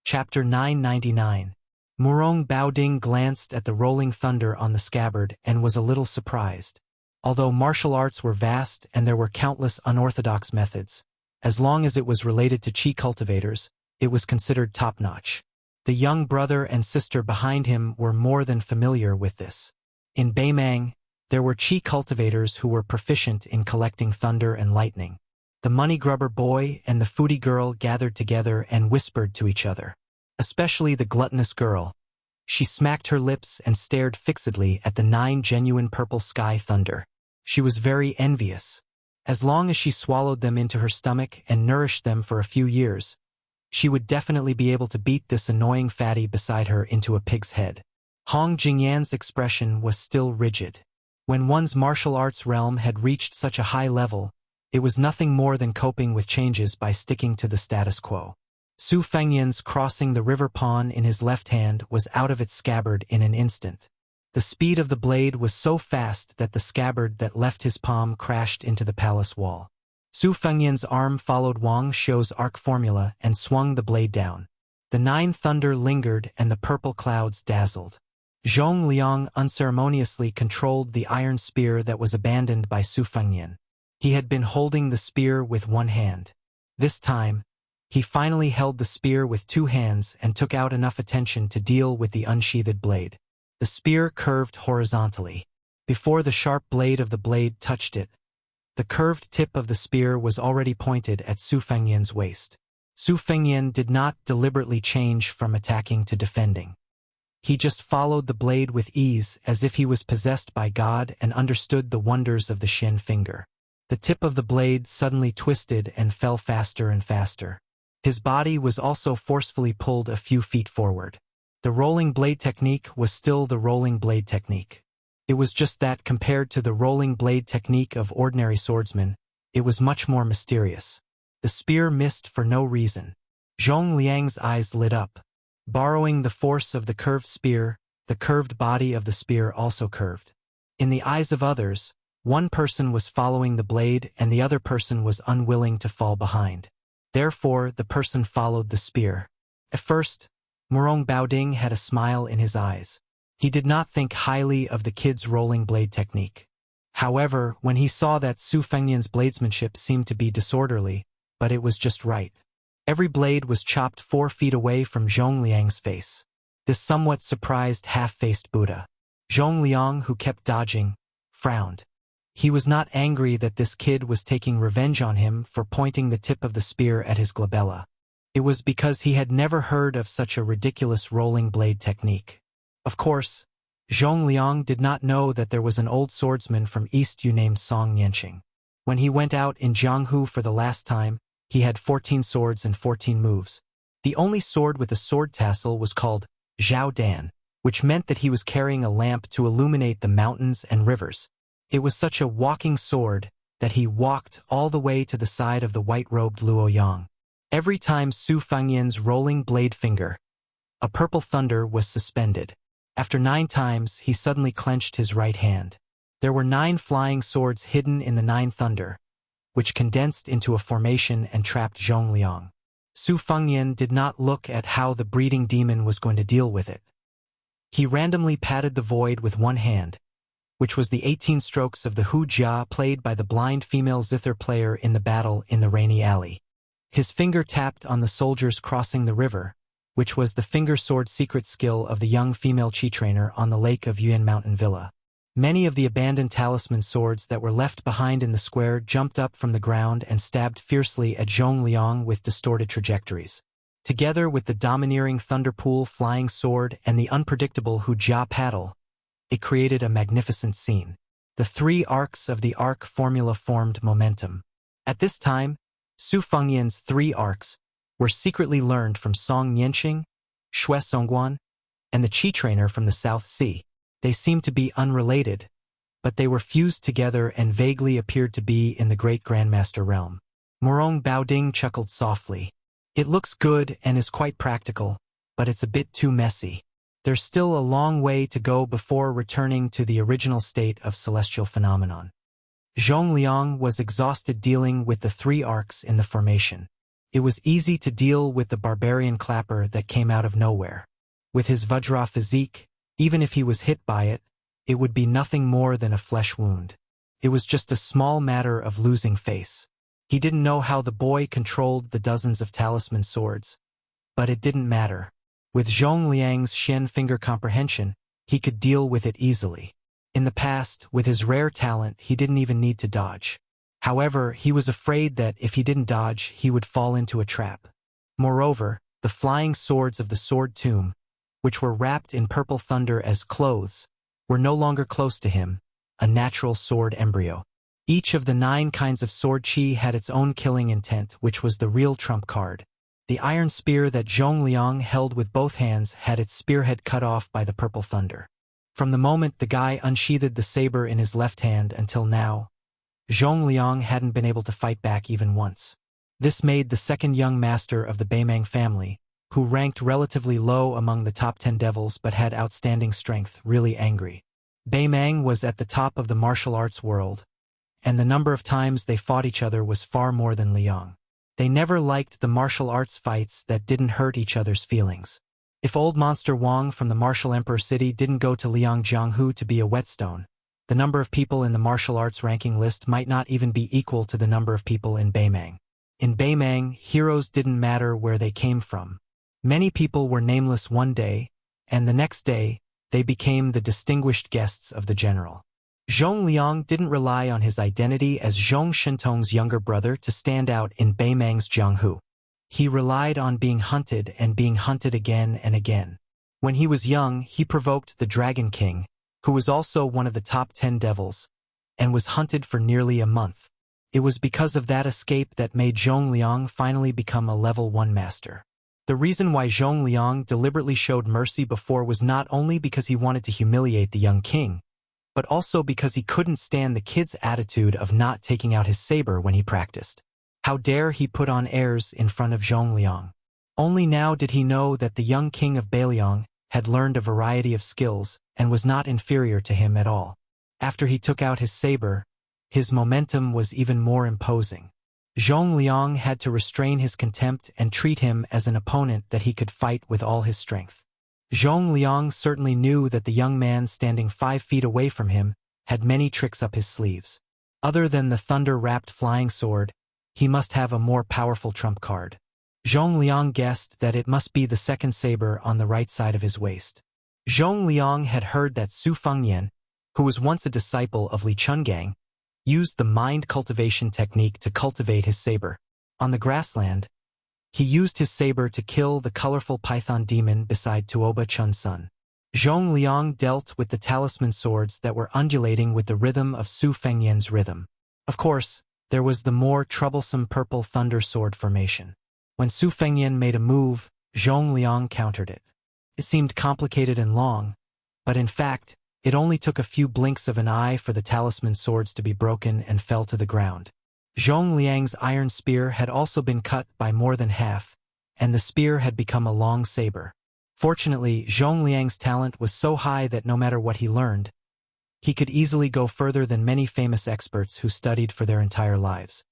Chapter 999. Murong Baoding glanced at the rolling thunder on the scabbard and was a little surprised. Although martial arts were vast and there were countless unorthodox methods, as long as it was related to qi cultivators, it was considered top-notch. The young brother and sister behind him were more than familiar with this. In Beimang, there were qi cultivators who were proficient in collecting thunder and lightning. The money-grubber boy and the foodie girl gathered together and whispered to each other. Especially the gluttonous girl. She smacked her lips and stared fixedly at the 9 genuine purple sky thunder. She was very envious. As long as she swallowed them into her stomach and nourished them for a few years, she would definitely be able to beat this annoying fatty beside her into a pig's head. Hong Jingyan's expression was still rigid. When one's martial arts realm had reached such a high level, it was nothing more than coping with changes by sticking to the status quo. Su Fengyan's crossing the river pawn in his left hand was out of its scabbard in an instant. The speed of the blade was so fast that the scabbard that left his palm crashed into the palace wall. Su Fengyan's arm followed Wang Shou's arc formula and swung the blade down. The 9 thunder lingered and the purple clouds dazzled. Zhong Liang unceremoniously controlled the iron spear that was abandoned by Su Fengyan. He had been holding the spear with one hand. This time, he finally held the spear with 2 hands and took out enough attention to deal with the unsheathed blade. The spear curved horizontally. Before the sharp blade of the blade touched it, the curved tip of the spear was already pointed at Su Fengyan's waist. Su Fengyan did not deliberately change from attacking to defending. He just followed the blade with ease as if he was possessed by God and understood the wonders of the Shin finger. The tip of the blade suddenly twisted and fell faster and faster. His body was also forcefully pulled a few feet forward. The rolling blade technique was still the rolling blade technique. It was just that compared to the rolling blade technique of ordinary swordsmen, it was much more mysterious. The spear missed for no reason. Zhong Liang's eyes lit up. Borrowing the force of the curved spear, the curved body of the spear also curved. In the eyes of others, one person was following the blade and the other person was unwilling to fall behind. Therefore, the person followed the spear. At first, Murong Baoding had a smile in his eyes. He did not think highly of the kid's rolling blade technique. However, when he saw that Su Fengyan's bladesmanship seemed to be disorderly, but it was just right. Every blade was chopped 4 feet away from Zhong Liang's face. This somewhat surprised half-faced Buddha. Zhong Liang, who kept dodging, frowned. He was not angry that this kid was taking revenge on him for pointing the tip of the spear at his glabella. It was because he had never heard of such a ridiculous rolling blade technique. Of course, Zhong Liang did not know that there was an old swordsman from East Yu named Song Yanqing. When he went out in Jianghu for the last time, he had 14 swords and 14 moves. The only sword with a sword tassel was called Zhao Dan, which meant that he was carrying a lamp to illuminate the mountains and rivers. It was such a walking sword that he walked all the way to the side of the white-robed Luo Yang. Every time Su Fengyan's rolling blade finger, a purple thunder was suspended. After 9 times, he suddenly clenched his right hand. There were 9 flying swords hidden in the 9 thunder, which condensed into a formation and trapped Zhong Liang. Su Fengyan did not look at how the breeding demon was going to deal with it. He randomly patted the void with one hand, which was the 18 strokes of the Hu Jia played by the blind female zither player in the battle in the Rainy Alley. His finger tapped on the soldiers crossing the river, which was the finger sword secret skill of the young female chi trainer on the lake of Yuan Mountain Villa. Many of the abandoned talisman swords that were left behind in the square jumped up from the ground and stabbed fiercely at Zhong Liang with distorted trajectories. Together with the domineering Thunderpool flying sword and the unpredictable Hu Jia paddle, it created a magnificent scene. The 3 arcs of the arc formula formed momentum. At this time, Su Fengyan's 3 arcs were secretly learned from Song Yanqing, Xue Songguan, and the Qi trainer from the South Sea. They seemed to be unrelated, but they were fused together and vaguely appeared to be in the great Grandmaster realm. Murong Baoding chuckled softly. It looks good and is quite practical, but it's a bit too messy. There's still a long way to go before returning to the original state of celestial phenomenon. Zhong Liang was exhausted dealing with the 3 arcs in the formation. It was easy to deal with the barbarian clapper that came out of nowhere. With his Vajra physique, even if he was hit by it, it would be nothing more than a flesh wound. It was just a small matter of losing face. He didn't know how the boy controlled the dozens of talisman swords, but it didn't matter. With Zhong Liang's Shen finger comprehension, he could deal with it easily. In the past, with his rare talent, he didn't even need to dodge. However, he was afraid that if he didn't dodge, he would fall into a trap. Moreover, the flying swords of the sword tomb, which were wrapped in purple thunder as clothes, were no longer close to him, a natural sword embryo. Each of the 9 kinds of sword chi had its own killing intent, which was the real trump card. The iron spear that Zhong Liang held with both hands had its spearhead cut off by the purple thunder. From the moment the guy unsheathed the saber in his left hand until now, Zhong Liang hadn't been able to fight back even once. This made the second young master of the Beimang family, who ranked relatively low among the top 10 devils but had outstanding strength, really angry. Beimang was at the top of the martial arts world, and the number of times they fought each other was far more than Liang. They never liked the martial arts fights that didn't hurt each other's feelings. If old monster Wang from the martial emperor city didn't go to Liang Jianghu to be a whetstone, the number of people in the martial arts ranking list might not even be equal to the number of people in Beimang. In Beimang, heroes didn't matter where they came from. Many people were nameless one day, and the next day, they became the distinguished guests of the general. Zhong Liang didn't rely on his identity as Zhong Shentong's younger brother to stand out in Beimang's Jianghu. He relied on being hunted and being hunted again and again. When he was young, he provoked the Dragon King, who was also one of the top 10 devils, and was hunted for nearly a month. It was because of that escape that made Zhong Liang finally become a level 1 master. The reason why Zhong Liang deliberately showed mercy before was not only because he wanted to humiliate the young king, but also because he couldn't stand the kid's attitude of not taking out his saber when he practiced. How dare he put on airs in front of Zhong Liang? Only now did he know that the young king of Beiliang had learned a variety of skills and was not inferior to him at all. After he took out his saber, his momentum was even more imposing. Zhong Liang had to restrain his contempt and treat him as an opponent that he could fight with all his strength. Zhong Liang certainly knew that the young man standing 5 feet away from him had many tricks up his sleeves. Other than the thunder-wrapped flying sword, he must have a more powerful trump card. Zhong Liang guessed that it must be the second saber on the right side of his waist. Zhong Liang had heard that Su Fengyan, who was once a disciple of Li Chungang, used the mind cultivation technique to cultivate his saber. On the grassland, he used his saber to kill the colorful python demon beside Tuoba Chun's son. Zhong Liang dealt with the talisman swords that were undulating with the rhythm of Su Fengyan's rhythm. Of course, there was the more troublesome purple thunder sword formation. When Su Fengyan made a move, Zhong Liang countered it. It seemed complicated and long, but in fact, it only took a few blinks of an eye for the talisman swords to be broken and fell to the ground. Zhong Liang's iron spear had also been cut by more than half, and the spear had become a long saber. Fortunately, Zhong Liang's talent was so high that no matter what he learned, he could easily go further than many famous experts who studied for their entire lives.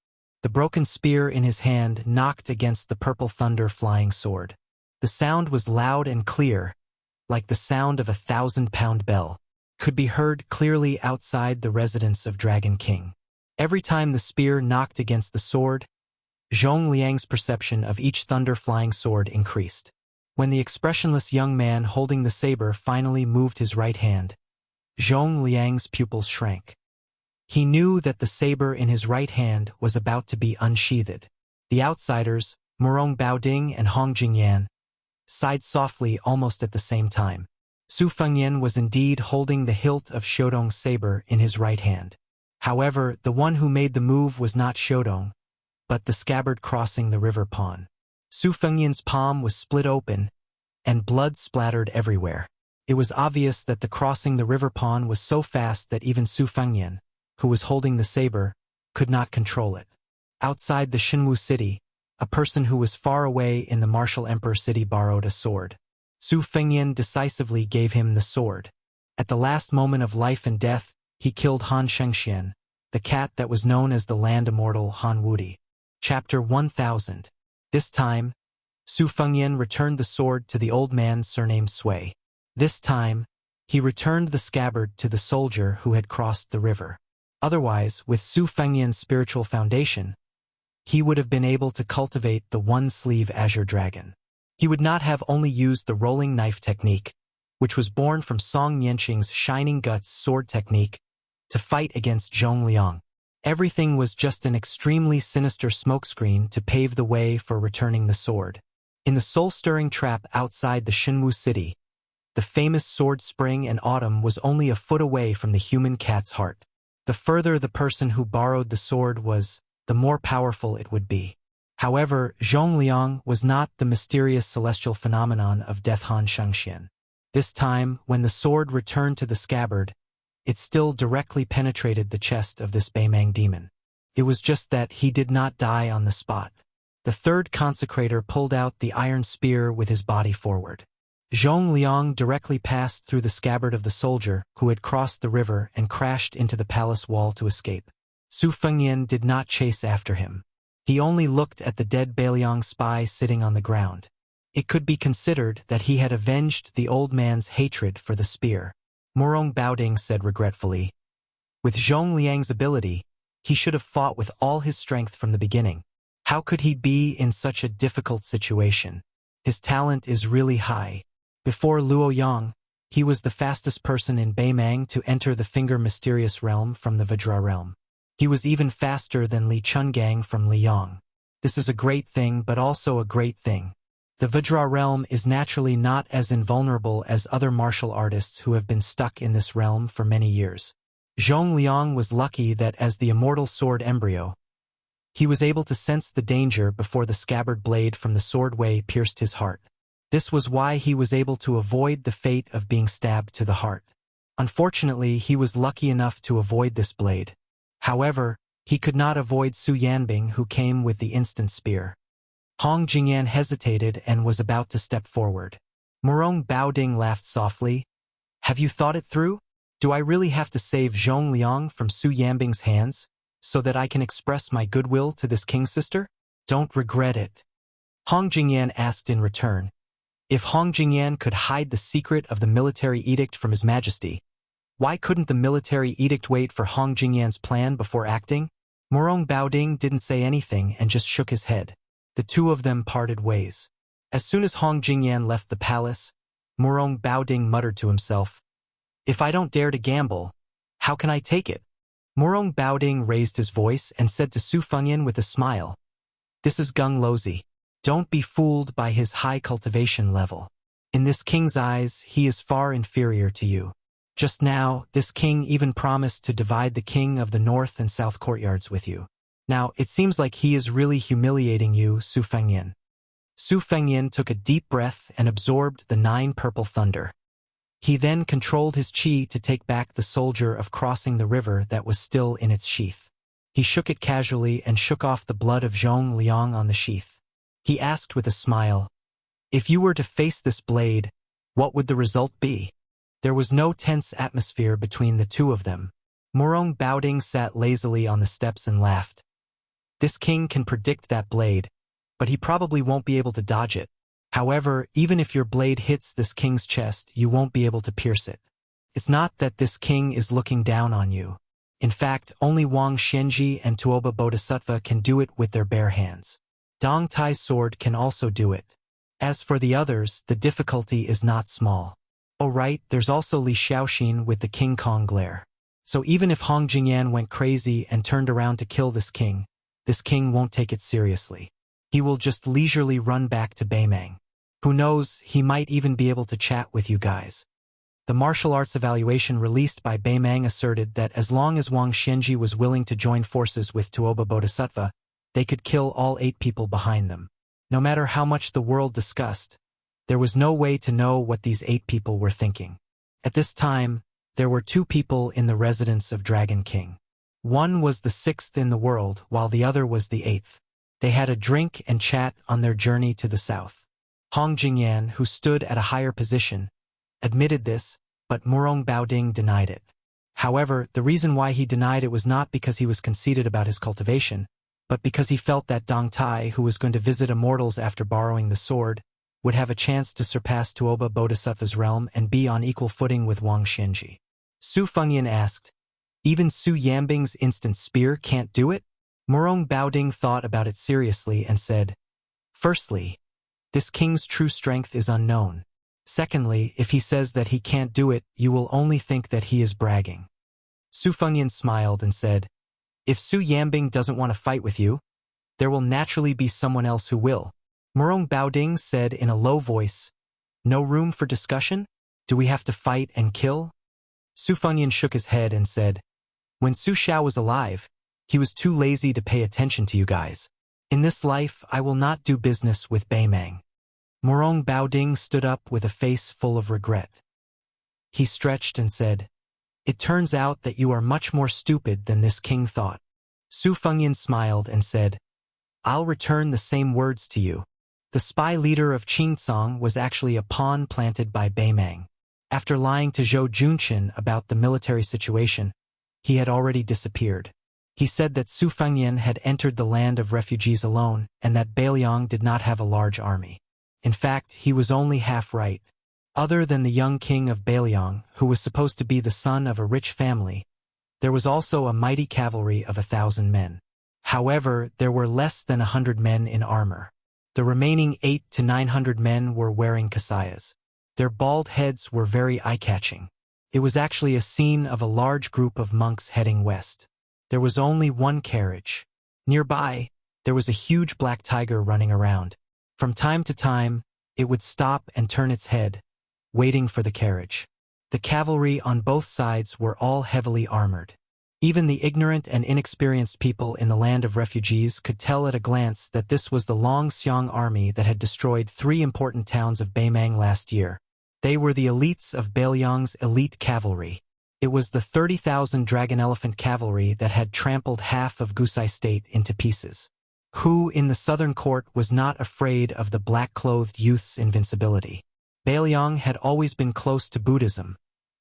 The broken spear in his hand knocked against the purple thunder flying sword. The sound was loud and clear, like the sound of a 1,000-pound bell, could be heard clearly outside the residence of Dragon King. Every time the spear knocked against the sword, Zhong Liang's perception of each thunder-flying sword increased. When the expressionless young man holding the saber finally moved his right hand, Zhong Liang's pupils shrank. He knew that the saber in his right hand was about to be unsheathed. The outsiders, Murong Baoding and Hong Jingyan, sighed softly almost at the same time. Su Fengyan was indeed holding the hilt of Shodong's saber in his right hand. However, the one who made the move was not Shodong, but the scabbard crossing the river pawn. Su Fengyan's palm was split open, and blood splattered everywhere. It was obvious that the crossing the river pawn was so fast that even Su Fengyan, who was holding the saber, could not control it. Outside the Shenwu city, a person who was far away in the martial emperor city borrowed a sword. Su Fengyan decisively gave him the sword. At the last moment of life and death, he killed Han Shengxian, the cat that was known as the land immortal Han Wudi. Chapter 1000. This time, Su Fengyan returned the sword to the old man surnamed Sui. This time, he returned the scabbard to the soldier who had crossed the river. Otherwise, with Su Fengyan's spiritual foundation, he would have been able to cultivate the one-sleeve azure dragon. He would not have only used the rolling knife technique, which was born from Song Nianqing's shining guts sword technique, to fight against Zhong Liang. Everything was just an extremely sinister smokescreen to pave the way for returning the sword. In the soul-stirring trap outside the Shenwu city, the famous sword spring in autumn was only a foot away from the human cat's heart. The further the person who borrowed the sword was, the more powerful it would be. However, Zhong Liang was not the mysterious celestial phenomenon of Death Han Shangxian. This time, when the sword returned to the scabbard, it still directly penetrated the chest of this Beimang demon. It was just that he did not die on the spot. The third consecrator pulled out the iron spear with his body forward. Zhong Liang directly passed through the scabbard of the soldier who had crossed the river and crashed into the palace wall to escape. Su Fengyan did not chase after him. He only looked at the dead Beiliang spy sitting on the ground. It could be considered that he had avenged the old man's hatred for the spear. Morong Baoding said regretfully, "With Zhong Liang's ability, he should have fought with all his strength from the beginning. How could he be in such a difficult situation? His talent is really high." Before Luo Yang, he was the fastest person in Beimang to enter the Finger Mysterious Realm from the Vajra realm. He was even faster than Li Chungang from Liyang. This is a great thing, but also a great thing. The Vajra realm is naturally not as invulnerable as other martial artists who have been stuck in this realm for many years. Zhong Liang was lucky that as the immortal sword embryo, he was able to sense the danger before the scabbard blade from the sword way pierced his heart. This was why he was able to avoid the fate of being stabbed to the heart. Unfortunately, he was lucky enough to avoid this blade. However, he could not avoid Su Yanbing, who came with the instant spear. Hong Jingyan hesitated and was about to step forward. Morong Baoding laughed softly. "Have you thought it through? Do I really have to save Zhong Liang from Su Yanbing's hands, so that I can express my goodwill to this king's sister? Don't regret it." Hong Jingyan asked in return, if Hong Jingyan could hide the secret of the military edict from His Majesty, why couldn't the military edict wait for Hong Jingyan's plan before acting? Morong Baoding didn't say anything and just shook his head. The two of them parted ways. As soon as Hong Jingyan left the palace, Morong Baoding muttered to himself, "If I don't dare to gamble, how can I take it?" Morong Baoding raised his voice and said to Su Fengyan with a smile, "This is Gung Lozi. Don't be fooled by his high cultivation level. In this king's eyes, he is far inferior to you. Just now, this king even promised to divide the king of the north and south courtyards with you. Now, it seems like he is really humiliating you, Su Fengyan." Su Fengyan took a deep breath and absorbed the 9 purple thunder. He then controlled his qi to take back the soldier of crossing the river that was still in its sheath. He shook it casually and shook off the blood of Zhong Liang on the sheath. He asked with a smile, "If you were to face this blade, what would the result be?" There was no tense atmosphere between the two of them. Morong Baoding sat lazily on the steps and laughed. "This king can predict that blade, but he probably won't be able to dodge it. However, even if your blade hits this king's chest, you won't be able to pierce it. It's not that this king is looking down on you. In fact, only Wang Xianji and Tuoba Bodhisattva can do it with their bare hands. Dong Tai's sword can also do it. As for the others, the difficulty is not small. Oh right, there's also Li Xiaoxin with the King Kong glare. So even if Hong Jingyan went crazy and turned around to kill this king won't take it seriously. He will just leisurely run back to Beimang. Who knows, he might even be able to chat with you guys." The martial arts evaluation released by Beimang asserted that as long as Wang Xianji was willing to join forces with Tuoba Bodhisattva, they could kill all 8 people behind them. No matter how much the world discussed, there was no way to know what these 8 people were thinking. At this time, there were 2 people in the residence of Dragon King. One was the 6th in the world, while the other was the 8th. They had a drink and chat on their journey to the south. Hong Jingyan, who stood at a higher position, admitted this, but Morong Baoding denied it. However, the reason why he denied it was not because he was conceited about his cultivation, but because he felt that Dong Tai, who was going to visit immortals after borrowing the sword, would have a chance to surpass Tuoba Bodhisattva's realm and be on equal footing with Wang Xinji. Su Fengyan asked, "Even Su Yambing's instant spear can't do it?" Murong Baoding thought about it seriously and said, "Firstly, this king's true strength is unknown. Secondly, if he says that he can't do it, you will only think that he is bragging." Su Fengyan smiled and said, "If Su Yambing doesn't want to fight with you, there will naturally be someone else who will." Murong Baoding said in a low voice, "No room for discussion? Do we have to fight and kill?" Su Fengyan shook his head and said, "When Su Xiao was alive, he was too lazy to pay attention to you guys. In this life, I will not do business with Beimang." Murong Baoding stood up with a face full of regret. He stretched and said, "It turns out that you are much more stupid than this king thought." Su Fengyan smiled and said, "I'll return the same words to you. The spy leader of Qingcong was actually a pawn planted by Beimang. After lying to Zhou Junqin about the military situation, he had already disappeared. He said that Su Fengyan had entered the land of refugees alone and that Beiliang did not have a large army. In fact, he was only half right. Other than the young king of Beiliang, who was supposed to be the son of a rich family, there was also a mighty cavalry of 1,000 men. However, there were less than 100 men in armor. The remaining 800 to 900 men were wearing kasayas. Their bald heads were very eye-catching. It was actually a scene of a large group of monks heading west. There was only one carriage. Nearby, there was a huge black tiger running around. From time to time, it would stop and turn its head, waiting for the carriage. The cavalry on both sides were all heavily armored. Even the ignorant and inexperienced people in the land of refugees could tell at a glance that this was the Long Xiong army that had destroyed 3 important towns of Beimang last year. They were the elites of Beiliang's elite cavalry. It was the 30,000 dragon elephant cavalry that had trampled half of Gusai state into pieces. Who in the southern court was not afraid of the black-clothed youth's invincibility? Beiliang had always been close to Buddhism,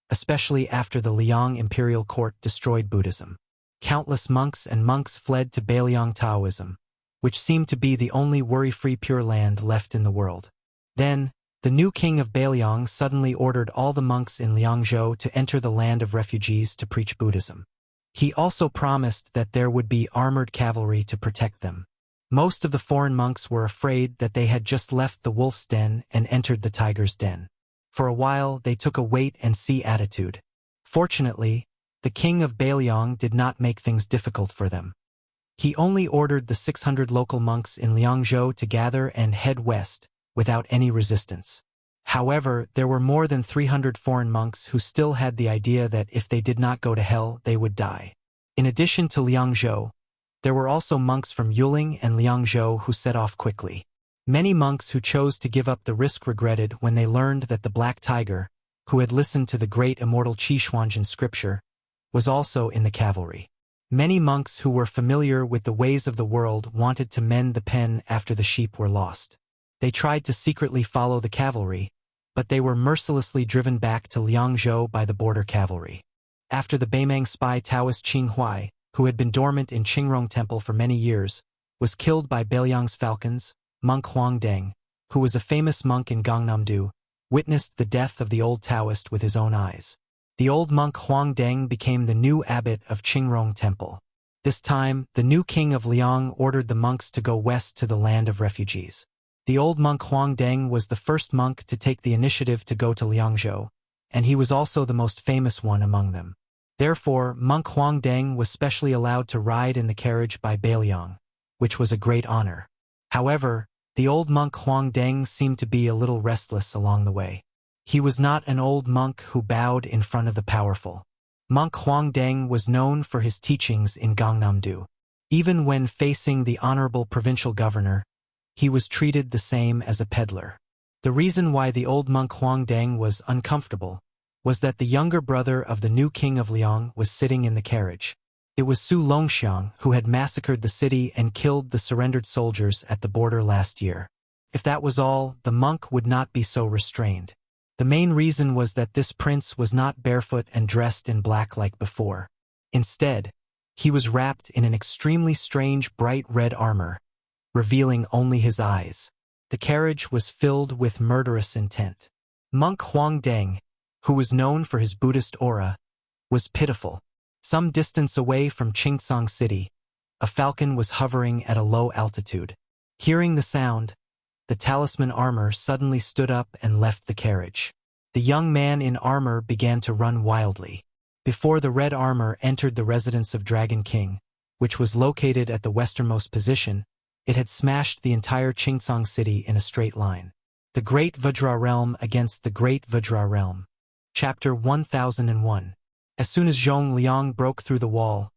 especially after the Liang imperial court destroyed Buddhism. Countless monks and monks fled to Beiliang Taoism, which seemed to be the only worry-free Pure Land left in the world. Then, the new king of Beiliang suddenly ordered all the monks in Liangzhou to enter the land of refugees to preach Buddhism. He also promised that there would be armored cavalry to protect them. Most of the foreign monks were afraid that they had just left the wolf's den and entered the tiger's den. For a while, they took a wait-and-see attitude. Fortunately, the king of Beiliang did not make things difficult for them. He only ordered the 600 local monks in Liangzhou to gather and head west, without any resistance. However, there were more than 300 foreign monks who still had the idea that if they did not go to hell, they would die. In addition to Liangzhou, there were also monks from Yuling and Liangzhou who set off quickly. Many monks who chose to give up the risk regretted when they learned that the Black Tiger, who had listened to the great immortal Qi Xuanjin scripture, was also in the cavalry. Many monks who were familiar with the ways of the world wanted to mend the pen after the sheep were lost. They tried to secretly follow the cavalry, but they were mercilessly driven back to Liangzhou by the border cavalry. After the Beimang spy Taoist Qing Huai, who had been dormant in Qingrong Temple for many years, was killed by Beiliang's falcons, monk Huang Deng, who was a famous monk in Gangnam-do, witnessed the death of the old Taoist with his own eyes. The old monk Huang Deng became the new abbot of Qingrong Temple. This time, the new king of Liang ordered the monks to go west to the land of refugees. The old monk Huang Deng was the first monk to take the initiative to go to Liangzhou, and he was also the most famous one among them. Therefore, monk Huang Deng was specially allowed to ride in the carriage by Beiliang, which was a great honor. However, the old monk Huang Deng seemed to be a little restless along the way. He was not an old monk who bowed in front of the powerful. Monk Huang Deng was known for his teachings in Gangnam-do. Even when facing the honorable provincial governor, he was treated the same as a peddler. The reason why the old monk Huang Deng was uncomfortable was that the younger brother of the new king of Liang was sitting in the carriage. It was Su Longxiang who had massacred the city and killed the surrendered soldiers at the border last year. If that was all, the monk would not be so restrained. The main reason was that this prince was not barefoot and dressed in black like before. Instead, He was wrapped in an extremely strange bright red armor, revealing only his eyes. The carriage was filled with murderous intent. Monk Huang Deng, who was known for his Buddhist aura, was pitiful. Some distance away from Chingsong City, a falcon was hovering at a low altitude. Hearing the sound, the talisman armor suddenly stood up and left the carriage. The young man in armor began to run wildly. Before the red armor entered the residence of Dragon King, which was located at the westernmost position, it had smashed the entire Chingsong City in a straight line. The Great Vajra Realm against the Great Vajra Realm. Chapter 1001. As soon as Zhong Liang broke through the wall,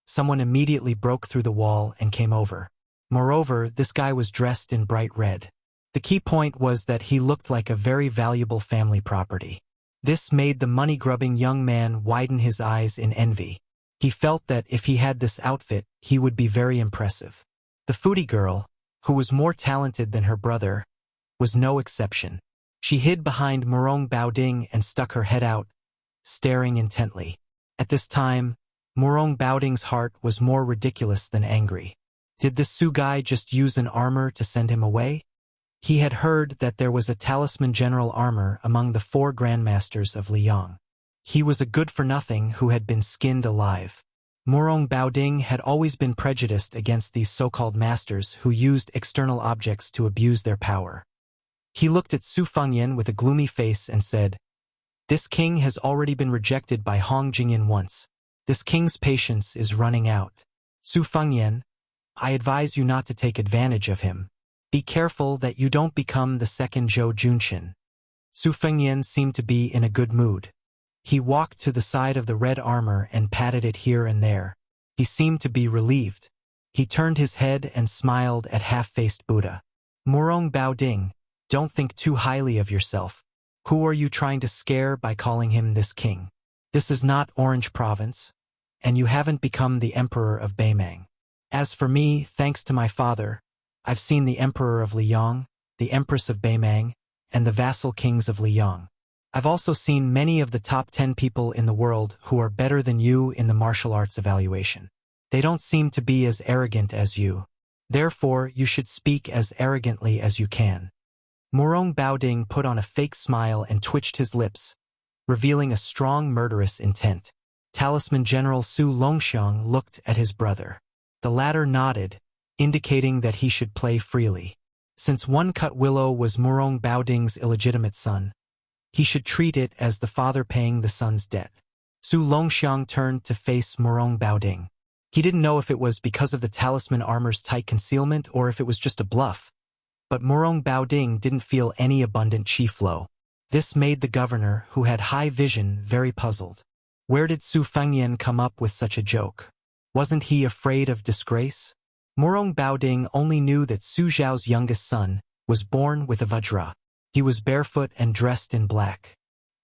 someone immediately broke through the wall and came over. Moreover, this guy was dressed in bright red. The key point was that he looked like a very valuable family property. This made the money-grubbing young man widen his eyes in envy. He felt that if he had this outfit, he would be very impressive. The foodie girl, who was more talented than her brother, was no exception. She hid behind Murong Baoding and stuck her head out, staring intently. At this time, Murong Baoding's heart was more ridiculous than angry. Did this Su guy just use an armor to send him away? He had heard that there was a talisman general armor among the 4 grandmasters of Liang. He was a good-for-nothing who had been skinned alive. Murong Baoding had always been prejudiced against these so-called masters who used external objects to abuse their power. He looked at Su Fengyan with a gloomy face and said, "This king has already been rejected by Hong Jingyan once. This king's patience is running out. Su Fengyan, I advise you not to take advantage of him. Be careful that you don't become the second Zhou Junshin." Su Fengyan seemed to be in a good mood. He walked to the side of the red armor and patted it here and there. He seemed to be relieved. He turned his head and smiled at half-faced Buddha. "Murong Baoding, don't think too highly of yourself. Who are you trying to scare by calling him this king? This is not Orange Province, and you haven't become the Emperor of Beimang. As for me, thanks to my father, I've seen the Emperor of Liang, the Empress of Beimang, and the vassal kings of Liang. I've also seen many of the top 10 people in the world who are better than you in the martial arts evaluation. They don't seem to be as arrogant as you. Therefore, you should speak as arrogantly as you can." Murong Baoding put on a fake smile and twitched his lips, revealing a strong murderous intent. Talisman General Su Longxiang looked at his brother. The latter nodded, indicating that he should play freely. Since One Cut Willow was Murong Baoding's illegitimate son, he should treat it as the father paying the son's debt. Su Longxiang turned to face Murong Baoding. He didn't know if it was because of the talisman armor's tight concealment or if it was just a bluff. But Murong Baoding didn't feel any abundant chi flow. This made the governor, who had high vision, very puzzled. Where did Su Fengyan come up with such a joke? Wasn't he afraid of disgrace? Murong Baoding only knew that Su Zhao's youngest son was born with a vajra. He was barefoot and dressed in black.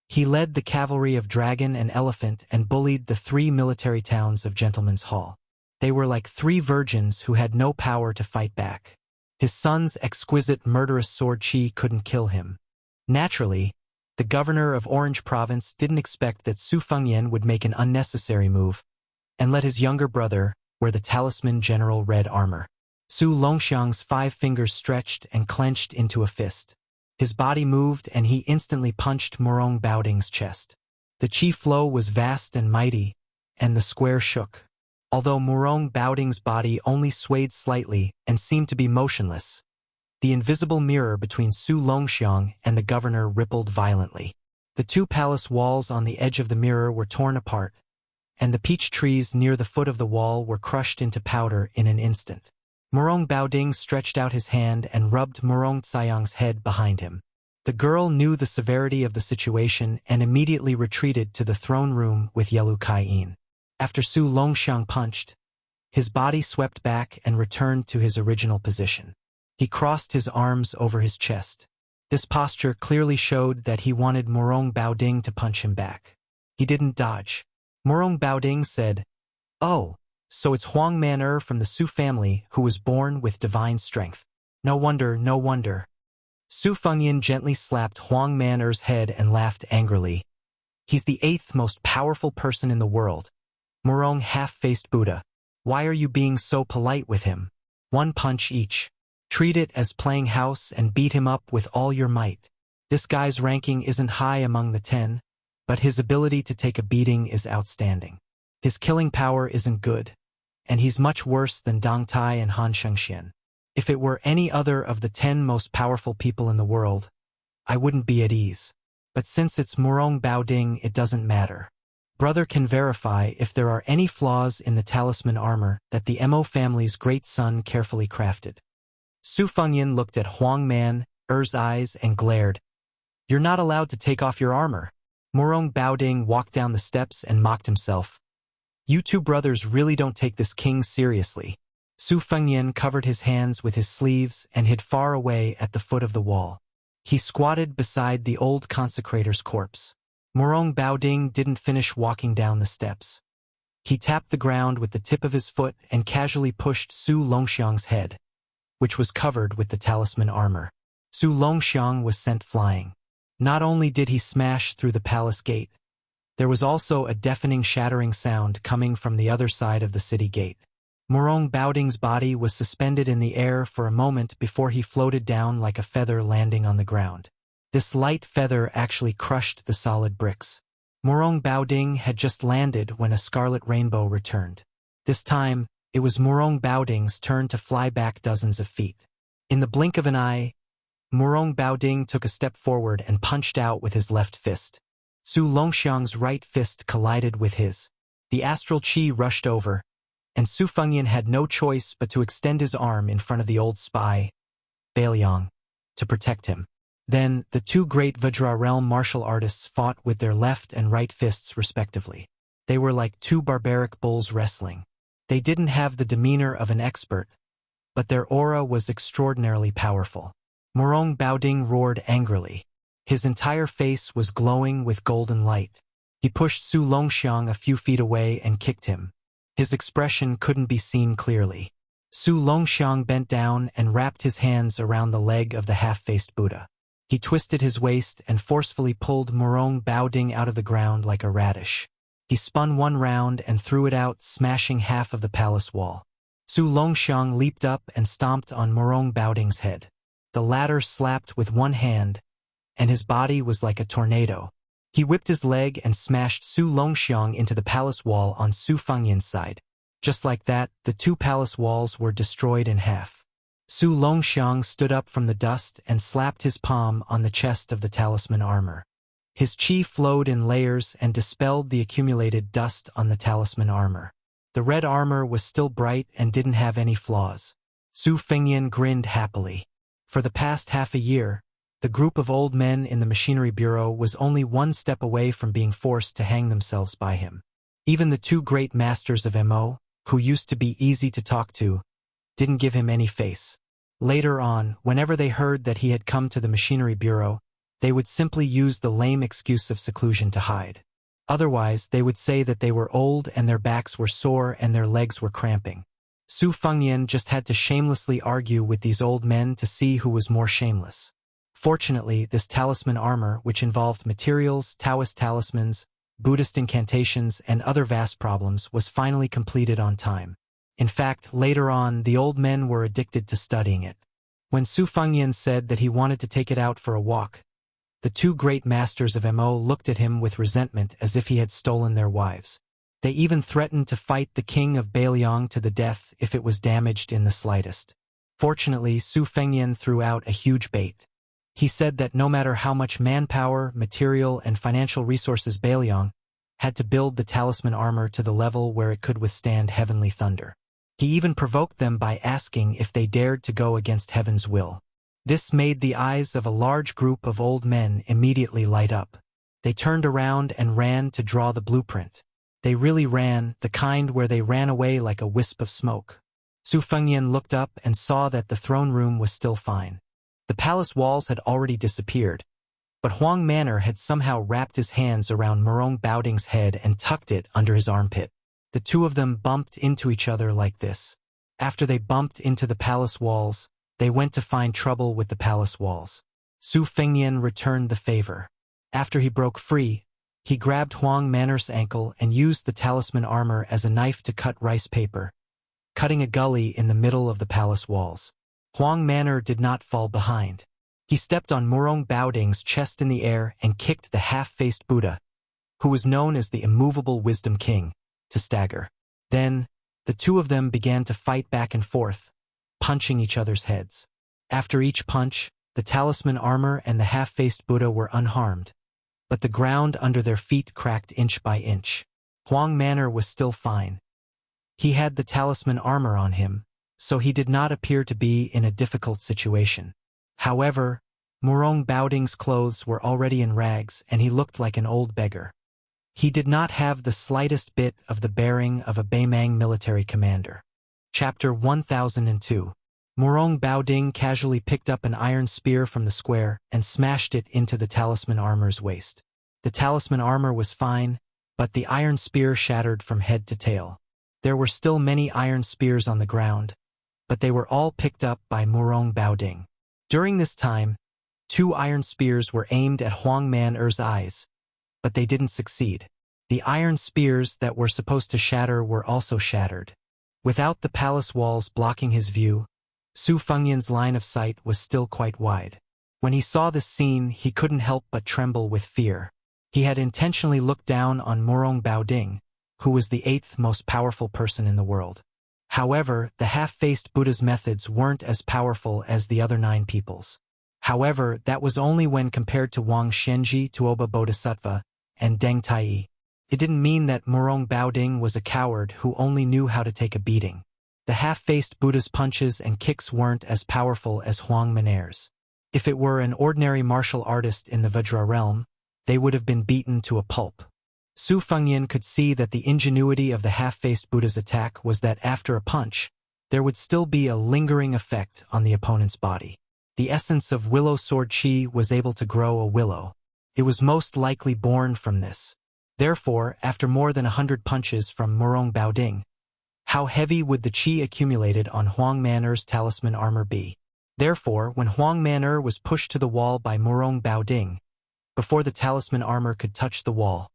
He led the cavalry of Dragon and Elephant and bullied the 3 military towns of Gentleman's Hall. They were like 3 virgins who had no power to fight back. His son's exquisite murderous sword chi couldn't kill him. Naturally, the governor of Orange Province didn't expect that Su Fengyan would make an unnecessary move and let his younger brother wear the talisman general red armor. Su Longxiang's 5 fingers stretched and clenched into a fist. His body moved and he instantly punched Murong Baoding's chest. The chi flow was vast and mighty, and the square shook. Although Murong Baoding's body only swayed slightly and seemed to be motionless, the invisible mirror between Su Longxiang and the governor rippled violently. The 2 palace walls on the edge of the mirror were torn apart, and the peach trees near the foot of the wall were crushed into powder in an instant. Murong Baoding stretched out his hand and rubbed Murong Tsayang's head behind him. The girl knew the severity of the situation and immediately retreated to the throne room with Yelu Kaiyin. After Su Longxiang punched, his body swept back and returned to his original position. He crossed his arms over his chest. This posture clearly showed that he wanted Murong Baoding to punch him back. He didn't dodge. Murong Baoding said, "Oh, so it's Huang Man-er from the Su family who was born with divine strength. No wonder, no wonder." Su Fengyan gently slapped Huang Man-er's head and laughed angrily. "He's the 8th most powerful person in the world. Murong half-faced Buddha. Why are you being so polite with him? One punch each. Treat it as playing house and beat him up with all your might. This guy's ranking isn't high among the 10, but his ability to take a beating is outstanding. His killing power isn't good, and he's much worse than Dong Tai and Han Shengxian. If it were any other of the 10 most powerful people in the world, I wouldn't be at ease. But since it's Murong Baoding, it doesn't matter. Brother can verify if there are any flaws in the talisman armor that the Mo family's great son carefully crafted. Su Fengyan looked at Huang Man, Er's eyes, and glared. You're not allowed to take off your armor. Murong Baoding walked down the steps and mocked himself. You two brothers really don't take this king seriously. Su Fengyan covered his hands with his sleeves and hid far away at the foot of the wall. He squatted beside the old consecrator's corpse. Murong Baoding didn't finish walking down the steps. He tapped the ground with the tip of his foot and casually pushed Su Longxiang's head, which was covered with the talisman armor. Su Longxiang was sent flying. Not only did he smash through the palace gate, there was also a deafening shattering sound coming from the other side of the city gate. Murong Baoding's body was suspended in the air for a moment before he floated down like a feather landing on the ground. This light feather actually crushed the solid bricks. Murong Baoding had just landed when a scarlet rainbow returned. This time, it was Murong Baoding's turn to fly back dozens of feet. In the blink of an eye, Murong Baoding took a step forward and punched out with his left fist. Su Longxiang's right fist collided with his. The astral chi rushed over, and Su Fengyan had no choice but to extend his arm in front of the old spy, Beiliang, to protect him. Then, the two great Vajra realm martial artists fought with their left and right fists respectively. They were like two barbaric bulls wrestling. They didn't have the demeanor of an expert, but their aura was extraordinarily powerful. Murong Baoding roared angrily. His entire face was glowing with golden light. He pushed Su Longxiang a few feet away and kicked him. His expression couldn't be seen clearly. Su Longxiang bent down and wrapped his hands around the leg of the half-faced Buddha. He twisted his waist and forcefully pulled Murong Baoding out of the ground like a radish. He spun one round and threw it out, smashing half of the palace wall. Su Longxiang leaped up and stomped on Murong Baoding's head. The latter slapped with one hand, and his body was like a tornado. He whipped his leg and smashed Su Longxiang into the palace wall on Su Fengyan's side. Just like that, the two palace walls were destroyed in half. Su Longxiang stood up from the dust and slapped his palm on the chest of the talisman armor. His chi flowed in layers and dispelled the accumulated dust on the talisman armor. The red armor was still bright and didn't have any flaws. Su Fengyan grinned happily. For the past half a year, the group of old men in the machinery bureau was only one step away from being forced to hang themselves by him. Even the two great masters of Mo, who used to be easy to talk to, didn't give him any face. Later on, whenever they heard that he had come to the machinery bureau, they would simply use the lame excuse of seclusion to hide. Otherwise, they would say that they were old and their backs were sore and their legs were cramping. Su Fengyan just had to shamelessly argue with these old men to see who was more shameless. Fortunately, this talisman armor, which involved materials, Taoist talismans, Buddhist incantations, and other vast problems, was finally completed on time. In fact, later on, the old men were addicted to studying it. When Su Fengyan said that he wanted to take it out for a walk, the two great masters of Mo looked at him with resentment as if he had stolen their wives. They even threatened to fight the king of Beiliang to the death if it was damaged in the slightest. Fortunately, Su Fengyan threw out a huge bait. He said that no matter how much manpower, material, and financial resources Beiliang had to build the talisman armor to the level where it could withstand heavenly thunder. He even provoked them by asking if they dared to go against heaven's will. This made the eyes of a large group of old men immediately light up. They turned around and ran to draw the blueprint. They really ran, the kind where they ran away like a wisp of smoke. Su Fengyan looked up and saw that the throne room was still fine. The palace walls had already disappeared, but Huang Manor had somehow wrapped his hands around Murong Baoding's head and tucked it under his armpit. The two of them bumped into each other like this. After they bumped into the palace walls, they went to find trouble with the palace walls. Su Fengyan returned the favor. After he broke free, He grabbed Huang Manor's ankle and used the talisman armor as a knife to cut rice paper, cutting a gully in the middle of the palace walls. Huang Manor did not fall behind. He stepped on Murong Baoding's chest in the air and kicked the half-faced Buddha, who was known as the immovable wisdom king, to stagger. Then, the two of them began to fight back and forth, punching each other's heads. After each punch, the talisman armor and the half-faced Buddha were unharmed, but the ground under their feet cracked inch by inch. Huang Manor was still fine. He had the talisman armor on him, so he did not appear to be in a difficult situation. However, Murong Baoding's clothes were already in rags and he looked like an old beggar. He did not have the slightest bit of the bearing of a Beimang military commander. Chapter 1002. Murong Baoding casually picked up an iron spear from the square and smashed it into the talisman armor's waist. The talisman armor was fine, but the iron spear shattered from head to tail. There were still many iron spears on the ground, but they were all picked up by Murong Baoding. During this time, 2 iron spears were aimed at Huang Manor's eyes, but they didn't succeed. The iron spears that were supposed to shatter were also shattered. Without the palace walls blocking his view, Su Fengyan's line of sight was still quite wide. When he saw this scene, he couldn't help but tremble with fear. He had intentionally looked down on Murong Baoding, who was the 8th most powerful person in the world. However, the half-faced Buddha's methods weren't as powerful as the other 9 people's. However, that was only when compared to Wang Shenji, Tuoba Bodhisattva, and Deng Tai. It didn't mean that Murong Baoding was a coward who only knew how to take a beating. The half-faced Buddha's punches and kicks weren't as powerful as Huang Manor's. If it were an ordinary martial artist in the Vajra realm, they would have been beaten to a pulp. Su Fengyan could see that the ingenuity of the half-faced Buddha's attack was that after a punch, there would still be a lingering effect on the opponent's body. The essence of willow sword chi was able to grow a willow. It was most likely born from this. Therefore, after more than 100 punches from Murong Baoding, how heavy would the chi accumulated on Huang Manor's talisman armor be? Therefore, when Huang Manor was pushed to the wall by Murong Baoding, before the talisman armor could touch the wall,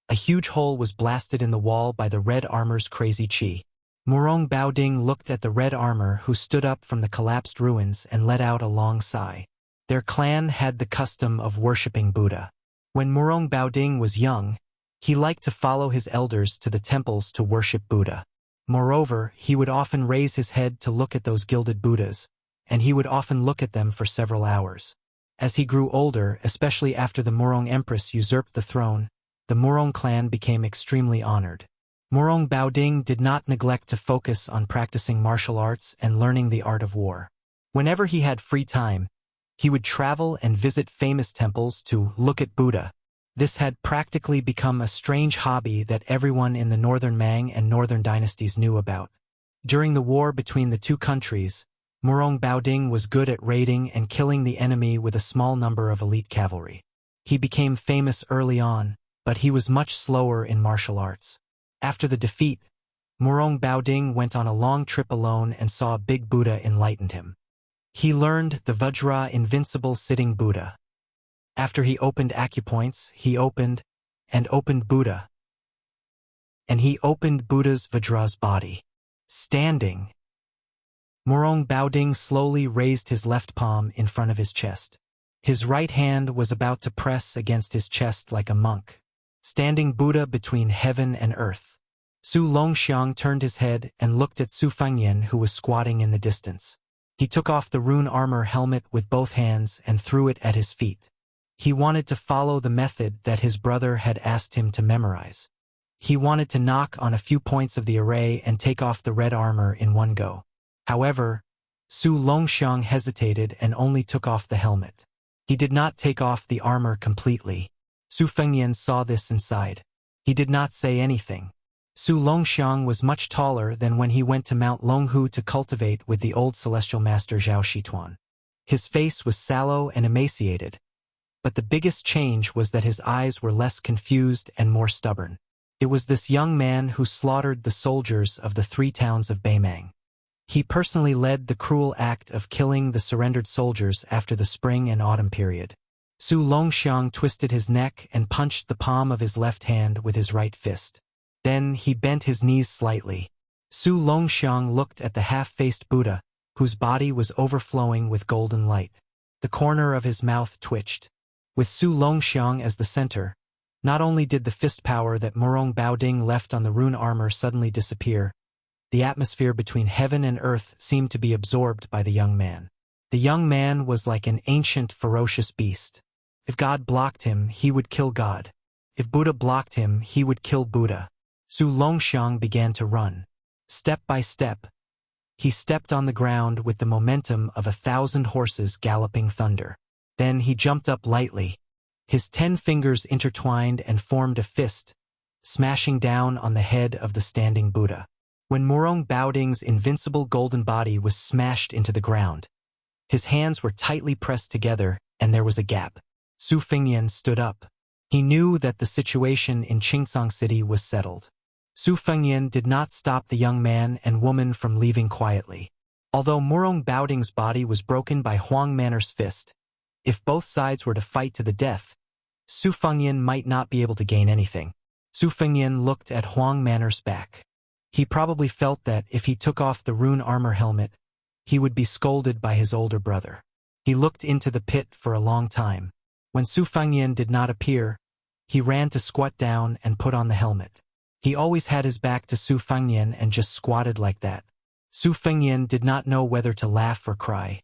a huge hole was blasted in the wall by the red armor's crazy chi. Murong Baoding looked at the red armor who stood up from the collapsed ruins and let out a long sigh. Their clan had the custom of worshipping Buddha. When Murong Baoding was young, he liked to follow his elders to the temples to worship Buddha. Moreover, he would often raise his head to look at those gilded Buddhas, and he would often look at them for several hours. As he grew older, especially after the Murong Empress usurped the throne, the Murong clan became extremely honored. Murong Baoding did not neglect to focus on practicing martial arts and learning the art of war. Whenever he had free time, he would travel and visit famous temples to look at Buddha. This had practically become a strange hobby that everyone in the Northern Mang and Northern dynasties knew about. During the war between the two countries, Murong Baoding was good at raiding and killing the enemy with a small number of elite cavalry. He became famous early on, but he was much slower in martial arts. After the defeat, Murong Baoding went on a long trip alone and saw a big Buddha enlightened him. He learned the Vajra invincible sitting Buddha. After he opened acupoints, he opened Buddha. And he opened Buddha's Vajra's body. Standing, Murong Baoding slowly raised his left palm in front of his chest. His right hand was about to press against his chest like a monk. Standing Buddha between heaven and earth. Su Longxiang turned his head and looked at Su Fengyan, who was squatting in the distance. He took off the rune armor helmet with both hands and threw it at his feet. He wanted to follow the method that his brother had asked him to memorize. He wanted to knock on a few points of the array and take off the red armor in one go. However, Su Longxiang hesitated and only took off the helmet. He did not take off the armor completely. Su Fengyan saw this and sighed. He did not say anything. Su Longxiang was much taller than when he went to Mount Longhu to cultivate with the old celestial master Zhao Shituan. His face was sallow and emaciated, but the biggest change was that his eyes were less confused and more stubborn. It was this young man who slaughtered the soldiers of the 3 towns of Beimang. He personally led the cruel act of killing the surrendered soldiers after the spring and autumn period. Su Longxiang twisted his neck and punched the palm of his left hand with his right fist. Then he bent his knees slightly. Su Longxiang looked at the half-faced Buddha, whose body was overflowing with golden light. The corner of his mouth twitched. With Su Longxiang as the center, not only did the fist power that Murong Baoding left on the rune armor suddenly disappear, the atmosphere between heaven and earth seemed to be absorbed by the young man. The young man was like an ancient, ferocious beast. If God blocked him, he would kill God. If Buddha blocked him, he would kill Buddha. Su Longxiang began to run. Step by step, he stepped on the ground with the momentum of 1,000 horses galloping thunder. Then he jumped up lightly. His 10 fingers intertwined and formed a fist, smashing down on the head of the standing Buddha. When Murong Baoding's invincible golden body was smashed into the ground, his hands were tightly pressed together and there was a gap. Su Fengyan stood up. He knew that the situation in Qingsong City was settled. Su Fengyan did not stop the young man and woman from leaving quietly. Although Murong Baoding's body was broken by Huang Manor's fist, if both sides were to fight to the death, Su Fengyan might not be able to gain anything. Su Fengyan looked at Huang Manor's back. He probably felt that if he took off the rune armor helmet, he would be scolded by his older brother. He looked into the pit for a long time. When Su Fengyan did not appear, he ran to squat down and put on the helmet. He always had his back to Su Fengyan and just squatted like that. Su Fengyan did not know whether to laugh or cry.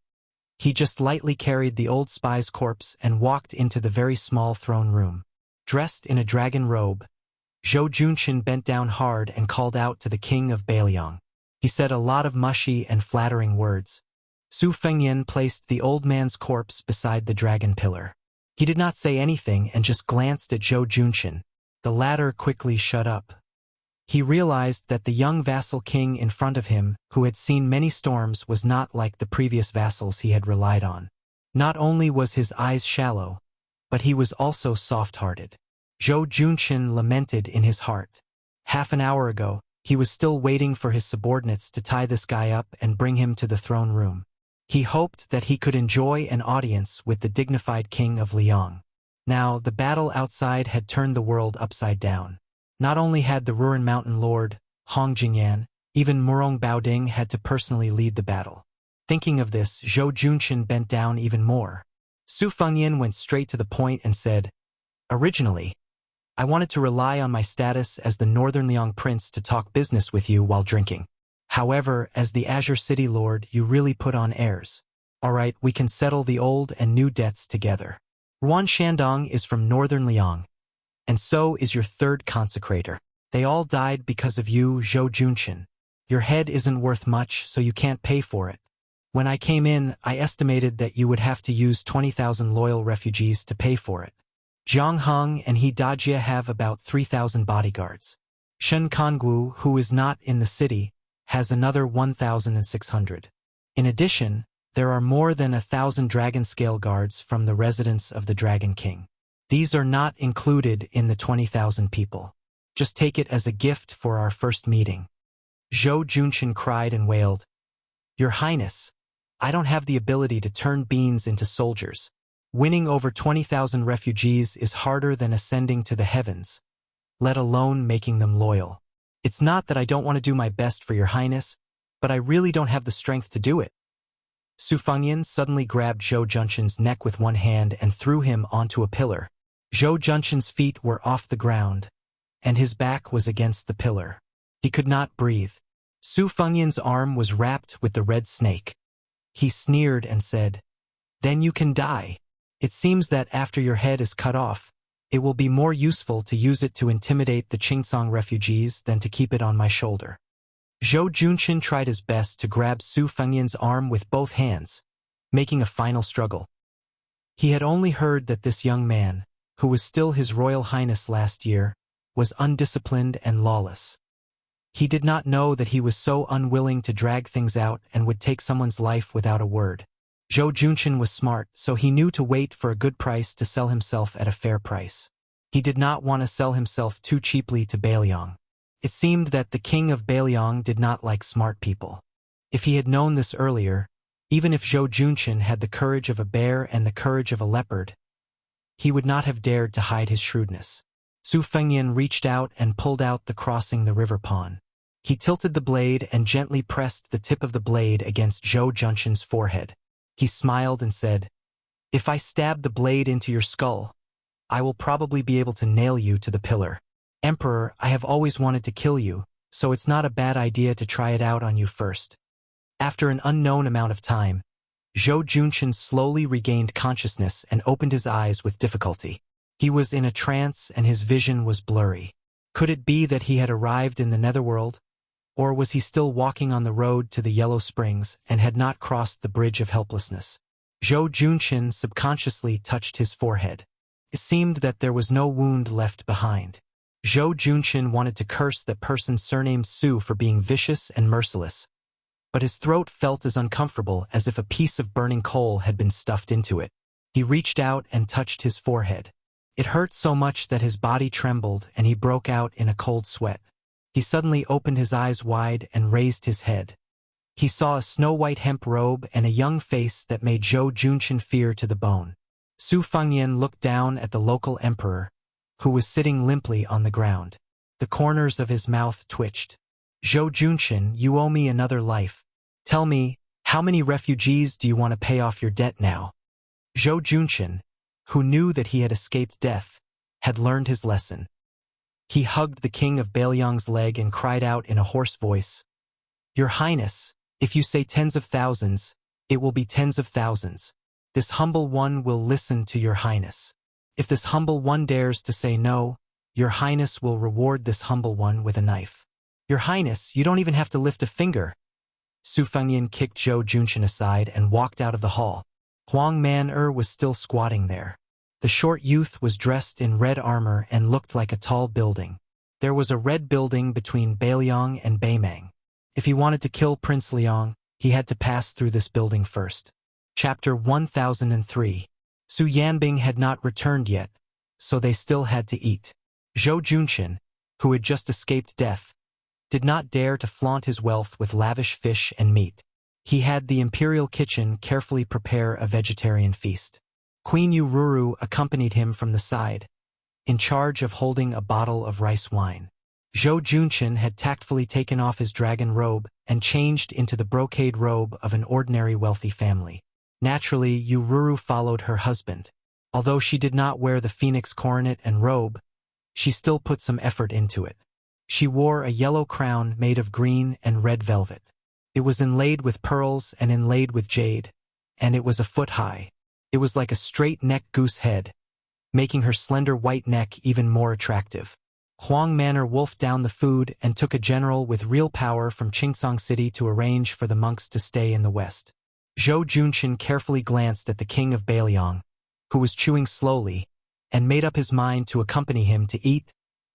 He just lightly carried the old spy's corpse and walked into the very small throne room. Dressed in a dragon robe, Zhou Junqin bent down hard and called out to the king of Beiliang. He said a lot of mushy and flattering words. Su Fengyan placed the old man's corpse beside the dragon pillar. He did not say anything and just glanced at Zhou Junqin. The latter quickly shut up. He realized that the young vassal king in front of him, who had seen many storms, was not like the previous vassals he had relied on. Not only was his eyes shallow, but he was also soft-hearted. Zhou Junqin lamented in his heart. Half an hour ago, he was still waiting for his subordinates to tie this guy up and bring him to the throne room. He hoped that he could enjoy an audience with the dignified king of Liang. Now, the battle outside had turned the world upside down. Not only had the Ruren Mountain Lord, Hong Jingyan, even Murong Baoding had to personally lead the battle. Thinking of this, Zhou Junqin bent down even more. Su Fengyan went straight to the point and said, "Originally, I wanted to rely on my status as the Northern Liang Prince to talk business with you while drinking. However, as the Azure City Lord, you really put on airs. All right, we can settle the old and new debts together. Ruan Shandong is from Northern Liang, and so is your third consecrator. They all died because of you, Zhou Junqin. Your head isn't worth much, so you can't pay for it. When I came in, I estimated that you would have to use 20,000 loyal refugees to pay for it. Zhang Heng and He Dajia have about 3,000 bodyguards. Shen Kongwu, who is not in the city, has another 1,600. In addition, there are more than 1,000 dragon scale guards from the residence of the Dragon King. These are not included in the 20,000 people. Just take it as a gift for our first meeting." Zhou Junqin cried and wailed, "Your Highness, I don't have the ability to turn beans into soldiers. Winning over 20,000 refugees is harder than ascending to the heavens, let alone making them loyal. It's not that I don't want to do my best for your Highness, but I really don't have the strength to do it." Su Fengyan suddenly grabbed Zhou Junqin's neck with one hand and threw him onto a pillar. Zhou Junqin's feet were off the ground, and his back was against the pillar. He could not breathe. Su Fengyan's arm was wrapped with the red snake. He sneered and said, "Then you can die. It seems that after your head is cut off, it will be more useful to use it to intimidate the Qingsong refugees than to keep it on my shoulder." Zhou Junqin tried his best to grab Su Fengyan's arm with both hands, making a final struggle. He had only heard that this young man, who was still His Royal Highness last year, was undisciplined and lawless. He did not know that he was so unwilling to drag things out and would take someone's life without a word. Zhou Junqin was smart, so he knew to wait for a good price to sell himself at a fair price. He did not want to sell himself too cheaply to Beiliang. It seemed that the king of Beiliang did not like smart people. If he had known this earlier, even if Zhou Junqin had the courage of a bear and the courage of a leopard, he would not have dared to hide his shrewdness. Su Fengyan reached out and pulled out the crossing the river pawn. He tilted the blade and gently pressed the tip of the blade against Zhou Junshan's forehead. He smiled and said, "If I stab the blade into your skull, I will probably be able to nail you to the pillar. Emperor, I have always wanted to kill you, so it's not a bad idea to try it out on you first." After an unknown amount of time, Zhou Junshan slowly regained consciousness and opened his eyes with difficulty. He was in a trance and his vision was blurry. Could it be that he had arrived in the netherworld? Or was he still walking on the road to the Yellow Springs and had not crossed the bridge of helplessness? Zhou Junshan subconsciously touched his forehead. It seemed that there was no wound left behind. Zhou Junshan wanted to curse that person surnamed Su for being vicious and merciless, but his throat felt as uncomfortable as if a piece of burning coal had been stuffed into it. He reached out and touched his forehead. It hurt so much that his body trembled and he broke out in a cold sweat. He suddenly opened his eyes wide and raised his head. He saw a snow-white hemp robe and a young face that made Zhou Junshan fear to the bone. Su Fengyan looked down at the local emperor, who was sitting limply on the ground. The corners of his mouth twitched. "Zhou Junshan, you owe me another life. Tell me, how many refugees do you want to pay off your debt now?" Zhou Junshan, who knew that he had escaped death, had learned his lesson. He hugged the king of Bailiang's leg and cried out in a hoarse voice, "Your Highness, if you say tens of thousands, it will be tens of thousands. This humble one will listen to your Highness. If this humble one dares to say no, your Highness will reward this humble one with a knife. Your Highness, you don't even have to lift a finger." Su Fengyan kicked Zhou Junshan aside and walked out of the hall. Huang Man-er was still squatting there. The short youth was dressed in red armor and looked like a tall building. There was a red building between Bailiang and Beimang. If he wanted to kill Prince Liang, he had to pass through this building first. Chapter 1003. Su Yanbing had not returned yet, so they still had to eat. Zhou Junshan, who had just escaped death, did not dare to flaunt his wealth with lavish fish and meat. He had the imperial kitchen carefully prepare a vegetarian feast. Queen Ururu accompanied him from the side, in charge of holding a bottle of rice wine. Zhou Junshan had tactfully taken off his dragon robe and changed into the brocade robe of an ordinary wealthy family. Naturally, Ururu followed her husband. Although she did not wear the phoenix coronet and robe, she still put some effort into it. She wore a yellow crown made of green and red velvet. It was inlaid with pearls and inlaid with jade, and it was a foot high. It was like a straight-neck goose head, making her slender white neck even more attractive. Huang Man-er wolfed down the food and took a general with real power from Qingsong City to arrange for the monks to stay in the west. Zhou Junshan carefully glanced at the king of Bailiang, who was chewing slowly, and made up his mind to accompany him to eat,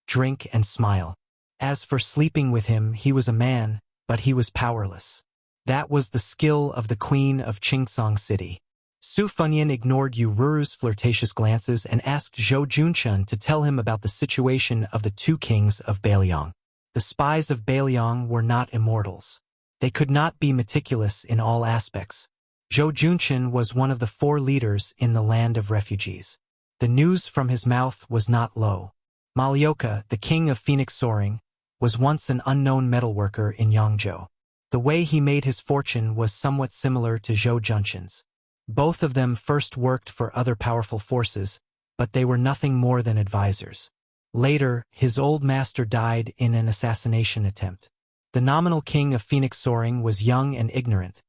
drink, and smile. As for sleeping with him, he was a man, but he was powerless. That was the skill of the queen of Qingsong City. Su Fengyan ignored Ururu's flirtatious glances and asked Zhou Junshan to tell him about the situation of the two kings of Bailiang. The spies of Bailiang were not immortals. They could not be meticulous in all aspects. Zhou Junshan was one of the 4 leaders in the land of refugees. The news from his mouth was not low. Malioka, the king of Phoenix Soaring, was once an unknown metalworker in Yangzhou. The way he made his fortune was somewhat similar to Zhou Junshan's. Both of them first worked for other powerful forces, but they were nothing more than advisors. Later, his old master died in an assassination attempt. The nominal king of Phoenix Soaring was young and ignorant,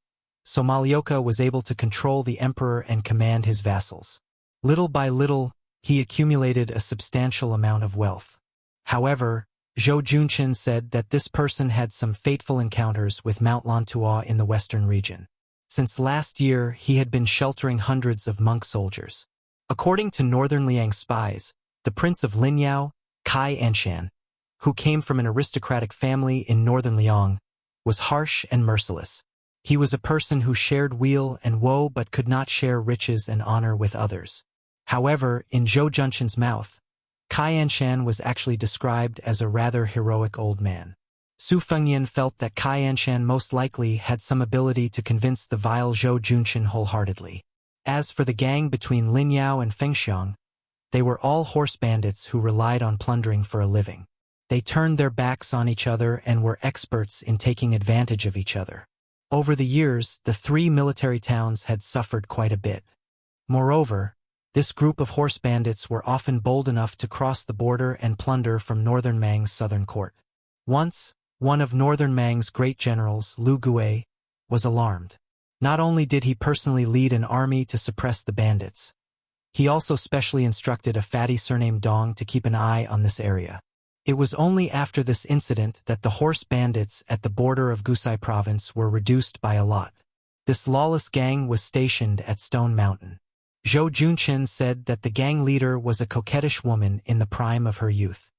so Malioka was able to control the emperor and command his vassals. Little by little, he accumulated a substantial amount of wealth. However, Zhou Junshan said that this person had some fateful encounters with Mount Lantua in the western region. Since last year, he had been sheltering hundreds of monk soldiers. According to Northern Liang spies, the prince of Linyao, Kai Anshan, who came from an aristocratic family in northern Liang, was harsh and merciless. He was a person who shared weal and woe but could not share riches and honor with others. However, in Zhou Junshan's mouth, Kai Anshan was actually described as a rather heroic old man. Su Fengyan felt that Kai Anshan most likely had some ability to convince the vile Zhou Junshan wholeheartedly. As for the gang between Linyao and Fengxiang, They were all horse bandits who relied on plundering for a living. They turned their backs on each other and were experts in taking advantage of each other. Over the years, the three military towns had suffered quite a bit. Moreover, this group of horse bandits were often bold enough to cross the border and plunder from Northern Mang's southern court. Once, one of Northern Mang's great generals, Lu Gui, was alarmed. Not only did he personally lead an army to suppress the bandits, he also specially instructed a fatty surnamed Dong to keep an eye on this area. It was only after this incident that the horse bandits at the border of Gusai province were reduced by a lot. This lawless gang was stationed at Stone Mountain. Zhou Junqin said that the gang leader was a coquettish woman in the prime of her youth.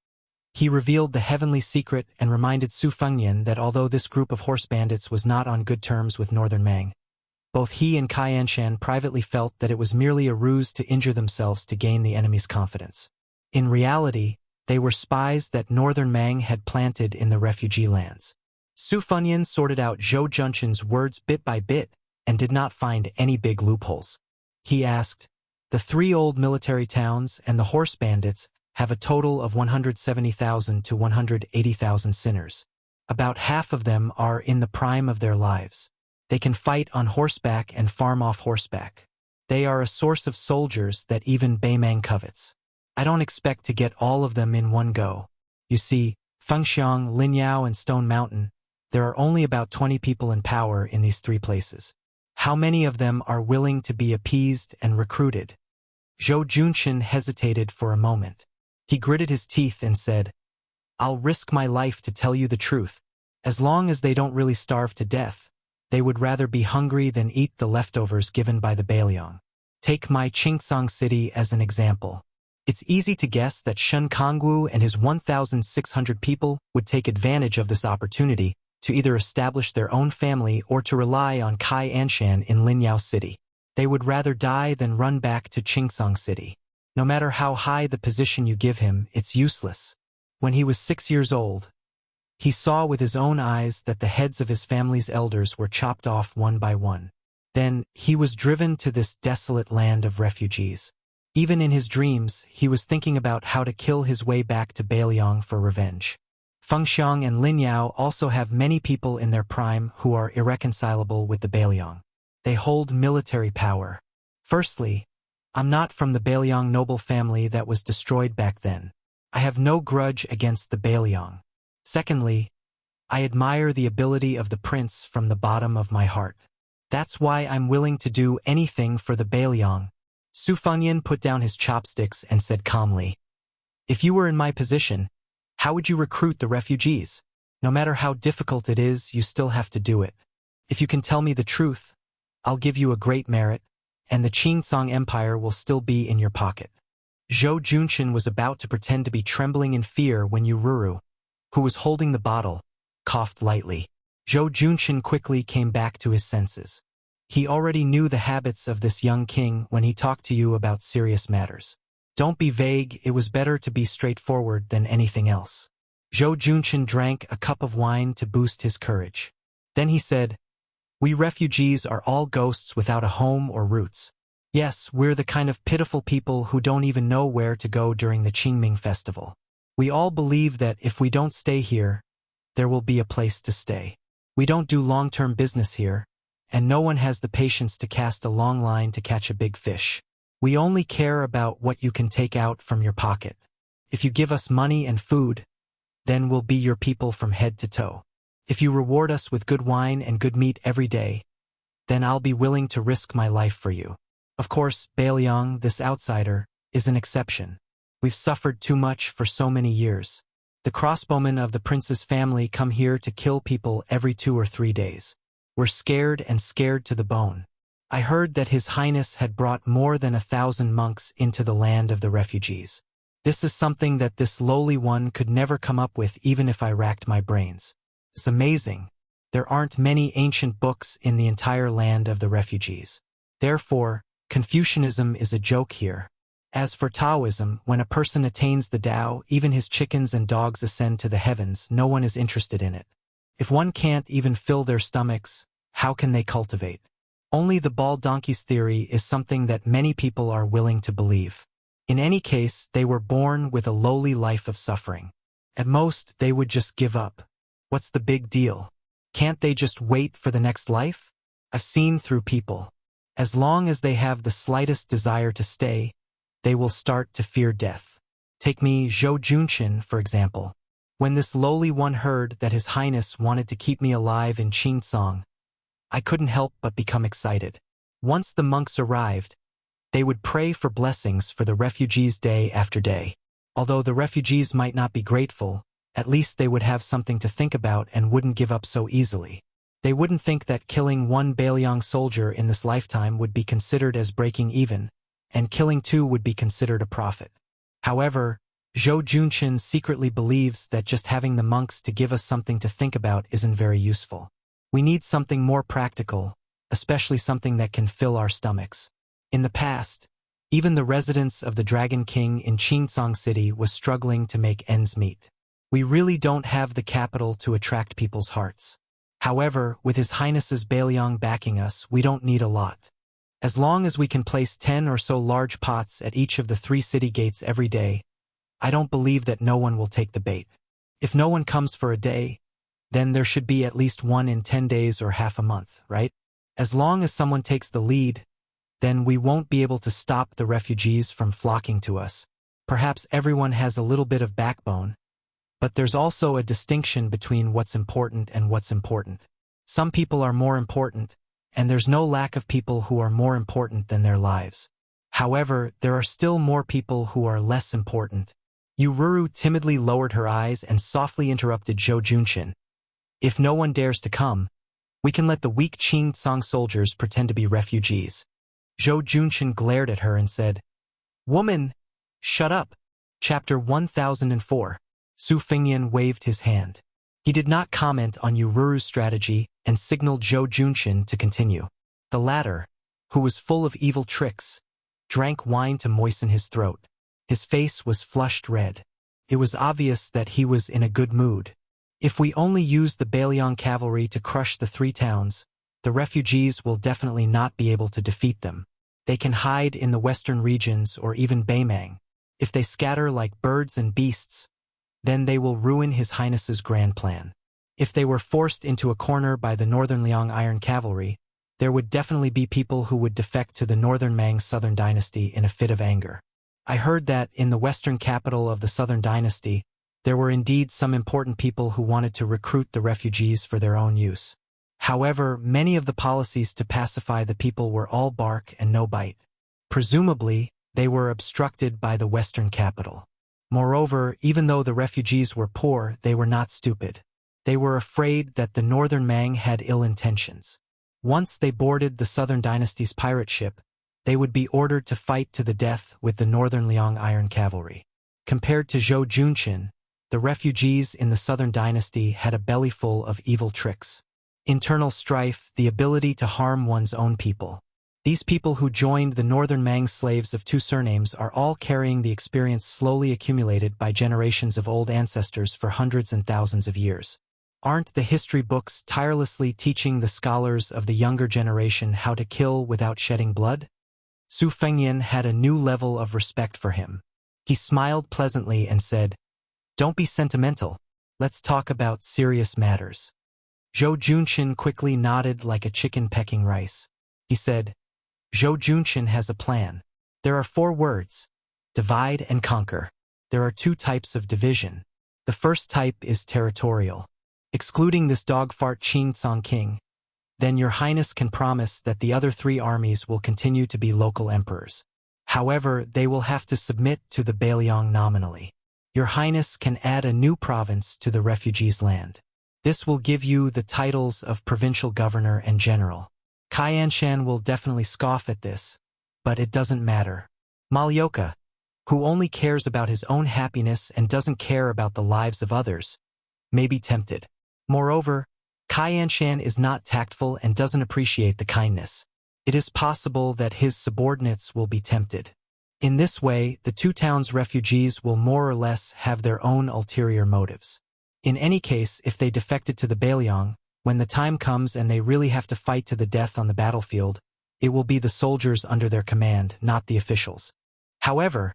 He revealed the heavenly secret and reminded Su Fengnian that although this group of horse bandits was not on good terms with Northern Mang, both he and Kai Anshan privately felt that it was merely a ruse to injure themselves to gain the enemy's confidence. In reality, they were spies that Northern Mang had planted in the refugee lands. Su Fengnian sorted out Zhou Junqin's words bit by bit and did not find any big loopholes. He asked, "The three old military towns and the horse bandits have a total of 170,000 to 180,000 sinners. About half of them are in the prime of their lives. They can fight on horseback and farm off horseback. They are a source of soldiers that even Beimang covets. I don't expect to get all of them in one go. You see, Fengxiang, Linyao, and Stone Mountain, there are only about 20 people in power in these three places. How many of them are willing to be appeased and recruited?" Zhou Junqin hesitated for a moment. He gritted his teeth and said, "I'll risk my life to tell you the truth. As long as they don't really starve to death, they would rather be hungry than eat the leftovers given by the Beiliang. Take my Qingcang city as an example. It's easy to guess that Shen Kangwu and his 1,600 people would take advantage of this opportunity to either establish their own family or to rely on Kai Anshan in Linyao City. They would rather die than run back to Qingcang City. No matter how high the position you give him, it's useless." When he was 6 years old, he saw with his own eyes that the heads of his family's elders were chopped off one by one. Then he was driven to this desolate land of refugees. Even in his dreams, he was thinking about how to kill his way back to Beiliang for revenge. Fengxiang and Linyao also have many people in their prime who are irreconcilable with the Beiliang. They hold military power. Firstly, I'm not from the Beiliang noble family that was destroyed back then. I have no grudge against the Beiliang. Secondly, I admire the ability of the prince from the bottom of my heart. That's why I'm willing to do anything for the Beiliang." Su Fengnian put down his chopsticks and said calmly, "If you were in my position, how would you recruit the refugees? No matter how difficult it is, you still have to do it. If you can tell me the truth, I'll give you a great merit, and the Qingcang Empire will still be in your pocket." Zhou Junqin was about to pretend to be trembling in fear when Yururu, who was holding the bottle, coughed lightly. Zhou Junqin quickly came back to his senses. He already knew the habits of this young king when he talked to you about serious matters. Don't be vague, it was better to be straightforward than anything else. Zhou Junqin drank a cup of wine to boost his courage. Then he said, "We refugees are all ghosts without a home or roots. Yes, we're the kind of pitiful people who don't even know where to go during the Qingming festival. We all believe that if we don't stay here, there will be a place to stay. We don't do long-term business here, and no one has the patience to cast a long line to catch a big fish. We only care about what you can take out from your pocket. If you give us money and food, then we'll be your people from head to toe. If you reward us with good wine and good meat every day, then I'll be willing to risk my life for you. Of course, Beiliang, this outsider, is an exception. We've suffered too much for so many years. The crossbowmen of the prince's family come here to kill people every 2 or 3 days. We're scared and scared to the bone. I heard that His Highness had brought more than 1,000 monks into the land of the refugees. This is something that this lowly one could never come up with even if I racked my brains. It's amazing. There aren't many ancient books in the entire land of the refugees. Therefore, Confucianism is a joke here. As for Taoism, when a person attains the Tao, even his chickens and dogs ascend to the heavens, no one is interested in it. If one can't even fill their stomachs, how can they cultivate? Only the bald donkey's theory is something that many people are willing to believe. In any case, they were born with a lowly life of suffering. At most, they would just give up. What's the big deal? Can't they just wait for the next life? I've seen through people. As long as they have the slightest desire to stay, they will start to fear death. Take me, Zhou Junshin, for example. When this lowly one heard that His Highness wanted to keep me alive in Qingsong, I couldn't help but become excited. Once the monks arrived, they would pray for blessings for the refugees day after day. Although the refugees might not be grateful, at least they would have something to think about and wouldn't give up so easily. They wouldn't think that killing one Bailiang soldier in this lifetime would be considered as breaking even, and killing two would be considered a profit. However, Zhou Junshin secretly believes that just having the monks to give us something to think about isn't very useful. We need something more practical, especially something that can fill our stomachs. In the past, even the residents of the Dragon King in Qingsong City was struggling to make ends meet. We really don't have the capital to attract people's hearts. However, with His Highness's Bailiang backing us, we don't need a lot. As long as we can place 10 or so large pots at each of the 3 city gates every day, I don't believe that no one will take the bait. If no one comes for a day, then there should be at least one in 10 days or half a month, right? As long as someone takes the lead, then we won't be able to stop the refugees from flocking to us. Perhaps everyone has a little bit of backbone, but there's also a distinction between what's important and what's important. Some people are more important, and there's no lack of people who are more important than their lives. However, there are still more people who are less important. Yururu timidly lowered her eyes and softly interrupted Zhou Junshin. If no one dares to come, we can let the weak Qingsong soldiers pretend to be refugees. Zhou Junshin glared at her and said, "Woman, shut up." Chapter 1004. Su Fengyan waved his hand. He did not comment on Yururu's strategy and signaled Zhou Junshin to continue. The latter, who was full of evil tricks, drank wine to moisten his throat. His face was flushed red. It was obvious that he was in a good mood. If we only use the Bailiang cavalry to crush the 3 towns, the refugees will definitely not be able to defeat them. They can hide in the western regions or even Baimang. If they scatter like birds and beasts, then they will ruin His Highness's grand plan. If they were forced into a corner by the Northern Liang Iron Cavalry, there would definitely be people who would defect to the Northern Mang Southern Dynasty in a fit of anger. I heard that in the western capital of the Southern Dynasty, there were indeed some important people who wanted to recruit the refugees for their own use. However, many of the policies to pacify the people were all bark and no bite. Presumably, they were obstructed by the western capital. Moreover, even though the refugees were poor, they were not stupid. They were afraid that the Northern Mang had ill intentions. Once they boarded the Southern Dynasty's pirate ship, they would be ordered to fight to the death with the Northern Liang Iron Cavalry. Compared to Zhou Junshin, the refugees in the Southern Dynasty had a bellyful of evil tricks. Internal strife, the ability to harm one's own people. These people who joined the Northern Mang slaves of 2 surnames are all carrying the experience slowly accumulated by generations of old ancestors for hundreds and thousands of years. Aren't the history books tirelessly teaching the scholars of the younger generation how to kill without shedding blood? Su Fengyan had a new level of respect for him. He smiled pleasantly and said, "Don't be sentimental. Let's talk about serious matters." Zhou Junshin quickly nodded like a chicken pecking rice. He said, "Zhou Junshin has a plan. There are 4 words: divide and conquer. There are 2 types of division. The first type is territorial. Excluding this dogfart Qingsong king, then your highness can promise that the other 3 armies will continue to be local emperors. However, they will have to submit to the Bailiang nominally. Your highness can add a new province to the refugees' land. This will give you the titles of provincial governor and general. Qianshan will definitely scoff at this, but it doesn't matter. Malyoka, who only cares about his own happiness and doesn't care about the lives of others, may be tempted. Moreover, Qianshan is not tactful and doesn't appreciate the kindness. It is possible that his subordinates will be tempted. In this way, the 2 towns' refugees will more or less have their own ulterior motives. In any case, if they defected to the Bailiang, when the time comes and they really have to fight to the death on the battlefield, it will be the soldiers under their command, not the officials. However,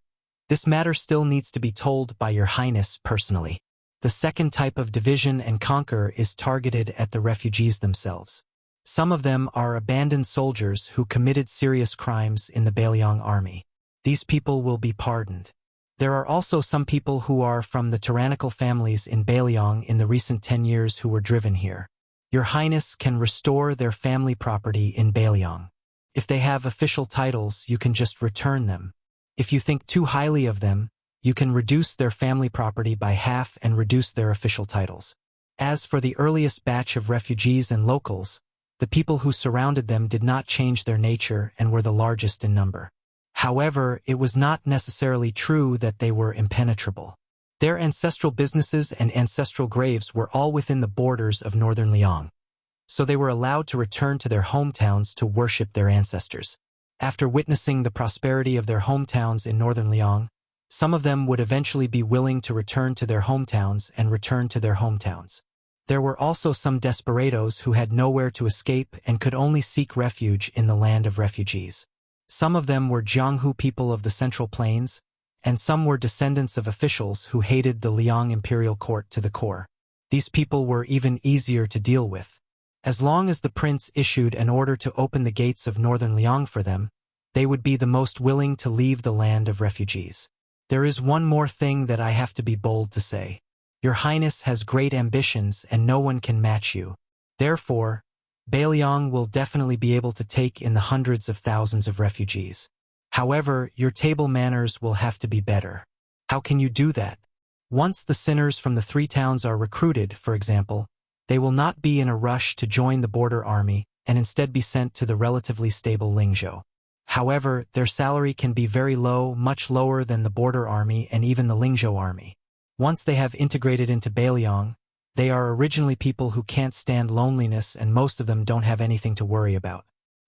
This matter still needs to be told by Your Highness personally. The second type of division and conquer is targeted at the refugees themselves. Some of them are abandoned soldiers who committed serious crimes in the Bailiang army. These people will be pardoned. There are also some people who are from the tyrannical families in Bailiang in the recent 10 years who were driven here. Your Highness can restore their family property in Bailiang. If they have official titles, you can just return them. If you think too highly of them, you can reduce their family property by half and reduce their official titles. As for the earliest batch of refugees and locals, the people who surrounded them did not change their nature and were the largest in number. However, it was not necessarily true that they were impenetrable. Their ancestral businesses and ancestral graves were all within the borders of northern Liang, so they were allowed to return to their hometowns to worship their ancestors. After witnessing the prosperity of their hometowns in northern Liang, some of them would eventually be willing to return to their hometowns and return to their hometowns. There were also some desperados who had nowhere to escape and could only seek refuge in the land of refugees. Some of them were Jianghu people of the Central Plains, and some were descendants of officials who hated the Liang imperial court to the core. These people were even easier to deal with. As long as the prince issued an order to open the gates of northern Liang for them, they would be the most willing to leave the land of refugees. There is one more thing that I have to be bold to say. Your Highness has great ambitions and no one can match you. Therefore, Bailiang will definitely be able to take in the hundreds of thousands of refugees. However, your table manners will have to be better. How can you do that? Once the sinners from the 3 towns are recruited, for example, they will not be in a rush to join the border army and instead be sent to the relatively stable Lingzhou. However, their salary can be very low, much lower than the border army and even the Lingzhou army. Once they have integrated into Bailiang, they are originally people who can't stand loneliness and most of them don't have anything to worry about.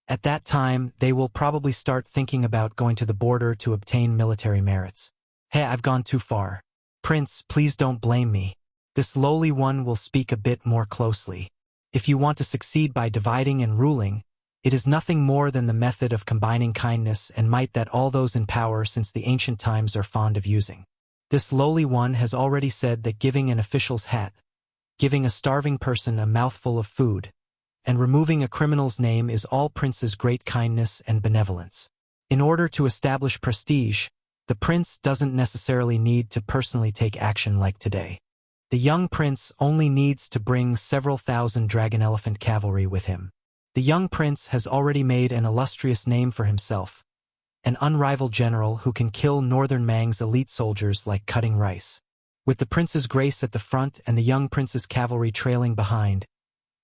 At that time, they will probably start thinking about going to the border to obtain military merits. Hey, I've gone too far. Prince, please don't blame me. This lowly one will speak a bit more closely. If you want to succeed by dividing and ruling, it is nothing more than the method of combining kindness and might that all those in power since the ancient times are fond of using. This lowly one has already said that giving an official's hat, giving a starving person a mouthful of food, and removing a criminal's name is all Prince's great kindness and benevolence. In order to establish prestige, the prince doesn't necessarily need to personally take action like today. The young prince only needs to bring several thousand dragon elephant cavalry with him. The young prince has already made an illustrious name for himself, an unrivaled general who can kill northern Mang's elite soldiers like cutting rice. With the prince's grace at the front and the young prince's cavalry trailing behind,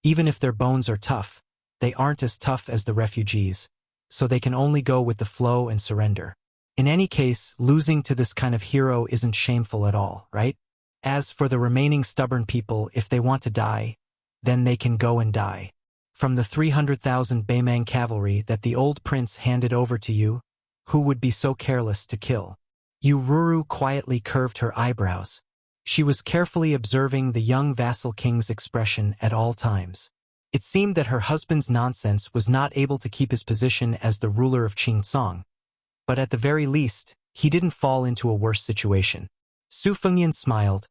even if their bones are tough, they aren't as tough as the refugees, so they can only go with the flow and surrender. In any case, losing to this kind of hero isn't shameful at all, right? As for the remaining stubborn people, if they want to die, then they can go and die. From the 300,000 Beimang cavalry that the old prince handed over to you, who would be so careless to kill? Yu Ruru quietly curved her eyebrows. She was carefully observing the young vassal king's expression at all times. It seemed that her husband's nonsense was not able to keep his position as the ruler of Qingcong, but at the very least, he didn't fall into a worse situation. Su Fengyan smiled.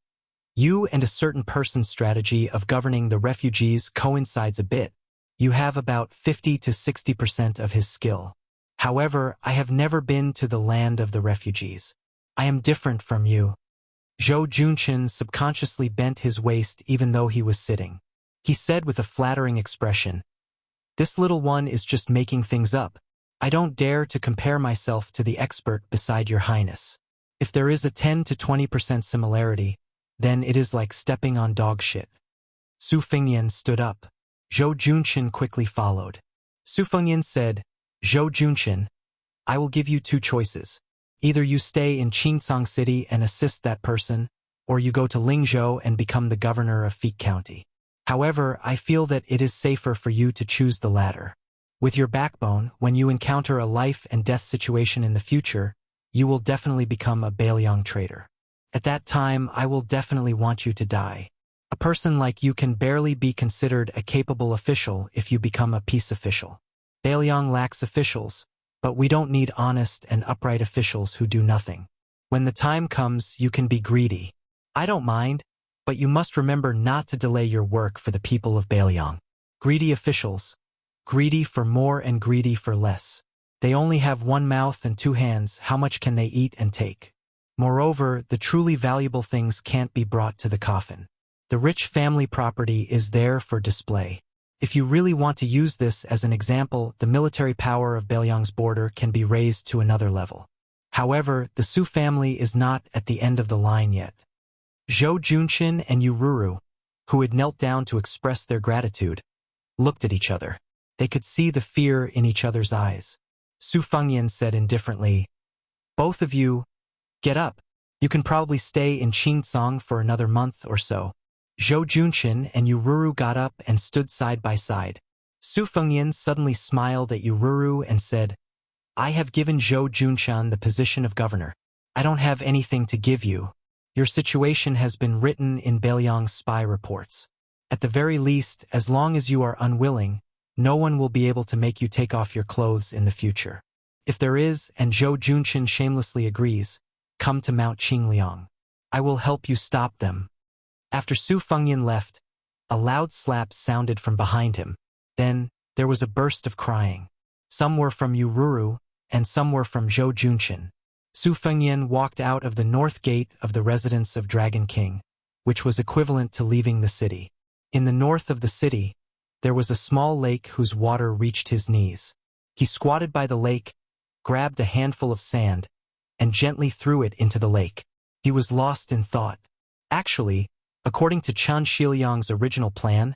You and a certain person's strategy of governing the refugees coincides a bit. You have about 50 to 60% of his skill. However, I have never been to the land of the refugees. I am different from you. Zhou Junqin subconsciously bent his waist even though he was sitting. He said with a flattering expression, "This little one is just making things up. I don't dare to compare myself to the expert beside your highness. If there is a 10 to 20% similarity, then it is like stepping on dog shit." Su Fengyan stood up. Zhou Junqin quickly followed. Su Fengyan said, "Zhou Junqin, I will give you 2 choices. Either you stay in Qingcong City and assist that person, or you go to Lingzhou and become the governor of Feek County. However, I feel that it is safer for you to choose the latter. With your backbone, when you encounter a life and death situation in the future, you will definitely become a Bailiang traitor. At that time, I will definitely want you to die. A person like you can barely be considered a capable official if you become a peace official. Bailiang lacks officials, but we don't need honest and upright officials who do nothing. When the time comes, you can be greedy. I don't mind, but you must remember not to delay your work for the people of Bailiang. Greedy officials. Greedy for more and greedy for less. They only have one mouth and two hands. How much can they eat and take? Moreover, the truly valuable things can't be brought to the coffin. The rich family property is there for display. If you really want to use this as an example, the military power of Bailiang's border can be raised to another level. However, the Su family is not at the end of the line yet. Zhou Junshin and Yururu, who had knelt down to express their gratitude, looked at each other. They could see the fear in each other's eyes. Su Fengyan said indifferently, "Both of you, get up. You can probably stay in Qingcang for another month or so." Zhou Junshin and Yururu got up and stood side by side. Su Fengyan suddenly smiled at Yururu and said, "I have given Zhou Junshan the position of governor. I don't have anything to give you. Your situation has been written in Bailiang's spy reports. At the very least, as long as you are unwilling, no one will be able to make you take off your clothes in the future. If there is, and Zhou Junshin shamelessly agrees, come to Mount Qingliang. I will help you stop them." After Su Fengyan left, a loud slap sounded from behind him. Then, there was a burst of crying. Some were from Yururu, and some were from Zhou Junshin. Su Fengyan walked out of the north gate of the residence of Dragon King, which was equivalent to leaving the city. In the north of the city, there was a small lake whose water reached his knees. He squatted by the lake, grabbed a handful of sand, and gently threw it into the lake. He was lost in thought. Actually, according to Chen Shiliang's original plan,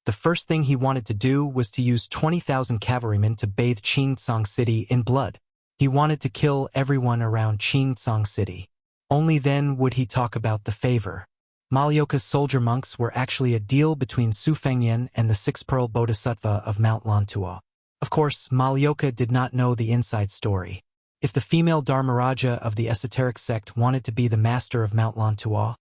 the first thing he wanted to do was to use 20,000 cavalrymen to bathe Qingcang City in blood. He wanted to kill everyone around Qingcang City. Only then would he talk about the favor. Malyoka's soldier monks were actually a deal between Su Fengyan and the six-pearl bodhisattva of Mount Lantua. Of course, Malyoka did not know the inside story. If the female Dharmaraja of the esoteric sect wanted to be the master of Mount Lantua,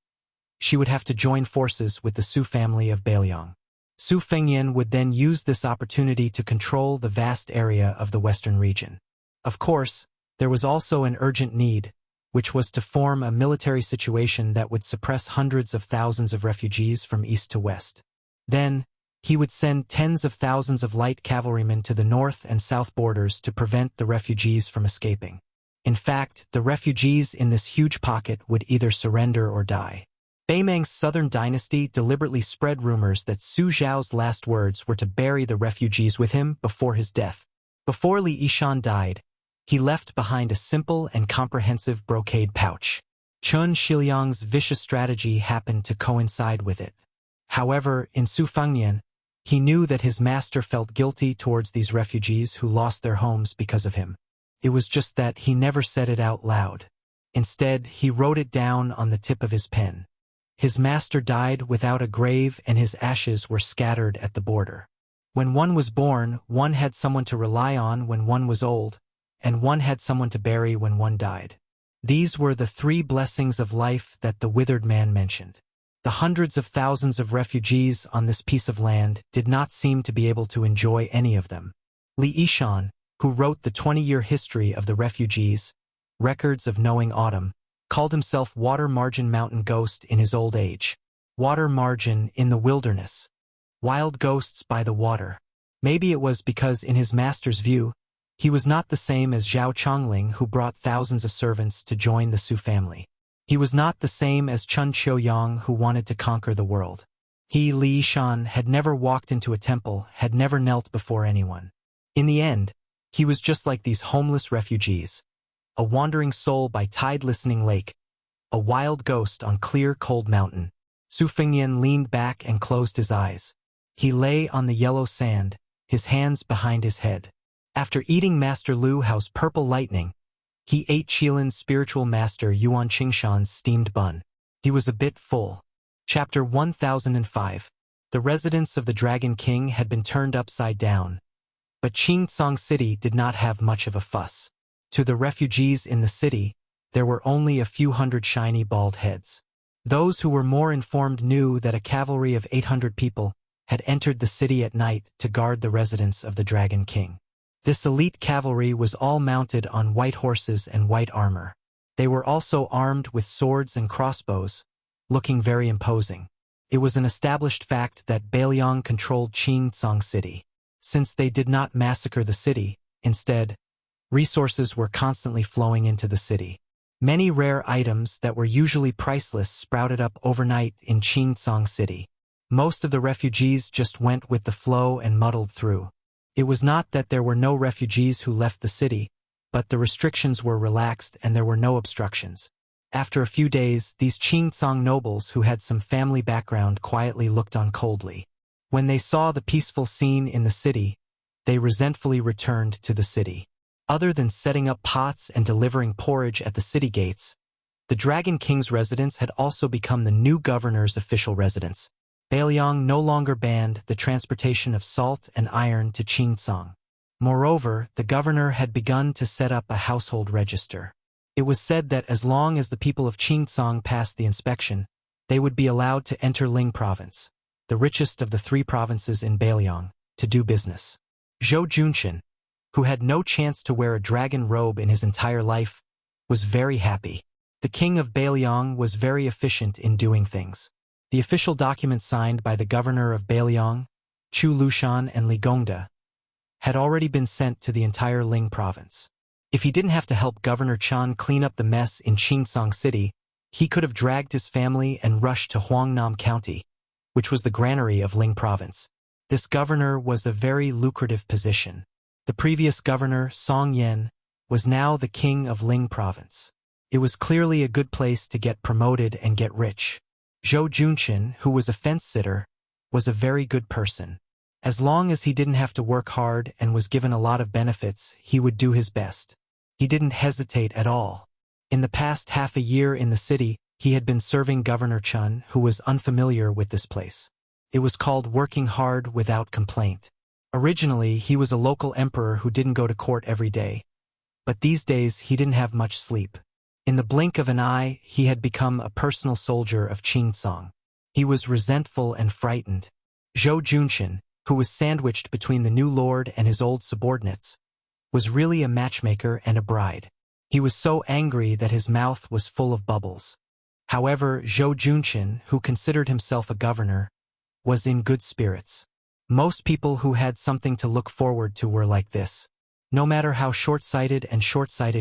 she would have to join forces with the Su family of Bailiang. Su Fengyan would then use this opportunity to control the vast area of the western region. Of course, there was also an urgent need, which was to form a military situation that would suppress hundreds of thousands of refugees from east to west. Then, he would send tens of thousands of light cavalrymen to the north and south borders to prevent the refugees from escaping. In fact, the refugees in this huge pocket would either surrender or die. Beimang's southern dynasty deliberately spread rumors that Su Zhao's last words were to bury the refugees with him before his death. Before Li Yishan died, he left behind a simple and comprehensive brocade pouch. Chen Shiliang's vicious strategy happened to coincide with it. However, in Su Fengyan, he knew that his master felt guilty towards these refugees who lost their homes because of him. It was just that he never said it out loud. Instead, he wrote it down on the tip of his pen. His master died without a grave and his ashes were scattered at the border. When one was born, one had someone to rely on when one was old, and one had someone to bury when one died. These were the three blessings of life that the withered man mentioned. The hundreds of thousands of refugees on this piece of land did not seem to be able to enjoy any of them. Li Yishan, who wrote the 20-year history of the refugees, Records of Knowing Autumn, called himself Water Margin Mountain Ghost in his old age. Water margin in the wilderness. Wild ghosts by the water. Maybe it was because in his master's view, he was not the same as Zhao Chongling who brought thousands of servants to join the Su family. He was not the same as Chun Qiuyang who wanted to conquer the world. He, Li Yishan, had never walked into a temple, had never knelt before anyone. In the end, he was just like these homeless refugees. A wandering soul by tide-listening lake. A wild ghost on clear, cold mountain. Su Fengyan leaned back and closed his eyes. He lay on the yellow sand, his hands behind his head. After eating Master Lu Hao's purple lightning, he ate Qilin's spiritual master Yuan Qingshan's steamed bun. He was a bit full. Chapter 1005. The residence of the Dragon King had been turned upside down. But Qingcang City did not have much of a fuss. To the refugees in the city, there were only a few hundred shiny bald heads. Those who were more informed knew that a cavalry of 800 people had entered the city at night to guard the residence of the Dragon King. This elite cavalry was all mounted on white horses and white armor. They were also armed with swords and crossbows, looking very imposing. It was an established fact that Beiliang controlled Qingcang City. Since they did not massacre the city, instead, resources were constantly flowing into the city. Many rare items that were usually priceless sprouted up overnight in Qingcang City. Most of the refugees just went with the flow and muddled through. It was not that there were no refugees who left the city, but the restrictions were relaxed and there were no obstructions. After a few days, these Qingcang nobles who had some family background quietly looked on coldly. When they saw the peaceful scene in the city, they resentfully returned to the city. Other than setting up pots and delivering porridge at the city gates, the Dragon King's residence had also become the new governor's official residence. Beiliang no longer banned the transportation of salt and iron to Qingcang. Moreover, the governor had begun to set up a household register. It was said that as long as the people of Qingcang passed the inspection, they would be allowed to enter Ling province, the richest of the 3 provinces in Beiliang, to do business. Zhou Junqian, who had no chance to wear a dragon robe in his entire life, was very happy. The king of Beiliang was very efficient in doing things. The official document signed by the governor of Beiliang, Chu Lushan and Li Gongda, had already been sent to the entire Ling province. If he didn't have to help Governor Chan clean up the mess in Qingcang City, he could have dragged his family and rushed to Huangnam County, which was the granary of Ling province. This governor was a very lucrative position. The previous governor, Song Yan, was now the king of Ling province. It was clearly a good place to get promoted and get rich. Zhou Junqian, who was a fence-sitter, was a very good person. As long as he didn't have to work hard and was given a lot of benefits, he would do his best. He didn't hesitate at all. In the past half a year in the city, he had been serving Governor Chun, who was unfamiliar with this place. It was called working hard without complaint. Originally, he was a local emperor who didn't go to court every day. But these days, he didn't have much sleep. In the blink of an eye, he had become a personal soldier of Qingcang. He was resentful and frightened. Zhou Junqian, who was sandwiched between the new lord and his old subordinates, was really a matchmaker and a bride. He was so angry that his mouth was full of bubbles. However, Zhou Junqian, who considered himself a governor, was in good spirits. Most people who had something to look forward to were like this. No matter how short-sighted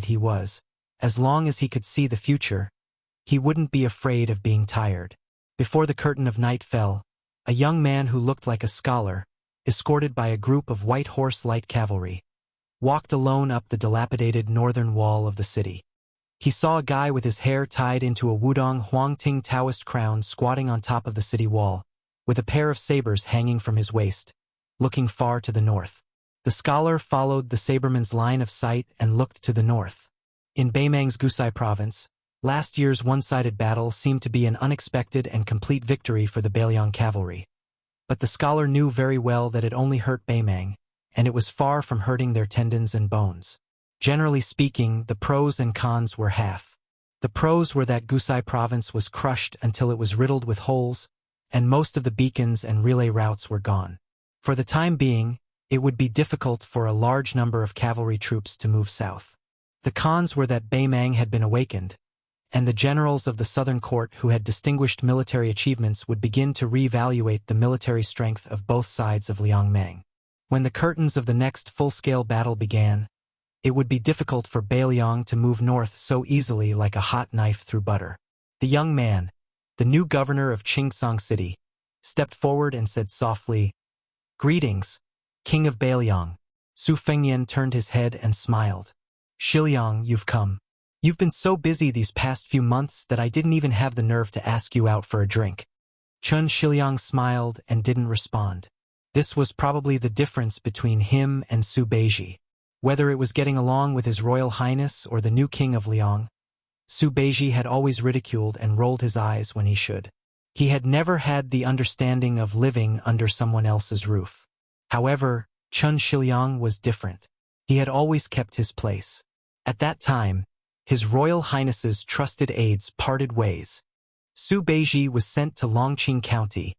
he was, as long as he could see the future, he wouldn't be afraid of being tired. Before the curtain of night fell, a young man who looked like a scholar, escorted by a group of white horse light cavalry, walked alone up the dilapidated northern wall of the city. He saw a guy with his hair tied into a Wudong Huangting Taoist crown squatting on top of the city wall, with a pair of sabers hanging from his waist, looking far to the north. The scholar followed the saberman's line of sight and looked to the north. In Beimang's Gusai province, last year's one-sided battle seemed to be an unexpected and complete victory for the Beiliang cavalry. But the scholar knew very well that it only hurt Beimang, and it was far from hurting their tendons and bones. Generally speaking, the pros and cons were half. The pros were that Gusai province was crushed until it was riddled with holes, and most of the beacons and relay routes were gone. For the time being, it would be difficult for a large number of cavalry troops to move south. The cons were that Beimang had been awakened, and the generals of the southern court who had distinguished military achievements would begin to re-evaluate the military strength of both sides of Liangmang. When the curtains of the next full-scale battle began, it would be difficult for Beiliang to move north so easily like a hot knife through butter. The young man, the new governor of Qingcang City, stepped forward and said softly, "Greetings, King of Beiliang." Su Fengyan turned his head and smiled. "Shiliang, you've come. You've been so busy these past few months that I didn't even have the nerve to ask you out for a drink." Chun Shiliang smiled and didn't respond. This was probably the difference between him and Su Beiji. Whether it was getting along with His Royal Highness or the new king of Liang, Su Beiji had always ridiculed and rolled his eyes when he should. He had never had the understanding of living under someone else's roof. However, Chun Shiliang was different. He had always kept his place. At that time, His Royal Highness's trusted aides parted ways. Su Beiji was sent to Longqing County,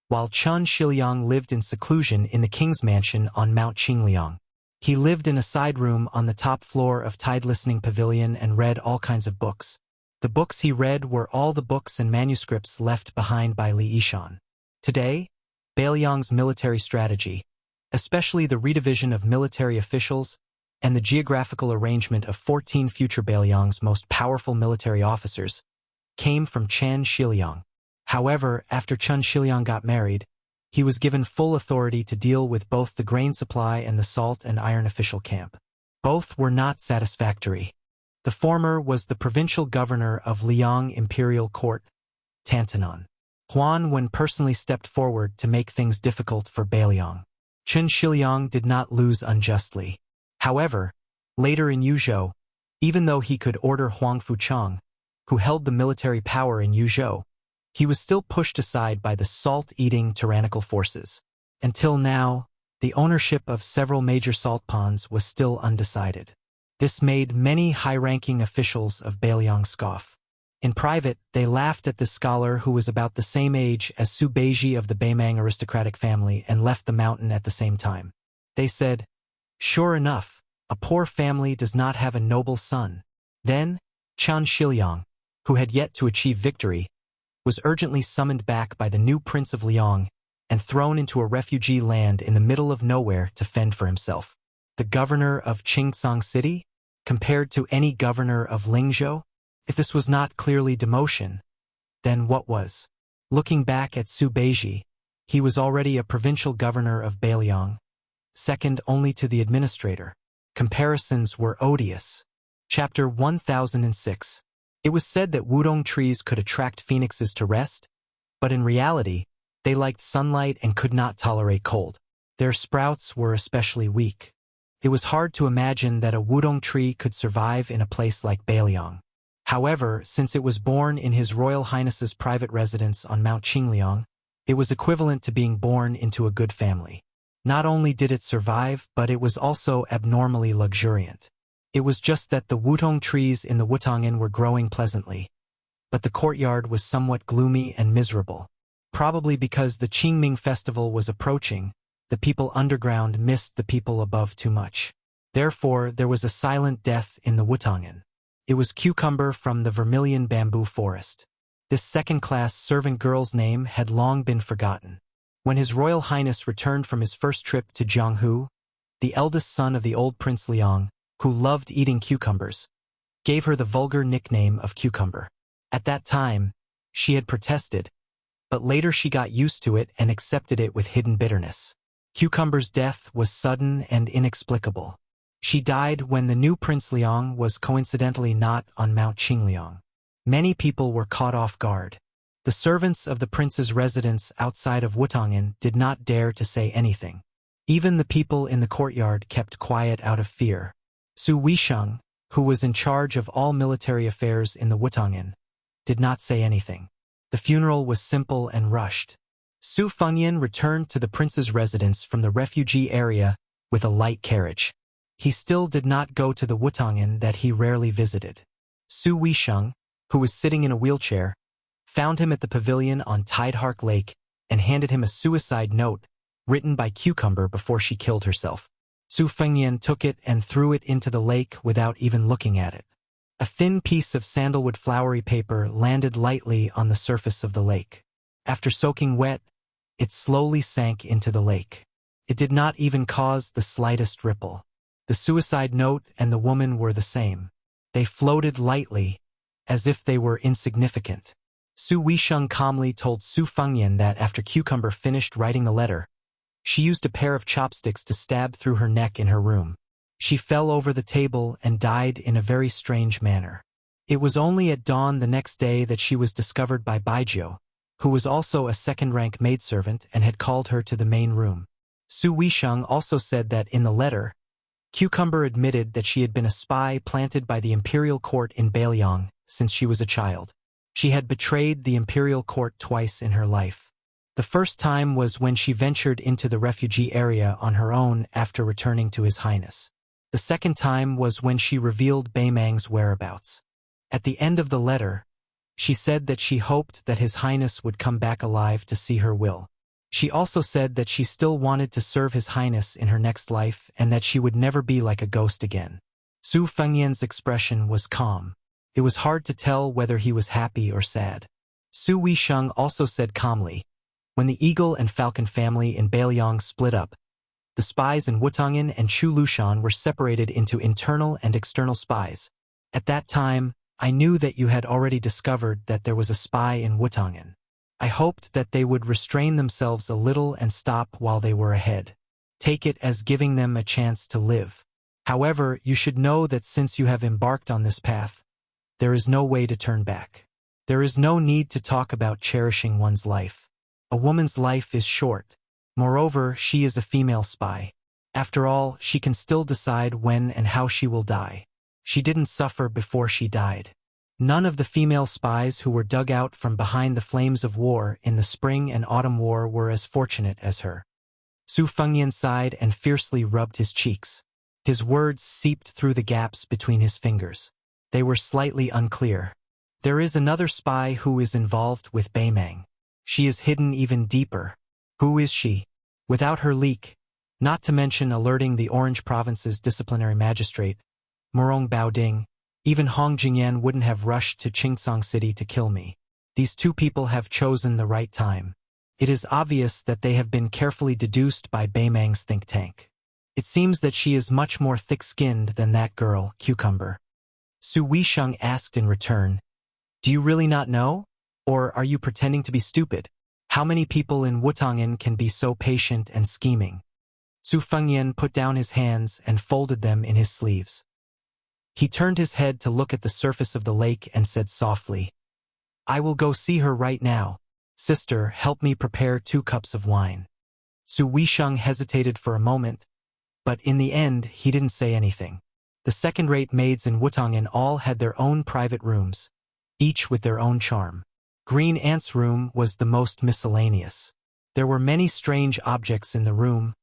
while Chun Shiliang lived in seclusion in the king's mansion on Mount Qingliang. He lived in a side room on the top floor of Tide Listening Pavilion and read all kinds of books. The books he read were all the books and manuscripts left behind by Li Yishan. Today, Bailiang's military strategy, especially the redivision of military officials and the geographical arrangement of 14 future Bailiang's most powerful military officers, came from Chen Shiliang. However, after Chen Shiliang got married, he was given full authority to deal with both the grain supply and the salt and iron official camp. Both were not satisfactory. The former was the provincial governor of Liang Imperial Court, Tantanan. Huan Wen personally stepped forward to make things difficult for Bailiang. Chen Shiliang did not lose unjustly. However, later in Yuzhou, even though he could order Huang Fuchang, who held the military power in Yuzhou, he was still pushed aside by the salt-eating tyrannical forces. Until now, the ownership of several major salt ponds was still undecided. This made many high-ranking officials of Bailiang scoff. In private, they laughed at the scholar who was about the same age as Su Beiji of the Beimang aristocratic family and left the mountain at the same time. They said, "Sure enough, a poor family does not have a noble son." Then, Chen Shiliang, who had yet to achieve victory, was urgently summoned back by the new Prince of Liang and thrown into a refugee land in the middle of nowhere to fend for himself. The governor of Qingsong City, compared to any governor of Lingzhou? If this was not clearly demotion, then what was? Looking back at Su Beiji, he was already a provincial governor of Bailiang, second only to the administrator. Comparisons were odious. Chapter 1006. It was said that wudong trees could attract phoenixes to rest, but in reality, they liked sunlight and could not tolerate cold. Their sprouts were especially weak. It was hard to imagine that a wudong tree could survive in a place like Bailiang. However, since it was born in His Royal Highness's private residence on Mount Qingliang, it was equivalent to being born into a good family. Not only did it survive, but it was also abnormally luxuriant. It was just that the wutong trees in the Wutongin were growing pleasantly, but the courtyard was somewhat gloomy and miserable. Probably because the Qingming festival was approaching, the people underground missed the people above too much. Therefore, there was a silent death in the Wutongin. It was Cucumber from the Vermilion Bamboo Forest. This second-class servant girl's name had long been forgotten. When His Royal Highness returned from his first trip to Jianghu, the eldest son of the old Prince Liang, who loved eating cucumbers, gave her the vulgar nickname of Cucumber. At that time, she had protested, but later she got used to it and accepted it with hidden bitterness. Cucumber's death was sudden and inexplicable. She died when the new Prince Liang was coincidentally not on Mount Qingliang. Many people were caught off guard. The servants of the prince's residence outside of Wutongin did not dare to say anything. Even the people in the courtyard kept quiet out of fear. Su Weisheng, who was in charge of all military affairs in the Wutongin, did not say anything. The funeral was simple and rushed. Su Fengyan returned to the prince's residence from the refugee area with a light carriage. He still did not go to the Wutongin that he rarely visited. Su Weisheng, who was sitting in a wheelchair, found him at the pavilion on Tidehark Lake and handed him a suicide note written by Cucumber before she killed herself. Su Fengyan took it and threw it into the lake without even looking at it. A thin piece of sandalwood flowery paper landed lightly on the surface of the lake. After soaking wet, it slowly sank into the lake. It did not even cause the slightest ripple. The suicide note and the woman were the same. They floated lightly, as if they were insignificant. Su Weisheng calmly told Su Fengyan that after Cucumber finished writing the letter, she used a pair of chopsticks to stab through her neck in her room. She fell over the table and died in a very strange manner. It was only at dawn the next day that she was discovered by Baijiu, who was also a second-rank maidservant and had called her to the main room. Su Weisheng also said that in the letter, Cucumber admitted that she had been a spy planted by the imperial court in Bailiang since she was a child. She had betrayed the imperial court twice in her life. The first time was when she ventured into the refugee area on her own after returning to His Highness. The second time was when she revealed Beimang's whereabouts. At the end of the letter, she said that she hoped that His Highness would come back alive to see her will. She also said that she still wanted to serve His Highness in her next life and that she would never be like a ghost again. Su Fengyan's expression was calm. It was hard to tell whether he was happy or sad. Su Weisheng also said calmly, when the Eagle and Falcon family in Beiliang split up, the spies in Wutongyan and Chu Lushan were separated into internal and external spies. At that time, I knew that you had already discovered that there was a spy in Wutongyan. I hoped that they would restrain themselves a little and stop while they were ahead. Take it as giving them a chance to live. However, you should know that since you have embarked on this path, there is no way to turn back. There is no need to talk about cherishing one's life. A woman's life is short. Moreover, she is a female spy. After all, she can still decide when and how she will die. She didn't suffer before she died. None of the female spies who were dug out from behind the flames of war in the Spring and Autumn War were as fortunate as her. Su Fengyan sighed and fiercely rubbed his cheeks. His words seeped through the gaps between his fingers. They were slightly unclear. There is another spy who is involved with Beimang. She is hidden even deeper. Who is she? Without her leak, not to mention alerting the Orange Province's disciplinary magistrate, Murong Baoding, even Hong Jingyan wouldn't have rushed to Qingsong City to kill me. These two people have chosen the right time. It is obvious that they have been carefully deduced by Beimang's think tank. It seems that she is much more thick-skinned than that girl, Cucumber. Su Weisheng asked in return, do you really not know? Or are you pretending to be stupid? How many people in Wutongyan can be so patient and scheming? Su Fengyan put down his hands and folded them in his sleeves. He turned his head to look at the surface of the lake and said softly, I will go see her right now. Sister, help me prepare 2 cups of wine. Su Weisheng hesitated for a moment, but in the end he didn't say anything. The second-rate maids in Wutongyan all had their own private rooms, each with their own charm. Green Ant's room was the most miscellaneous. There were many strange objects in the room,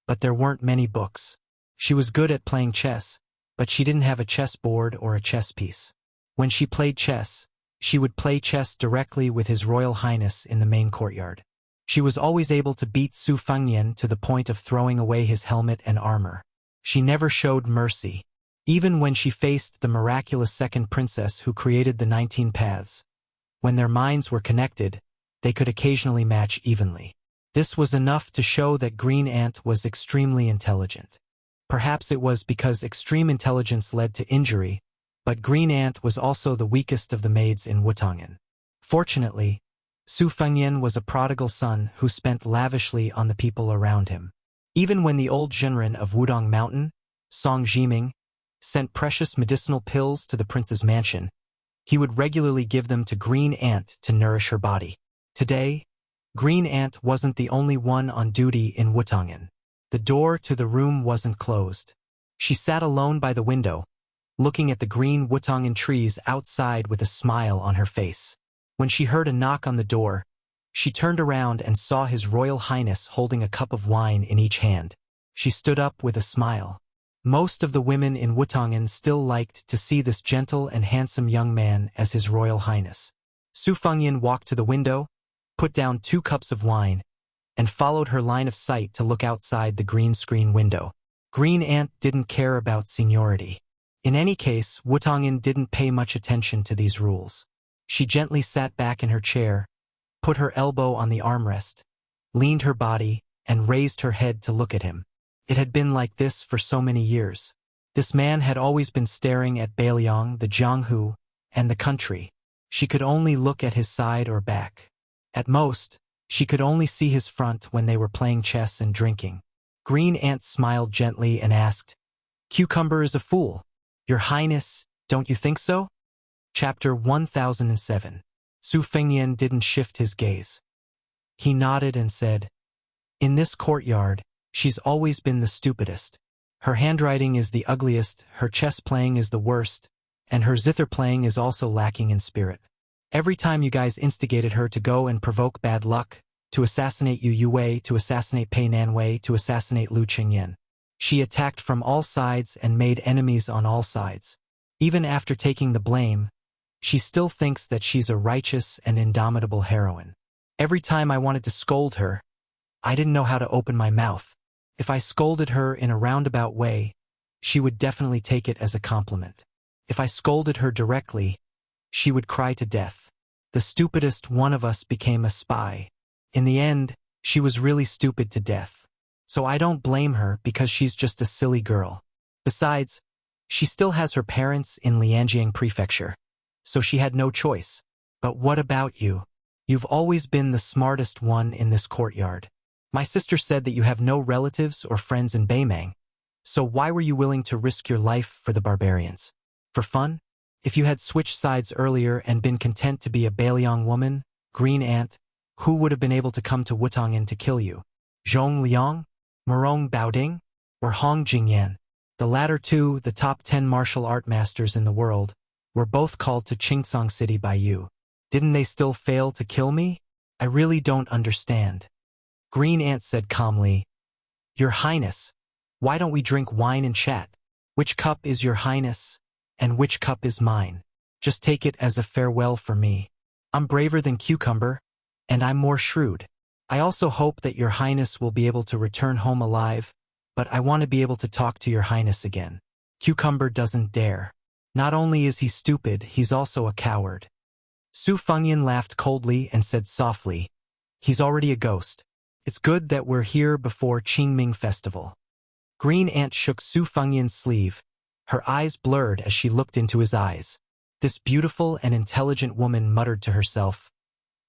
but there weren't many books. She was good at playing chess, but she didn't have a chessboard or a chess piece. When she played chess, she would play chess directly with His Royal Highness in the main courtyard. She was always able to beat Su Fengyan to the point of throwing away his helmet and armor. She never showed mercy. Even when she faced the miraculous second princess who created the 19 paths, when their minds were connected, they could occasionally match evenly. This was enough to show that Green Ant was extremely intelligent. Perhaps it was because extreme intelligence led to injury, but Green Ant was also the weakest of the maids in Wutongyan. Fortunately, Su Fengyan was a prodigal son who spent lavishly on the people around him. Even when the old Zhenren of Wudong Mountain, Song Jiming, sent precious medicinal pills to the prince's mansion, he would regularly give them to Green Ant to nourish her body. Today, Green Ant wasn't the only one on duty in Wutongyan. The door to the room wasn't closed. She sat alone by the window, looking at the green Wutongyan trees outside with a smile on her face. When she heard a knock on the door, she turned around and saw His Royal Highness holding a cup of wine in each hand. She stood up with a smile. Most of the women in Wutongyan still liked to see this gentle and handsome young man as His Royal Highness. Su Fengyan walked to the window, put down 2 cups of wine, and followed her line of sight to look outside the green screen window. Green Ant didn't care about seniority. In any case, Wutongyan didn't pay much attention to these rules. She gently sat back in her chair, put her elbow on the armrest, leaned her body, and raised her head to look at him. It had been like this for so many years. This man had always been staring at Beiliang, the Jianghu, and the country. She could only look at his side or back. At most, she could only see his front when they were playing chess and drinking. Green Ant smiled gently and asked, Cucumber is a fool. Your Highness, don't you think so? Chapter 1007. Su Fengyan didn't shift his gaze. He nodded and said, In this courtyard, she's always been the stupidest. Her handwriting is the ugliest, her chess playing is the worst, and her zither playing is also lacking in spirit. Every time you guys instigated her to go and provoke bad luck, to assassinate Yu Wei, to assassinate Pei Nanwei, to assassinate Lu Qingyan, she attacked from all sides and made enemies on all sides. Even after taking the blame, she still thinks that she's a righteous and indomitable heroine. Every time I wanted to scold her, I didn't know how to open my mouth. If I scolded her in a roundabout way, she would definitely take it as a compliment. If I scolded her directly, she would cry to death. The stupidest one of us became a spy. In the end, she was really stupid to death. So I don't blame her because she's just a silly girl. Besides, she still has her parents in Lianjiang Prefecture, so she had no choice. But what about you? You've always been the smartest one in this courtyard. My sister said that you have no relatives or friends in Beimang, so why were you willing to risk your life for the barbarians? For fun? If you had switched sides earlier and been content to be a Bailiang woman, Green Ant, who would have been able to come to Wutongyan to kill you? Zhong Liang, Murong Baoding, or Hong Jingyan? The latter two, the top 10 martial art masters in the world, were both called to Qingsong City by you. Didn't they still fail to kill me? I really don't understand. Green Ant said calmly, Your Highness, why don't we drink wine and chat? Which cup is your Highness, and which cup is mine? Just take it as a farewell for me. I'm braver than Cucumber, and I'm more shrewd. I also hope that your Highness will be able to return home alive, but I want to be able to talk to your Highness again. Cucumber doesn't dare. Not only is he stupid, he's also a coward. Su Fengyan laughed coldly and said softly, He's already a ghost. It's good that we're here before Qingming Festival. Green Ant shook Su Fengyan's sleeve. Her eyes blurred as she looked into his eyes. This beautiful and intelligent woman muttered to herself,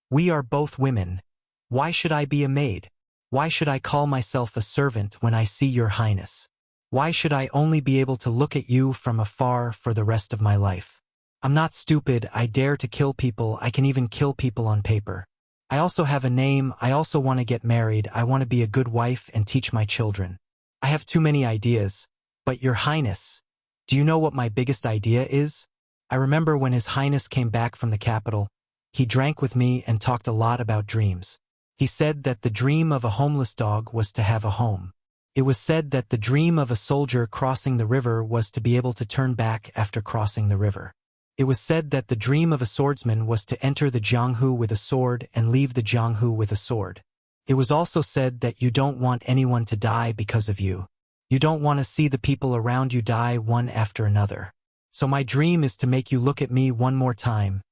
We are both women. Why should I be a maid? Why should I call myself a servant when I see your Highness? Why should I only be able to look at you from afar for the rest of my life? I'm not stupid, I dare to kill people, I can even kill people on paper. I also have a name, I also want to get married, I want to be a good wife and teach my children. I have too many ideas. But your Highness, do you know what my biggest idea is? I remember when His Highness came back from the capital, he drank with me and talked a lot about dreams. He said that the dream of a homeless dog was to have a home. It was said that the dream of a soldier crossing the river was to be able to turn back after crossing the river. It was said that the dream of a swordsman was to enter the Jianghu with a sword and leave the Jianghu with a sword. It was also said that you don't want anyone to die because of you. You don't want to see the people around you die one after another. So my dream is to make you look at me one more time.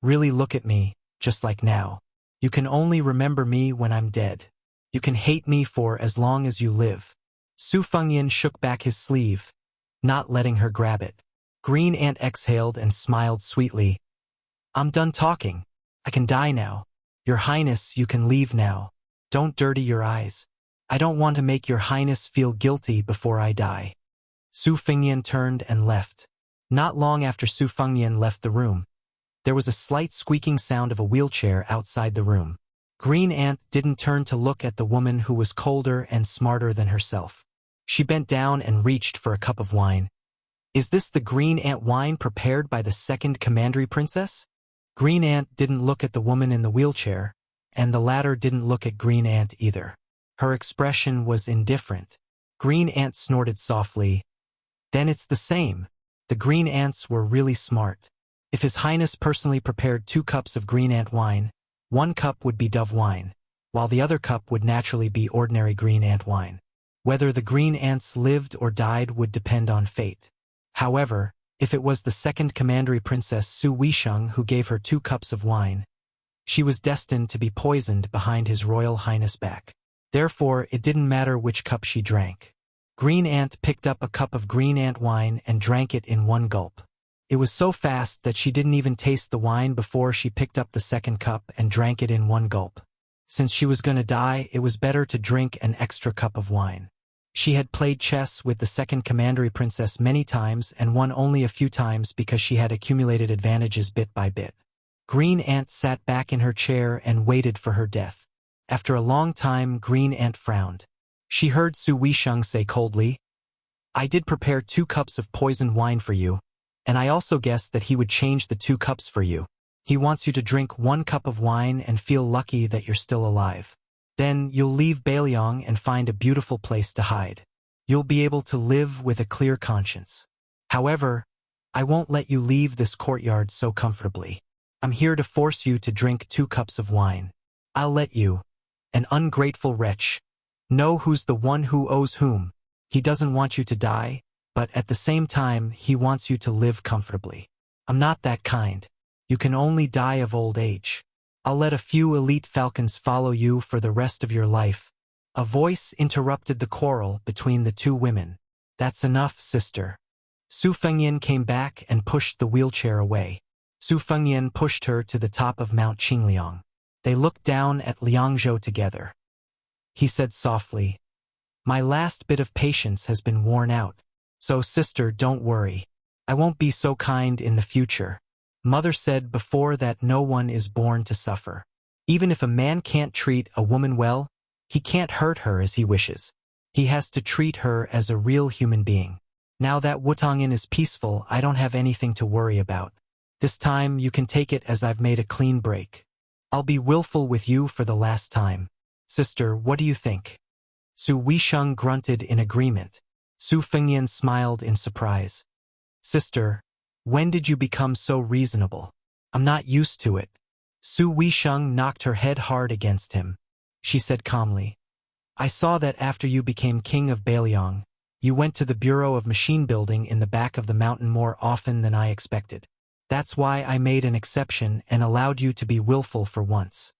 Really look at me, just like now. You can only remember me when I'm dead. You can hate me for as long as you live. Su Fengyan shook back his sleeve, not letting her grab it. Green Ant exhaled and smiled sweetly. I'm done talking. I can die now. Your Highness, you can leave now. Don't dirty your eyes. I don't want to make your Highness feel guilty before I die. Su Fengyan turned and left. Not long after Su Fengyan left the room, there was a slight squeaking sound of a wheelchair outside the room. Green Ant didn't turn to look at the woman who was colder and smarter than herself. She bent down and reached for a cup of wine. Is this the Green Ant wine prepared by the second Commandery Princess? Green Ant didn't look at the woman in the wheelchair, and the latter didn't look at Green Ant either. Her expression was indifferent. Green Ant snorted softly. Then it's the same. The Green Ants were really smart. If His Highness personally prepared 2 cups of Green Ant wine, 1 cup would be Dove wine, while the other cup would naturally be ordinary Green Ant wine. Whether the Green Ants lived or died would depend on fate. However, if it was the second Commandery Princess Su Weisheng who gave her 2 cups of wine, she was destined to be poisoned behind His Royal Highness' back. Therefore, it didn't matter which cup she drank. Green Ant picked up a cup of Green Ant wine and drank it in 1 gulp. It was so fast that she didn't even taste the wine before she picked up the second cup and drank it in 1 gulp. Since she was gonna die, it was better to drink an extra cup of wine. She had played chess with the second Commandery Princess many times and won only a few times because she had accumulated advantages bit by bit. Green Ant sat back in her chair and waited for her death. After a long time, Green Ant frowned. She heard Su Weisheng say coldly, I did prepare 2 cups of poisoned wine for you, and I also guessed that he would change the 2 cups for you. He wants you to drink 1 cup of wine and feel lucky that you're still alive. Then you'll leave Bailiang and find a beautiful place to hide. You'll be able to live with a clear conscience. However, I won't let you leave this courtyard so comfortably. I'm here to force you to drink 2 cups of wine. I'll let you, An ungrateful wretch. Know who's the one who owes whom. He doesn't want you to die, but at the same time he wants you to live comfortably. I'm not that kind. You can only die of old age. I'll let a few elite falcons follow you for the rest of your life. A voice interrupted the quarrel between the two women. That's enough, sister. Su Fengyan came back and pushed the wheelchair away. Su Fengyan pushed her to the top of Mount Qingliang. They looked down at Liangzhou together. He said softly, "My last bit of patience has been worn out. So sister, don't worry. I won't be so kind in the future. Mother said before that no one is born to suffer. Even if a man can't treat a woman well, he can't hurt her as he wishes. He has to treat her as a real human being. Now that Wutongin is peaceful, I don't have anything to worry about. This time you can take it as I've made a clean break. I'll be willful with you for the last time. Sister, what do you think?" Su Weisheng grunted in agreement. Su Fengyan smiled in surprise. "Sister, when did you become so reasonable? I'm not used to it." Su Weisheng knocked her head hard against him. She said calmly, "I saw that after you became king of Beiliang, you went to the Bureau of Machine Building in the back of the mountain more often than I expected. That's why I made an exception and allowed you to be willful for once."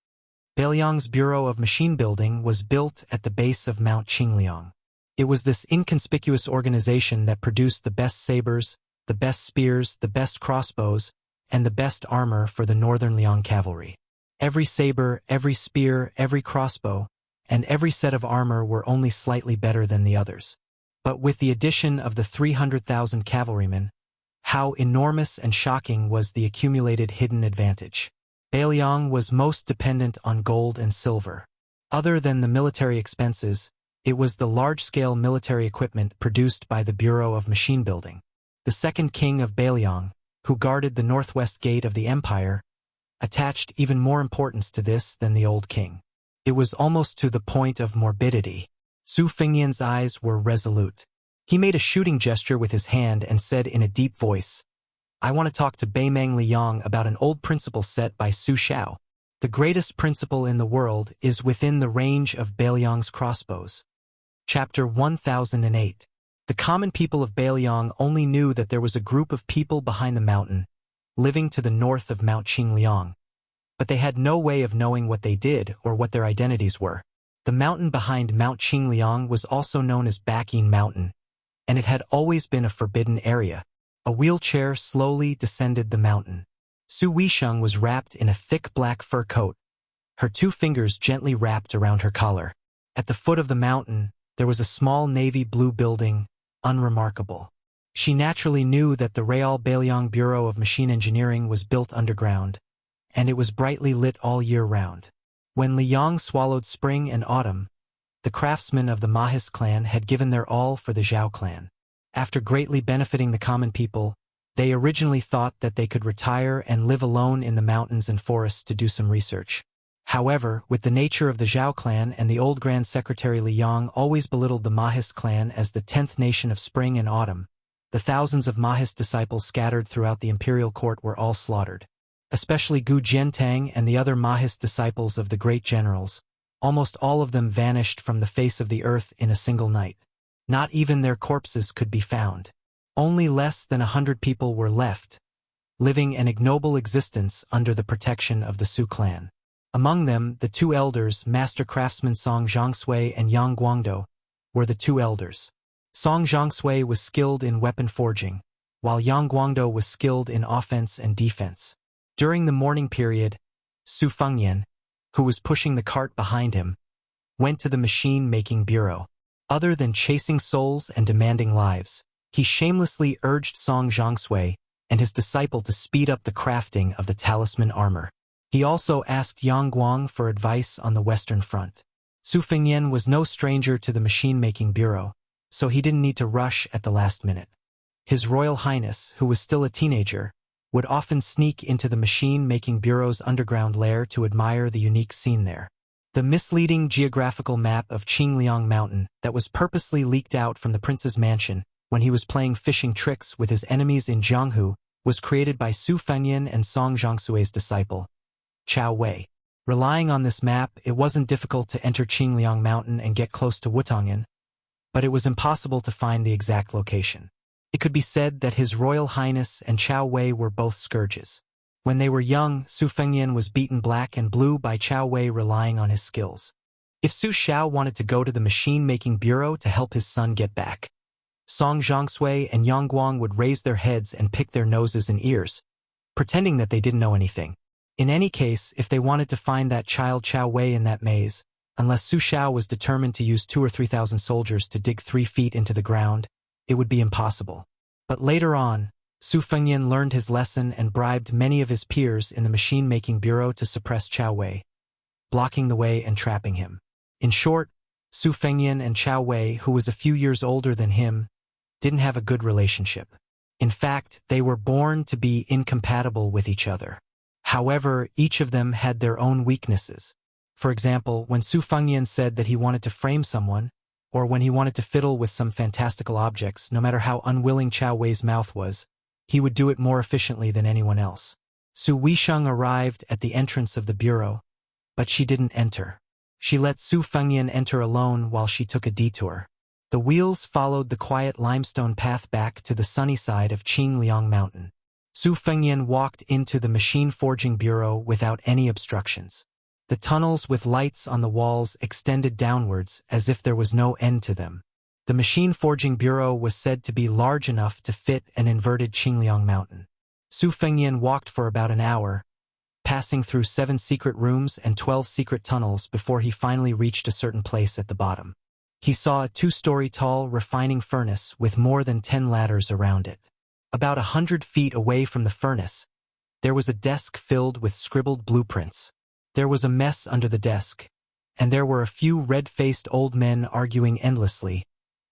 Beiliang's Bureau of Machine Building was built at the base of Mount Qingliang. It was this inconspicuous organization that produced the best sabers, the best spears, the best crossbows, and the best armor for the Northern Liang cavalry. Every saber, every spear, every crossbow, and every set of armor were only slightly better than the others. But with the addition of the 300,000 cavalrymen, how enormous and shocking was the accumulated hidden advantage. Beiliang was most dependent on gold and silver. Other than the military expenses, it was the large-scale military equipment produced by the Bureau of Machine Building. The second king of Beiliang, who guarded the northwest gate of the empire, attached even more importance to this than the old king. It was almost to the point of morbidity. Su Fengyan's eyes were resolute. He made a shooting gesture with his hand and said in a deep voice, "I want to talk to Beimeng Liang about an old principle set by Su Shao. The greatest principle in the world is within the range of Beiliang's crossbows." Chapter 1008. The common people of Beiliang only knew that there was a group of people behind the mountain, living to the north of Mount Qingliang. But they had no way of knowing what they did or what their identities were. The mountain behind Mount Qingliang was also known as Bakin Mountain, and it had always been a forbidden area. A wheelchair slowly descended the mountain. Su Weisheng was wrapped in a thick black fur coat, her 2 fingers gently wrapped around her collar. At the foot of the mountain, there was a small navy blue building, unremarkable. She naturally knew that the Real Beiliang Bureau of Machine Engineering was built underground, and it was brightly lit all year round. When Liang swallowed spring and autumn, the craftsmen of the Mahis clan had given their all for the Zhao clan. After greatly benefiting the common people, they originally thought that they could retire and live alone in the mountains and forests to do some research. However, with the nature of the Zhao clan and the old Grand Secretary Liang always belittled the Mahis clan as the 10th nation of spring and autumn, the thousands of Mahis disciples scattered throughout the imperial court were all slaughtered. Especially Gu Jiantang and the other Mahis disciples of the great generals, almost all of them vanished from the face of the earth in a single night. Not even their corpses could be found. Only less than 100 people were left, living an ignoble existence under the protection of the Su clan. Among them, the 2 elders, Master Craftsman Song Zhongsui and Yang Guangdou, were the 2 elders. Song Zhongsui was skilled in weapon forging, while Yang Guangdou was skilled in offense and defense. During the mourning period, Su Fengyan, who was pushing the cart behind him, went to the machine-making bureau. Other than chasing souls and demanding lives, he shamelessly urged Song Zhongsui and his disciple to speed up the crafting of the talisman armor. He also asked Yang Guang for advice on the Western Front. Su Fengyan was no stranger to the machine-making bureau, so he didn't need to rush at the last minute. His Royal Highness, who was still a teenager, would often sneak into the machine-making bureau's underground lair to admire the unique scene there. The misleading geographical map of Qingliang Mountain that was purposely leaked out from the prince's mansion when he was playing fishing tricks with his enemies in Jianghu was created by Su Fengyan and Song Zhongsui's disciple, Chao Wei. Relying on this map, it wasn't difficult to enter Qingliang Mountain and get close to Wutongyan, but it was impossible to find the exact location. It could be said that His Royal Highness and Chao Wei were both scourges. When they were young, Su Fengnian was beaten black and blue by Chao Wei relying on his skills. If Su Xiao wanted to go to the machine-making bureau to help his son get back, Song Zhongsui and Yang Guang would raise their heads and pick their noses and ears, pretending that they didn't know anything. In any case, if they wanted to find that child Chao Wei in that maze, unless Su Xiao was determined to use 2,000 or 3,000 soldiers to dig 3 feet into the ground, it would be impossible. But later on, Su Fengnian learned his lesson and bribed many of his peers in the machine-making bureau to suppress Chao Wei, blocking the way and trapping him. In short, Su Fengnian and Chao Wei, who was a few years older than him, didn't have a good relationship. In fact, they were born to be incompatible with each other. However, each of them had their own weaknesses. For example, when Su Fengnian said that he wanted to frame someone, or when he wanted to fiddle with some fantastical objects, no matter how unwilling Chao Wei's mouth was, he would do it more efficiently than anyone else. Su Weisheng arrived at the entrance of the bureau, but she didn't enter. She let Su Fengnian enter alone while she took a detour. The wheels followed the quiet limestone path back to the sunny side of Qingliang Mountain. Su Fengnian walked into the machine forging bureau without any obstructions. The tunnels with lights on the walls extended downwards as if there was no end to them. The machine forging bureau was said to be large enough to fit an inverted Qingliang Mountain. Su Fengnian walked for about an hour, passing through 7 secret rooms and 12 secret tunnels before he finally reached a certain place at the bottom. He saw a 2-story tall refining furnace with more than 10 ladders around it. About 100 feet away from the furnace, there was a desk filled with scribbled blueprints. There was a mess under the desk, and there were a few red-faced old men arguing endlessly,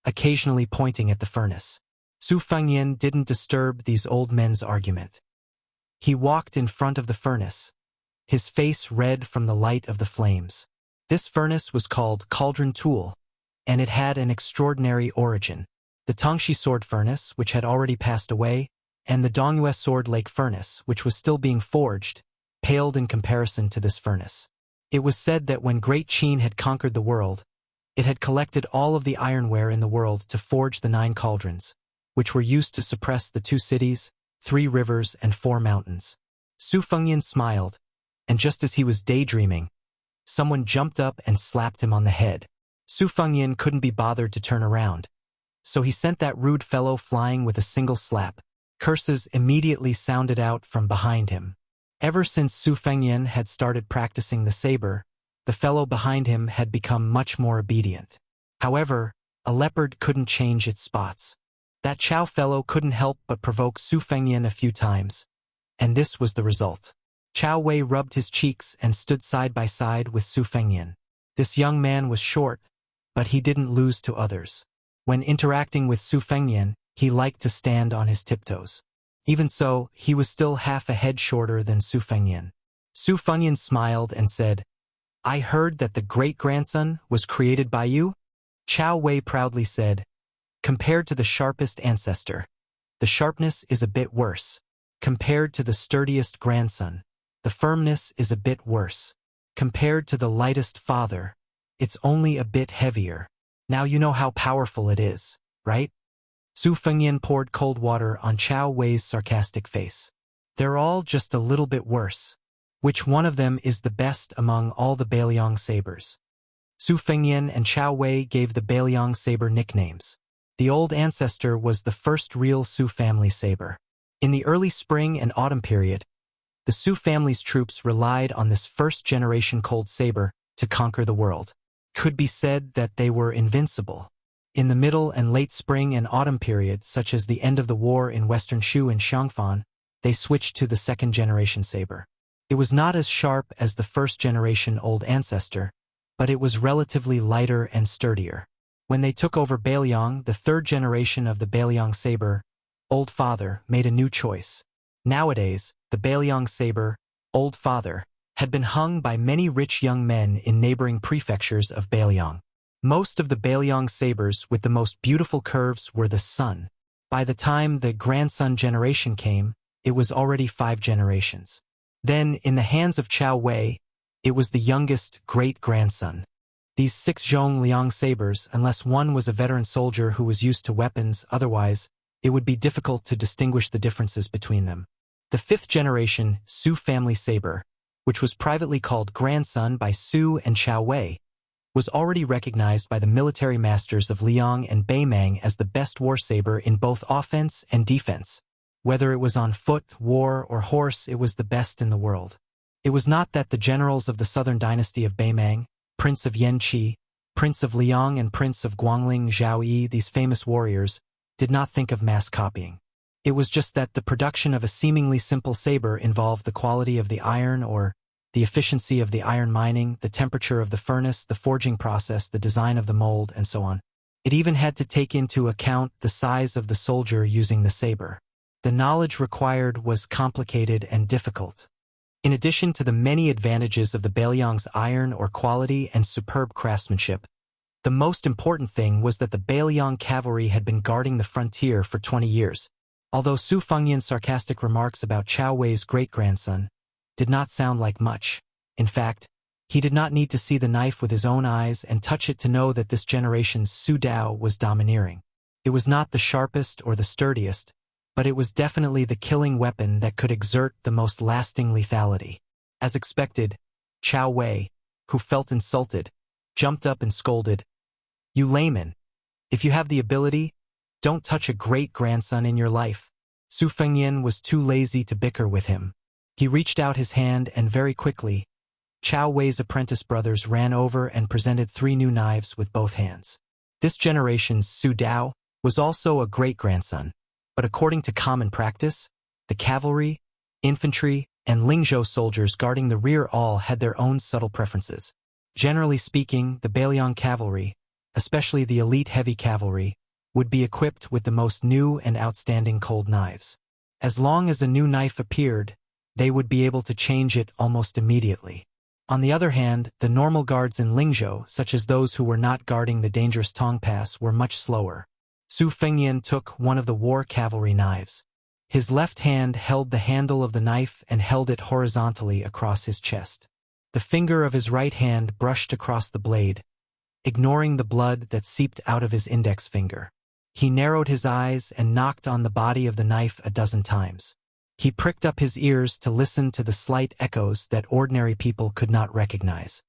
occasionally pointing at the furnace. Su Fengnian didn't disturb these old men's argument. He walked in front of the furnace, his face red from the light of the flames. This furnace was called Cauldron Tool, and it had an extraordinary origin. The Tongxi sword furnace, which had already passed away, and the Dongyue sword lake furnace, which was still being forged, paled in comparison to this furnace. It was said that when Great Qin had conquered the world, it had collected all of the ironware in the world to forge the 9 cauldrons, which were used to suppress the 2 cities, 3 rivers, and 4 mountains. Su Fengnian smiled, and just as he was daydreaming, someone jumped up and slapped him on the head. Su Fengnian couldn't be bothered to turn around, so he sent that rude fellow flying with a single slap. Curses immediately sounded out from behind him. Ever since Su Fengnian had started practicing the saber, the fellow behind him had become much more obedient. However, a leopard couldn't change its spots. That Chao fellow couldn't help but provoke Su Fengnian a few times, and this was the result. Chao Wei rubbed his cheeks and stood side by side with Su Fengnian. This young man was short, but he didn't lose to others. When interacting with Su Fengnian, he liked to stand on his tiptoes. Even so, he was still half a head shorter than Su Fengnian. Su Fengnian smiled and said, "I heard that the great-grandson was created by you?" Chao Wei proudly said, "Compared to the sharpest ancestor, the sharpness is a bit worse. Compared to the sturdiest grandson, the firmness is a bit worse. Compared to the lightest father, it's only a bit heavier. Now you know how powerful it is, right?" Su Fengnian poured cold water on Chao Wei's sarcastic face. "They're all just a little bit worse. Which one of them is the best among all the Beiliang sabers?" Su Fengnian and Chao Wei gave the Beiliang saber nicknames. The old ancestor was the first real Su family saber. In the early spring and autumn period, the Su family's troops relied on this first-generation cold saber to conquer the world. Could be said that they were invincible. In the middle and late spring and autumn period, such as the end of the war in Western Shu and Xiangfan, they switched to the second-generation saber. It was not as sharp as the first-generation old ancestor, but it was relatively lighter and sturdier. When they took over Beiliang, the third generation of the Beiliang saber, Old Father, made a new choice. Nowadays, the Beiliang saber, Old Father, had been hung by many rich young men in neighboring prefectures of Beiliang. Most of the Beiliang sabers with the most beautiful curves were the son. By the time the grandson generation came, it was already 5 generations. Then, in the hands of Chao Wei, It was the youngest great-grandson. These 6 Zhongliang sabers, unless one was a veteran soldier who was used to weapons, otherwise, it would be difficult to distinguish the differences between them. The 5th generation Su family saber, which was privately called grandson by Su and Chao Wei, was already recognized by the military masters of Liang and Beimang as the best war saber in both offense and defense. Whether it was on foot, war, or horse, it was the best in the world. It was not that the generals of the southern dynasty of Beimang, Prince of Yanqi, Prince of Liang and Prince of Guangling Zhao Yi, these famous warriors, did not think of mass copying. It was just that the production of a seemingly simple saber involved the quality of the iron or the efficiency of the iron mining, the temperature of the furnace, the forging process, the design of the mold, and so on. It even had to take into account the size of the soldier using the saber. The knowledge required was complicated and difficult. In addition to the many advantages of the Beiliang's iron or quality and superb craftsmanship, the most important thing was that the Beiliang cavalry had been guarding the frontier for 20 years. Although Su Fengyan's sarcastic remarks about Chao Wei's great-grandson did not sound like much. In fact, he did not need to see the knife with his own eyes and touch it to know that this generation's Su Dao was domineering. It was not the sharpest or the sturdiest, but it was definitely the killing weapon that could exert the most lasting lethality. As expected, Chao Wei, who felt insulted, jumped up and scolded, "You layman! If you have the ability, don't touch a great-grandson in your life." Su Fengyan was too lazy to bicker with him. He reached out his hand and very quickly, Chao Wei's apprentice brothers ran over and presented 3 new knives with both hands. This generation's Su Dao was also a great-grandson, but according to common practice, the cavalry, infantry, and Lingzhou soldiers guarding the rear all had their own subtle preferences. Generally speaking, the Beiliang cavalry, especially the elite heavy cavalry, would be equipped with the most new and outstanding cold knives. As long as a new knife appeared, they would be able to change it almost immediately. On the other hand, the normal guards in Lingzhou, such as those who were not guarding the dangerous Tong Pass, were much slower. Su Fengyan took one of the war cavalry knives. His left hand held the handle of the knife and held it horizontally across his chest. The finger of his right hand brushed across the blade, ignoring the blood that seeped out of his index finger. He narrowed his eyes and knocked on the body of the knife a dozen times. He pricked up his ears to listen to the slight echoes that ordinary people could not recognize.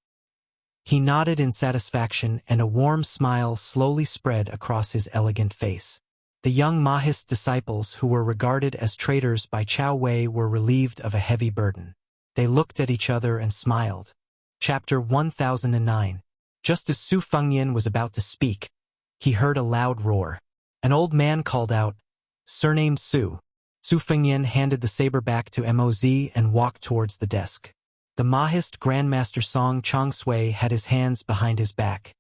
He nodded in satisfaction, and a warm smile slowly spread across his elegant face. The young Mahist disciples who were regarded as traitors by Chao Wei were relieved of a heavy burden. They looked at each other and smiled. Chapter 1009. Just as Su Fengyan was about to speak, he heard a loud roar. An old man called out, "Surnamed Su." Su Fengyan handed the saber back to Moz and walked towards the desk. The Mahist Grandmaster Song Chongsui had his hands behind his back,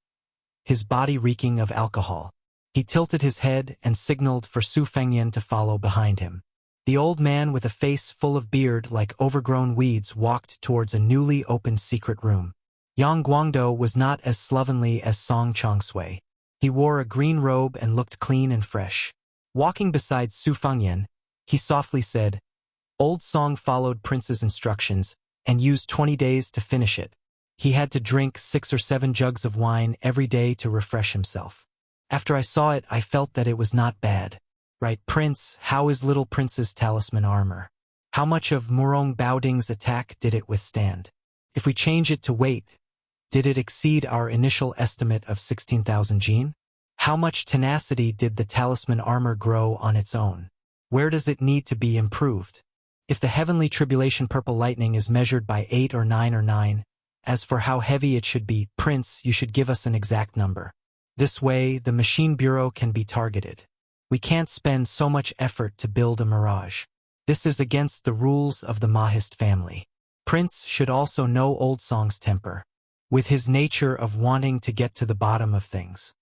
his body reeking of alcohol. He tilted his head and signaled for Su Fengyan to follow behind him. The old man with a face full of beard like overgrown weeds walked towards a newly opened secret room. Yang Guangdou was not as slovenly as Song Chongsui. He wore a green robe and looked clean and fresh. Walking beside Su Fengyan, he softly said, "Old Song followed Prince's instructions and used 20 days to finish it. He had to drink 6 or 7 jugs of wine every day to refresh himself. After I saw it, I felt that it was not bad. Right, Prince, how is little Prince's talisman armor? How much of Murong Baoding's attack did it withstand? If we change it to weight, did it exceed our initial estimate of 16,000 jin? How much tenacity did the talisman armor grow on its own? Where does it need to be improved? If the heavenly tribulation purple lightning is measured by 8 or 9 or 9, as for how heavy it should be, Prince, you should give us an exact number. This way, the machine bureau can be targeted. We can't spend so much effort to build a mirage. This is against the rules of the Mahist family. Prince should also know Old Song's temper, with his nature of wanting to get to the bottom of things."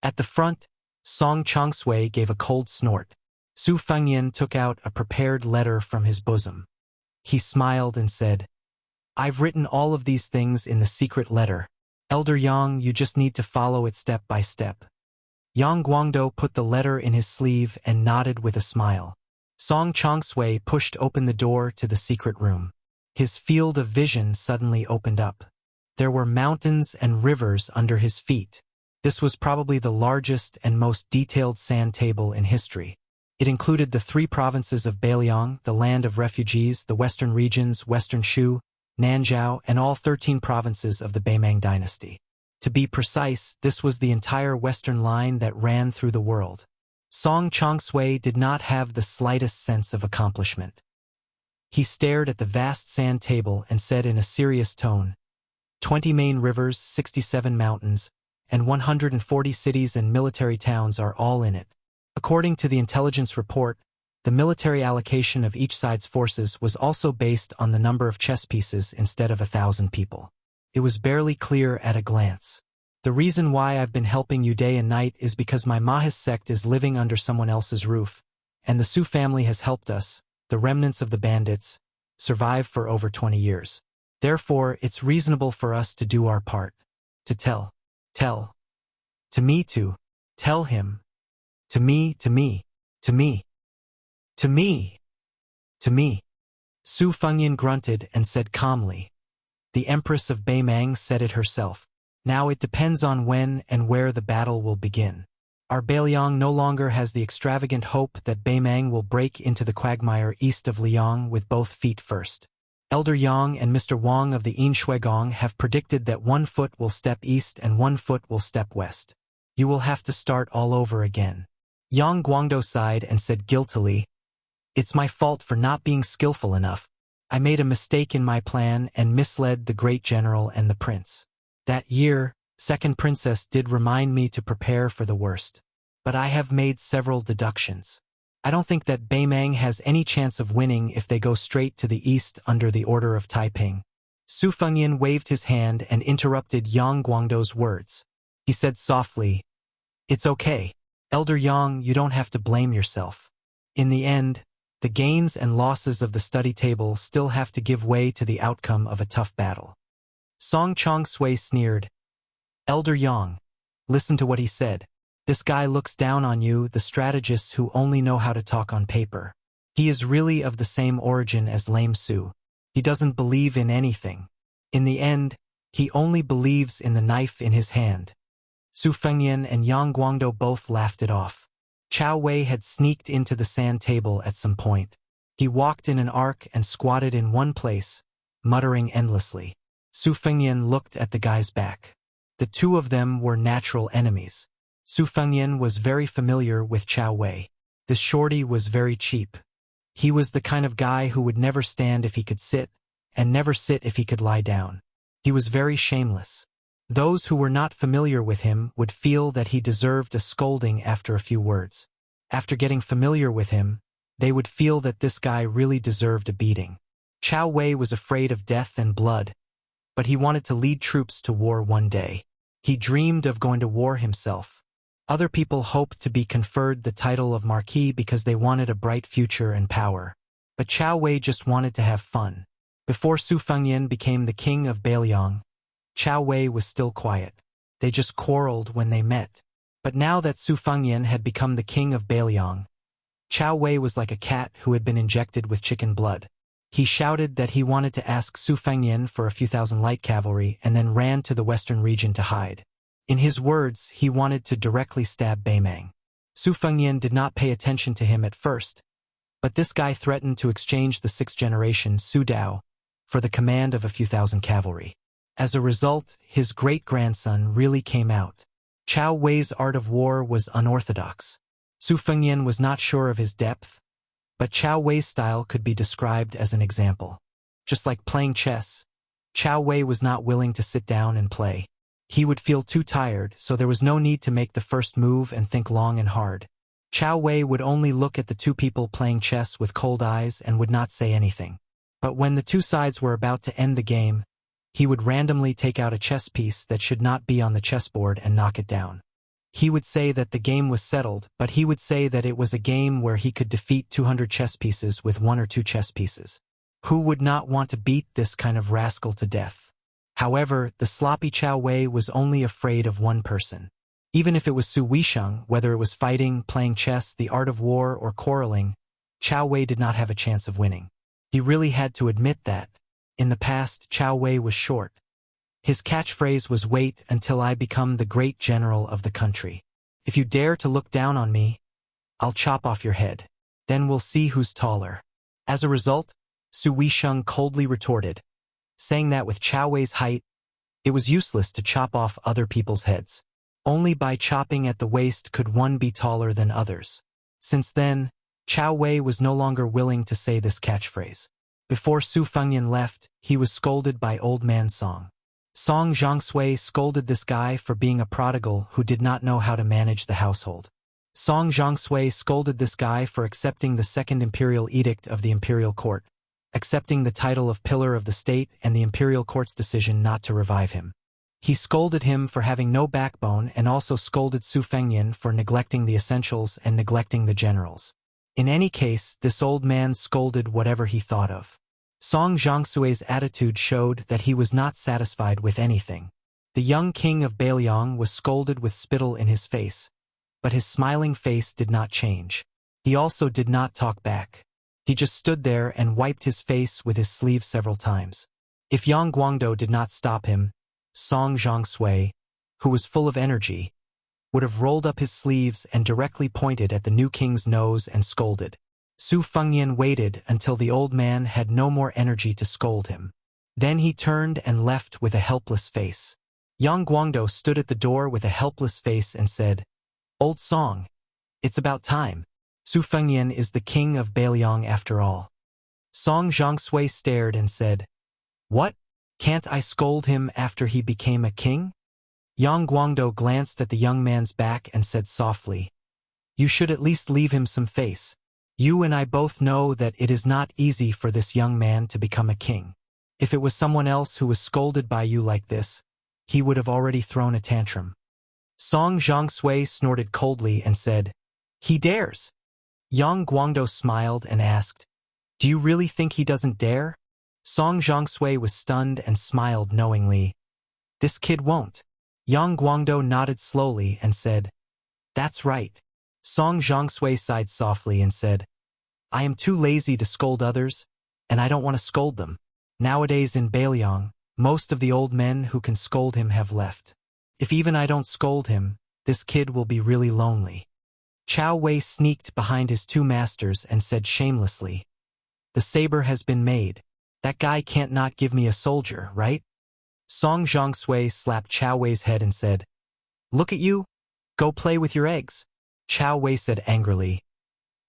At the front, Song Chongsui gave a cold snort. Su Fengyan took out a prepared letter from his bosom. He smiled and said, "I've written all of these things in the secret letter. Elder Yang, you just need to follow it step by step." Yang Guangdou put the letter in his sleeve and nodded with a smile. Song Chongsui pushed open the door to the secret room. His field of vision suddenly opened up. There were mountains and rivers under his feet. This was probably the largest and most detailed sand table in history. It included the 3 provinces of Beiliang, the land of refugees, the western regions, Western Shu, Nanzhao, and all 13 provinces of the Beimang dynasty. To be precise, this was the entire western line that ran through the world. Song Chongsui did not have the slightest sense of accomplishment. He stared at the vast sand table and said in a serious tone, 20 main rivers, 67 mountains, and 140 cities and military towns are all in it. According to the intelligence report, the military allocation of each side's forces was also based on the number of chess pieces instead of 1,000 people. It was barely clear at a glance. The reason why I've been helping you day and night is because my Mahis sect is living under someone else's roof, and the Su family has helped us, the remnants of the bandits, survive for over 20 years. Therefore, it's reasonable for us to do our part. To tell him. To me. Su Fengyan grunted and said calmly. The Empress of Beimang said it herself. Now it depends on when and where the battle will begin. Our Beiliang no longer has the extravagant hope that Beimang will break into the quagmire east of Liang with both feet first. Elder Yang and Mr. Wang of the Yinshuigong have predicted that 1 foot will step east and 1 foot will step west. You will have to start all over again. Yang Guangdou sighed and said guiltily, It's my fault for not being skillful enough. I made a mistake in my plan and misled the great general and the prince. That year, second princess did remind me to prepare for the worst. But I have made several deductions. I don't think that Beimang has any chance of winning if they go straight to the east under the order of Taiping. Su Fengyan waved his hand and interrupted Yang Guangdou's words. He said softly, It's okay. Elder Yang, you don't have to blame yourself. In the end, the gains and losses of the study table still have to give way to the outcome of a tough battle. Song Chongsui sneered. Elder Yang, listen to what he said. This guy looks down on you, the strategists who only know how to talk on paper. He is really of the same origin as Lame Su. He doesn't believe in anything. In the end, he only believes in the knife in his hand. Su Fengyan and Yang Guangdou both laughed it off. Chao Wei had sneaked into the sand table at some point. He walked in an arc and squatted in one place, muttering endlessly. Su Fengyan looked at the guy's back. The two of them were natural enemies. Su Fengyan was very familiar with Chao Wei. This shorty was very cheap. He was the kind of guy who would never stand if he could sit, and never sit if he could lie down. He was very shameless. Those who were not familiar with him would feel that he deserved a scolding after a few words. After getting familiar with him, they would feel that this guy really deserved a beating. Chao Wei was afraid of death and blood, but he wanted to lead troops to war one day. He dreamed of going to war himself. Other people hoped to be conferred the title of Marquis because they wanted a bright future and power. But Chao Wei just wanted to have fun. Before Su Fengyan became the king of Beiliang, Chao Wei was still quiet. They just quarreled when they met. But now that Su Fengyan had become the king of Beiliang, Chao Wei was like a cat who had been injected with chicken blood. He shouted that he wanted to ask Su Fengyan for a few thousand light cavalry and then ran to the western region to hide. In his words, he wanted to directly stab Beimang. Su Fengyan did not pay attention to him at first, but this guy threatened to exchange the 6th generation Su Dao for the command of a few thousand cavalry. As a result, his great-grandson really came out. Chao Wei's art of war was unorthodox. Su Fengyan was not sure of his depth, but Chao Wei's style could be described as an example. Just like playing chess, Chao Wei was not willing to sit down and play. He would feel too tired, so there was no need to make the first move and think long and hard. Chao Wei would only look at the two people playing chess with cold eyes and would not say anything. But when the two sides were about to end the game, he would randomly take out a chess piece that should not be on the chessboard and knock it down. He would say that the game was settled, but he would say that it was a game where he could defeat 200 chess pieces with 1 or 2 chess pieces. Who would not want to beat this kind of rascal to death? However, the sloppy Chao Wei was only afraid of one person. Even if it was Su Weisheng, whether it was fighting, playing chess, the art of war, or quarreling, Chao Wei did not have a chance of winning. He really had to admit that. In the past, Chao Wei was short. His catchphrase was wait until I become the great general of the country. If you dare to look down on me, I'll chop off your head. Then we'll see who's taller. As a result, Su Weisheng coldly retorted, saying that with Chao Wei's height, it was useless to chop off other people's heads. Only by chopping at the waist could one be taller than others. Since then, Chao Wei was no longer willing to say this catchphrase. Before Su Fengyan left, he was scolded by Old Man Song. Song Zhongshui scolded this guy for being a prodigal who did not know how to manage the household. Song Zhongshui scolded this guy for accepting the Second Imperial Edict of the Imperial Court, accepting the title of Pillar of the State and the Imperial Court's decision not to revive him. He scolded him for having no backbone and also scolded Su Fengyan for neglecting the essentials and neglecting the generals. In any case, this old man scolded whatever he thought of. Song Zhongshui's attitude showed that he was not satisfied with anything. The young king of Beiliang was scolded with spittle in his face, but his smiling face did not change. He also did not talk back. He just stood there and wiped his face with his sleeve several times. If Yang Guangdou did not stop him, Song Zhongshui, who was full of energy, would have rolled up his sleeves and directly pointed at the new king's nose and scolded. Su Fengyan waited until the old man had no more energy to scold him. Then he turned and left with a helpless face. Yang Guangdou stood at the door with a helpless face and said, "Old Song, it's about time. Su Fengyan is the king of Beiliang after all." Song Zhongshui stared and said, "What? Can't I scold him after he became a king?" Yang Guangdou glanced at the young man's back and said softly, "You should at least leave him some face. You and I both know that it is not easy for this young man to become a king. If it was someone else who was scolded by you like this, he would have already thrown a tantrum." Song Zhongshui snorted coldly and said, "He dares." Yang Guangdou smiled and asked, "Do you really think he doesn't dare?" Song Zhongshui was stunned and smiled knowingly. "This kid won't." Yang Guangdou nodded slowly and said, "That's right." Song Zhongshui sighed softly and said, "I am too lazy to scold others, and I don't want to scold them. Nowadays in Beiliang, most of the old men who can scold him have left. If even I don't scold him, this kid will be really lonely." Chao Wei sneaked behind his two masters and said shamelessly, "The saber has been made. That guy can't not give me a soldier, right?" Song Zhongshui slapped Chao Wei's head and said, "Look at you. Go play with your eggs." Chao Wei said angrily,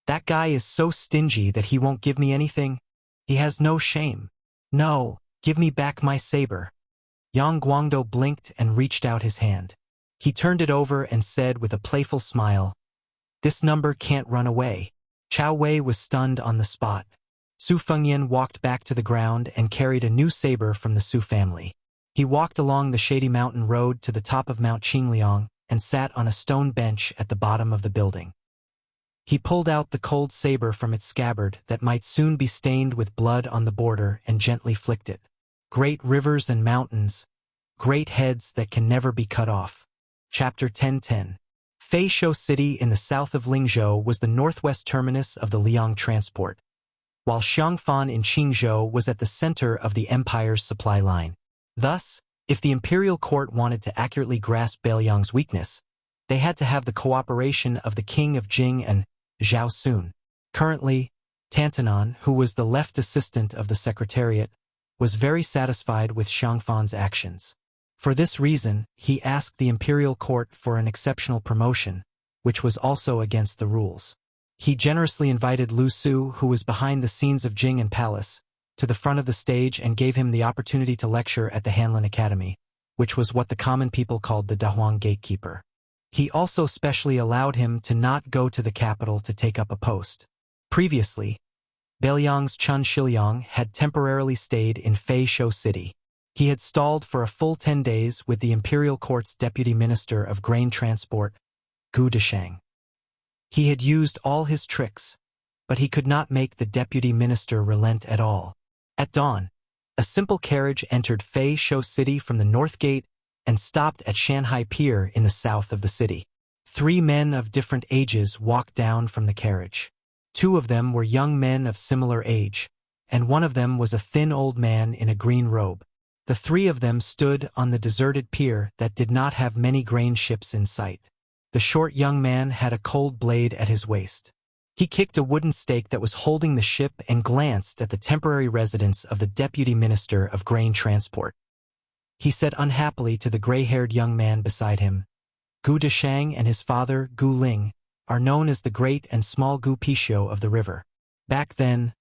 "That guy is so stingy that he won't give me anything. He has no shame. No, give me back my saber." Yang Guangdou blinked and reached out his hand. He turned it over and said with a playful smile, "This number can't run away." Chao Wei was stunned on the spot. Su Fengyan walked back to the ground and carried a new saber from the Su family. He walked along the shady mountain road to the top of Mount Qingliang and sat on a stone bench at the bottom of the building. He pulled out the cold saber from its scabbard that might soon be stained with blood on the border and gently flicked it. Great rivers and mountains, great heads that can never be cut off. Chapter 10:10. Feishou City in the south of Lingzhou was the northwest terminus of the Liang transport, while Xiangfan in Qingzhou was at the center of the empire's supply line. Thus, if the imperial court wanted to accurately grasp Beiliang's weakness, they had to have the cooperation of the king of Jing and Zhao Sun. Currently, Tantanan, who was the left assistant of the secretariat, was very satisfied with Xiangfan's actions. For this reason, he asked the imperial court for an exceptional promotion, which was also against the rules. He generously invited Lu Su, who was behind the scenes of Jing and Palace, to the front of the stage and gave him the opportunity to lecture at the Hanlin Academy, which was what the common people called the Dahuang gatekeeper. He also specially allowed him to not go to the capital to take up a post. Previously, Beiliang's Chun Shiliang had temporarily stayed in Feishou City. He had stalled for a full 10 days with the imperial court's deputy minister of grain transport, Gu Deshang. He had used all his tricks, but he could not make the deputy minister relent at all. At dawn, a simple carriage entered Feishou City from the north gate and stopped at Shanhai Pier in the south of the city. 3 men of different ages walked down from the carriage. 2 of them were young men of similar age, and one of them was a thin old man in a green robe. The three of them stood on the deserted pier that did not have many grain ships in sight. The short young man had a cold blade at his waist. He kicked a wooden stake that was holding the ship and glanced at the temporary residence of the Deputy Minister of Grain Transport. He said unhappily to the gray-haired young man beside him, "Gu Deshang and his father, Gu Ling, are known as the Great and Small Gu Pishio of the river." Back then,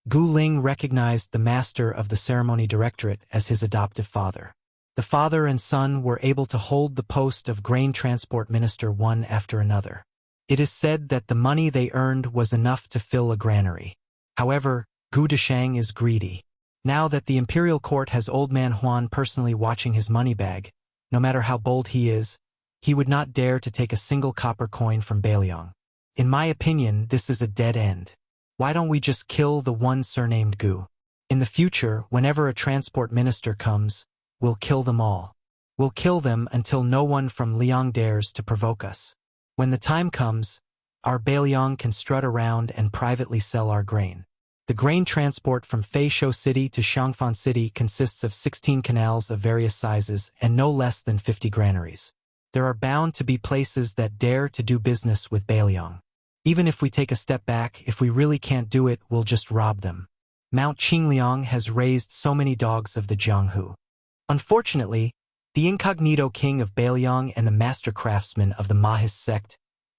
Gu Ling recognized the master of the ceremony directorate as his adoptive father. The father and son were able to hold the post of grain transport minister one after another. It is said that the money they earned was enough to fill a granary. However, Gu Deshang is greedy. Now that the imperial court has Old Man Huan personally watching his money bag, no matter how bold he is, he would not dare to take a single copper coin from Bailiang. In my opinion, this is a dead end. Why don't we just kill the one surnamed Gu? In the future, whenever a transport minister comes, we'll kill them all. We'll kill them until no one from Liang dares to provoke us. When the time comes, our Bailiang can strut around and privately sell our grain. The grain transport from Feishou City to Shangfan City consists of 16 canals of various sizes and no less than 50 granaries. There are bound to be places that dare to do business with Bailiang. Even if we take a step back, if we really can't do it, we'll just rob them. Mount Qingliang has raised so many dogs of the Jianghu. Unfortunately, the incognito king of Bailiang and the master craftsman of the Mahis sect,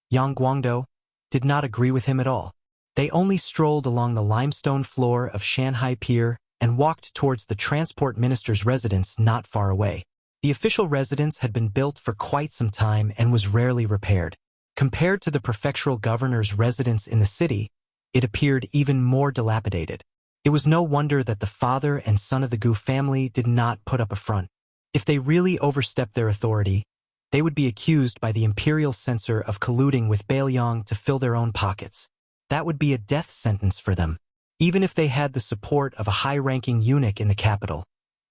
Yang Guangdou, did not agree with him at all. They only strolled along the limestone floor of Shanghai Pier and walked towards the transport minister's residence not far away. The official residence had been built for quite some time and was rarely repaired. Compared to the prefectural governor's residence in the city, it appeared even more dilapidated. It was no wonder that the father and son of the Gu family did not put up a front. If they really overstepped their authority, they would be accused by the imperial censor of colluding with Bailiang to fill their own pockets. That would be a death sentence for them. Even if they had the support of a high-ranking eunuch in the capital,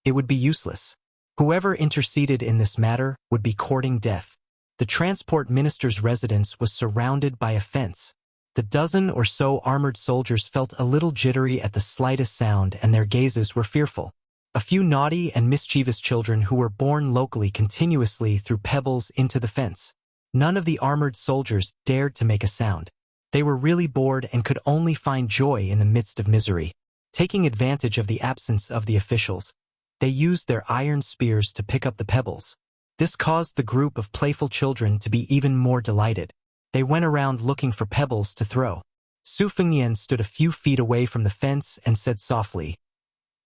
it would be useless. Whoever interceded in this matter would be courting death. The transport minister's residence was surrounded by a fence. The dozen or so armored soldiers felt a little jittery at the slightest sound, and their gazes were fearful. A few naughty and mischievous children who were born locally continuously threw pebbles into the fence. None of the armored soldiers dared to make a sound. They were really bored and could only find joy in the midst of misery. Taking advantage of the absence of the officials, they used their iron spears to pick up the pebbles. This caused the group of playful children to be even more delighted. They went around looking for pebbles to throw. Su Fengnian stood a few feet away from the fence and said softly,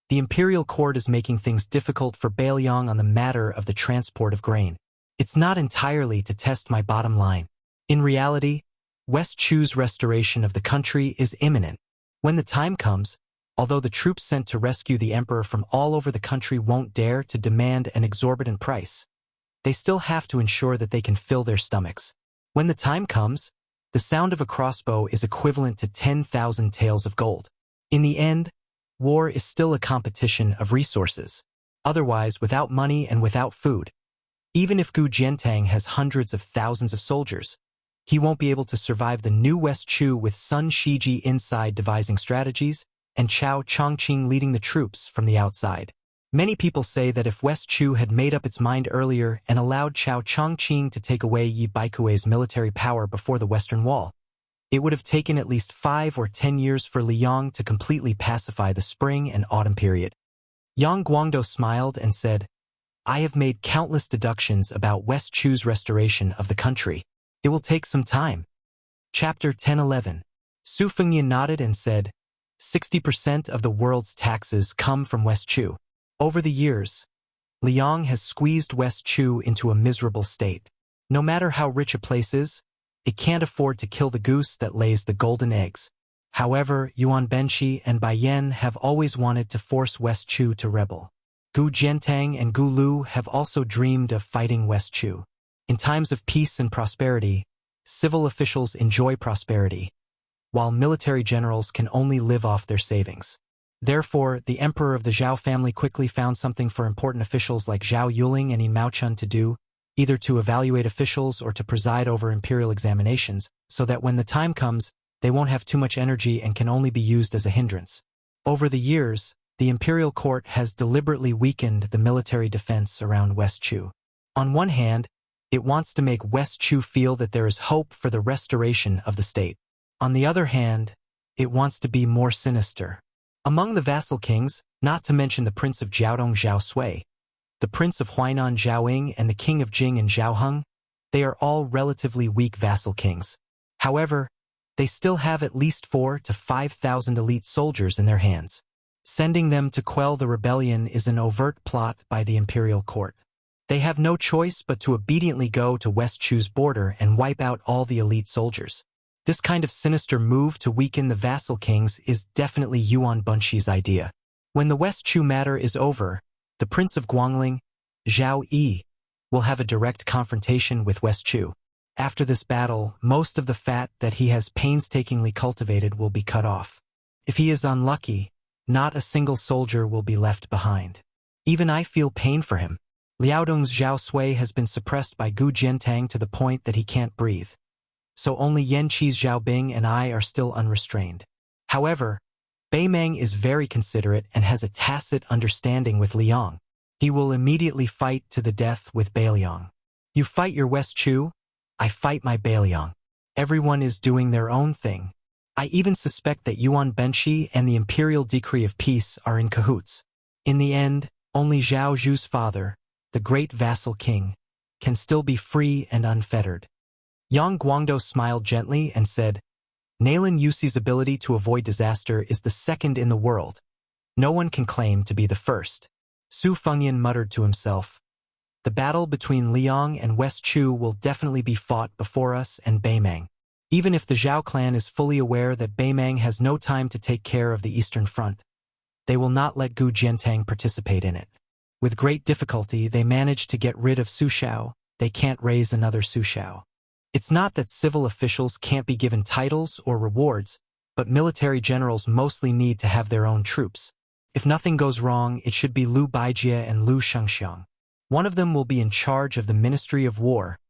"The imperial court is making things difficult for Bailiang on the matter of the transport of grain. It's not entirely to test my bottom line. In reality, West Chu's restoration of the country is imminent. When the time comes, although the troops sent to rescue the emperor from all over the country won't dare to demand an exorbitant price, they still have to ensure that they can fill their stomachs. When the time comes, the sound of a crossbow is equivalent to 10,000 taels of gold. In the end, war is still a competition of resources. Otherwise, without money and without food, even if Gu Jiantang has hundreds of thousands of soldiers, he won't be able to survive the new West Chu with Sun Shiji inside devising strategies and Chao Chongqing leading the troops from the outside. Many people say that if West Chu had made up its mind earlier and allowed Chao Chongqing to take away Yi Baikui's military power before the Western Wall, it would have taken at least 5 or 10 years for Liang to completely pacify the spring and autumn period. Yang Guangdou smiled and said, "I have made countless deductions about West Chu's restoration of the country. It will take some time." Chapter 10:11. Su Fengnian nodded and said, 60% of the world's taxes come from West Chu. Over the years, Liang has squeezed West Chu into a miserable state. No matter how rich a place is, it can't afford to kill the goose that lays the golden eggs. However, Yuan Benshi and Bai Yan have always wanted to force West Chu to rebel. Gu Jiantang and Gu Lu have also dreamed of fighting West Chu. In times of peace and prosperity, civil officials enjoy prosperity, while military generals can only live off their savings. Therefore, the emperor of the Zhao family quickly found something for important officials like Zhao Yuling and Yi Maochun to do, either to evaluate officials or to preside over imperial examinations, so that when the time comes, they won't have too much energy and can only be used as a hindrance. Over the years, the imperial court has deliberately weakened the military defense around West Chu. On one hand, it wants to make West Chu feel that there is hope for the restoration of the state. On the other hand, it wants to be more sinister. Among the vassal kings, not to mention the Prince of Jiaodong Zhao Sui, the Prince of Huainan Zhao Ying and the King of Jing and Zhao Heng, they are all relatively weak vassal kings. However, they still have at least 4,000 to 5,000 elite soldiers in their hands. Sending them to quell the rebellion is an overt plot by the imperial court. They have no choice but to obediently go to West Chu's border and wipe out all the elite soldiers. This kind of sinister move to weaken the vassal kings is definitely Yuan Bunxi's idea. When the West Chu matter is over, the Prince of Guangling, Zhao Yi, will have a direct confrontation with West Chu. After this battle, most of the fat that he has painstakingly cultivated will be cut off. If he is unlucky, not a single soldier will be left behind. Even I feel pain for him. Liaodong's Zhao Sui has been suppressed by Gu Jiantang to the point that he can't breathe. So only Yan Qi's Zhao Bing and I are still unrestrained. However, Bei Meng is very considerate and has a tacit understanding with Liang. He will immediately fight to the death with Beiliang. You fight your West Chu, I fight my Beiliang. Everyone is doing their own thing. I even suspect that Yuan Bunxi and the Imperial Decree of Peace are in cahoots. In the end, only Zhao Zhu's father, the great vassal king, can still be free and unfettered. Yang Guangdou smiled gently and said, Nailan Yuxi's ability to avoid disaster is the second in the world. No one can claim to be the first. Su Fengyan muttered to himself, the battle between Liang and West Chu will definitely be fought before us and Bei Meng. Even if the Zhao clan is fully aware that Bei Meng has no time to take care of the Eastern Front, they will not let Gu Jiantang participate in it. With great difficulty, they manage to get rid of Su Shao. They can't raise another Su Shao. It's not that civil officials can't be given titles or rewards, but military generals mostly need to have their own troops. If nothing goes wrong, it should be Lu Baijie and Lu Shengxiang. One of them will be in charge of the Ministry of War,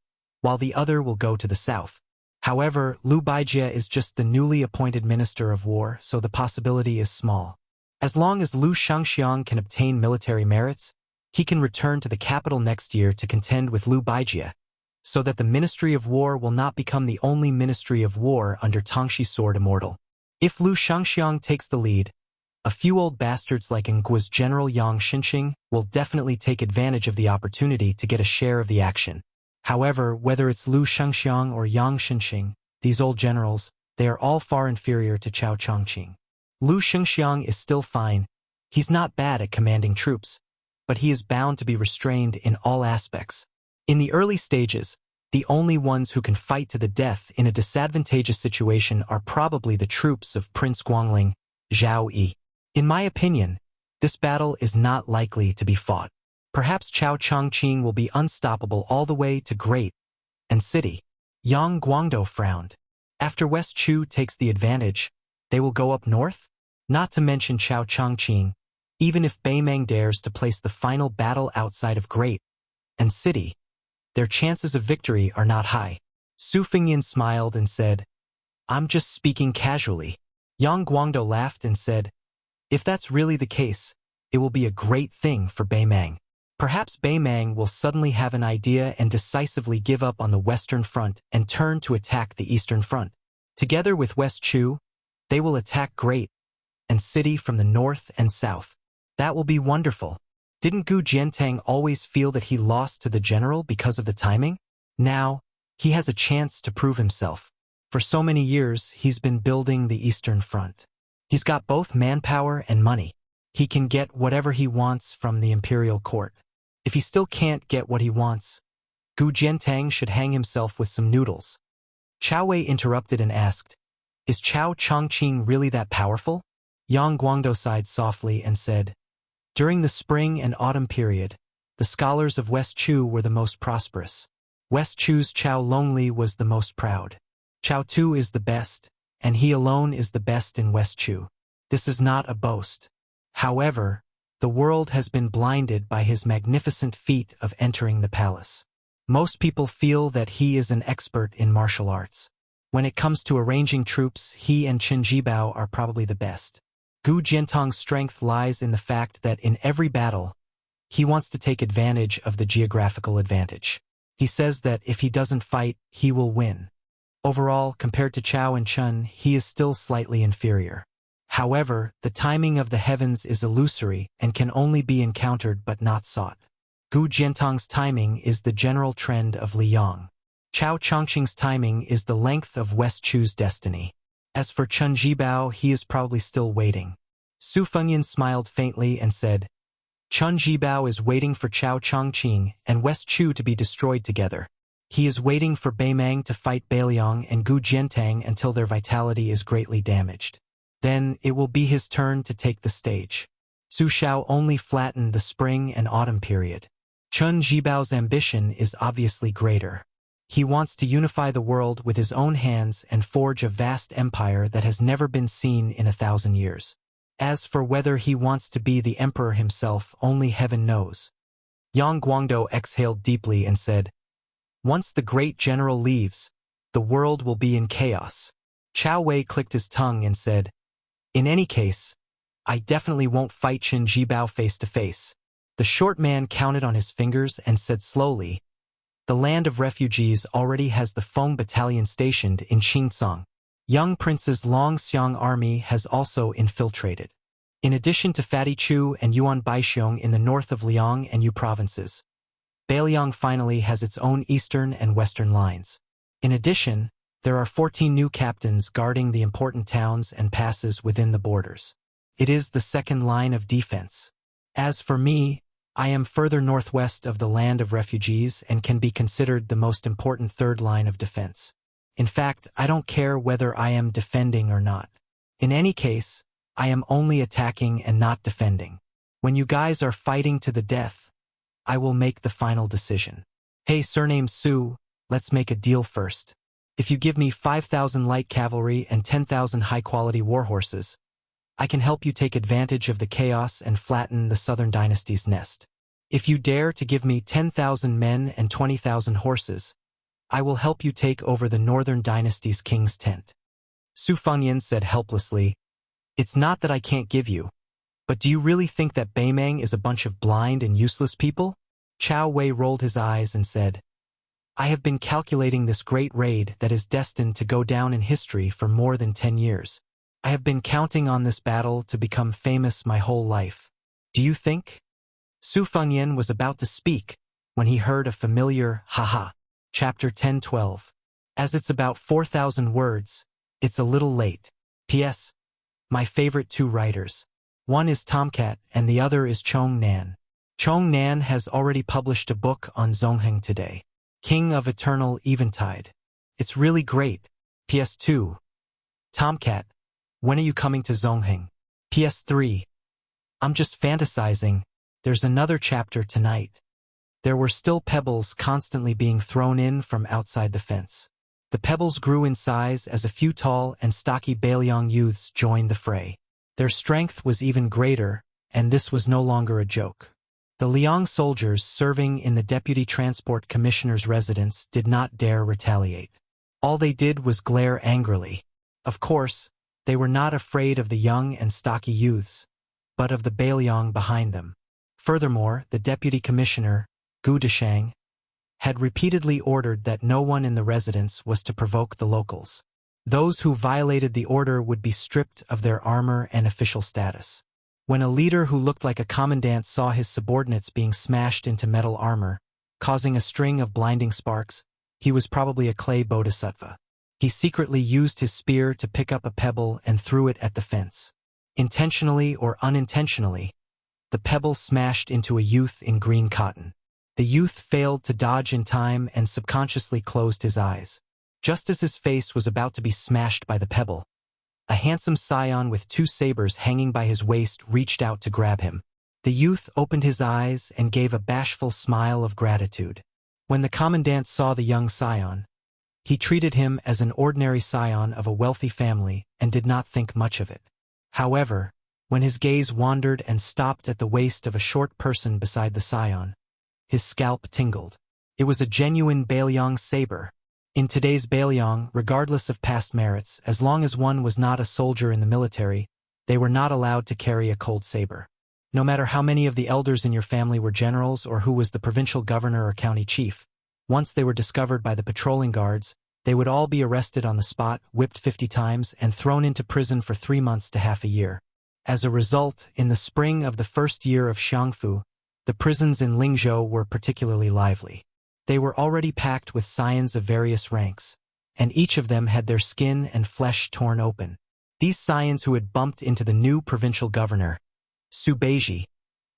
while the other will go to the south. However, Lu Baijie is just the newly appointed Minister of War, so the possibility is small. As long as Lu Shengxiang can obtain military merits, he can return to the capital next year to contend with Lu Baijie, so that the Ministry of War will not become the only Ministry of War under Tongshi Sword Immortal. If Lu Shengxiang takes the lead, a few old bastards like Ngua's General Yang Xinqing will definitely take advantage of the opportunity to get a share of the action. However, whether it's Lu Shengxiang or Yang Xinqing, these old generals, they are all far inferior to Cao Chongqing. Lu Shengxiang is still fine. He's not bad at commanding troops, but he is bound to be restrained in all aspects. In the early stages, the only ones who can fight to the death in a disadvantageous situation are probably the troops of Prince Guangling, Zhao Yi. In my opinion, this battle is not likely to be fought. Perhaps Cao Chongqing will be unstoppable all the way to Great and City. Yang Guangdou frowned. After West Chu takes the advantage, they will go up north? Not to mention Cao Chongqing, even if Bei Meng dares to place the final battle outside of Great and City, their chances of victory are not high. Su Fengyan smiled and said, I'm just speaking casually. Yang Guangdou laughed and said, if that's really the case, it will be a great thing for Bei Meng. Perhaps Bei Meng will suddenly have an idea and decisively give up on the Western Front and turn to attack the Eastern Front. Together with West Chu, they will attack Great and City from the north and south. That will be wonderful. Didn't Gu Jiantang always feel that he lost to the general because of the timing? Now, he has a chance to prove himself. For so many years, he's been building the Eastern Front. He's got both manpower and money. He can get whatever he wants from the imperial court. If he still can't get what he wants, Gu Jiantang should hang himself with some noodles. Chao Wei interrupted and asked, is Cao Chongqing really that powerful? Yang Guangdou sighed softly and said, during the spring and autumn period, the scholars of West Chu were the most prosperous. West Chu's Chao Longli was the most proud. Chao Tu is the best, and he alone is the best in West Chu. This is not a boast. However, the world has been blinded by his magnificent feat of entering the palace. Most people feel that he is an expert in martial arts. When it comes to arranging troops, he and Qin Jibao are probably the best. Gu Jiantong's strength lies in the fact that in every battle, he wants to take advantage of the geographical advantage. He says that if he doesn't fight, he will win. Overall, compared to Chao and Chun, he is still slightly inferior. However, the timing of the heavens is illusory and can only be encountered but not sought. Gu Jiantong's timing is the general trend of Liang. Chao Chongqing's timing is the length of West Chu's destiny. As for Chun Jibao, he is probably still waiting. Su Fengyan smiled faintly and said, Chun Jibao is waiting for Chao Chongqing and West Chu to be destroyed together. He is waiting for Beimang to fight Beiliang and Gu Jiantang until their vitality is greatly damaged. Then it will be his turn to take the stage. Su Shao only flattened the spring and autumn period. Chun Jibao's ambition is obviously greater. He wants to unify the world with his own hands and forge a vast empire that has never been seen in 1,000 years. As for whether he wants to be the emperor himself, only heaven knows. Yang Guangdou exhaled deeply and said, Once the great general leaves, the world will be in chaos. Chao Wei clicked his tongue and said, In any case, I definitely won't fight Qin Jibao face to face. The short man counted on his fingers and said slowly, The land of refugees already has the Feng battalion stationed in Qingsong. Young Prince's Longxiang army has also infiltrated. In addition to Fatty Chu and Yuan Baixiong in the north of Liang and Yu provinces, Beiliang finally has its own eastern and western lines. In addition, there are 14 new captains guarding the important towns and passes within the borders. It is the second line of defense. As for me, I am further northwest of the land of refugees and can be considered the most important third line of defense. In fact, I don't care whether I am defending or not. In any case, I am only attacking and not defending. When you guys are fighting to the death, I will make the final decision. Hey, surname Su, let's make a deal first. If you give me 5,000 light cavalry and 10,000 high-quality warhorses, I can help you take advantage of the chaos and flatten the Southern Dynasty's nest. If you dare to give me 10,000 men and 20,000 horses, I will help you take over the Northern Dynasty's king's tent. Su Fengyan said helplessly, It's not that I can't give you, but do you really think that Beimang is a bunch of blind and useless people? Chao Wei rolled his eyes and said, I have been calculating this great raid that is destined to go down in history for more than 10 years. I have been counting on this battle to become famous my whole life. Do you think? Su Fengyan was about to speak when he heard a familiar ha-ha. Chapter 10:12. As it's about 4,000 words, it's a little late. P.S. My favorite two writers. One is Tomcat and the other is Chong Nan. Chong Nan has already published a book on Zongheng today. King of Eternal Eventide. It's really great. PS2. Tomcat, when are you coming to Zongheng? PS3. I'm just fantasizing. There's another chapter tonight. There were still pebbles constantly being thrown in from outside the fence. The pebbles grew in size as a few tall and stocky Beiliang youths joined the fray. Their strength was even greater, and this was no longer a joke. The Liang soldiers serving in the Deputy Transport Commissioner's residence did not dare retaliate. All they did was glare angrily. Of course, they were not afraid of the young and stocky youths, but of the Beiliang behind them. Furthermore, the Deputy Commissioner, Gu Deshang, had repeatedly ordered that no one in the residence was to provoke the locals. Those who violated the order would be stripped of their armor and official status. When a leader who looked like a commandant saw his subordinates being smashed into metal armor, causing a string of blinding sparks, he was probably a clay bodhisattva. He secretly used his spear to pick up a pebble and threw it at the fence. Intentionally or unintentionally, the pebble smashed into a youth in green cotton. The youth failed to dodge in time and subconsciously closed his eyes. Just as his face was about to be smashed by the pebble, a handsome scion with two sabers hanging by his waist reached out to grab him. The youth opened his eyes and gave a bashful smile of gratitude. When the commandant saw the young scion, he treated him as an ordinary scion of a wealthy family and did not think much of it. However, when his gaze wandered and stopped at the waist of a short person beside the scion, his scalp tingled. It was a genuine Beiliang saber. In today's Beiliang, regardless of past merits, as long as one was not a soldier in the military, they were not allowed to carry a cold saber. No matter how many of the elders in your family were generals or who was the provincial governor or county chief, once they were discovered by the patrolling guards, they would all be arrested on the spot, whipped 50 times, and thrown into prison for 3 months to half a year. As a result, in the spring of the first year of Xiangfu, the prisons in Lingzhou were particularly lively. They were already packed with scions of various ranks, and each of them had their skin and flesh torn open. These scions who had bumped into the new provincial governor, Su Beiji,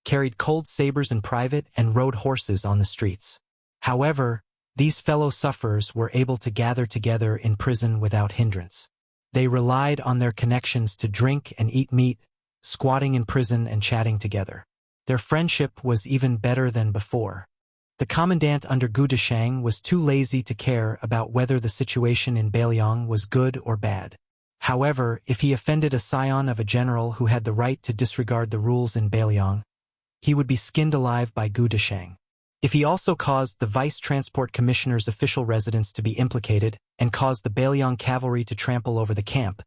carried cold sabers in private and rode horses on the streets. However, these fellow sufferers were able to gather together in prison without hindrance. They relied on their connections to drink and eat meat, squatting in prison and chatting together. Their friendship was even better than before. The commandant under Gu Deshang was too lazy to care about whether the situation in Beiliang was good or bad. However, if he offended a scion of a general who had the right to disregard the rules in Beiliang, he would be skinned alive by Gu Deshang. If he also caused the Vice Transport Commissioner's official residence to be implicated and caused the Beiliang cavalry to trample over the camp,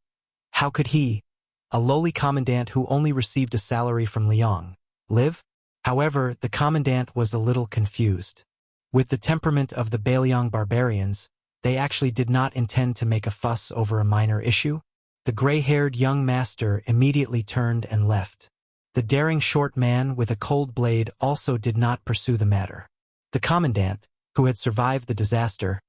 how could he, a lowly commandant who only received a salary from Liang, live? However, the commandant was a little confused. With the temperament of the Beiliang barbarians, they actually did not intend to make a fuss over a minor issue. The gray-haired young master immediately turned and left. The daring short man with a cold blade also did not pursue the matter. The commandant, who had survived the disaster,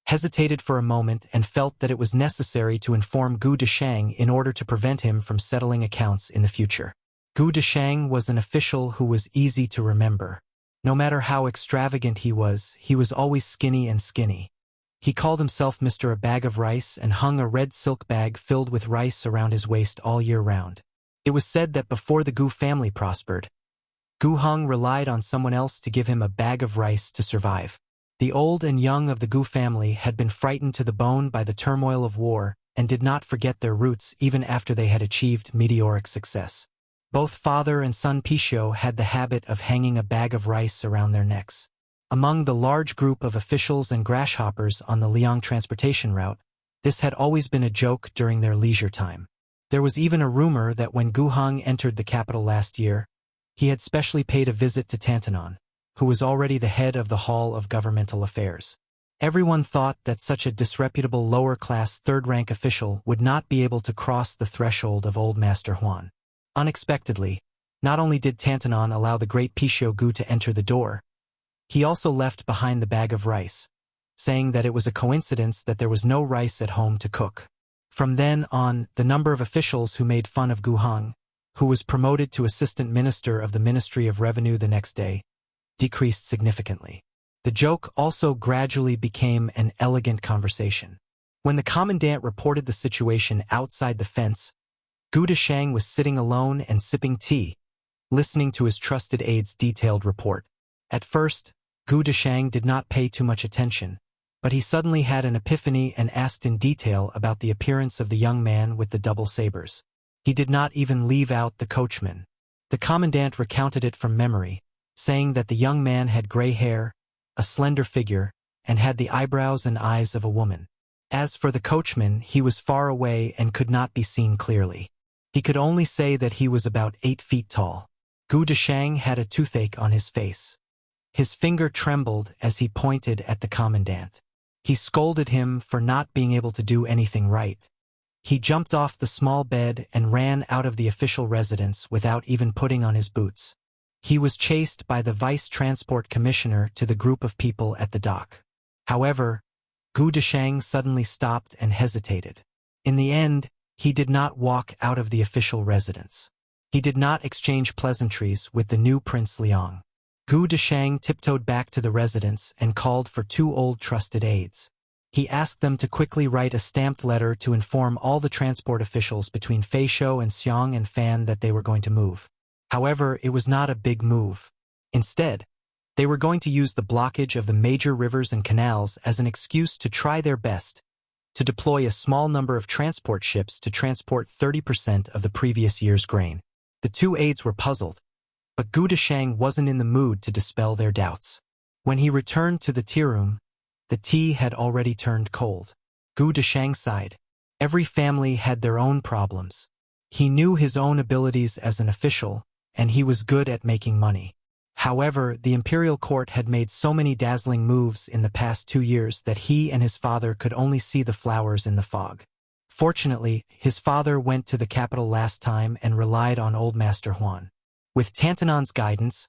hesitated for a moment and felt that it was necessary to inform Gu Deshang in order to prevent him from settling accounts in the future. Gu Deshang was an official who was easy to remember. No matter how extravagant he was always skinny and skinny. He called himself Mr. A Bag of Rice and hung a red silk bag filled with rice around his waist all year round. It was said that before the Gu family prospered, Gu Heng relied on someone else to give him a bag of rice to survive. The old and young of the Gu family had been frightened to the bone by the turmoil of war and did not forget their roots even after they had achieved meteoric success. Both father and son Pishio had the habit of hanging a bag of rice around their necks. Among the large group of officials and grasshoppers on the Liang transportation route, this had always been a joke during their leisure time. There was even a rumor that when Gu Heng entered the capital last year, he had specially paid a visit to Tantanon, who was already the head of the Hall of Governmental Affairs. Everyone thought that such a disreputable lower-class third-rank official would not be able to cross the threshold of Old Master Huan. Unexpectedly, not only did Tantanon allow the great Pishio Gu to enter the door, he also left behind the bag of rice, saying that it was a coincidence that there was no rice at home to cook. From then on, the number of officials who made fun of Gu Heng, who was promoted to assistant minister of the Ministry of Revenue the next day, decreased significantly. The joke also gradually became an elegant conversation. When the commandant reported the situation outside the fence, Gu Deshang was sitting alone and sipping tea, listening to his trusted aide's detailed report. At first, Gu Deshang did not pay too much attention, but he suddenly had an epiphany and asked in detail about the appearance of the young man with the double sabers. He did not even leave out the coachman. The commandant recounted it from memory, saying that the young man had gray hair, a slender figure, and had the eyebrows and eyes of a woman. As for the coachman, he was far away and could not be seen clearly. He could only say that he was about 8 feet tall. Gu Deshang had a toothache on his face. His finger trembled as he pointed at the commandant. He scolded him for not being able to do anything right. He jumped off the small bed and ran out of the official residence without even putting on his boots. He was chased by the Vice Transport Commissioner to the group of people at the dock. However, Gu Deshang suddenly stopped and hesitated. In the end, he did not walk out of the official residence. He did not exchange pleasantries with the new Prince Liang. Gu Deshang tiptoed back to the residence and called for 2 old trusted aides. He asked them to quickly write a stamped letter to inform all the transport officials between Feishou and Xiang and Fan that they were going to move. However, it was not a big move. Instead, they were going to use the blockage of the major rivers and canals as an excuse to try their best to deploy a small number of transport ships to transport 30% of the previous year's grain. The 2 aides were puzzled, but Gu Deshang wasn't in the mood to dispel their doubts. When he returned to the tea room, the tea had already turned cold. Gu Deshang sighed. Every family had their own problems. He knew his own abilities as an official, and he was good at making money. However, the imperial court had made so many dazzling moves in the past 2 years that he and his father could only see the flowers in the fog. Fortunately, his father went to the capital last time and relied on old Master Huan. With Tantanan's guidance,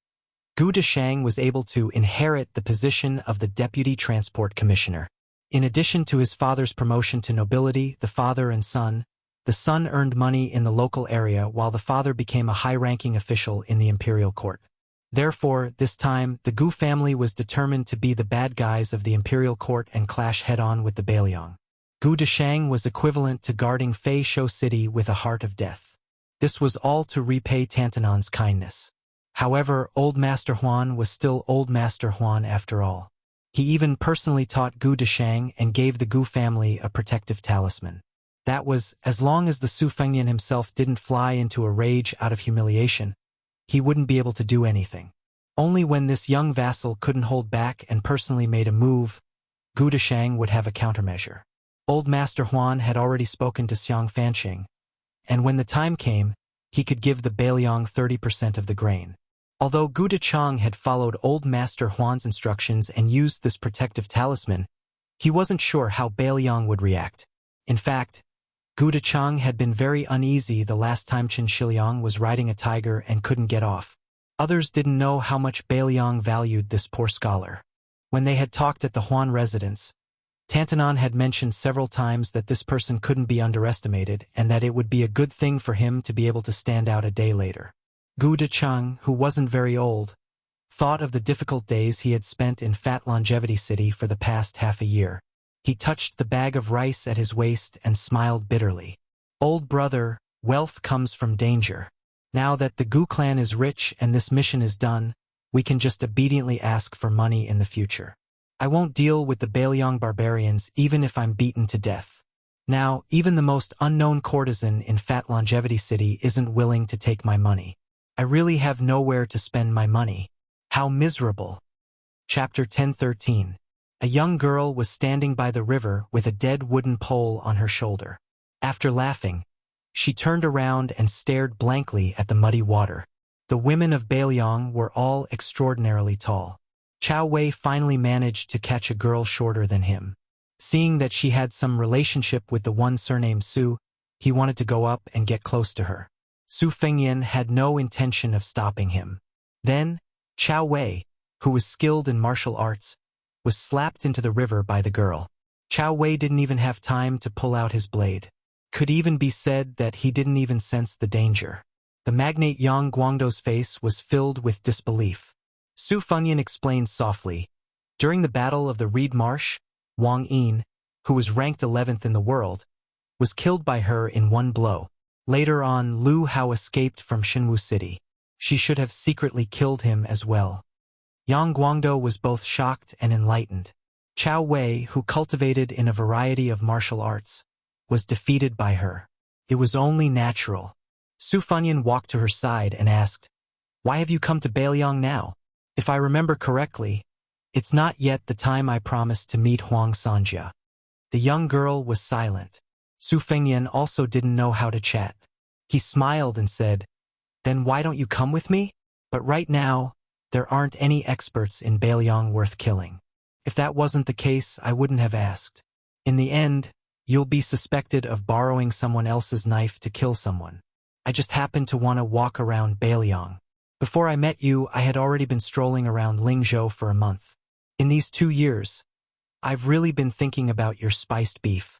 Gu Deshang was able to inherit the position of the Deputy Transport Commissioner. In addition to his father's promotion to nobility, the son earned money in the local area while the father became a high-ranking official in the imperial court. Therefore, this time, the Gu family was determined to be the bad guys of the imperial court and clash head-on with the Bailiang. Gu Deshang was equivalent to guarding Fei Shou City with a heart of death. This was all to repay Tantanan's kindness. However, Old Master Huan was still Old Master Huan after all. He even personally taught Gu Deshang and gave the Gu family a protective talisman. That was, as long as the Su Fengnian himself didn't fly into a rage out of humiliation, he wouldn't be able to do anything. Only when this young vassal couldn't hold back and personally made a move, Gu Deshang would have a countermeasure. Old Master Huan had already spoken to Xiang Fanqing, and when the time came, he could give the Bailiang 30% of the grain. Although Gu Dechang had followed Old Master Huan's instructions and used this protective talisman, he wasn't sure how Bailiang would react. In fact, Gu Dechang had been very uneasy the last time Chen Shiliang was riding a tiger and couldn't get off. Others didn't know how much Bailiang valued this poor scholar. When they had talked at the Huan residence, Tantanan had mentioned several times that this person couldn't be underestimated and that it would be a good thing for him to be able to stand out a day later. Gu Dechang, who wasn't very old, thought of the difficult days he had spent in Fat Longevity City for the past half a year. He touched the bag of rice at his waist and smiled bitterly. Old brother, wealth comes from danger. Now that the Gu clan is rich and this mission is done, we can just obediently ask for money in the future. I won't deal with the Bailiang barbarians even if I'm beaten to death. Now, even the most unknown courtesan in Fat Longevity City isn't willing to take my money. I really have nowhere to spend my money. How miserable. Chapter 10:13. A young girl was standing by the river with a dead wooden pole on her shoulder. After laughing, she turned around and stared blankly at the muddy water. The women of Bailiang were all extraordinarily tall. Chao Wei finally managed to catch a girl shorter than him. Seeing that she had some relationship with the one surnamed Su, he wanted to go up and get close to her. Su Fengyan had no intention of stopping him. Then, Chao Wei, who was skilled in martial arts, was slapped into the river by the girl. Chao Wei didn't even have time to pull out his blade. Could even be said that he didn't even sense the danger. The magnate Yang Guangdo's face was filled with disbelief. Su Fengyan explained softly, during the Battle of the Reed Marsh, Wang Yin, who was ranked 11th in the world, was killed by her in one blow. Later on, Lu Hao escaped from Xinwu City. She should have secretly killed him as well. Yang Guangdo was both shocked and enlightened. Chao Wei, who cultivated in a variety of martial arts, was defeated by her. It was only natural. Su Fengyan walked to her side and asked, "Why have you come to Bailiang now? If I remember correctly, it's not yet the time I promised to meet Huang Sanjia." The young girl was silent. Su Fengyan also didn't know how to chat. He smiled and said, "Then why don't you come with me? But right now, there aren't any experts in Bailiang worth killing. If that wasn't the case, I wouldn't have asked. In the end, you'll be suspected of borrowing someone else's knife to kill someone. I just happened to want to walk around Bailiang. Before I met you, I had already been strolling around Lingzhou for a month. In these 2 years, I've really been thinking about your spiced beef."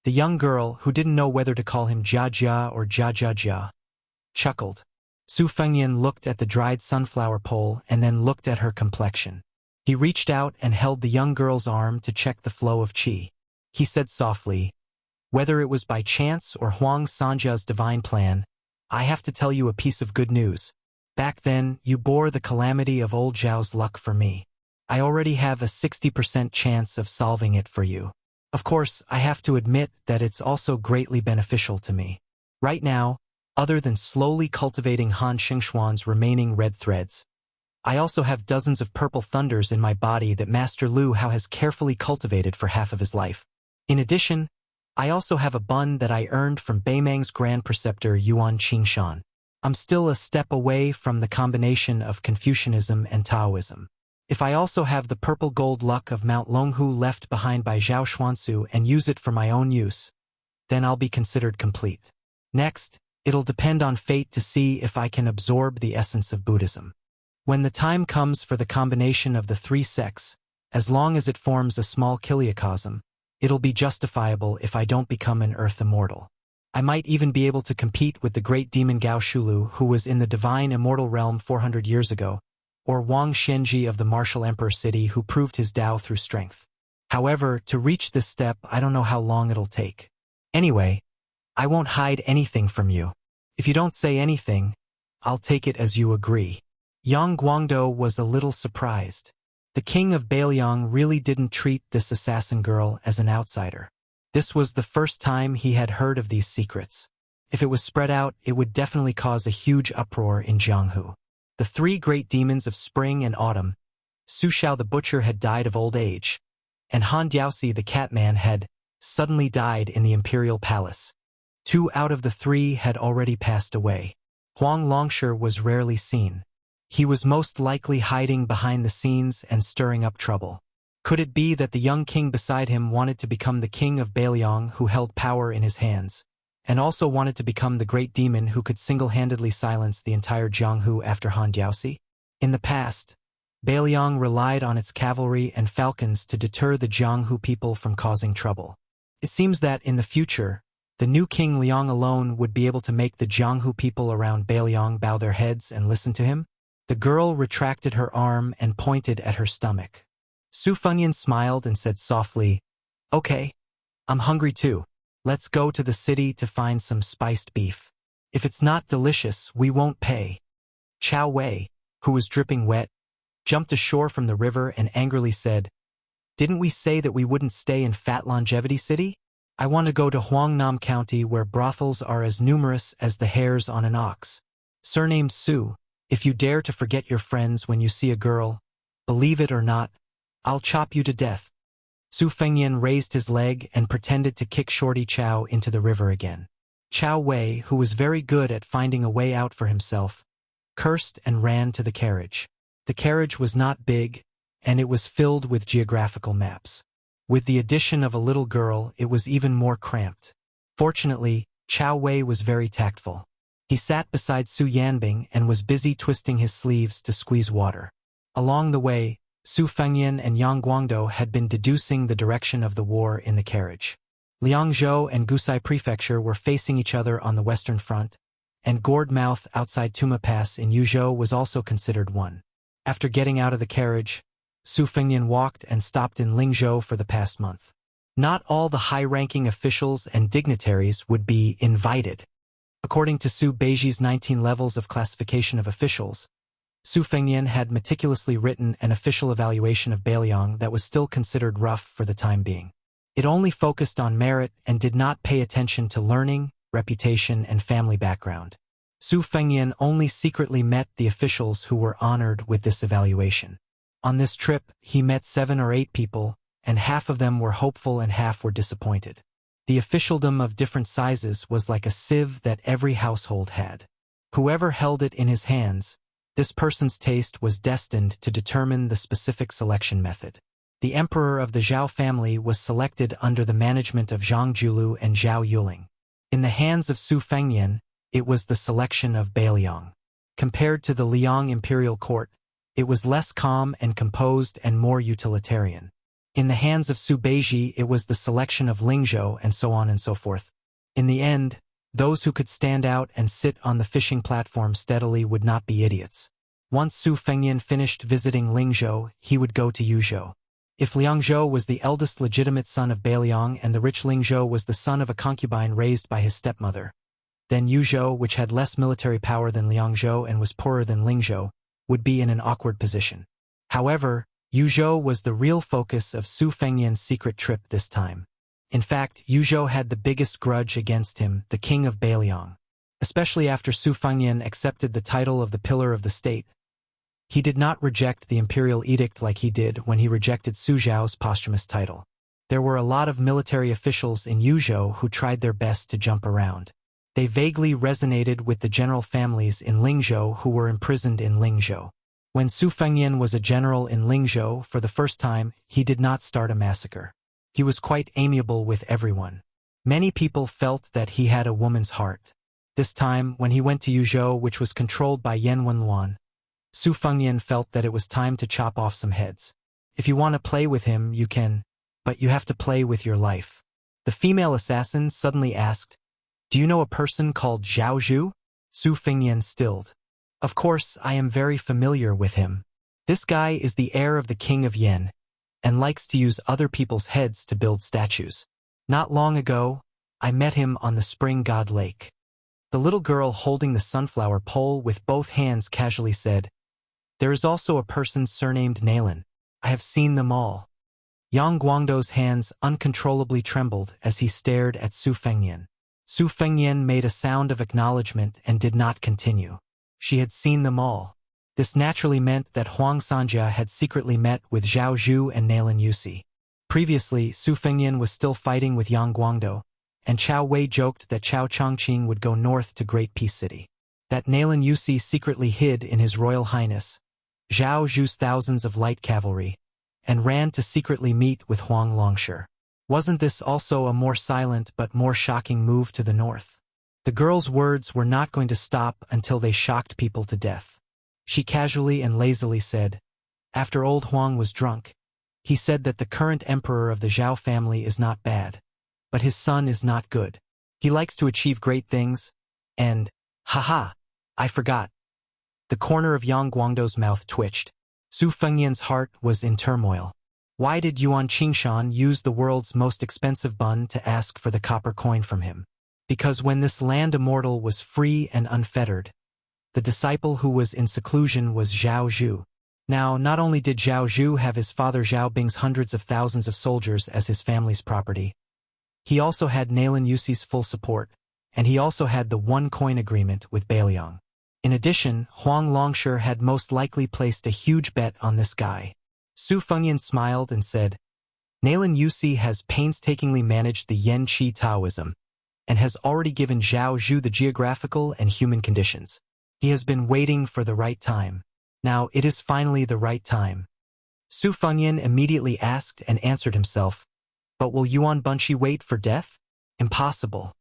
The young girl, who didn't know whether to call him Jia Jia or Jia Jia Jia, chuckled. Su Fengyan looked at the dried sunflower pole and then looked at her complexion. He reached out and held the young girl's arm to check the flow of qi. He said softly, "Whether it was by chance or Huang Sanjia's divine plan, I have to tell you a piece of good news. Back then, you bore the calamity of old Zhao's luck for me. I already have a 60% chance of solving it for you. Of course, I have to admit that it's also greatly beneficial to me. Right now, other than slowly cultivating Han Xingxuan's remaining red threads, I also have dozens of purple thunders in my body that Master Lu Hao has carefully cultivated for half of his life. In addition, I also have a bun that I earned from Beimang's Grand Preceptor Yuan Qingshan. I'm still a step away from the combination of Confucianism and Taoism. If I also have the purple gold luck of Mount Longhu left behind by Zhao Xuansu and use it for my own use, then I'll be considered complete. Next, it'll depend on fate to see if I can absorb the essence of Buddhism. When the time comes for the combination of the three sects, as long as it forms a small kiliacosm, it'll be justifiable if I don't become an earth immortal. I might even be able to compete with the great demon Gao Shulu, who was in the divine immortal realm 400 years ago, or Wang Shenji of the martial emperor city who proved his Tao through strength. However, to reach this step, I don't know how long it'll take. Anyway, I won't hide anything from you. If you don't say anything, I'll take it as you agree. Yang Guangdou was a little surprised. The king of Beiliang really didn't treat this assassin girl as an outsider. This was the first time he had heard of these secrets. If it was spread out, it would definitely cause a huge uproar in Jianghu. The three great demons of spring and autumn, Su Xiao the butcher had died of old age, and Han Diaosi the catman had suddenly died in the imperial palace. 2 out of the 3 had already passed away. Huang Longshi was rarely seen. He was most likely hiding behind the scenes and stirring up trouble. Could it be that the young king beside him wanted to become the king of Beiliang who held power in his hands, and also wanted to become the great demon who could single-handedly silence the entire Jianghu after Han Diaosi? In the past, Beiliang relied on its cavalry and falcons to deter the Jianghu people from causing trouble. It seems that in the future, the new king Liang alone would be able to make the Jianghu people around Beiliang bow their heads and listen to him. The girl retracted her arm and pointed at her stomach. Su Fengyan smiled and said softly, "Okay, I'm hungry too. Let's go to the city to find some spiced beef. If it's not delicious, we won't pay." Chao Wei, who was dripping wet, jumped ashore from the river and angrily said, "Didn't we say that we wouldn't stay in Fat Longevity City? I want to go to Huangnam County where brothels are as numerous as the hairs on an ox. Surnamed Su, if you dare to forget your friends when you see a girl, believe it or not, I'll chop you to death." Su Fengyan raised his leg and pretended to kick Shorty Chow into the river again. Chao Wei, who was very good at finding a way out for himself, cursed and ran to the carriage. The carriage was not big, and it was filled with geographical maps. With the addition of a little girl, it was even more cramped. Fortunately, Chao Wei was very tactful. He sat beside Su Yanbing and was busy twisting his sleeves to squeeze water. Along the way, Su Fengyan and Yang Guangdou had been deducing the direction of the war in the carriage. Liangzhou and Gusai Prefecture were facing each other on the western front, and Gourd Mouth outside Tuma Pass in Yuzhou was also considered one. After getting out of the carriage, Su Fengyan walked and stopped in Lingzhou for the past month. Not all the high-ranking officials and dignitaries would be invited. According to Su Beiji's 19 levels of classification of officials, Su Fengyan had meticulously written an official evaluation of Beiliang that was still considered rough for the time being. It only focused on merit and did not pay attention to learning, reputation, and family background. Su Fengyan only secretly met the officials who were honored with this evaluation. On this trip, he met 7 or 8 people, and half of them were hopeful and half were disappointed. The officialdom of different sizes was like a sieve that every household had. Whoever held it in his hands, this person's taste was destined to determine the specific selection method. The emperor of the Zhao family was selected under the management of Zhang Julu and Zhao Yuling. In the hands of Su Fengyan, it was the selection of Beiliang. Compared to the Liang imperial court, it was less calm and composed and more utilitarian. In the hands of Su Beiji, it was the selection of Lingzhou and so on and so forth. In the end, those who could stand out and sit on the fishing platform steadily would not be idiots. Once Su Fengyan finished visiting Lingzhou, he would go to Yuzhou. If Liangzhou was the eldest legitimate son of Beiliang and the rich Lingzhou was the son of a concubine raised by his stepmother, then Yuzhou, which had less military power than Liangzhou and was poorer than Lingzhou, would be in an awkward position. However, Yuzhou was the real focus of Su Fengyan's secret trip this time. In fact, Yuzhou had the biggest grudge against him, the king of Beiliang. Especially after Su Fengyan accepted the title of the pillar of the state, he did not reject the imperial edict like he did when he rejected Su Zhao's posthumous title. There were a lot of military officials in Yuzhou who tried their best to jump around. They vaguely resonated with the general families in Lingzhou who were imprisoned in Lingzhou. When Su Fengnian was a general in Lingzhou for the first time, he did not start a massacre. He was quite amiable with everyone. Many people felt that he had a woman's heart. This time, when he went to Yuzhou, which was controlled by Yan Wenluan, Su Fengnian felt that it was time to chop off some heads. If you want to play with him, you can, but you have to play with your life. The female assassin suddenly asked, "Do you know a person called Zhao Zhu?" Su Fengnian stilled. "Of course, I am very familiar with him. This guy is the heir of the king of Yan, and likes to use other people's heads to build statues. Not long ago, I met him on the Spring God Lake." The little girl holding the sunflower pole with both hands casually said, "There is also a person surnamed Nalan. I have seen them all." Yang Guangdou's hands uncontrollably trembled as he stared at Su Fengnian. Su Fengnian made a sound of acknowledgement and did not continue. She had seen them all. This naturally meant that Huang Sanjia had secretly met with Zhao Zhu and Nalan Yusi. Previously, Su Fengnian was still fighting with Yang Guangdou, and Chao Wei joked that Chao Chongqing would go north to Great Peace City. That Nalan Yusi secretly hid in His Royal Highness Zhao Zhu's thousands of light cavalry, and ran to secretly meet with Huang Longshi. Wasn't this also a more silent but more shocking move to the north? The girl's words were not going to stop until they shocked people to death. She casually and lazily said, "After old Huang was drunk, he said that the current emperor of the Zhao family is not bad, but his son is not good. He likes to achieve great things, and, haha, I forgot." The corner of Yang Guangdou's mouth twitched. Su Fengnian's heart was in turmoil. Why did Yuan Qingshan use the world's most expensive bun to ask for the copper coin from him? Because when this land immortal was free and unfettered, the disciple who was in seclusion was Zhao Zhu. Now, not only did Zhao Zhu have his father Zhao Bing's hundreds of thousands of soldiers as his family's property, he also had Nalan Yusi's full support, and he also had the one-coin agreement with Beiliang. In addition, Huang Longshi had most likely placed a huge bet on this guy. Su Fengnian smiled and said, "Nalan Yusi has painstakingly managed the Yan Qi Taoism, and has already given Zhao Zhu the geographical and human conditions. He has been waiting for the right time. Now it is finally the right time." Su Fengnian immediately asked and answered himself, "But will Yuan Bunshi wait for death? Impossible."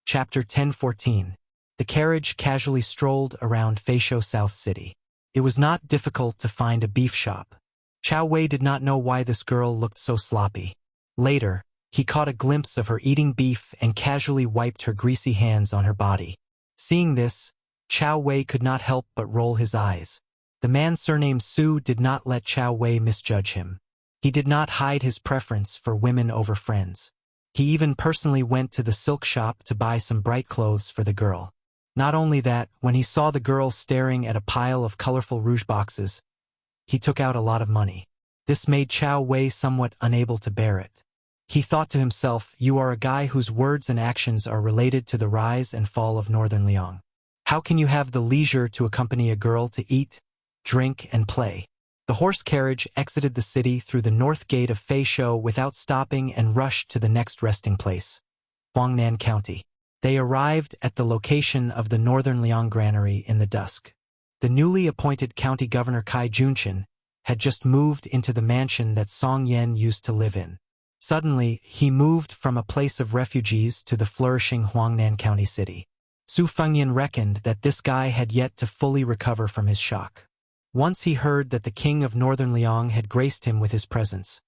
Chapter 10:14. The carriage casually strolled around Feisho South City. It was not difficult to find a beef shop. Chao Wei did not know why this girl looked so sloppy. Later, he caught a glimpse of her eating beef and casually wiped her greasy hands on her body. Seeing this, Chao Wei could not help but roll his eyes. The man surnamed Su did not let Chao Wei misjudge him. He did not hide his preference for women over friends. He even personally went to the silk shop to buy some bright clothes for the girl. Not only that, when he saw the girl staring at a pile of colorful rouge boxes, he took out a lot of money. This made Chao Wei somewhat unable to bear it. He thought to himself, "You are a guy whose words and actions are related to the rise and fall of Northern Liang. How can you have the leisure to accompany a girl to eat, drink, and play?" The horse carriage exited the city through the north gate of Feisho without stopping and rushed to the next resting place, Huangnan County. They arrived at the location of the Northern Liang granary in the dusk. The newly appointed county governor Kai Junchen had just moved into the mansion that Song Yan used to live in. Suddenly, he moved from a place of refugees to the flourishing Huangnan County city. Su Fengnian reckoned that this guy had yet to fully recover from his shock. Once he heard that the king of Northern Liang had graced him with his presence,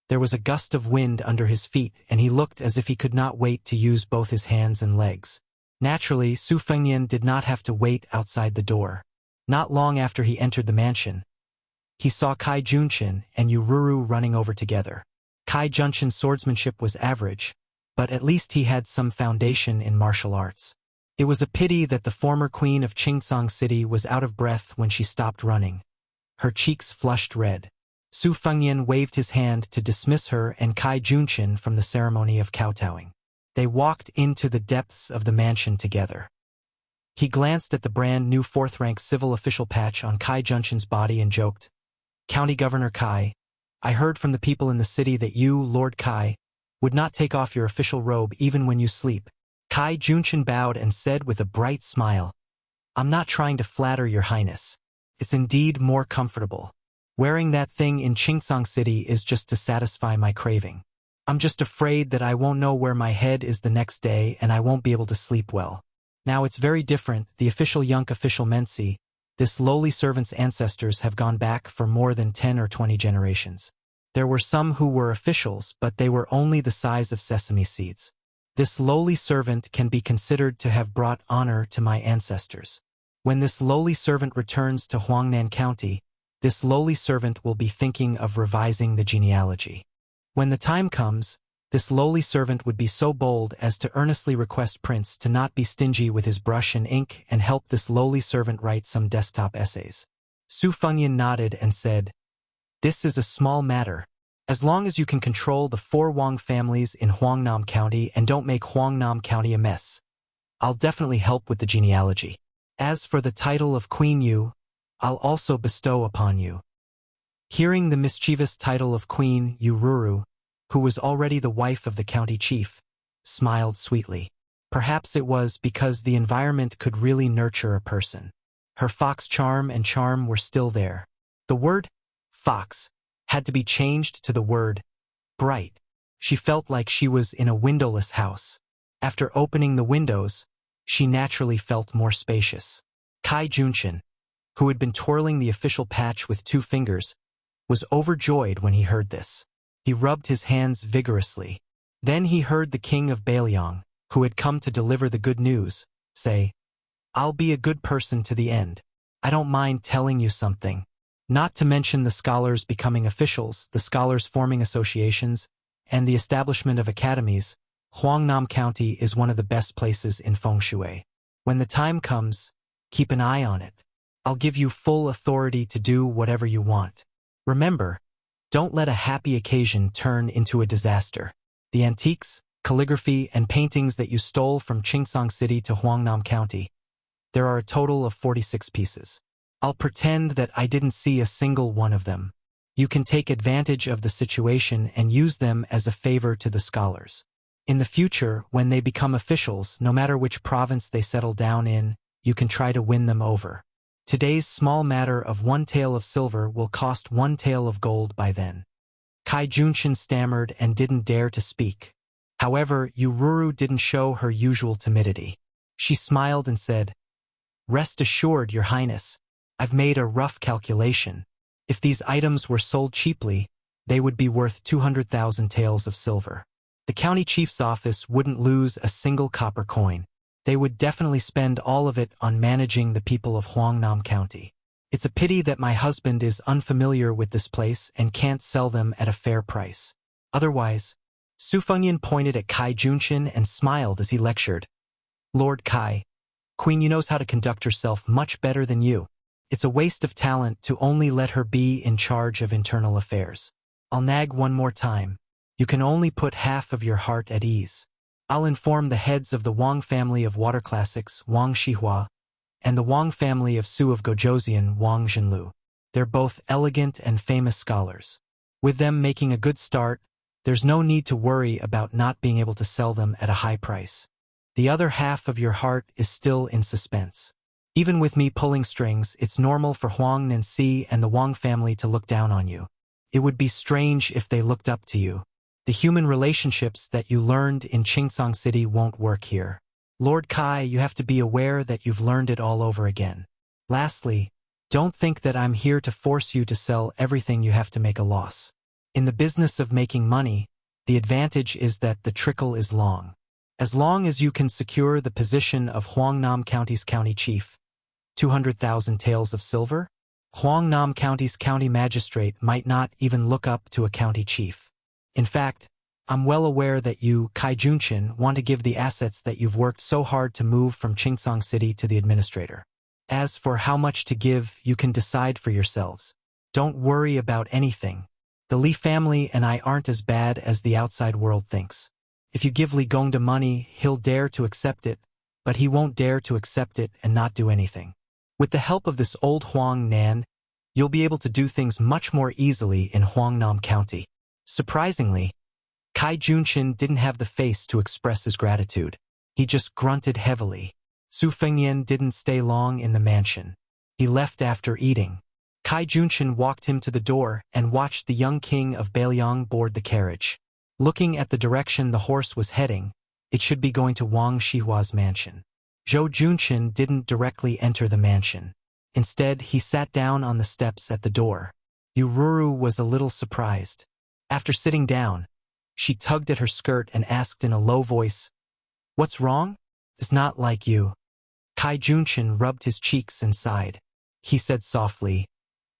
there was a gust of wind under his feet, and he looked as if he could not wait to use both his hands and legs. Naturally, Su Fengnian did not have to wait outside the door. Not long after he entered the mansion, he saw Kai Junchen and Yururu running over together. Kai Junchen's swordsmanship was average, but at least he had some foundation in martial arts. It was a pity that the former queen of Qingsong City was out of breath when she stopped running. Her cheeks flushed red. Su Fengnian waved his hand to dismiss her and Kai Junchen from the ceremony of kowtowing. They walked into the depths of the mansion together. He glanced at the brand new fourth-rank civil official patch on Kai Junchen's body and joked, "County Governor Kai, I heard from the people in the city that you, Lord Kai, would not take off your official robe even when you sleep. Kai Junshin bowed and said with a bright smile, I'm not trying to flatter your highness. It's indeed more comfortable. Wearing that thing in Chingsong City is just to satisfy my craving. I'm just afraid that I won't know where my head is the next day and I won't be able to sleep well. Now it's very different. The official Yunk official Mensi, this lowly servant's ancestors have gone back for more than 10 or 20 generations. There were some who were officials, but they were only the size of sesame seeds. This lowly servant can be considered to have brought honor to my ancestors. When this lowly servant returns to Huangnan County, this lowly servant will be thinking of revising the genealogy. When the time comes, this lowly servant would be so bold as to earnestly request Prince to not be stingy with his brush and ink and help this lowly servant write some desktop essays. Su Fengyan nodded and said, This is a small matter. As long as you can control the 4 Wang families in Huangnam County and don't make Huangnam County a mess, I'll definitely help with the genealogy. As for the title of Queen Yu, I'll also bestow upon you. Hearing the mischievous title of Queen Yu, Ruru, who was already the wife of the county chief, smiled sweetly. Perhaps it was because the environment could really nurture a person. Her fox charm and charm were still there. The word fox had to be changed to the word bright. She felt like she was in a windowless house. After opening the windows, she naturally felt more spacious. Kai Junshin, who had been twirling the official patch with 2 fingers, was overjoyed when he heard this. He rubbed his hands vigorously. Then he heard the king of Bailiang, who had come to deliver the good news, say, I'll be a good person to the end. I don't mind telling you something. Not to mention the scholars becoming officials, the scholars forming associations, and the establishment of academies, Huangnam County is one of the best places in Fengshui. When the time comes, keep an eye on it. I'll give you full authority to do whatever you want. Remember, don't let a happy occasion turn into a disaster. The antiques, calligraphy, and paintings that you stole from Chingsong City to Huangnam County, there are a total of 46 pieces. I'll pretend that I didn't see a single one of them. You can take advantage of the situation and use them as a favor to the scholars. In the future, when they become officials, no matter which province they settle down in, you can try to win them over. Today's small matter of 1 tael of silver will cost 1 tael of gold by then. Kai Junshin stammered and didn't dare to speak. However, Yururu didn't show her usual timidity. She smiled and said, Rest assured, Your Highness, I've made a rough calculation. If these items were sold cheaply, they would be worth 200,000 taels of silver. The county chief's office wouldn't lose a single copper coin. They would definitely spend all of it on managing the people of Huangnam County. It's a pity that my husband is unfamiliar with this place and can't sell them at a fair price. Otherwise, Su Fengyan pointed at Kai Junshin and smiled as he lectured. Lord Kai, Queen Yu knows how to conduct herself much better than you. It's a waste of talent to only let her be in charge of internal affairs. I'll nag one more time. You can only put half of your heart at ease. I'll inform the heads of the Wang family of water classics, Wang Shihua, and the Wang family of Su of Gojoseon, Wang Zhenlu. They're both elegant and famous scholars. With them making a good start, there's no need to worry about not being able to sell them at a high price. The other half of your heart is still in suspense. Even with me pulling strings, it's normal for Huang Nanxi and the Wang family to look down on you. It would be strange if they looked up to you. The human relationships that you learned in Chingsong City won't work here. Lord Kai, you have to be aware that you've learned it all over again. Lastly, don't think that I'm here to force you to sell everything you have to make a loss. In the business of making money, the advantage is that the trickle is long. As long as you can secure the position of Huangnam County's county chief, 200,000 taels of silver, Huangnam County's county magistrate might not even look up to a county chief. In fact, I'm well aware that you, Kai Junshin, want to give the assets that you've worked so hard to move from Chingsong City to the administrator. As for how much to give, you can decide for yourselves. Don't worry about anything. The Li family and I aren't as bad as the outside world thinks. If you give Li Gongda money, he'll dare to accept it, but he won't dare to accept it and not do anything. With the help of this old Huang Nan, You'll be able to do things much more easily in Huangnam County. Surprisingly, Kai Junshin didn't have the face to express his gratitude. He just grunted heavily. Su Fengyan didn't stay long in the mansion. He left after eating. Kai Junshin walked him to the door and watched the young king of Beiliang board the carriage. Looking at the direction the horse was heading, it should be going to Wang Shihua's mansion. Zhou Junshin didn't directly enter the mansion. Instead, he sat down on the steps at the door. Yururu was a little surprised. After sitting down, she tugged at her skirt and asked in a low voice, "What's wrong?" "It's not like you." Kai Junshin rubbed his cheeks and sighed. He said softly,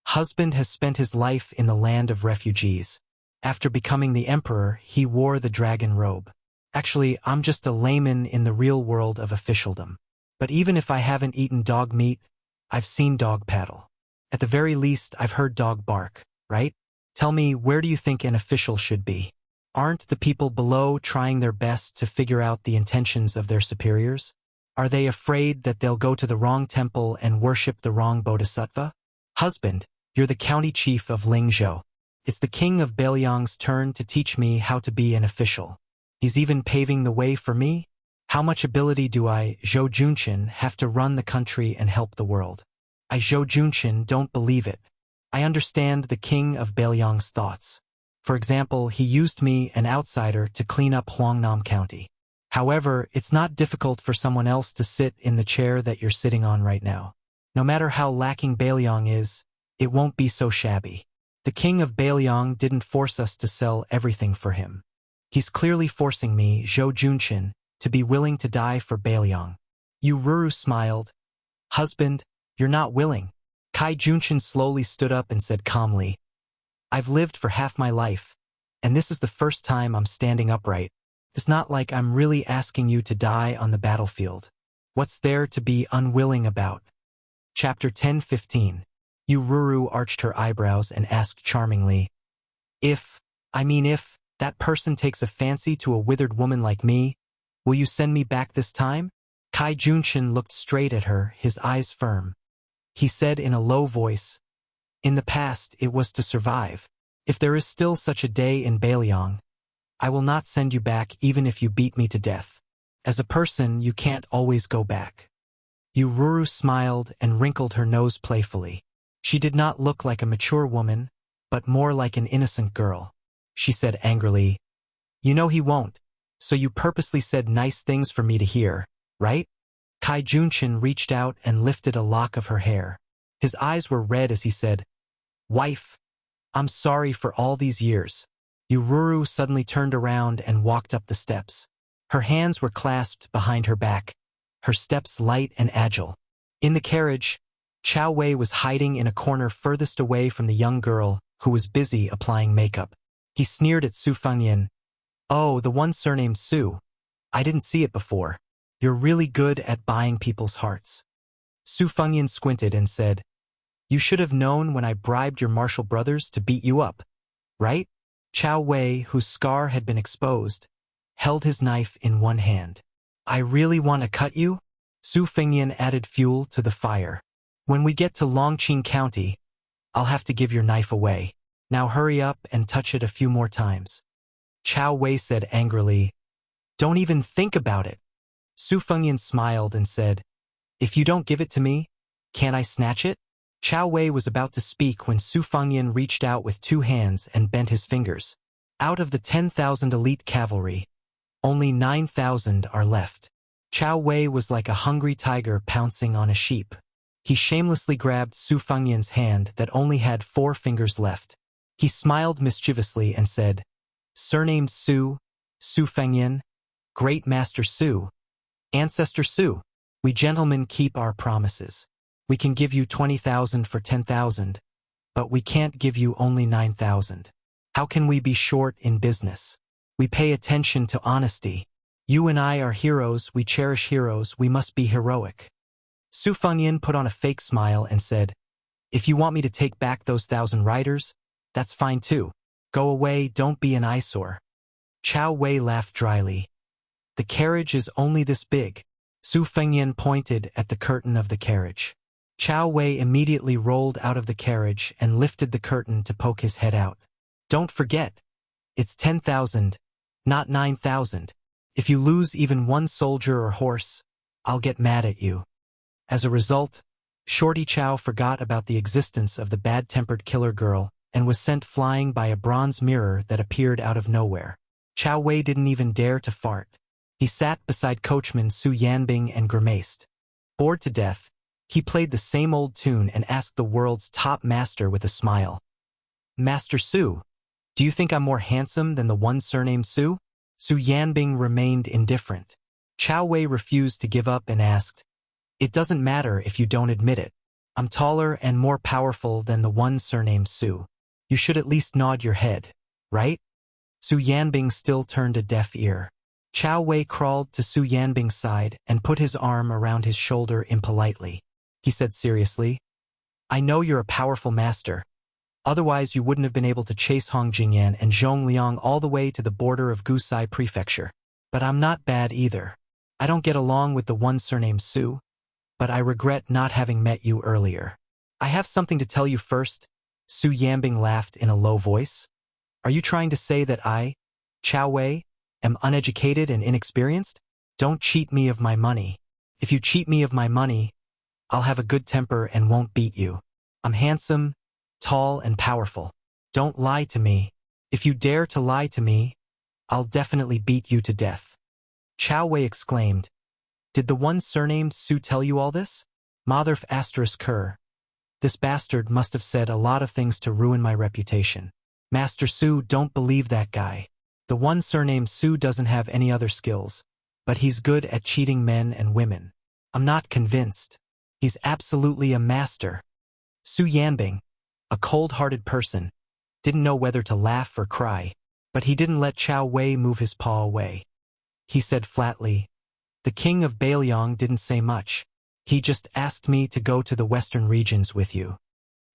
"Husband has spent his life in the land of refugees. After becoming the emperor, he wore the dragon robe. Actually, I'm just a layman in the real world of officialdom. But even if I haven't eaten dog meat, I've seen dog paddle. At the very least, I've heard dog bark, right? Tell me, where do you think an official should be? Aren't the people below trying their best to figure out the intentions of their superiors? Are they afraid that they'll go to the wrong temple and worship the wrong bodhisattva? Husband, you're the county chief of Lingzhou. It's the king of Beiliang's turn to teach me how to be an official. He's even paving the way for me? How much ability do I, Zhou Junshin, have to run the country and help the world? I, Zhou Junshin, don't believe it. I understand the king of Beiliang's thoughts. For example, he used me, an outsider, to clean up Huangnam County. However, it's not difficult for someone else to sit in the chair that you're sitting on right now. No matter how lacking Beiliang is, it won't be so shabby. The king of Beiliang didn't force us to sell everything for him. He's clearly forcing me, Zhou Junshin, to be willing to die for Beiliang. Yururu smiled. Husband, you're not willing. Kai Junshin slowly stood up and said calmly, I've lived for half my life, and this is the first time I'm standing upright. It's not like I'm really asking you to die on the battlefield. What's there to be unwilling about? Chapter 10:15. Yururu arched her eyebrows and asked charmingly, If that person takes a fancy to a withered woman like me, will you send me back this time? Kai Junshin looked straight at her, his eyes firm. He said in a low voice, In the past it was to survive. If there is still such a day in Beiliang, I will not send you back even if you beat me to death. As a person, you can't always go back. Yururu smiled and wrinkled her nose playfully. She did not look like a mature woman, but more like an innocent girl. She said angrily, You know he won't, so you purposely said nice things for me to hear, right? Kai Junshin reached out and lifted a lock of her hair. His eyes were red as he said, Wife, I'm sorry for all these years. Yururu suddenly turned around and walked up the steps. Her hands were clasped behind her back, her steps light and agile. In the carriage, Chao Wei was hiding in a corner furthest away from the young girl who was busy applying makeup. He sneered at Su Fengyan. Oh, the one surnamed Su. I didn't see it before. You're really good at buying people's hearts. Su Fengyan squinted and said, You should have known when I bribed your martial brothers to beat you up, right? Chao Wei, whose scar had been exposed, held his knife in one hand. I really want to cut you? Su Fengyan added fuel to the fire. When we get to Longqing County, I'll have to give your knife away. Now hurry up and touch it a few more times. Chao Wei said angrily, Don't even think about it. Su Fengyan smiled and said, If you don't give it to me, can't I snatch it? Chao Wei was about to speak when Su Fengyan reached out with 2 hands and bent his fingers. Out of the 10,000 elite cavalry, only 9,000 are left. Chao Wei was like a hungry tiger pouncing on a sheep. He shamelessly grabbed Su Fengyan's hand that only had 4 fingers left. He smiled mischievously and said, Surnamed Su, Su Fengyan, Great Master Su, Ancestor Su, we gentlemen keep our promises. We can give you 20,000 for 10,000, but we can't give you only 9,000. How can we be short in business? We pay attention to honesty. You and I are heroes, we cherish heroes, we must be heroic. Su Fengyan put on a fake smile and said, If you want me to take back those 1,000 riders, that's fine too. Go away, don't be an eyesore. Chao Wei laughed dryly. The carriage is only this big. Su Fengyan pointed at the curtain of the carriage. Chao Wei immediately rolled out of the carriage and lifted the curtain to poke his head out. Don't forget, it's 10,000, not 9,000. If you lose even one soldier or horse, I'll get mad at you. As a result, Shorty Chow forgot about the existence of the bad-tempered killer girl and was sent flying by a bronze mirror that appeared out of nowhere. Chao Wei didn't even dare to fart. He sat beside coachman Su Yanbing and grimaced. Bored to death, he played the same old tune and asked the world's top master with a smile. Master Su, do you think I'm more handsome than the one surnamed Su? Su Yanbing remained indifferent. Chao Wei refused to give up and asked, It doesn't matter if you don't admit it. I'm taller and more powerful than the one surnamed Su. You should at least nod your head, right? Su Yanbing still turned a deaf ear. Chao Wei crawled to Su Yanbing's side and put his arm around his shoulder impolitely. He said seriously, I know you're a powerful master. Otherwise you wouldn't have been able to chase Hong Jingyan and Zhong Liang all the way to the border of Gusai Prefecture. But I'm not bad either. I don't get along with the one surnamed Su, but I regret not having met you earlier. I have something to tell you first. Su Yanbing laughed in a low voice. Are you trying to say that I, Chao Wei, am uneducated and inexperienced? Don't cheat me of my money. If you cheat me of my money, I'll have a good temper and won't beat you. I'm handsome, tall, and powerful. Don't lie to me. If you dare to lie to me, I'll definitely beat you to death. Chao Wei exclaimed, Did the one surnamed Su tell you all this? Motherf asterisk Kerr. This bastard must have said a lot of things to ruin my reputation. Master Su, don't believe that guy. The one surnamed Su doesn't have any other skills, but he's good at cheating men and women. I'm not convinced. He's absolutely a master. Su Yanbing, a cold-hearted person, didn't know whether to laugh or cry, but he didn't let Chao Wei move his paw away. He said flatly, The king of Bailiang didn't say much. He just asked me to go to the western regions with you.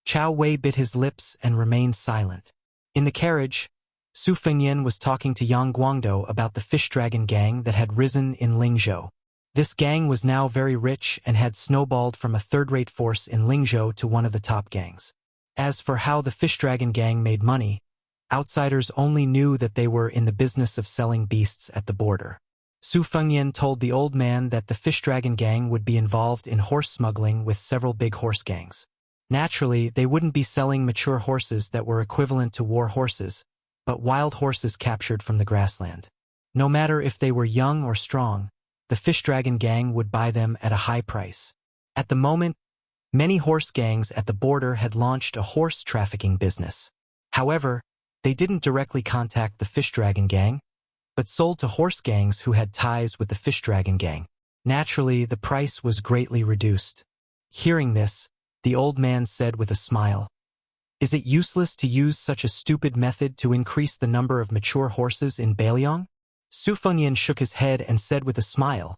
Chao Wei bit his lips and remained silent. In the carriage, Su Fengyan was talking to Yang Guangdou about the fish dragon gang that had risen in Lingzhou. This gang was now very rich and had snowballed from a third-rate force in Lingzhou to one of the top gangs. As for how the fish dragon gang made money, outsiders only knew that they were in the business of selling beasts at the border. Su Fengyan told the old man that the fish dragon gang would be involved in horse smuggling with several big horse gangs. Naturally, they wouldn't be selling mature horses that were equivalent to war horses, but wild horses captured from the grassland. No matter if they were young or strong, the fish dragon gang would buy them at a high price. At the moment, many horse gangs at the border had launched a horse trafficking business. However, they didn't directly contact the fish dragon gang, but sold to horse gangs who had ties with the fish dragon gang. Naturally, the price was greatly reduced. Hearing this, the old man said with a smile, Is it useless to use such a stupid method to increase the number of mature horses in Bailiang? Su Fengyan shook his head and said with a smile,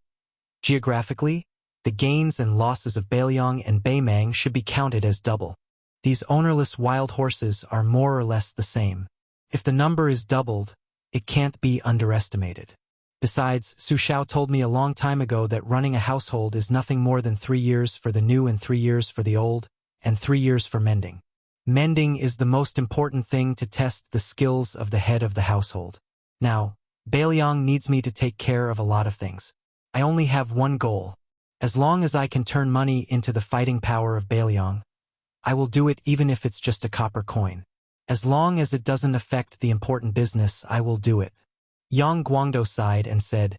Geographically, the gains and losses of Bailiang and Baimang should be counted as double. These ownerless wild horses are more or less the same. If the number is doubled, it can't be underestimated. Besides, Su Xiao told me a long time ago that running a household is nothing more than 3 years for the new and 3 years for the old, and 3 years for mending. Mending is the most important thing to test the skills of the head of the household. Now, Bailiang needs me to take care of a lot of things. I only have one goal. As long as I can turn money into the fighting power of Bailiang, I will do it even if it's just a copper coin. As long as it doesn't affect the important business, I will do it. Yang Guangdou sighed and said,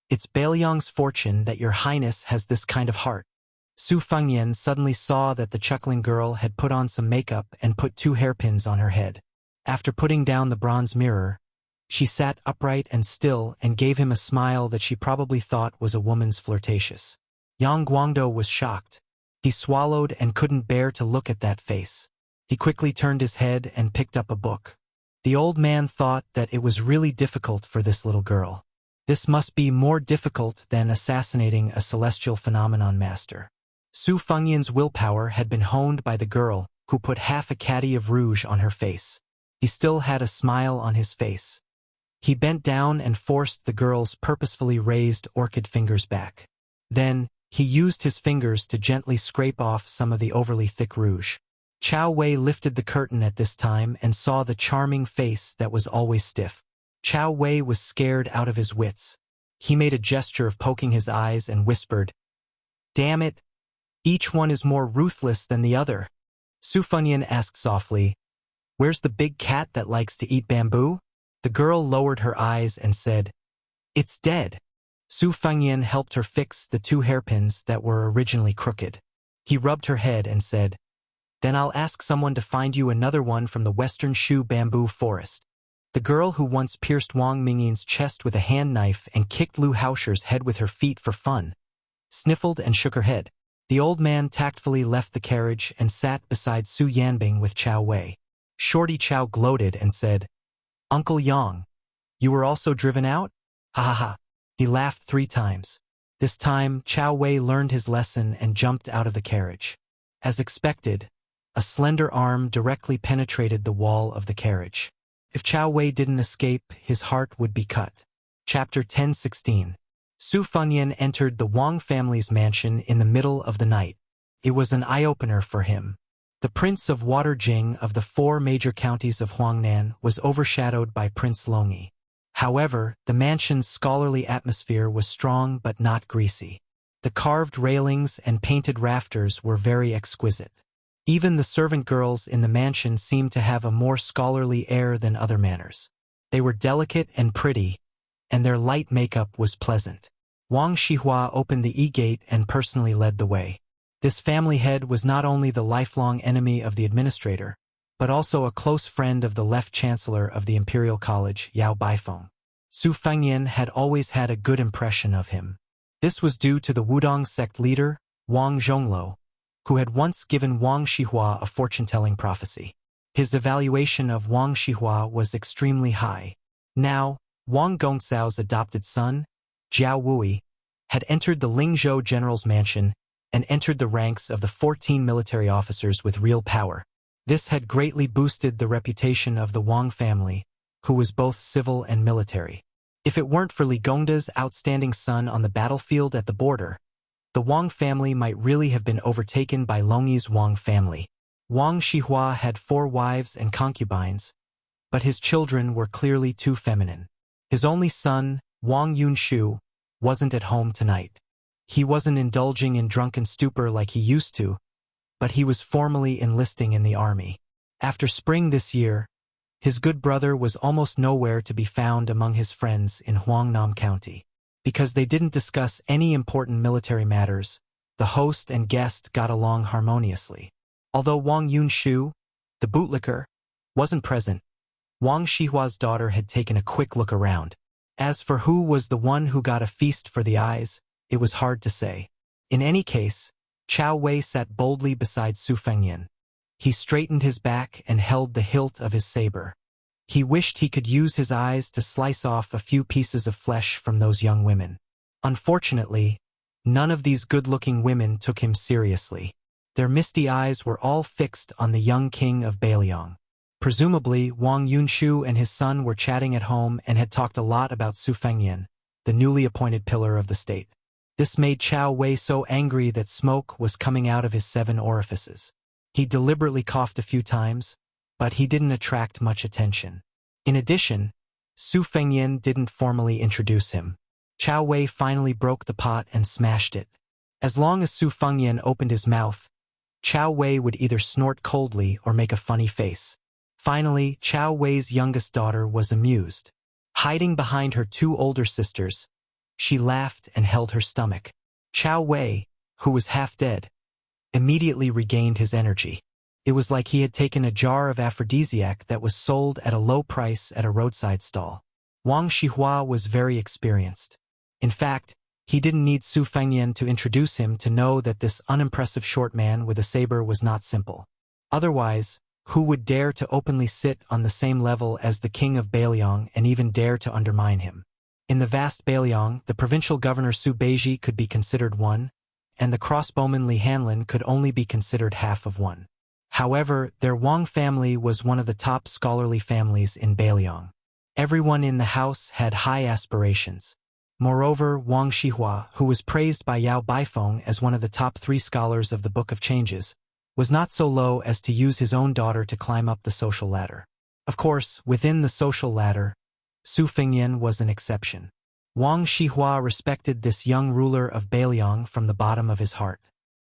It's Bailiang's fortune that your highness has this kind of heart. Su Fengyan suddenly saw that the chuckling girl had put on some makeup and put 2 hairpins on her head. After putting down the bronze mirror, she sat upright and still and gave him a smile that she probably thought was a woman's flirtatious. Yang Guangdou was shocked. He swallowed and couldn't bear to look at that face. He quickly turned his head and picked up a book. The old man thought that it was really difficult for this little girl. This must be more difficult than assassinating a celestial phenomenon master. Su Fengyan's willpower had been honed by the girl, who put half a caddy of rouge on her face. He still had a smile on his face. He bent down and forced the girl's purposefully raised orchid fingers back. Then, He used his fingers to gently scrape off some of the overly thick rouge. Chao Wei lifted the curtain at this time and saw the charming face that was always stiff. Chao Wei was scared out of his wits. He made a gesture of poking his eyes and whispered, "Damn it! Each one is more ruthless than the other." Su Fengyan asked softly, "Where's the big cat that likes to eat bamboo?" The girl lowered her eyes and said, "It's dead." Su Fengyan helped her fix the 2 hairpins that were originally crooked. He rubbed her head and said, "Then I'll ask someone to find you another one from the Western Shu bamboo forest." The girl who once pierced Wang Mingyan's chest with a hand knife and kicked Lu Haosher's head with her feet for fun, sniffled and shook her head. The old man tactfully left the carriage and sat beside Su Yanbing with Chao Wei. Shorty Chao gloated and said, "Uncle Yang, you were also driven out? Ha ha ha." He laughed 3 times. This time, Chao Wei learned his lesson and jumped out of the carriage. As expected, a slender arm directly penetrated the wall of the carriage. If Chao Wei didn't escape, his heart would be cut. Chapter 10:16. Su Fengyan entered the Wang family's mansion in the middle of the night. It was an eye-opener for him. The Prince of Waterjing of the 4 major counties of Huangnan was overshadowed by Prince Longyi. However, the mansion's scholarly atmosphere was strong but not greasy. The carved railings and painted rafters were very exquisite. Even the servant girls in the mansion seemed to have a more scholarly air than other manners. They were delicate and pretty, and their light makeup was pleasant. Wang Shihua opened the e-gate and personally led the way. This family head was not only the lifelong enemy of the administrator, but also a close friend of the left chancellor of the Imperial College, Yao Baifeng. Su Fengyan had always had a good impression of him. This was due to the Wudong sect leader, Wang Zhongluo, who had once given Wang Shihua a fortune-telling prophecy. His evaluation of Wang Shihua was extremely high. Now, Wang Gongcao's adopted son, Jiao Wui, had entered the Lingzhou general's mansion and entered the ranks of the 14 military officers with real power. This had greatly boosted the reputation of the Wang family, who was both civil and military. If it weren't for Li Gongda's outstanding son on the battlefield at the border, the Wang family might really have been overtaken by Longyi's Wang family. Wang Shihua had 4 wives and concubines, but his children were clearly too feminine. His only son, Wang Yunshu, wasn't at home tonight. He wasn't indulging in drunken stupor like he used to, but he was formally enlisting in the army. After spring this year, his good brother was almost nowhere to be found among his friends in Huangnam County. Because they didn't discuss any important military matters, the host and guest got along harmoniously. Although Wang Yunshu, the bootlicker, wasn't present, Wang Shihua's daughter had taken a quick look around. As for who was the one who got a feast for the eyes, it was hard to say. In any case, Chao Wei sat boldly beside Su Fengyan. He straightened his back and held the hilt of his saber. He wished he could use his eyes to slice off a few pieces of flesh from those young women. Unfortunately, none of these good-looking women took him seriously. Their misty eyes were all fixed on the young king of Bailiang. Presumably, Wang Yunshu and his son were chatting at home and had talked a lot about Su Fengyan, the newly appointed pillar of the state. This made Chao Wei so angry that smoke was coming out of his 7 orifices. He deliberately coughed a few times, but he didn't attract much attention. In addition, Su Fengyan didn't formally introduce him. Chao Wei finally broke the pot and smashed it. As long as Su Fengyan opened his mouth, Chao Wei would either snort coldly or make a funny face. Finally, Chao Wei's youngest daughter was amused. Hiding behind her 2 older sisters, she laughed and held her stomach. Chao Wei, who was half dead, immediately regained his energy. It was like he had taken a jar of aphrodisiac that was sold at a low price at a roadside stall. Wang Shihua was very experienced. In fact, he didn't need Su Fengyan to introduce him to know that this unimpressive short man with a saber was not simple. Otherwise, who would dare to openly sit on the same level as the king of Bailiang and even dare to undermine him? In the vast Bailiang, the provincial governor Su Beiji could be considered one, and the crossbowman Li Hanlin could only be considered half of one. However, their Wang family was one of the top scholarly families in Bailiang. Everyone in the house had high aspirations. Moreover, Wang Shihua, who was praised by Yao Baifeng as one of the top 3 scholars of the Book of Changes, was not so low as to use his own daughter to climb up the social ladder. Of course, within the social ladder, Su Fengyan was an exception. Wang Shihua respected this young ruler of Beiliang from the bottom of his heart.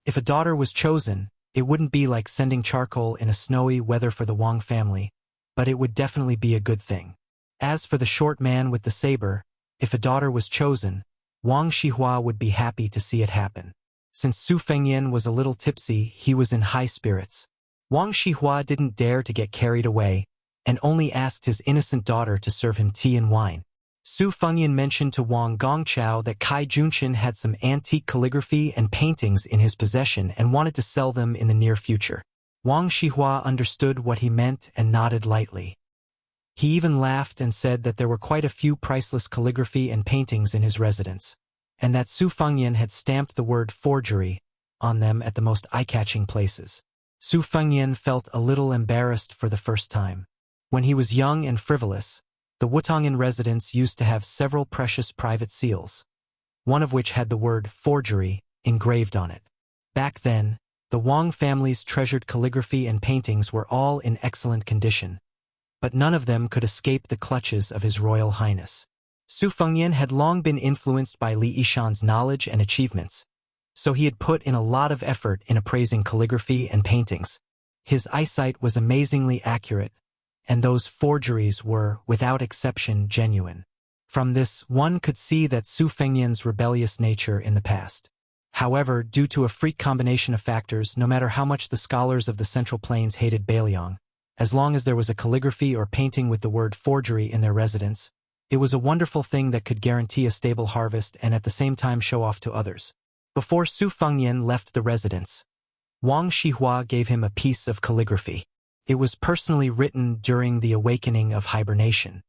If a daughter was chosen, it wouldn't be like sending charcoal in a snowy weather for the Wang family, but it would definitely be a good thing. As for the short man with the saber, if a daughter was chosen, Wang Shihua would be happy to see it happen. Since Su Fengyan was a little tipsy, he was in high spirits. Wang Shihua didn't dare to get carried away, and only asked his innocent daughter to serve him tea and wine. Su Fengyan mentioned to Wang Gongchao that Kai Junshin had some antique calligraphy and paintings in his possession and wanted to sell them in the near future. Wang Shihua understood what he meant and nodded lightly. He even laughed and said that there were quite a few priceless calligraphy and paintings in his residence, and that Su Fengyan had stamped the word forgery on them at the most eye-catching places. Su Fengyan felt a little embarrassed for the first time. When he was young and frivolous, the Wutongyan residence used to have several precious private seals, one of which had the word forgery engraved on it. Back then, the Wang family's treasured calligraphy and paintings were all in excellent condition, but none of them could escape the clutches of His Royal Highness. Su Fengyan had long been influenced by Li Yishan's knowledge and achievements, so he had put in a lot of effort in appraising calligraphy and paintings. His eyesight was amazingly accurate, and those forgeries were, without exception, genuine. From this, one could see that Su Fengyan's rebellious nature in the past. However, due to a freak combination of factors, no matter how much the scholars of the Central Plains hated Beiliang, as long as there was a calligraphy or painting with the word forgery in their residence, it was a wonderful thing that could guarantee a stable harvest and at the same time show off to others. Before Su Fengyan left the residence, Wang Shihua gave him a piece of calligraphy. It was personally written during the awakening of hibernation.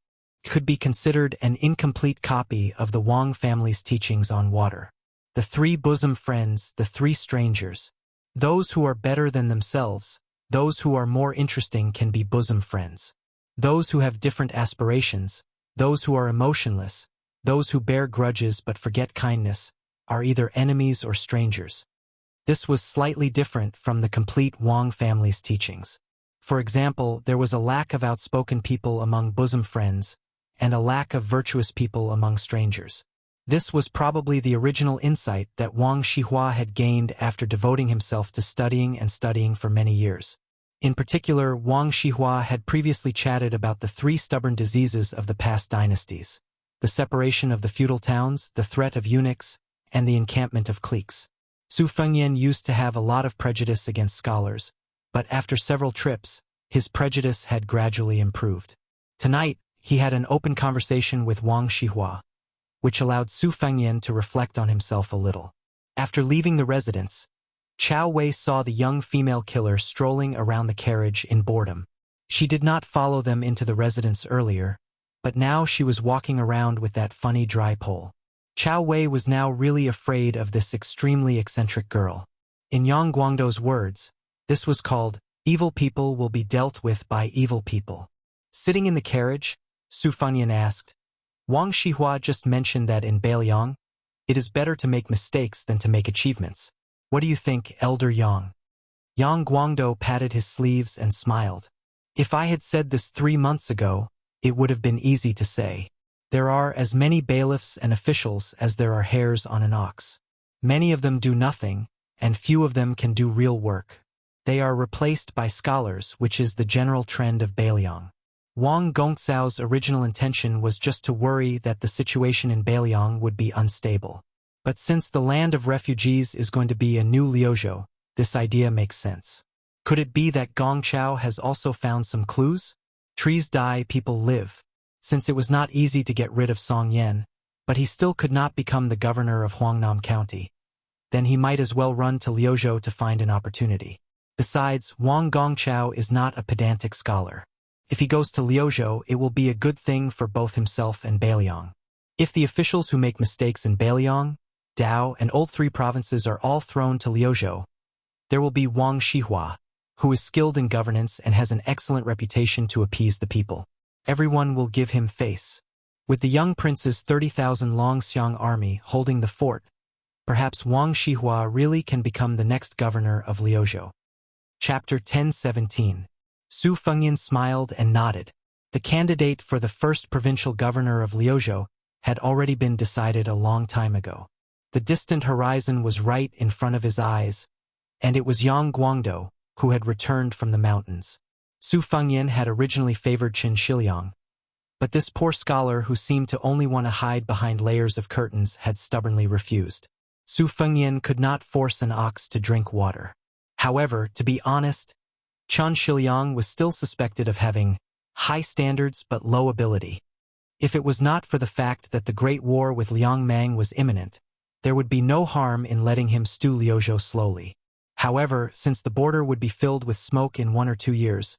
It could be considered an incomplete copy of the Wang family's teachings on water. The 3 bosom friends, the 3 strangers. Those who are better than themselves, those who are more interesting can be bosom friends. Those who have different aspirations, those who are emotionless, those who bear grudges but forget kindness, are either enemies or strangers. This was slightly different from the complete Wang family's teachings. For example, there was a lack of outspoken people among bosom friends, and a lack of virtuous people among strangers. This was probably the original insight that Wang Shihua had gained after devoting himself to studying and studying for many years. In particular, Wang Shihua had previously chatted about the 3 stubborn diseases of the past dynasties: the separation of the feudal towns, the threat of eunuchs, and the encampment of cliques. Su Fengyan used to have a lot of prejudice against scholars, but after several trips, his prejudice had gradually improved. Tonight, he had an open conversation with Wang Shihua, which allowed Su Fengyan to reflect on himself a little. After leaving the residence, Chao Wei saw the young female killer strolling around the carriage in boredom. She did not follow them into the residence earlier, but now she was walking around with that funny dry pole. Chao Wei was now really afraid of this extremely eccentric girl. In Yang Guangdo's words, this was called, "Evil people will be dealt with by evil people." Sitting in the carriage, Su Fengyan asked, "Wang Shihua just mentioned that in Beiliang, it is better to make mistakes than to make achievements. What do you think, Elder Yang?" Yang Guangdo patted his sleeves and smiled. "If I had said this 3 months ago, it would have been easy to say. There are as many bailiffs and officials as there are hairs on an ox. Many of them do nothing, and few of them can do real work. They are replaced by scholars, which is the general trend of Beiliang." Wang Gongcao's original intention was just to worry that the situation in Beiliang would be unstable. But since the land of refugees is going to be a new Liuzhou, this idea makes sense. Could it be that Gongchao has also found some clues? Trees die, people live. Since it was not easy to get rid of Song Yan, but he still could not become the governor of Huangnam County, then he might as well run to Liuzhou to find an opportunity. Besides, Wang Gongchao is not a pedantic scholar. If he goes to Liuzhou, it will be a good thing for both himself and Beiliang. If the officials who make mistakes in Beiliang, Dao, and Old Three Provinces are all thrown to Liuzhou, there will be Wang Shihua, who is skilled in governance and has an excellent reputation to appease the people. Everyone will give him face. With the young prince's 30,000 Longxiang army holding the fort, perhaps Wang Shihua really can become the next governor of Liuzhou. Chapter 10:17. Su Fengyan smiled and nodded. The candidate for the first provincial governor of Liuzhou had already been decided a long time ago. The distant horizon was right in front of his eyes, and it was Yang Guangdou who had returned from the mountains. Su Fengyan had originally favored Qin Shiliang, but this poor scholar who seemed to only want to hide behind layers of curtains had stubbornly refused. Su Fengyan could not force an ox to drink water. However, to be honest, Qin Shiliang was still suspected of having high standards but low ability. If it was not for the fact that the Great War with Liang Mang was imminent, there would be no harm in letting him stew Liuzhou slowly. However, since the border would be filled with smoke in 1 or 2 years,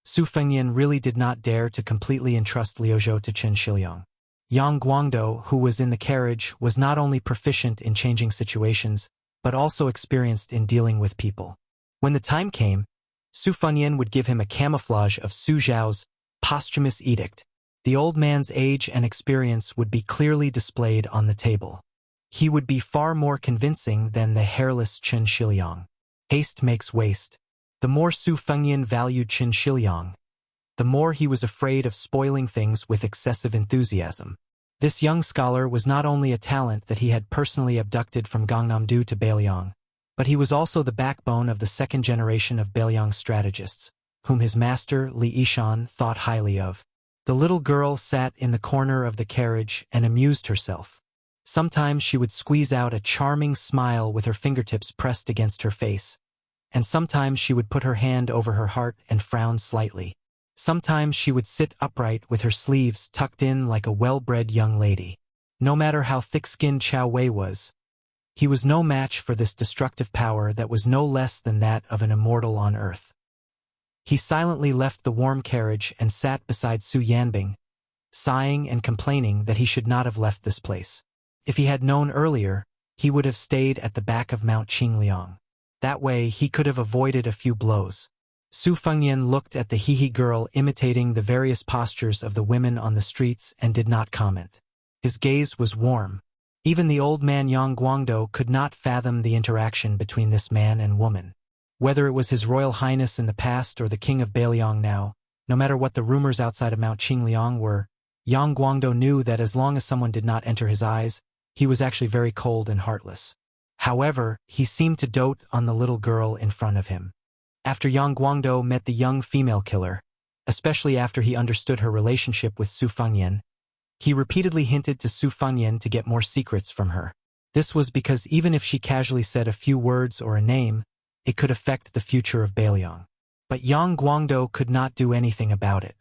Su Fengyan really did not dare to completely entrust Liuzhou to Qin Shiliang. Yang Guangdou, who was in the carriage, was not only proficient in changing situations, but also experienced in dealing with people. When the time came, Su Fengyan would give him a camouflage of Su Zhao's posthumous edict. The old man's age and experience would be clearly displayed on the table. He would be far more convincing than the hairless Qin Shiliang. Haste makes waste. The more Su Fengyan valued Qin Shiliang, the more he was afraid of spoiling things with excessive enthusiasm. This young scholar was not only a talent that he had personally abducted from Gangnam-do to Beiliang, but he was also the backbone of the second generation of Beiliang strategists, whom his master, Li Yishan, thought highly of. The little girl sat in the corner of the carriage and amused herself. Sometimes she would squeeze out a charming smile with her fingertips pressed against her face, and sometimes she would put her hand over her heart and frown slightly. Sometimes she would sit upright with her sleeves tucked in like a well-bred young lady. No matter how thick-skinned Chao Wei was, he was no match for this destructive power that was no less than that of an immortal on earth. He silently left the warm carriage and sat beside Su Yanbing, sighing and complaining that he should not have left this place. If he had known earlier, he would have stayed at the back of Mount Qingliang. That way he could have avoided a few blows. Su Fengyan looked at the Hehe girl imitating the various postures of the women on the streets and did not comment. His gaze was warm. Even the old man Yang Guangdou could not fathom the interaction between this man and woman. Whether it was His Royal Highness in the past or the King of Beiliang now, no matter what the rumors outside of Mount Qingliang were, Yang Guangdou knew that as long as someone did not enter his eyes, he was actually very cold and heartless. However, he seemed to dote on the little girl in front of him. After Yang Guangdou met the young female killer, especially after he understood her relationship with Su Fengyan, he repeatedly hinted to Su Fengyan to get more secrets from her. This was because even if she casually said a few words or a name, it could affect the future of Beiliang. But Yang Guangdou could not do anything about it.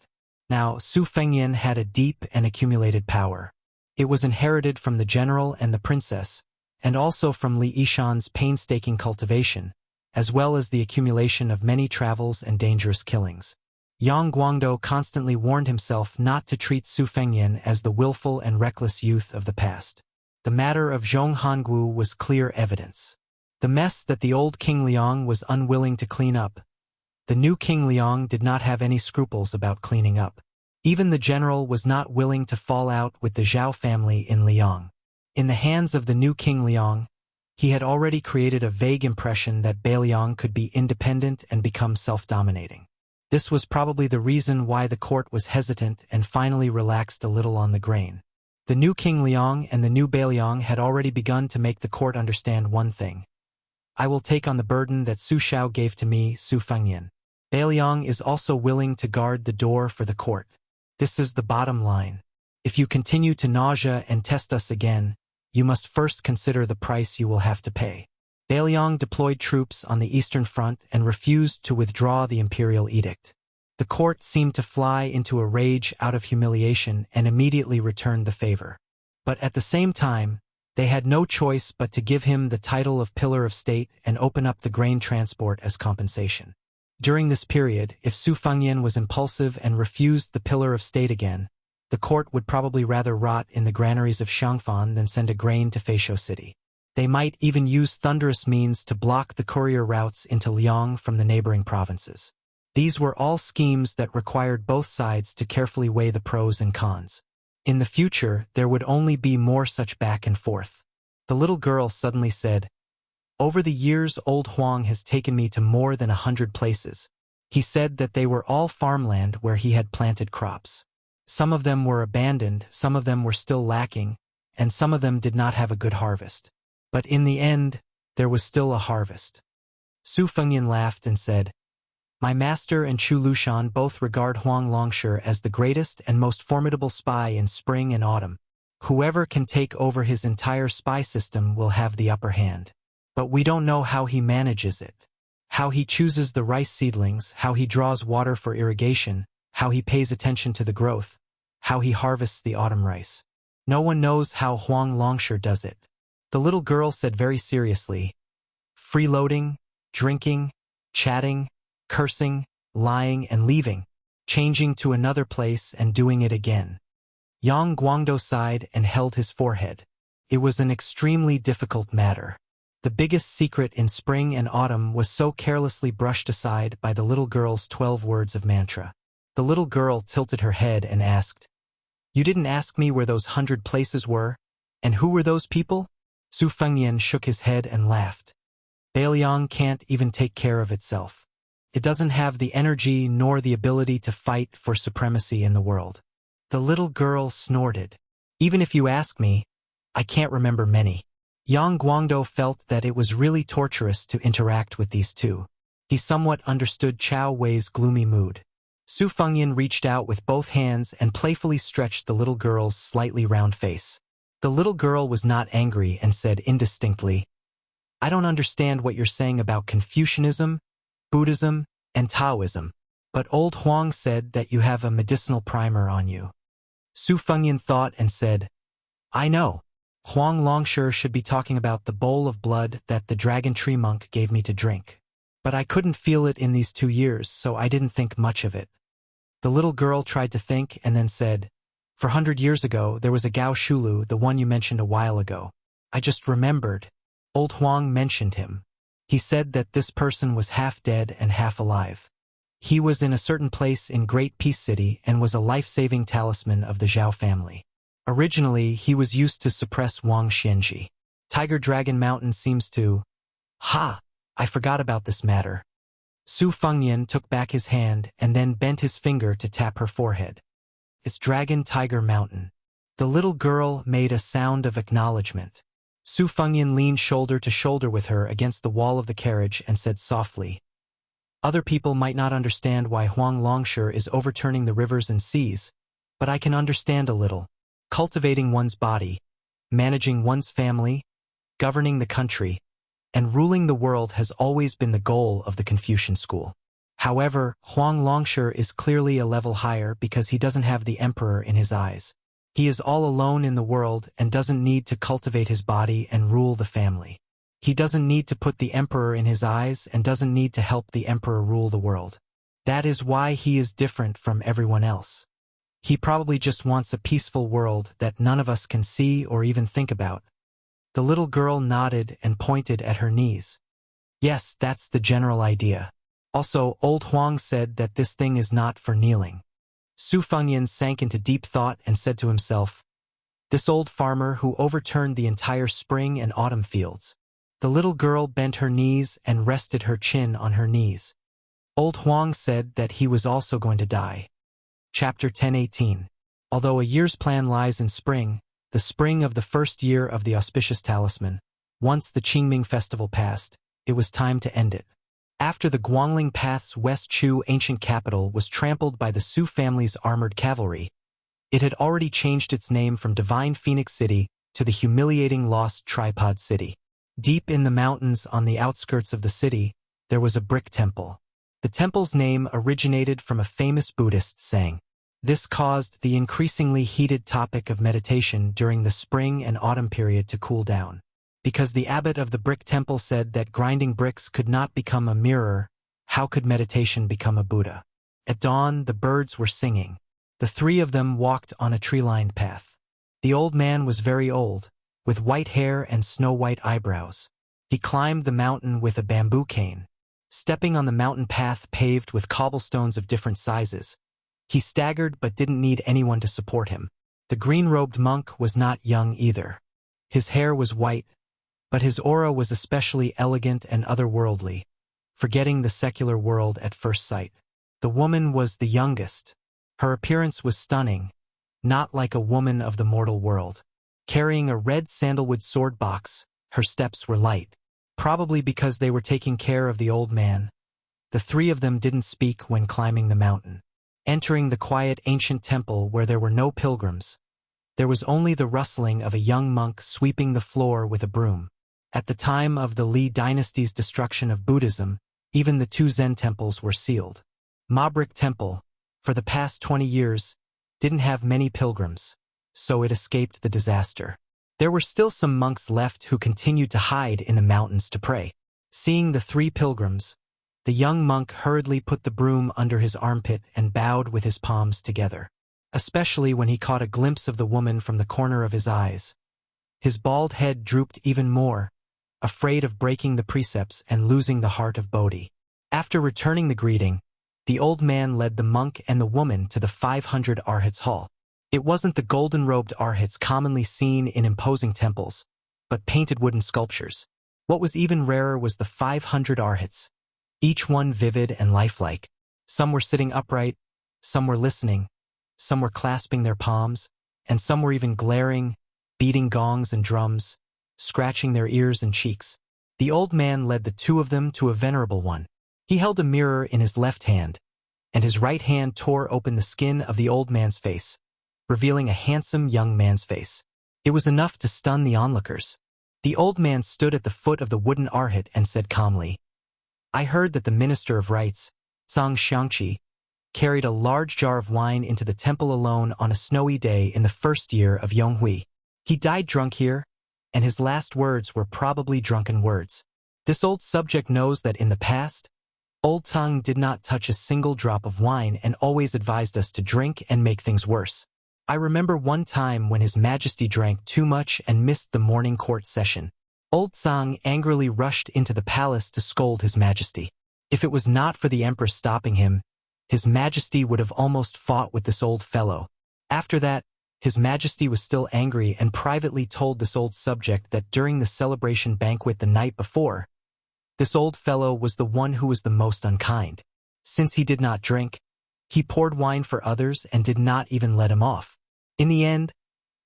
Now, Su Fengyan had a deep and accumulated power. It was inherited from the general and the princess, and also from Li Yishan's painstaking cultivation, as well as the accumulation of many travels and dangerous killings. Yang Guangdou constantly warned himself not to treat Su Fengyan as the willful and reckless youth of the past. The matter of Zhong Hangu was clear evidence. The mess that the old King Liang was unwilling to clean up, the new King Liang did not have any scruples about cleaning up. Even the general was not willing to fall out with the Zhao family in Liang. In the hands of the new King Liang, he had already created a vague impression that Beiliang could be independent and become self-dominating. This was probably the reason why the court was hesitant and finally relaxed a little on the grain. The new King Liang and the new Beiliang had already begun to make the court understand one thing. I will take on the burden that Su Shao gave to me, Su Fengyan. Beiliang is also willing to guard the door for the court. This is the bottom line. If you continue to nausea and test us again, you must first consider the price you will have to pay. Beiliang deployed troops on the Eastern Front and refused to withdraw the imperial edict. The court seemed to fly into a rage out of humiliation and immediately returned the favor. But at the same time, they had no choice but to give him the title of Pillar of State and open up the grain transport as compensation. During this period, if Su Fengyan was impulsive and refused the Pillar of State again, the court would probably rather rot in the granaries of Xiangfan than send a grain to Feisho City. They might even use thunderous means to block the courier routes into Liang from the neighboring provinces. These were all schemes that required both sides to carefully weigh the pros and cons. In the future, there would only be more such back and forth. The little girl suddenly said, "Over the years, old Huang has taken me to more than 100 places. He said that they were all farmland where he had planted crops. Some of them were abandoned, some of them were still lacking, and some of them did not have a good harvest. But in the end, there was still a harvest." Su Fengyan laughed and said, "My master and Chu Lushan both regard Huang Longshi as the greatest and most formidable spy in spring and autumn. Whoever can take over his entire spy system will have the upper hand. But we don't know how he manages it. How he chooses the rice seedlings, how he draws water for irrigation, how he pays attention to the growth, how he harvests the autumn rice. No one knows how Huang Longshi does it." The little girl said very seriously, "Freeloading, drinking, chatting, cursing, lying and leaving, changing to another place and doing it again." Yang Guangdo sighed and held his forehead. It was an extremely difficult matter. The biggest secret in spring and autumn was so carelessly brushed aside by the little girl's 12 words of mantra. The little girl tilted her head and asked, "You didn't ask me where those 100 places were? And who were those people?" Su Fengyan shook his head and laughed. "Bailiang can't even take care of itself. It doesn't have the energy nor the ability to fight for supremacy in the world." The little girl snorted. "Even if you ask me, I can't remember many." Yang Guangdo felt that it was really torturous to interact with these two. He somewhat understood Chao Wei's gloomy mood. Su Fengyan reached out with both hands and playfully stretched the little girl's slightly round face. The little girl was not angry and said indistinctly, "I don't understand what you're saying about Confucianism, Buddhism, and Taoism, but old Huang said that you have a medicinal primer on you." Su Fengyan thought and said, "I know. Huang Longshi should be talking about the bowl of blood that the dragon tree monk gave me to drink. But I couldn't feel it in these 2 years, so I didn't think much of it." The little girl tried to think and then said, "For 100 years ago, there was a Gao Shulu, the one you mentioned a while ago. I just remembered. Old Huang mentioned him. He said that this person was half dead and half alive. He was in a certain place in Great Peace City and was a life-saving talisman of the Zhao family. Originally, he was used to suppress Wang Xianji. Tiger Dragon Mountain seems to— Ha! I forgot about this matter." Su Fengyan took back his hand and then bent his finger to tap her forehead. "It's Dragon Tiger Mountain." The little girl made a sound of acknowledgement. Su Fengyan leaned shoulder to shoulder with her against the wall of the carriage and said softly, "Other people might not understand why Huang Longshi is overturning the rivers and seas, but I can understand a little. Cultivating one's body, managing one's family, governing the country, and ruling the world has always been the goal of the Confucian school. However, Huang Longshi is clearly a level higher because he doesn't have the emperor in his eyes. He is all alone in the world and doesn't need to cultivate his body and rule the family. He doesn't need to put the emperor in his eyes and doesn't need to help the emperor rule the world. That is why he is different from everyone else. He probably just wants a peaceful world that none of us can see or even think about." The little girl nodded and pointed at her knees. "Yes, that's the general idea. Also, old Huang said that this thing is not for kneeling." Su Fengyan sank into deep thought and said to himself, "This old farmer who overturned the entire spring and autumn fields." The little girl bent her knees and rested her chin on her knees. Old Huang said that he was also going to die. Chapter 10:18. Although a year's plan lies in spring, the spring of the first year of the auspicious talisman, once the Qingming festival passed, it was time to end it. After the Guangling Path's West Chu ancient capital was trampled by the Su family's armored cavalry, it had already changed its name from Divine Phoenix City to the humiliating Lost Tripod City. Deep in the mountains on the outskirts of the city, there was a brick temple. The temple's name originated from a famous Buddhist saying. This caused the increasingly heated topic of meditation during the spring and autumn period to cool down. Because the abbot of the brick temple said that grinding bricks could not become a mirror, how could meditation become a Buddha? At dawn, the birds were singing. The 3 of them walked on a tree-lined path. The old man was very old, with white hair and snow-white eyebrows. He climbed the mountain with a bamboo cane. Stepping on the mountain path paved with cobblestones of different sizes, he staggered but didn't need anyone to support him. The green-robed monk was not young either. His hair was white, but his aura was especially elegant and otherworldly, forgetting the secular world at first sight. The woman was the youngest. Her appearance was stunning, not like a woman of the mortal world. Carrying a red sandalwood sword box, her steps were light. Probably because they were taking care of the old man. The three of them didn't speak when climbing the mountain. Entering the quiet ancient temple where there were no pilgrims, there was only the rustling of a young monk sweeping the floor with a broom. At the time of the Li dynasty's destruction of Buddhism, even the two Zen temples were sealed. Mabrik Temple, for the past 20 years, didn't have many pilgrims, so it escaped the disaster. There were still some monks left who continued to hide in the mountains to pray. Seeing the three pilgrims, the young monk hurriedly put the broom under his armpit and bowed with his palms together, especially when he caught a glimpse of the woman from the corner of his eyes. His bald head drooped even more, afraid of breaking the precepts and losing the heart of Bodhi. After returning the greeting, the old man led the monk and the woman to the 500 Arhats hall. It wasn't the golden-robed Arhats commonly seen in imposing temples, but painted wooden sculptures. What was even rarer was the 500 Arhats, each one vivid and lifelike. Some were sitting upright, some were listening, some were clasping their palms, and some were even glaring, beating gongs and drums, scratching their ears and cheeks. The old man led the two of them to a venerable one. He held a mirror in his left hand, and his right hand tore open the skin of the old man's face, revealing a handsome young man's face. It was enough to stun the onlookers. The old man stood at the foot of the wooden arhat and said calmly, "I heard that the Minister of Rites, Zhang Xiangqi, carried a large jar of wine into the temple alone on a snowy day in the first year of Yonghui. He died drunk here, and his last words were probably drunken words. This old subject knows that in the past, Old Tang did not touch a single drop of wine and always advised us to drink and make things worse. I remember one time when His Majesty drank too much and missed the morning court session. Old Zhang angrily rushed into the palace to scold His Majesty. If it was not for the Empress stopping him, His Majesty would have almost fought with this old fellow. After that, His Majesty was still angry and privately told this old subject that during the celebration banquet the night before, this old fellow was the one who was the most unkind. Since he did not drink, he poured wine for others and did not even let him off. In the end,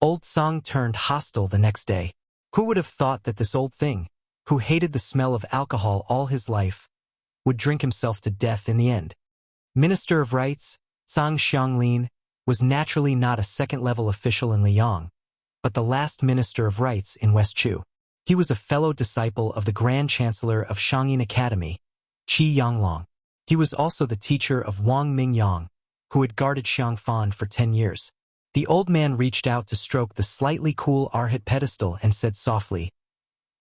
Old Zhang turned hostile the next day. Who would have thought that this old thing, who hated the smell of alcohol all his life, would drink himself to death in the end? Minister of Rites, Zhang Xianglin, was naturally not a second-level official in Liang, but the last Minister of Rites in West Chu. He was a fellow disciple of the Grand Chancellor of Shangyin Academy, Qi Yanglong. He was also the teacher of Wang Mingyang, who had guarded Xiangfan for 10 years. The old man reached out to stroke the slightly cool Arhat pedestal and said softly,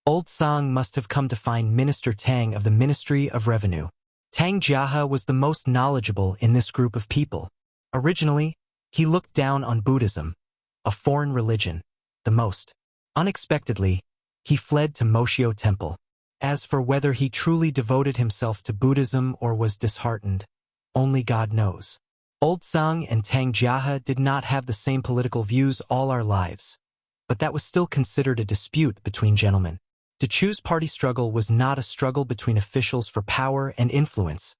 "Old Zhang must have come to find Minister Tang of the Ministry of Revenue." Tang Jiahe was the most knowledgeable in this group of people. Originally, he looked down on Buddhism, a foreign religion, the most. Unexpectedly, he fled to Moshio Temple. As for whether he truly devoted himself to Buddhism or was disheartened, only God knows. Old Zhang and Tang Jiahe did not have the same political views all our lives, but that was still considered a dispute between gentlemen. To choose party struggle was not a struggle between officials for power and influence,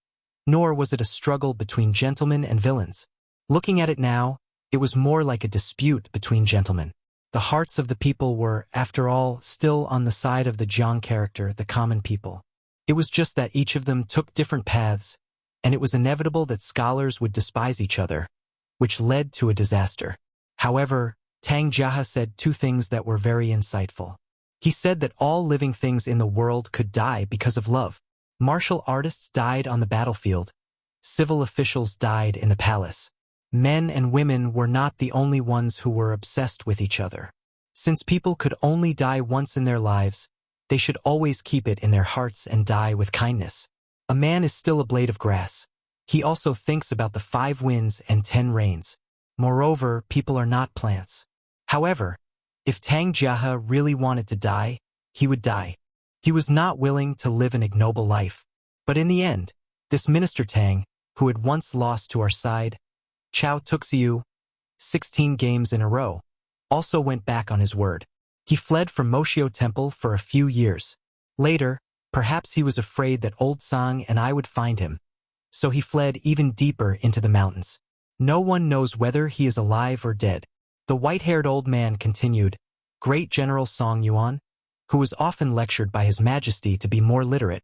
nor was it a struggle between gentlemen and villains. Looking at it now, it was more like a dispute between gentlemen. The hearts of the people were, after all, still on the side of the Jiang character, the common people. It was just that each of them took different paths, and it was inevitable that scholars would despise each other, which led to a disaster. However, Tang Jiahe said two things that were very insightful. He said that all living things in the world could die because of love. Martial artists died on the battlefield. Civil officials died in the palace. Men and women were not the only ones who were obsessed with each other. Since people could only die once in their lives, they should always keep it in their hearts and die with kindness. A man is still a blade of grass. He also thinks about the 5 winds and 10 rains. Moreover, people are not plants. However, if Tang Jiahe really wanted to die, he would die. He was not willing to live an ignoble life. But in the end, this Minister Tang, who had once lost to our side, Chao Tuxiu, 16 games in a row, also went back on his word. He fled from Moshio Temple for a few years. Later, perhaps he was afraid that old Sang and I would find him. So he fled even deeper into the mountains. No one knows whether he is alive or dead. The white-haired old man continued, Great General Song Yuan, who was often lectured by His Majesty to be more literate,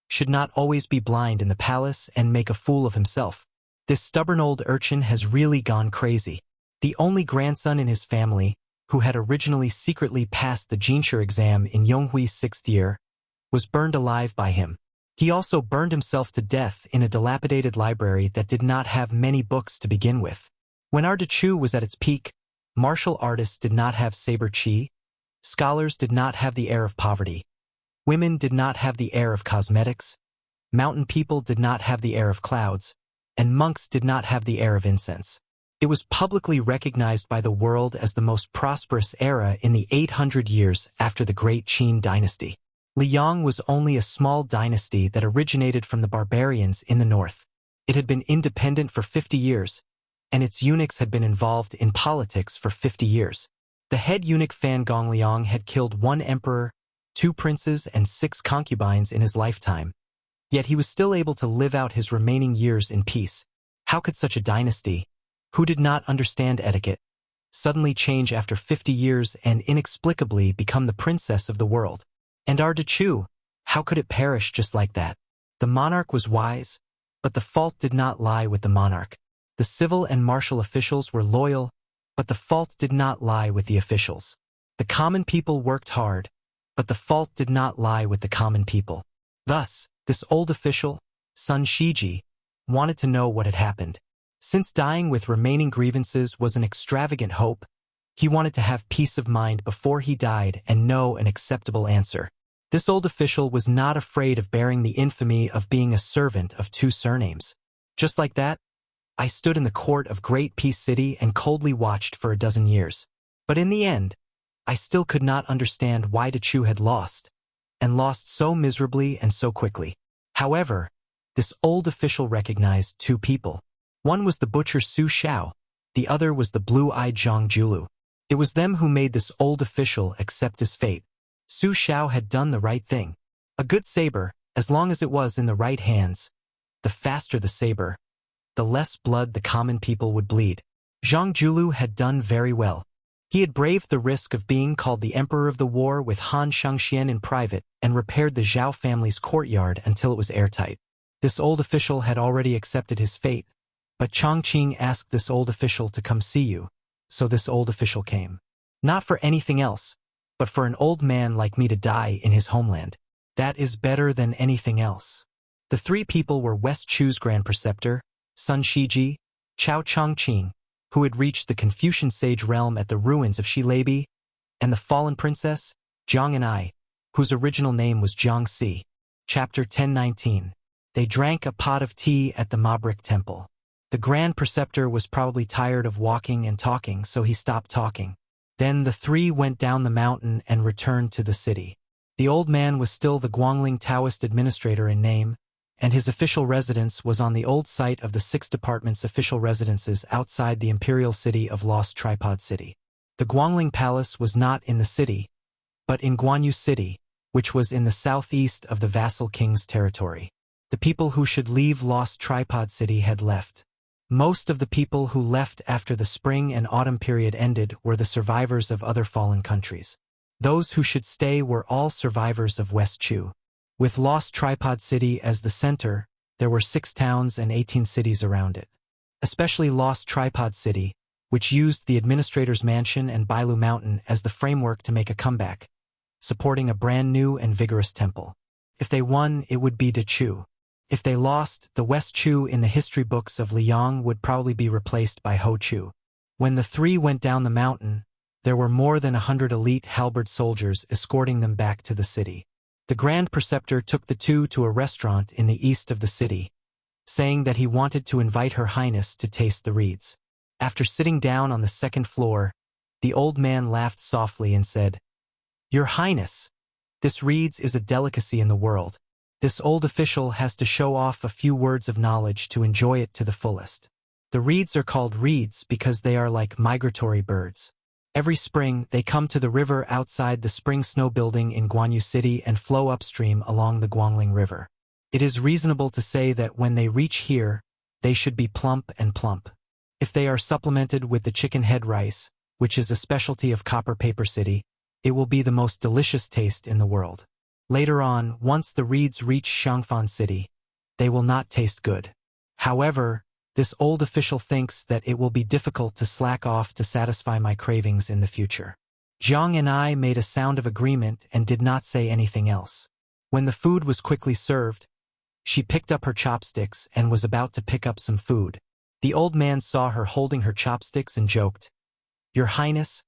should not always be blind in the palace and make a fool of himself. This stubborn old urchin has really gone crazy. The only grandson in his family, who had originally secretly passed the Jinsha exam in Yonghui's 6th year, was burned alive by him. He also burned himself to death in a dilapidated library that did not have many books to begin with. When art Chu was at its peak, martial artists did not have saber chi, scholars did not have the air of poverty, women did not have the air of cosmetics, mountain people did not have the air of clouds, and monks did not have the air of incense. It was publicly recognized by the world as the most prosperous era in the 800 years after the Great Qin dynasty. Liang was only a small dynasty that originated from the barbarians in the north. It had been independent for 50 years, and its eunuchs had been involved in politics for 50 years. The head eunuch Fan Gongliang had killed 1 emperor, 2 princes, and 6 concubines in his lifetime. Yet he was still able to live out his remaining years in peace. How could such a dynasty, who did not understand etiquette, suddenly change after 50 years and inexplicably become the princess of the world? And Ardachu, how could it perish just like that? The monarch was wise, but the fault did not lie with the monarch. The civil and martial officials were loyal, but the fault did not lie with the officials. The common people worked hard, but the fault did not lie with the common people. Thus, this old official, Sun Shiji, wanted to know what had happened. Since dying with remaining grievances was an extravagant hope, he wanted to have peace of mind before he died and know an acceptable answer. This old official was not afraid of bearing the infamy of being a servant of 2 surnames. Just like that, I stood in the court of Great Peace City and coldly watched for a dozen years. But in the end, I still could not understand why Dachu had lost, and lost so miserably and so quickly. However, this old official recognized 2 people. One was the butcher Su Xiao, the other was the blue-eyed Zhang Julu. It was them who made this old official accept his fate. Su Xiao had done the right thing. A good saber, as long as it was in the right hands, the faster the saber, the less blood the common people would bleed. Zhang Julu had done very well. He had braved the risk of being called the Emperor of the War with Han Shangxian in private and repaired the Zhao family's courtyard until it was airtight. This old official had already accepted his fate, but Chongqing asked this old official to come see you, so this old official came. Not for anything else, but for an old man like me to die in his homeland. That is better than anything else. The 3 people were West Chu's Grand Preceptor, Sun Shiji, Chao Chongqing, who had reached the Confucian sage realm at the ruins of Shileibi, and the fallen princess, Jiang and I, whose original name was Jiang Si. Chapter 1019. They drank a pot of tea at the Mabrik Temple. The Grand Preceptor was probably tired of walking and talking, so he stopped talking. Then the 3 went down the mountain and returned to the city. The old man was still the Guangling Taoist administrator in name, and his official residence was on the old site of the 6 departments' official residences outside the imperial city of Lost Tripod City. The Guangling Palace was not in the city, but in Guanyu City, which was in the southeast of the vassal king's territory. The people who should leave Lost Tripod City had left. Most of the people who left after the spring and autumn period ended were the survivors of other fallen countries. Those who should stay were all survivors of West Chu. With Lost Tripod City as the center, there were 6 towns and 18 cities around it. Especially Lost Tripod City, which used the administrator's mansion and Bailu Mountain as the framework to make a comeback, supporting a brand new and vigorous temple. If they won, it would be Dachu. If they lost, the West Chu in the history books of Liang would probably be replaced by Ho Chu. When the 3 went down the mountain, there were more than 100 elite halberd soldiers escorting them back to the city. The Grand Preceptor took the 2 to a restaurant in the east of the city, saying that he wanted to invite Her Highness to taste the reeds. After sitting down on the 2nd floor, the old man laughed softly and said, "Your Highness, this reeds is a delicacy in the world. This old official has to show off a few words of knowledge to enjoy it to the fullest." The The reeds are called reeds because they are like migratory birds. Every spring, they come to the river outside the Spring Snow Building in Guanyu City and flow upstream along the Guangling River. It is reasonable to say that when they reach here, they should be plump and plump. If they are supplemented with the chicken head rice, which is a specialty of Copper Paper City, it will be the most delicious taste in the world. Later on, once the reeds reach Xiangfan City, they will not taste good. However, this old official thinks that it will be difficult to slack off to satisfy my cravings in the future. Jiang and I made a sound of agreement and did not say anything else. When the food was quickly served, she picked up her chopsticks and was about to pick up some food. The old man saw her holding her chopsticks and joked, "Your Highness,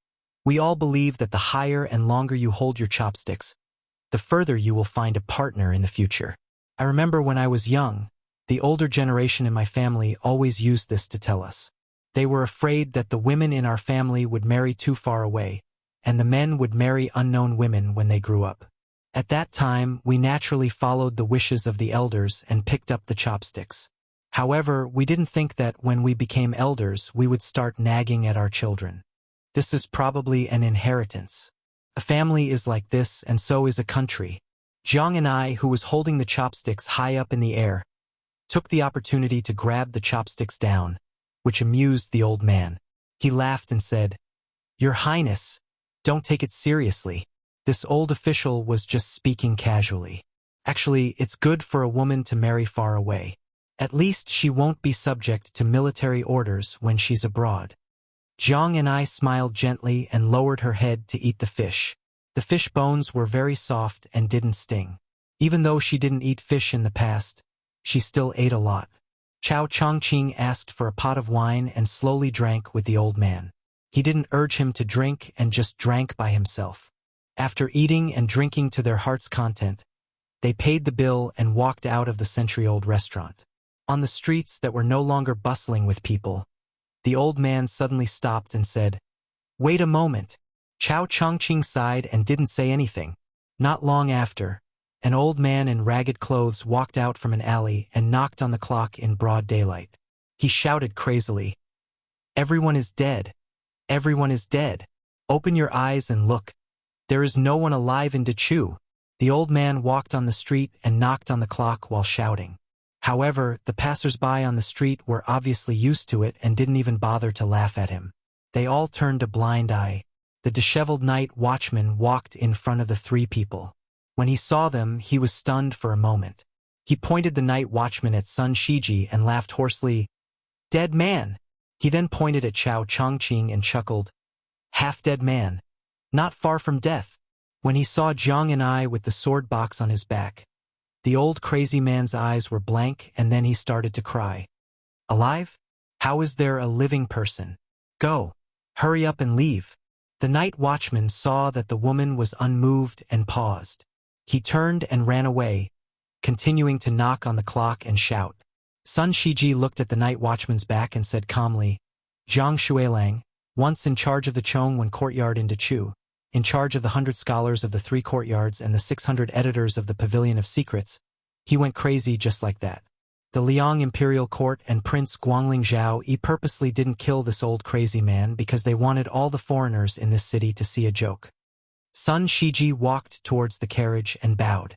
we all believe that the higher and longer you hold your chopsticks, the further you will find a partner in the future." I remember when I was young, the older generation in my family always used this to tell us. They were afraid that the women in our family would marry too far away, and the men would marry unknown women when they grew up. At that time, we naturally followed the wishes of the elders and picked up the chopsticks. However, we didn't think that when we became elders, we would start nagging at our children. This is probably an inheritance. A family is like this, and so is a country. Jiang and I, who was holding the chopsticks high up in the air, took the opportunity to grab the chopsticks down, which amused the old man. He laughed and said, "Your Highness, don't take it seriously. This old official was just speaking casually. Actually, it's good for a woman to marry far away. At least she won't be subject to military orders when she's abroad." Jiang and I smiled gently and lowered her head to eat the fish. The fish bones were very soft and didn't sting. Even though she didn't eat fish in the past, she still ate a lot. Chao Chongqing asked for a pot of wine and slowly drank with the old man. He didn't urge him to drink and just drank by himself. After eating and drinking to their heart's content, they paid the bill and walked out of the century-old restaurant. On the streets that were no longer bustling with people, the old man suddenly stopped and said, "Wait a moment." Chao Chongqing sighed and didn't say anything. Not long after, an old man in ragged clothes walked out from an alley and knocked on the clock in broad daylight. He shouted crazily, "Everyone is dead. Everyone is dead. Open your eyes and look. There is no one alive in Dechu." The old man walked on the street and knocked on the clock while shouting. However, the passers-by on the street were obviously used to it and didn't even bother to laugh at him. They all turned a blind eye. The disheveled night watchman walked in front of the three people. When he saw them, he was stunned for a moment. He pointed the night watchman at Sun Shiji and laughed hoarsely, "Dead man." He then pointed at Chao Chongqing and chuckled, "Half-dead man. Not far from death." When he saw Jiang and I with the sword box on his back, the old crazy man's eyes were blank and then he started to cry. "Alive? How is there a living person? Go. Hurry up and leave." The night watchman saw that the woman was unmoved and paused. He turned and ran away, continuing to knock on the clock and shout. Sun Shiji looked at the night watchman's back and said calmly, "Zhang Xuelang, once in charge of the Chongwen courtyard in Dechu, in charge of the 100 scholars of the 3 courtyards and the 600 editors of the Pavilion of Secrets, he went crazy just like that. The Liang Imperial Court and Prince Guangling Zhao purposely didn't kill this old crazy man because they wanted all the foreigners in this city to see a joke." Sun Shiji walked towards the carriage and bowed.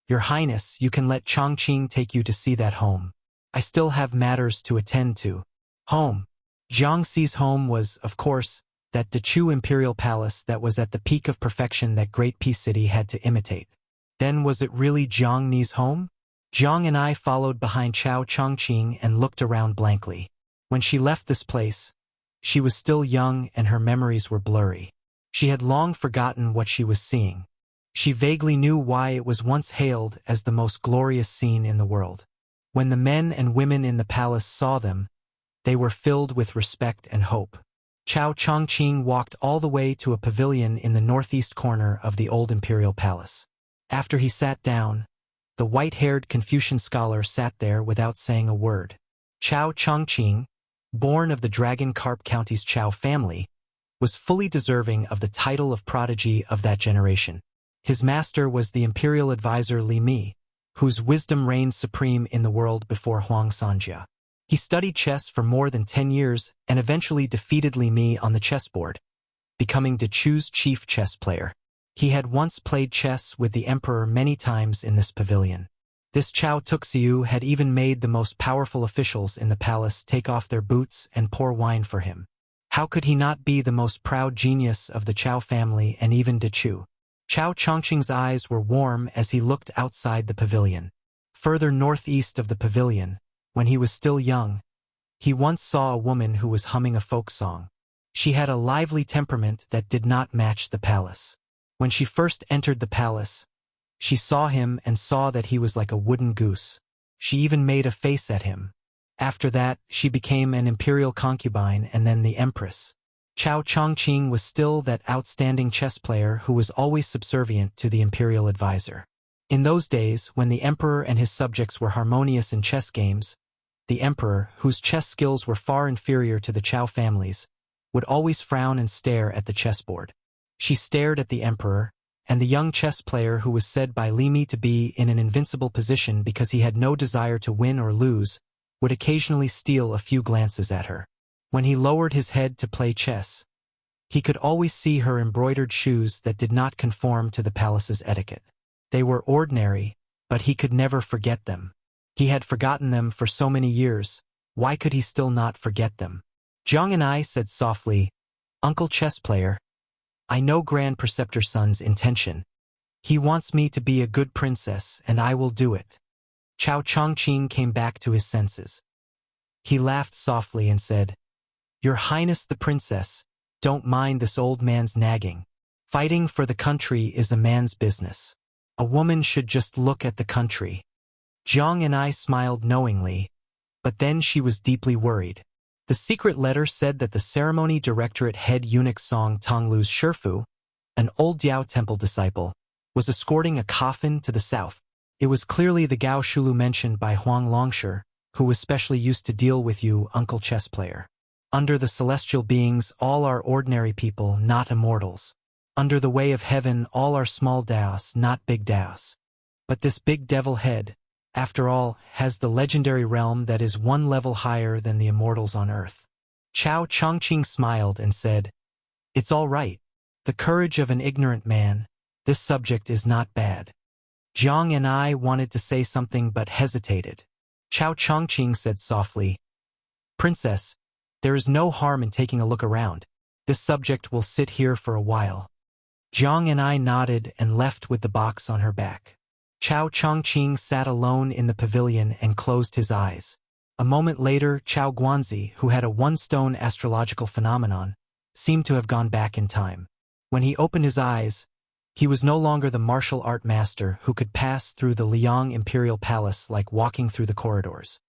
"Your Highness, you can let Chongqing take you to see that home. I still have matters to attend to." Home. Jiang Xi's home was, of course, that Dechu Imperial Palace that was at the peak of perfection that Great Peace City had to imitate. Then was it really Jiang Ni's home? Jiang and I followed behind Chao Chongqing and looked around blankly. When she left this place, she was still young and her memories were blurry. She had long forgotten what she was seeing. She vaguely knew why it was once hailed as the most glorious scene in the world. When the men and women in the palace saw them, they were filled with respect and hope. Chao Chongqing walked all the way to a pavilion in the northeast corner of the old imperial palace. After he sat down, the white-haired Confucian scholar sat there without saying a word. Chao Chongqing, born of the Dragon Carp County's Chao family, was fully deserving of the title of prodigy of that generation. His master was the imperial advisor Li Mi, whose wisdom reigned supreme in the world before Huang Sanjia. He studied chess for more than 10 years and eventually defeated Li Mi on the chessboard, becoming Dechu's chief chess player. He had once played chess with the emperor many times in this pavilion. This Chao Tuxiu had even made the most powerful officials in the palace take off their boots and pour wine for him. How could he not be the most proud genius of the Chao family and even Dechu? Chao Chongqing's eyes were warm as he looked outside the pavilion. Further northeast of the pavilion, when he was still young, he once saw a woman who was humming a folk song. She had a lively temperament that did not match the palace. When she first entered the palace, she saw him and saw that he was like a wooden goose. She even made a face at him. After that, she became an imperial concubine and then the empress. Chao Chongqing was still that outstanding chess player who was always subservient to the imperial advisor. In those days, when the emperor and his subjects were harmonious in chess games, the emperor, whose chess skills were far inferior to the Chao family's, would always frown and stare at the chessboard. She stared at the emperor, and the young chess player who was said by Li Mi to be in an invincible position because he had no desire to win or lose, would occasionally steal a few glances at her. When he lowered his head to play chess, he could always see her embroidered shoes that did not conform to the palace's etiquette. They were ordinary, but he could never forget them. He had forgotten them for so many years. Why could he still not forget them? Jiang and I said softly, "Uncle chess player, I know Grand Preceptor Sun's intention. He wants me to be a good princess, and I will do it." Chao Chongqing came back to his senses. He laughed softly and said, "Your Highness the Princess, don't mind this old man's nagging. Fighting for the country is a man's business. A woman should just look at the country." Jiang and I smiled knowingly, but then she was deeply worried. The secret letter said that the ceremony directorate head eunuch Song Tonglu's Shifu, an old Diao temple disciple, was escorting a coffin to the south. It was clearly the Gao Shulu mentioned by Huang Longshi, who was specially used to deal with you, Uncle chess player. Under the celestial beings, all are ordinary people, not immortals. Under the way of heaven, all are small daos, not big daos. But this big devil head, after all, has the legendary realm that is one level higher than the immortals on earth. Chao Chongqing smiled and said, "It's all right. The courage of an ignorant man. This subject is not bad." Jiang and I wanted to say something but hesitated. Chao Chongqing said softly, "Princess, there is no harm in taking a look around. This subject will sit here for a while." Jiang and I nodded and left with the box on her back. Chao Chongqing sat alone in the pavilion and closed his eyes. A moment later, Chao Guanzi, who had a one-stone astrological phenomenon, seemed to have gone back in time. When he opened his eyes, he was no longer the martial art master who could pass through the Liang Imperial Palace like walking through the corridors.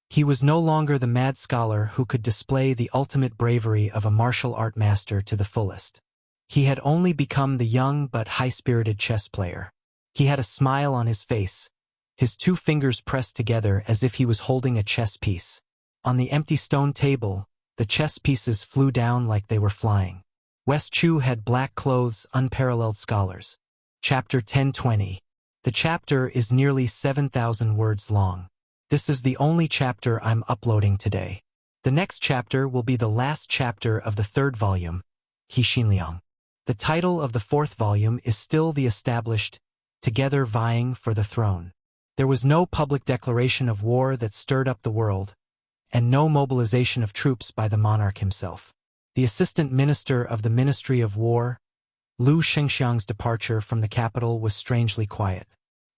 He was no longer the mad scholar who could display the ultimate bravery of a martial art master to the fullest. He had only become the young but high-spirited chess player. He had a smile on his face, his two fingers pressed together as if he was holding a chess piece. On the empty stone table, the chess pieces flew down like they were flying. West Chu had black clothes, unparalleled scholars. Chapter 1020. The chapter is nearly 7,000 words long. This is the only chapter I'm uploading today. The next chapter will be the last chapter of the third volume, He Xinliang. The title of the fourth volume is still the established, Together Vying for the Throne. There was no public declaration of war that stirred up the world, and no mobilization of troops by the monarch himself. The assistant minister of the Ministry of War, Lu Shengxiang's departure from the capital was strangely quiet.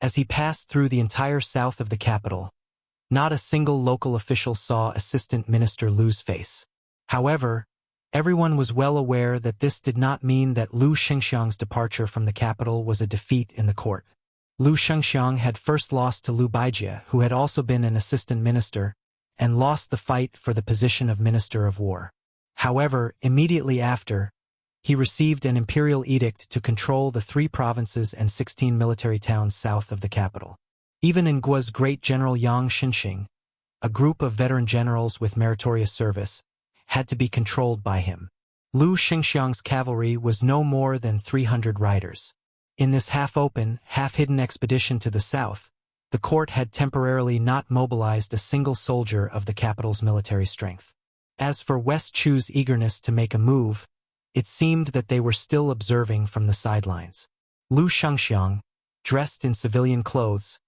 As he passed through the entire south of the capital, not a single local official saw Assistant Minister Lu's face. However, everyone was well aware that this did not mean that Lu Shengxiang's departure from the capital was a defeat in the court. Lu Shengxiang had first lost to Lu Baijie, who had also been an assistant minister, and lost the fight for the position of Minister of War. However, immediately after, he received an imperial edict to control the 3 provinces and 16 military towns south of the capital. Even in Guo's great general Yang Xinxing, a group of veteran generals with meritorious service, had to be controlled by him. Lu Shengxiang's cavalry was no more than 300 riders. In this half-open, half-hidden expedition to the south, the court had temporarily not mobilized a single soldier of the capital's military strength. As for West Chu's eagerness to make a move, it seemed that they were still observing from the sidelines. Lu Shengxiang, dressed in civilian clothes,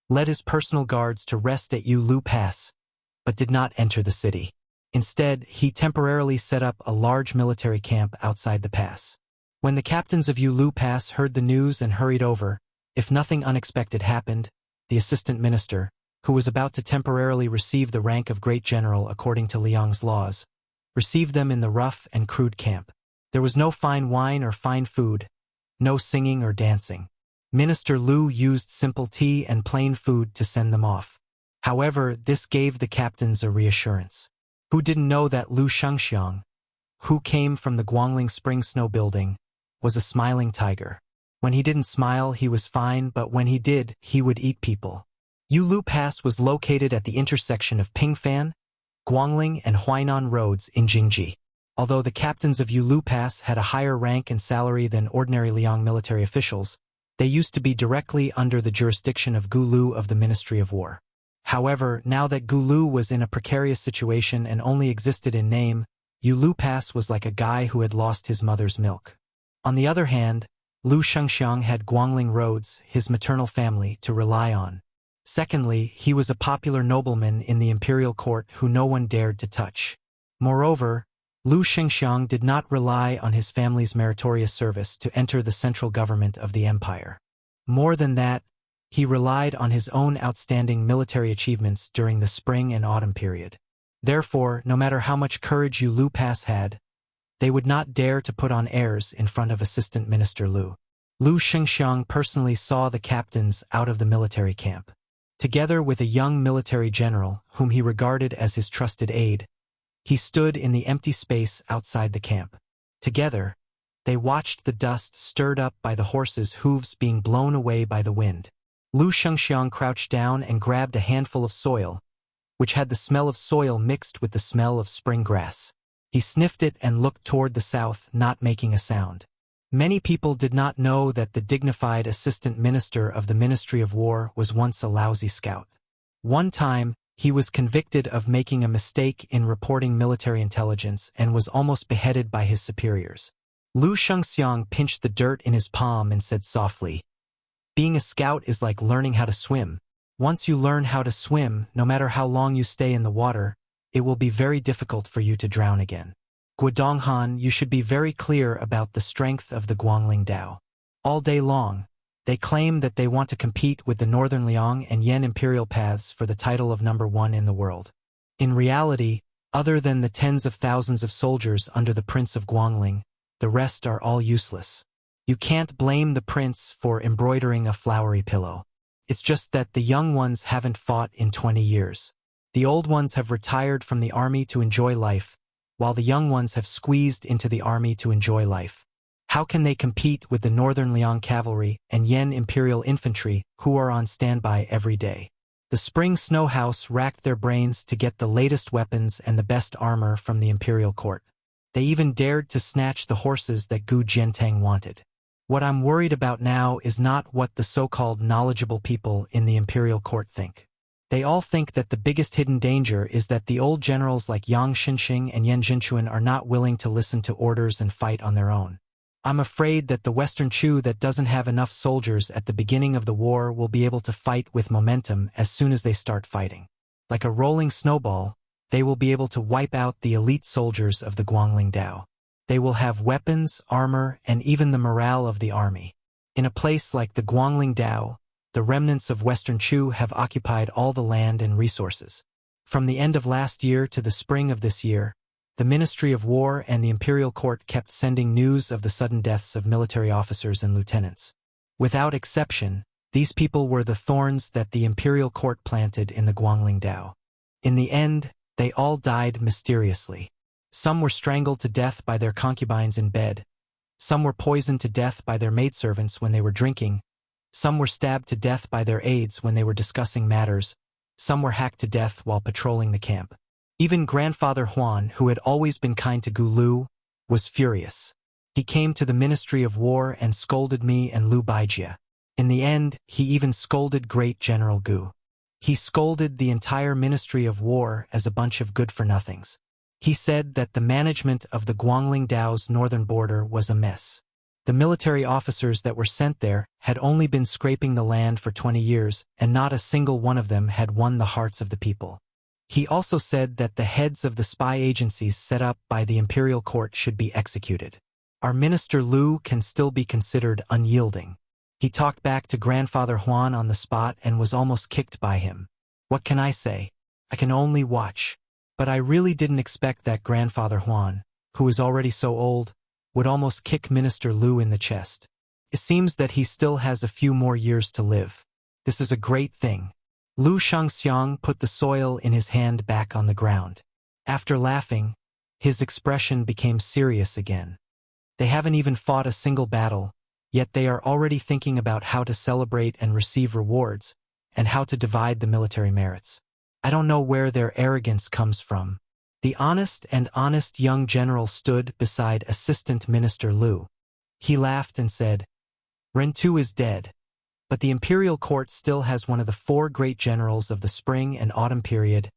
led his personal guards to rest at Lu Pass, but did not enter the city. Instead, he temporarily set up a large military camp outside the pass. When the captains of Lu Pass heard the news and hurried over, if nothing unexpected happened, the assistant minister, who was about to temporarily receive the rank of great general according to Liang's laws, received them in the rough and crude camp. There was no fine wine or fine food, no singing or dancing. Minister Lu used simple tea and plain food to send them off. However, this gave the captains a reassurance. Who didn't know that Lu Shengxiang, who came from the Guangling Spring Snow Building, was a smiling tiger. When he didn't smile, he was fine, but when he did, he would eat people. Lu Pass was located at the intersection of Pingfan, Guangling, and Huainan roads in Jingji. Although the captains of Lu Pass had a higher rank and salary than ordinary Liang military officials, they used to be directly under the jurisdiction of Gulu of the Ministry of War. However, now that Gulu was in a precarious situation and only existed in name, Lu Pass was like a guy who had lost his mother's milk. On the other hand, Lu Shengxiang had Guangling roads, his maternal family, to rely on. Secondly, he was a popular nobleman in the imperial court who no one dared to touch. Moreover, Lu Shengxiang did not rely on his family's meritorious service to enter the central government of the empire. More than that, he relied on his own outstanding military achievements during the spring and autumn period. Therefore, no matter how much courage Lu Pass had, they would not dare to put on airs in front of Assistant Minister Lu. Lu Shengxiang personally saw the captains out of the military camp. Together with a young military general, whom he regarded as his trusted aide, he stood in the empty space outside the camp. Together, they watched the dust stirred up by the horses' hooves being blown away by the wind. Lu Shengxiang crouched down and grabbed a handful of soil, which had the smell of soil mixed with the smell of spring grass. He sniffed it and looked toward the south, not making a sound. Many people did not know that the dignified assistant minister of the Ministry of War was once a lousy scout. One time, he was convicted of making a mistake in reporting military intelligence and was almost beheaded by his superiors. Lu Shengxiang pinched the dirt in his palm and said softly, "Being a scout is like learning how to swim. Once you learn how to swim, no matter how long you stay in the water, it will be very difficult for you to drown again. Guodonghan, you should be very clear about the strength of the Guangling Dao. All day long, they claim that they want to compete with the Northern Liang and Yan imperial paths for the title of #1 in the world. In reality, other than the tens of thousands of soldiers under the Prince of Guangling, the rest are all useless. You can't blame the prince for embroidering a flowery pillow. It's just that the young ones haven't fought in 20 years. The old ones have retired from the army to enjoy life, while the young ones have squeezed into the army to enjoy life. How can they compete with the Northern Liang cavalry and Yan imperial infantry who are on standby every day? The Spring Snow House racked their brains to get the latest weapons and the best armor from the imperial court. They even dared to snatch the horses that Gu Jiantang wanted. What I'm worried about now is not what the so-called knowledgeable people in the imperial court think. They all think that the biggest hidden danger is that the old generals like Yang Xinxing and Yan Jinchuan are not willing to listen to orders and fight on their own. I'm afraid that the Western Chu that doesn't have enough soldiers at the beginning of the war will be able to fight with momentum as soon as they start fighting. Like a rolling snowball, they will be able to wipe out the elite soldiers of the Guangling Dao. They will have weapons, armor, and even the morale of the army. In a place like the Guangling Dao, the remnants of Western Chu have occupied all the land and resources. From the end of last year to the spring of this year, the Ministry of War and the Imperial Court kept sending news of the sudden deaths of military officers and lieutenants. Without exception, these people were the thorns that the Imperial Court planted in the Guangling Dao. In the end, they all died mysteriously. Some were strangled to death by their concubines in bed. Some were poisoned to death by their maidservants when they were drinking. Some were stabbed to death by their aides when they were discussing matters. Some were hacked to death while patrolling the camp. Even Grandfather Huan, who had always been kind to Gu Lu, was furious. He came to the Ministry of War and scolded me and Lu Baijia. In the end, he even scolded Great General Gu. He scolded the entire Ministry of War as a bunch of good-for-nothings. He said that the management of the Guangling Dao's northern border was a mess. The military officers that were sent there had only been scraping the land for 20 years, and not a single one of them had won the hearts of the people. He also said that the heads of the spy agencies set up by the imperial court should be executed. Our Minister Lu can still be considered unyielding. He talked back to Grandfather Huan on the spot and was almost kicked by him. What can I say? I can only watch. But I really didn't expect that Grandfather Huan, who is already so old, would almost kick Minister Lu in the chest. It seems that he still has a few more years to live. This is a great thing. Lu Shangxiang put the soil in his hand back on the ground. After laughing, his expression became serious again. They haven't even fought a single battle, yet they are already thinking about how to celebrate and receive rewards, and how to divide the military merits. I don't know where their arrogance comes from. The honest young general stood beside Assistant Minister Lu. He laughed and said, Ren Tu is dead, but the imperial court still has one of the 4 great generals of the spring and autumn period,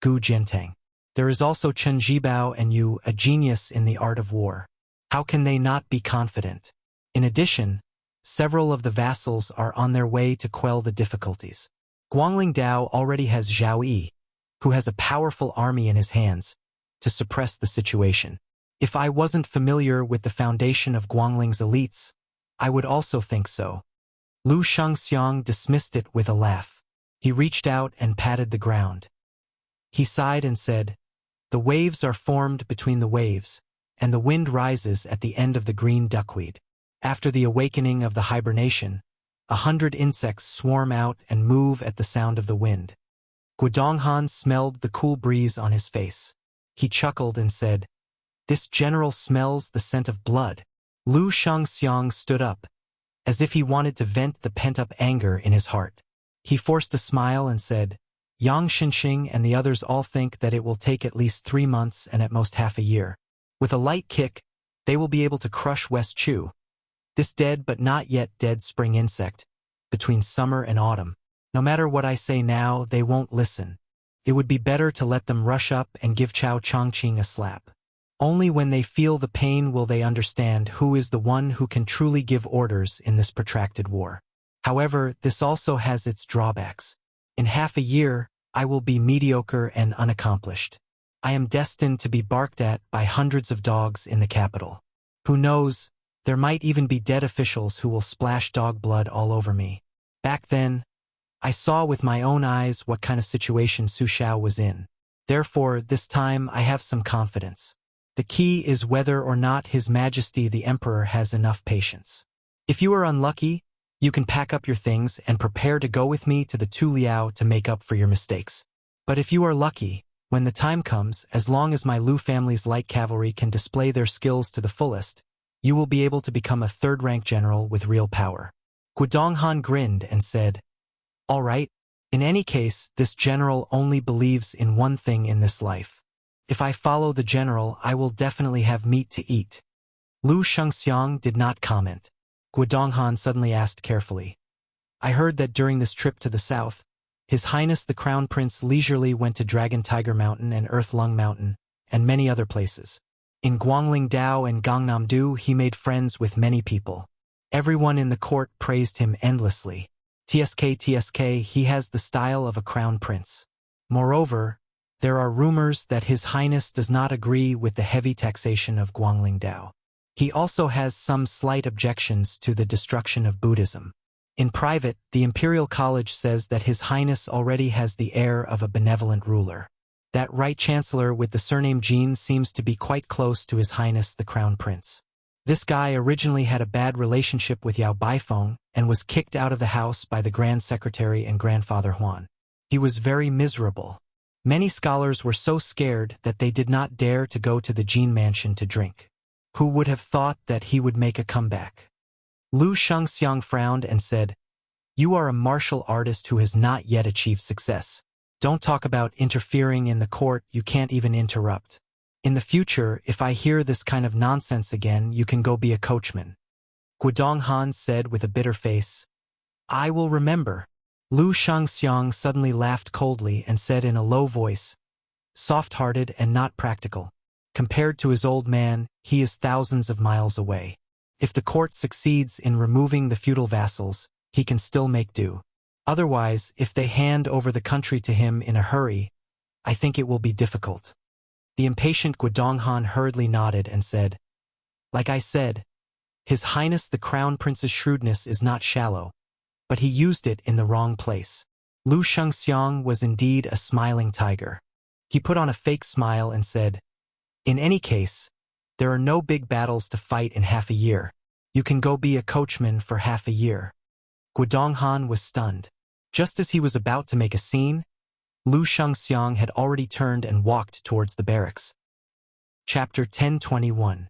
Gu Jiantang. There is also Chen Zhibao and Yu, a genius in the art of war. How can they not be confident? In addition, several of the vassals are on their way to quell the difficulties. Guangling Dao already has Zhao Yi, who has a powerful army in his hands, to suppress the situation. If I wasn't familiar with the foundation of Guangling's elites, I would also think so. Lu Shangxiang dismissed it with a laugh. He reached out and patted the ground. He sighed and said, The waves are formed between the waves, and the wind rises at the end of the green duckweed. After the awakening of the hibernation, 100 insects swarm out and move at the sound of the wind. Guodonghan smelled the cool breeze on his face. He chuckled and said, This general smells the scent of blood. Lu Shangxiang stood up, as if he wanted to vent the pent-up anger in his heart. He forced a smile and said, Yang Xinxing and the others all think that it will take at least 3 months and at most half a year. With a light kick, they will be able to crush West Chu, this dead but not yet dead spring insect, between summer and autumn. No matter what I say now, they won't listen. It would be better to let them rush up and give Chao Chongqing a slap. Only when they feel the pain will they understand who is the one who can truly give orders in this protracted war. However, this also has its drawbacks. In half a year, I will be mediocre and unaccomplished. I am destined to be barked at by hundreds of dogs in the capital. Who knows, there might even be dead officials who will splash dog blood all over me. Back then, I saw with my own eyes what kind of situation Su Xiao was in. Therefore, this time I have some confidence. The key is whether or not His Majesty the Emperor has enough patience. If you are unlucky, you can pack up your things and prepare to go with me to the Tu Liao to make up for your mistakes. But if you are lucky, when the time comes, as long as my Lu family's light cavalry can display their skills to the fullest, you will be able to become a third-rank general with real power. Guodonghan grinned and said, All right, in any case, this general only believes in one thing in this life. If I follow the general, I will definitely have meat to eat. Lu Shangxiang did not comment. Guodonghan suddenly asked carefully, I heard that during this trip to the south, His Highness the Crown Prince leisurely went to Dragon Tiger Mountain and Earth Lung Mountain, and many other places. In Guangling Dao and Gangnam-do he made friends with many people. Everyone in the court praised him endlessly. TSK, he has the style of a crown prince. Moreover, there are rumors that His Highness does not agree with the heavy taxation of Guangling Dao. He also has some slight objections to the destruction of Buddhism. In private, the Imperial College says that His Highness already has the air of a benevolent ruler. That Right Chancellor with the surname Jin seems to be quite close to His Highness the Crown Prince. This guy originally had a bad relationship with Yao Baifeng and was kicked out of the house by the Grand Secretary and Grandfather Huan. He was very miserable. Many scholars were so scared that they did not dare to go to the Jin mansion to drink. Who would have thought that he would make a comeback? Lu Shangxiang frowned and said, You are a martial artist who has not yet achieved success. Don't talk about interfering in the court, you can't even interrupt. In the future, if I hear this kind of nonsense again, you can go be a coachman. Guodonghan said with a bitter face, I will remember. Lu Shangxiang suddenly laughed coldly and said in a low voice, soft-hearted and not practical. Compared to his old man, he is thousands of miles away. If the court succeeds in removing the feudal vassals, he can still make do. Otherwise, if they hand over the country to him in a hurry, I think it will be difficult. The impatient Guodonghan hurriedly nodded and said, like I said, His Highness the Crown Prince's shrewdness is not shallow, but he used it in the wrong place. Lu Shangxiang was indeed a smiling tiger. He put on a fake smile and said, in any case, there are no big battles to fight in half a year. You can go be a coachman for half a year. Guodonghan was stunned. Just as he was about to make a scene, Lu Shangxiang had already turned and walked towards the barracks. Chapter 1021.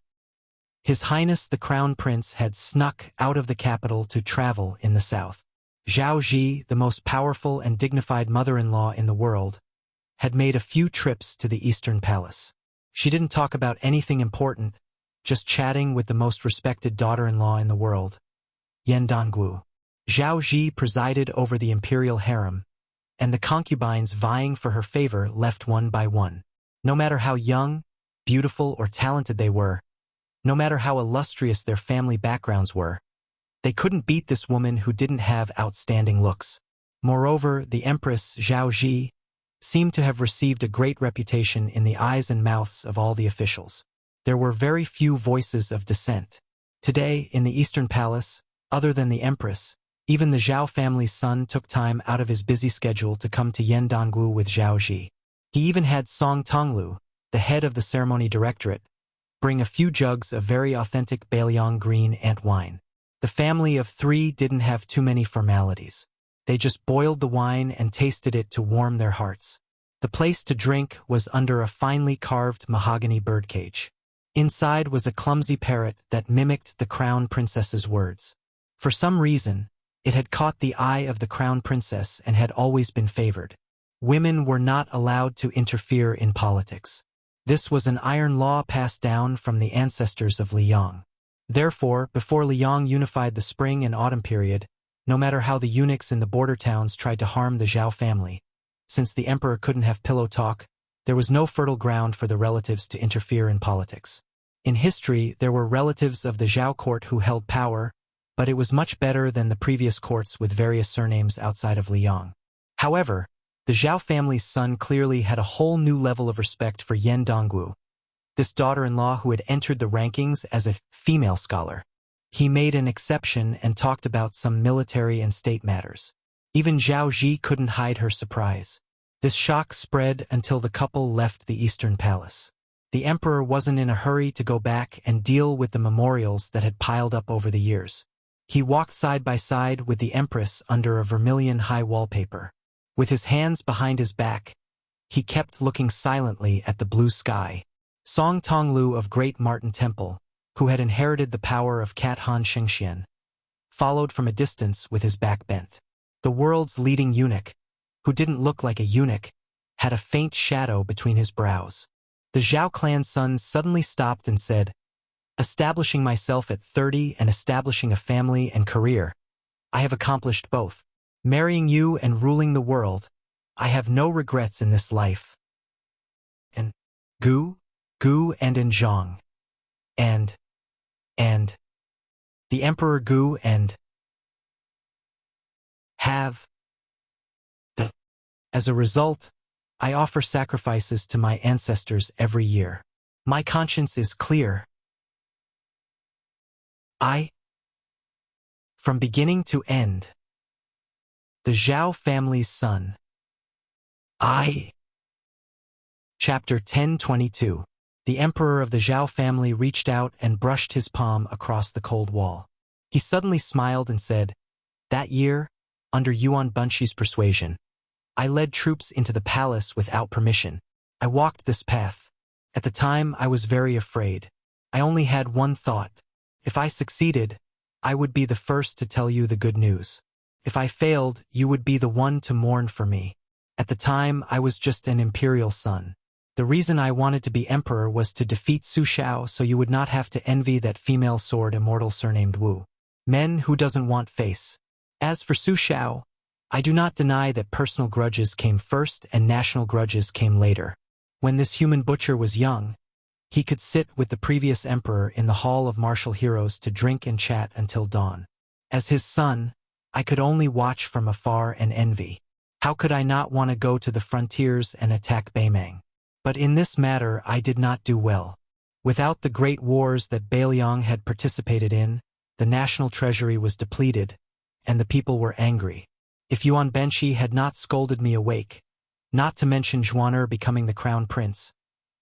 His Highness the Crown Prince had snuck out of the capital to travel in the south. Zhao Ji, the most powerful and dignified mother-in-law in the world, had made a few trips to the Eastern Palace. She didn't talk about anything important, just chatting with the most respected daughter-in-law in the world, Yan Dongwu. Zhao Ji presided over the imperial harem, and the concubines vying for her favor left one by one. No matter how young, beautiful, or talented they were, no matter how illustrious their family backgrounds were, they couldn't beat this woman who didn't have outstanding looks. Moreover, the Empress Zhao Ji seemed to have received a great reputation in the eyes and mouths of all the officials. There were very few voices of dissent. Today, in the Eastern Palace, other than the Empress, even the Zhao family's son took time out of his busy schedule to come to Yendongwu with Zhao Ji. He even had Song Tonglu, the head of the ceremony directorate, bring a few jugs of very authentic Bailiang green ant wine. The family of three didn't have too many formalities. They just boiled the wine and tasted it to warm their hearts. The place to drink was under a finely carved mahogany birdcage. Inside was a clumsy parrot that mimicked the crown princess's words. For some reason, it had caught the eye of the crown princess and had always been favored. Women were not allowed to interfere in politics. This was an iron law passed down from the ancestors of Liang. Therefore, before Liang unified the spring and autumn period, no matter how the eunuchs in the border towns tried to harm the Zhao family, since the emperor couldn't have pillow talk, there was no fertile ground for the relatives to interfere in politics. In history, there were relatives of the Zhao court who held power, but it was much better than the previous courts with various surnames outside of Liang. However, the Zhao family's son clearly had a whole new level of respect for Yan Dongwu, this daughter-in-law who had entered the rankings as a female scholar. He made an exception and talked about some military and state matters. Even Zhao Ji couldn't hide her surprise. This shock spread until the couple left the Eastern Palace. The emperor wasn't in a hurry to go back and deal with the memorials that had piled up over the years. He walked side by side with the empress under a vermilion high wallpaper. With his hands behind his back, he kept looking silently at the blue sky. Song Tonglu of Great Martin Temple, who had inherited the power of Cat Han Shengxian, followed from a distance with his back bent. The world's leading eunuch, who didn't look like a eunuch, had a faint shadow between his brows. The Zhao clan son suddenly stopped and said, establishing myself at 30 and establishing a family and career, I have accomplished both. Marrying you and ruling the world, I have no regrets in this life. And Gu and Zhang. And the Emperor Gu and have the. As a result, I offer sacrifices to my ancestors every year. My conscience is clear. From beginning to end, the Zhao family's son. Chapter 1022. The emperor of the Zhao family reached out and brushed his palm across the cold wall. He suddenly smiled and said, that year, under Yuan Bunxi's persuasion, I led troops into the palace without permission. I walked this path. At the time, I was very afraid. I only had one thought. If I succeeded, I would be the first to tell you the good news. If I failed, you would be the one to mourn for me. At the time, I was just an imperial son. The reason I wanted to be emperor was to defeat Su Shao so you would not have to envy that female sword immortal surnamed Wu. Men who doesn't want face. As for Su Xiao, I do not deny that personal grudges came first and national grudges came later. When this human butcher was young, he could sit with the previous emperor in the Hall of Martial Heroes to drink and chat until dawn. As his son, I could only watch from afar and envy. How could I not want to go to the frontiers and attack Beimang? But in this matter I did not do well. Without the great wars that Beiliang had participated in, the national treasury was depleted, and the people were angry. If Yuan Benshi had not scolded me awake, not to mention Zhuaner becoming the crown prince,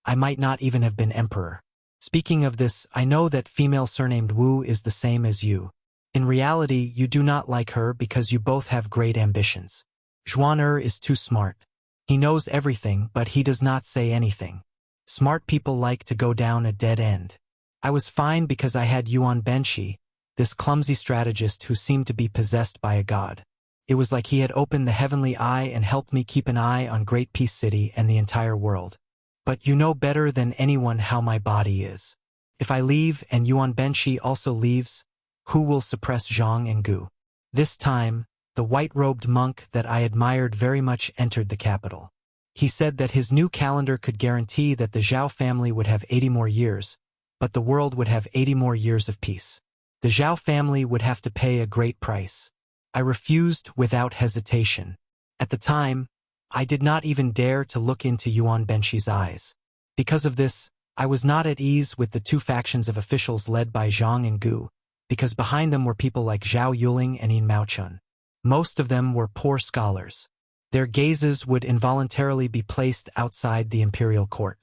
I might not even have been emperor. Speaking of this, I know that female surnamed Wu is the same as you. In reality, you do not like her because you both have great ambitions. Zhuaner is too smart. He knows everything, but he does not say anything. Smart people like to go down a dead end. I was fine because I had Yuan Benshi, this clumsy strategist who seemed to be possessed by a god. It was like he had opened the heavenly eye and helped me keep an eye on Great Peace City and the entire world. But you know better than anyone how my body is. If I leave and Yuan Benshi also leaves, who will suppress Zhang and Gu? This time, the white-robed monk that I admired very much entered the capital. He said that his new calendar could guarantee that the Zhao family would have 80 more years, but the world would have 80 more years of peace. The Zhao family would have to pay a great price. I refused without hesitation. At the time, I did not even dare to look into Yuan Benshi's eyes. Because of this, I was not at ease with the two factions of officials led by Zhang and Gu, because behind them were people like Zhao Yuling and Yin Maochun. Most of them were poor scholars. Their gazes would involuntarily be placed outside the imperial court.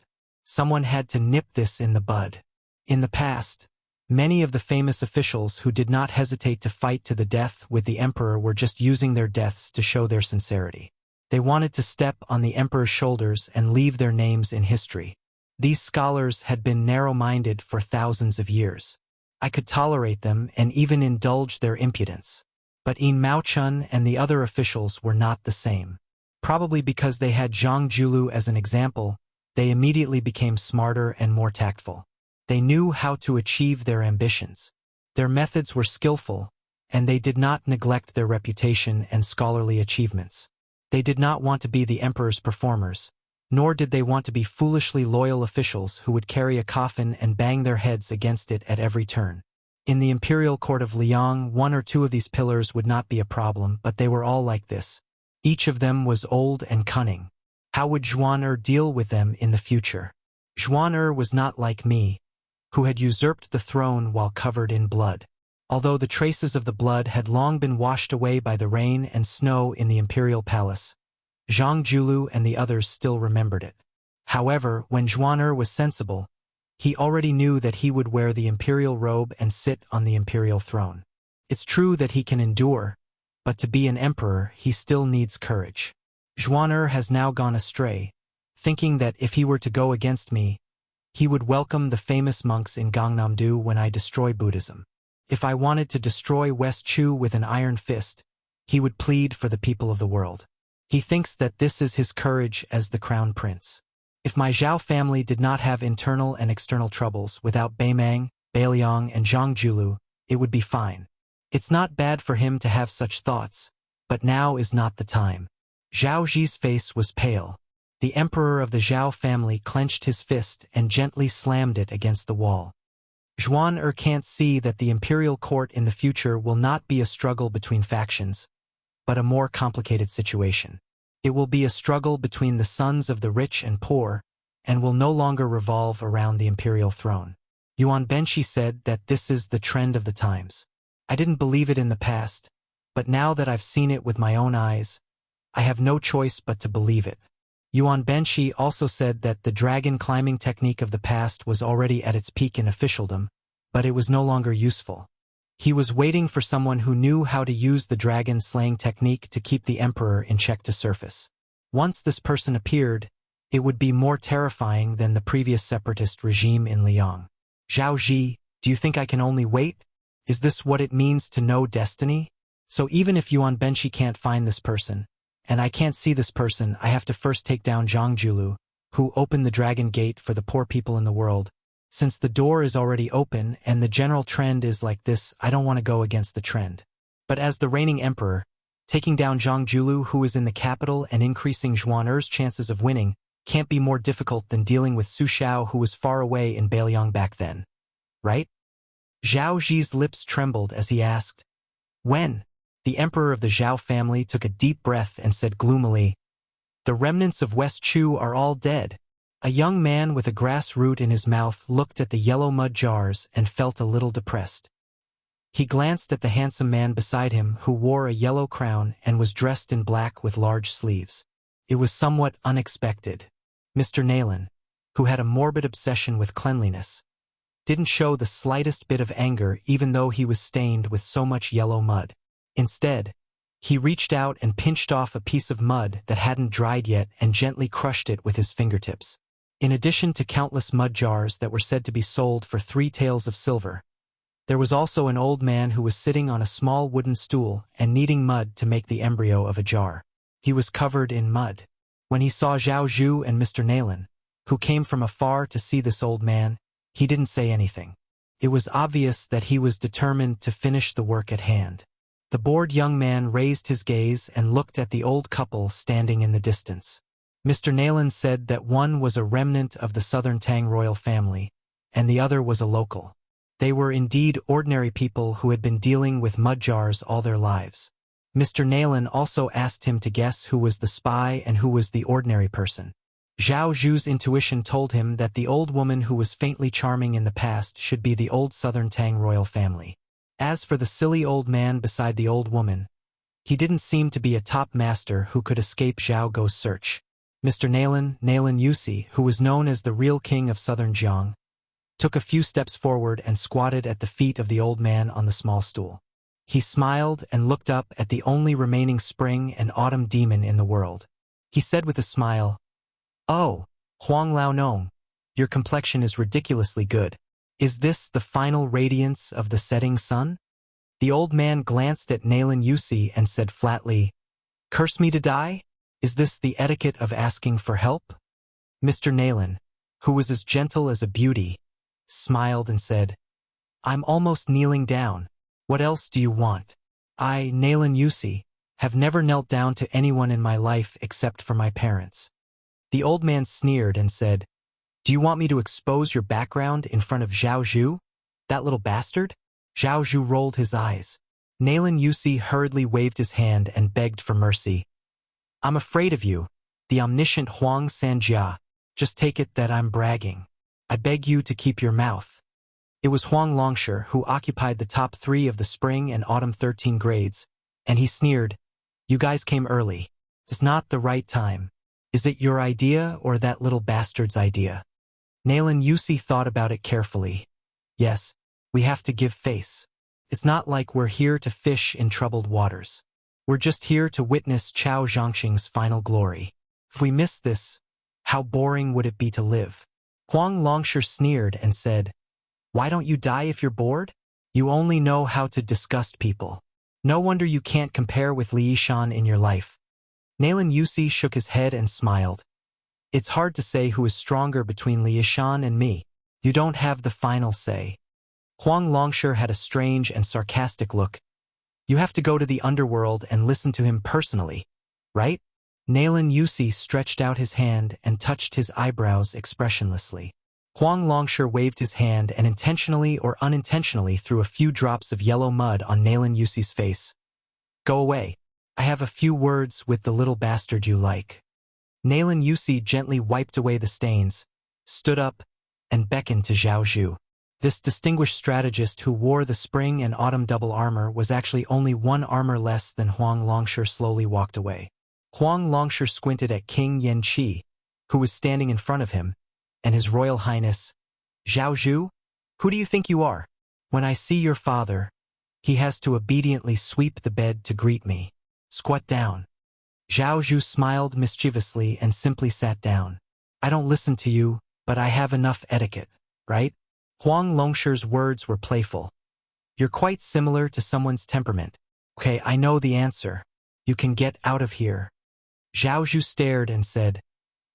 Someone had to nip this in the bud. In the past, many of the famous officials who did not hesitate to fight to the death with the emperor were just using their deaths to show their sincerity. They wanted to step on the emperor's shoulders and leave their names in history. These scholars had been narrow-minded for thousands of years. I could tolerate them and even indulge their impudence. But Yin Maochun and the other officials were not the same. Probably because they had Zhang Julu as an example, they immediately became smarter and more tactful. They knew how to achieve their ambitions. Their methods were skillful, and they did not neglect their reputation and scholarly achievements. They did not want to be the emperor's performers, nor did they want to be foolishly loyal officials who would carry a coffin and bang their heads against it at every turn. In the imperial court of Liang, one or two of these pillars would not be a problem, but they were all like this. Each of them was old and cunning. How would Zhuaner deal with them in the future? Zhuaner was not like me, who had usurped the throne while covered in blood. Although the traces of the blood had long been washed away by the rain and snow in the imperial palace, Zhang Julu and the others still remembered it. However, when Zhuaner was sensible, he already knew that he would wear the imperial robe and sit on the imperial throne. It's true that he can endure, but to be an emperor, he still needs courage. Zhuaner has now gone astray, thinking that if he were to go against me, he would welcome the famous monks in Gangnam-do when I destroy Buddhism. If I wanted to destroy West Chu with an iron fist, he would plead for the people of the world. He thinks that this is his courage as the crown prince. If my Zhao family did not have internal and external troubles without Beimang, Beiliang, and Zhang Julu, it would be fine. It's not bad for him to have such thoughts, but now is not the time. Zhao Ji's face was pale. The emperor of the Zhao family clenched his fist and gently slammed it against the wall. Zhuaner can't see that the imperial court in the future will not be a struggle between factions, but a more complicated situation. It will be a struggle between the sons of the rich and poor, and will no longer revolve around the imperial throne. Yuan Benshi said that this is the trend of the times. I didn't believe it in the past, but now that I've seen it with my own eyes, I have no choice but to believe it. Yuan Benshi also said that the dragon climbing technique of the past was already at its peak in officialdom, but it was no longer useful. He was waiting for someone who knew how to use the dragon slaying technique to keep the emperor in check to surface. Once this person appeared, it would be more terrifying than the previous separatist regime in Liang. Zhao Ji, do you think I can only wait? Is this what it means to know destiny? So even if Yuan Benshi can't find this person, and I can't see this person, I have to first take down Zhang Julu, who opened the dragon gate for the poor people in the world. Since the door is already open and the general trend is like this, I don't want to go against the trend. But as the reigning emperor, taking down Zhang Julu, who is in the capital, and increasing Zhuan Er's chances of winning can't be more difficult than dealing with Su Xiao, who was far away in Beiliang back then. Right? Zhao Zi's lips trembled as he asked, "When?" The emperor of the Zhao family took a deep breath and said gloomily, "The remnants of West Chu are all dead." A young man with a grass root in his mouth looked at the yellow mud jars and felt a little depressed. He glanced at the handsome man beside him, who wore a yellow crown and was dressed in black with large sleeves. It was somewhat unexpected. Mr. Nayland, who had a morbid obsession with cleanliness, didn't show the slightest bit of anger even though he was stained with so much yellow mud. Instead, he reached out and pinched off a piece of mud that hadn't dried yet and gently crushed it with his fingertips. In addition to countless mud jars that were said to be sold for 3 taels of silver, there was also an old man who was sitting on a small wooden stool and kneading mud to make the embryo of a jar. He was covered in mud. When he saw Zhao Zhu and Mr. Nayland, who came from afar to see this old man, he didn't say anything. It was obvious that he was determined to finish the work at hand. The bored young man raised his gaze and looked at the old couple standing in the distance. Mr. Nayland said that one was a remnant of the Southern Tang royal family, and the other was a local. They were indeed ordinary people who had been dealing with mud jars all their lives. Mr. Nayland also asked him to guess who was the spy and who was the ordinary person. Zhao Zhu's intuition told him that the old woman who was faintly charming in the past should be the old Southern Tang royal family. As for the silly old man beside the old woman, he didn't seem to be a top master who could escape Zhao Gou's search. Mr. Nayland Yusi, who was known as the real king of Southern Jiang, took a few steps forward and squatted at the feet of the old man on the small stool. He smiled and looked up at the only remaining spring and autumn demon in the world. He said with a smile, "Oh, Huang Lao Nong, your complexion is ridiculously good. Is this the final radiance of the setting sun?" The old man glanced at Nayland Yusi and said flatly, "Curse me to die? Is this the etiquette of asking for help?" Mr. Nayland, who was as gentle as a beauty, smiled and said, "I'm almost kneeling down. What else do you want? I, Nayland Yusi, have never knelt down to anyone in my life except for my parents." The old man sneered and said, "Do you want me to expose your background in front of Zhao Zhu? That little bastard?" Zhao Zhu rolled his eyes. Nayland Yusi hurriedly waved his hand and begged for mercy. "I'm afraid of you, the omniscient Huang Sanjia. Just take it that I'm bragging. I beg you to keep your mouth." It was Huang Longshire who occupied the top 3 of the spring and autumn 13 grades, and he sneered, "You guys came early. It's not the right time. Is it your idea or that little bastard's idea?" Nayland Yusi thought about it carefully. "Yes, we have to give face. It's not like we're here to fish in troubled waters. We're just here to witness Chao Zhangxing's final glory. If we miss this, how boring would it be to live?" Huang Longshire sneered and said, "Why don't you die if you're bored? You only know how to disgust people. No wonder you can't compare with Li Yishan in your life." Nayland Yusi shook his head and smiled. "It's hard to say who is stronger between Li Yishan and me. You don't have the final say." Huang Longshire had a strange and sarcastic look. "You have to go to the underworld and listen to him personally, right?" Nayland Yusi stretched out his hand and touched his eyebrows expressionlessly. Huang Longshire waved his hand and intentionally or unintentionally threw a few drops of yellow mud on Nayland Yusi's face. "Go away. I have a few words with the little bastard you like." Nayland Yusi gently wiped away the stains, stood up, and beckoned to Zhao Zhu. This distinguished strategist who wore the spring and autumn double armor was actually only 1 armor less than Huang Longshire slowly walked away. Huang Longshire squinted at King Yen Qi, who was standing in front of him, and His Royal Highness, "Zhao Zhu, who do you think you are? When I see your father, he has to obediently sweep the bed to greet me. Squat down." Zhao Zhu smiled mischievously and simply sat down. "I don't listen to you, but I have enough etiquette, right?" Huang Longshire's words were playful. "You're quite similar to someone's temperament. Okay, I know the answer. You can get out of here." Zhao Zhu stared and said,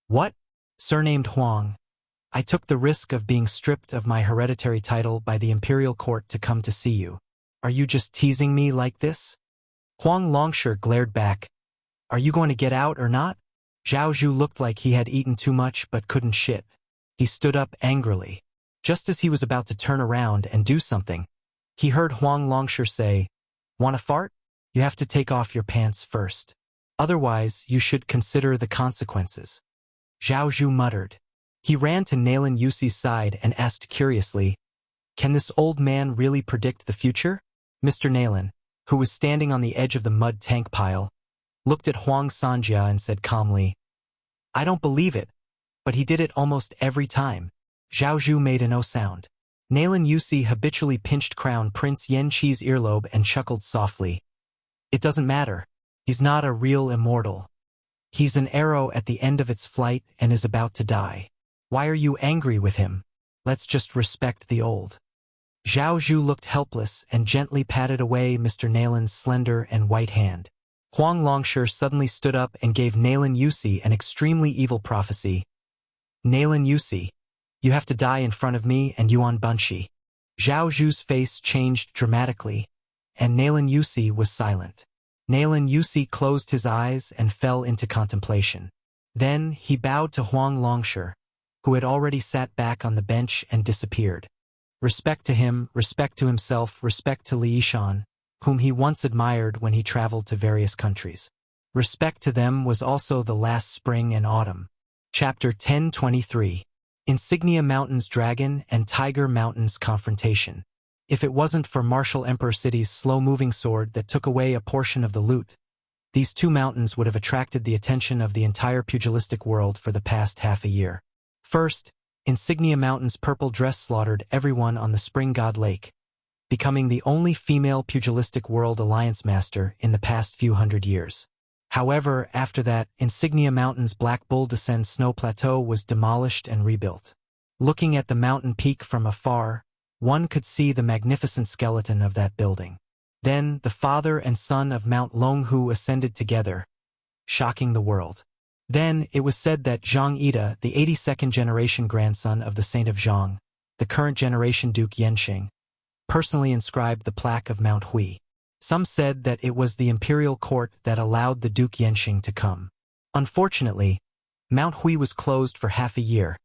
"What?" "Surnamed Huang. I took the risk of being stripped of my hereditary title by the imperial court to come to see you. Are you just teasing me like this?" Huang Longsha glared back. Are you going to get out or not? Zhao Zhu looked like he had eaten too much but couldn't shit. He stood up angrily. Just as he was about to turn around and do something, he heard Huang Longsha say, "Want to fart? You have to take off your pants first. Otherwise, you should consider the consequences." Zhao Zhu muttered. He ran to Nalan Yusi's side and asked curiously, "Can this old man really predict the future?" Mr. Nalan, who was standing on the edge of the mud tank pile, looked at Huang Sanjia and said calmly, "I don't believe it, but he did it almost every time." Zhao Zhu made a no sound. Nalan Yusi habitually pinched Crown Prince Yen Qi's earlobe and chuckled softly. "It doesn't matter. He's not a real immortal. He's an arrow at the end of its flight and is about to die. Why are you angry with him? Let's just respect the old." Zhao Zhu looked helpless and gently patted away Mr. Nalan's slender and white hand. Huang Longsha suddenly stood up and gave Nalan Yusi an extremely evil prophecy. "Nalan Yusi, you have to die in front of me and Yuan Bunshi." Zhao Zhu's face changed dramatically, and Nalan Yusi was silent. Nalan Yusi closed his eyes and fell into contemplation. Then he bowed to Huang Longsha, who had already sat back on the bench and disappeared. Respect to him, respect to himself, respect to Li Yishan, whom he once admired when he traveled to various countries. Respect to them was also the last spring and autumn. Chapter 1023. Insignia Mountains Dragon and Tiger Mountains Confrontation. If it wasn't for Martial Emperor City's slow-moving sword that took away a portion of the loot, these two mountains would have attracted the attention of the entire pugilistic world for the past half a year. First, Insignia Mountain's purple dress slaughtered everyone on the Spring God Lake, becoming the only female pugilistic world alliance master in the past few hundred years. However, after that, Insignia Mountain's Black Bull Descend Snow Plateau was demolished and rebuilt. Looking at the mountain peak from afar, one could see the magnificent skeleton of that building. Then, the father and son of Mount Longhu ascended together, shocking the world. Then, it was said that Zhang Ida, the 82nd generation grandson of the Saint of Zhang, the current generation Duke Yenxing, personally inscribed the plaque of Mount Hui. Some said that it was the imperial court that allowed the Duke Yenxing to come. Unfortunately, Mount Hui was closed for half a year,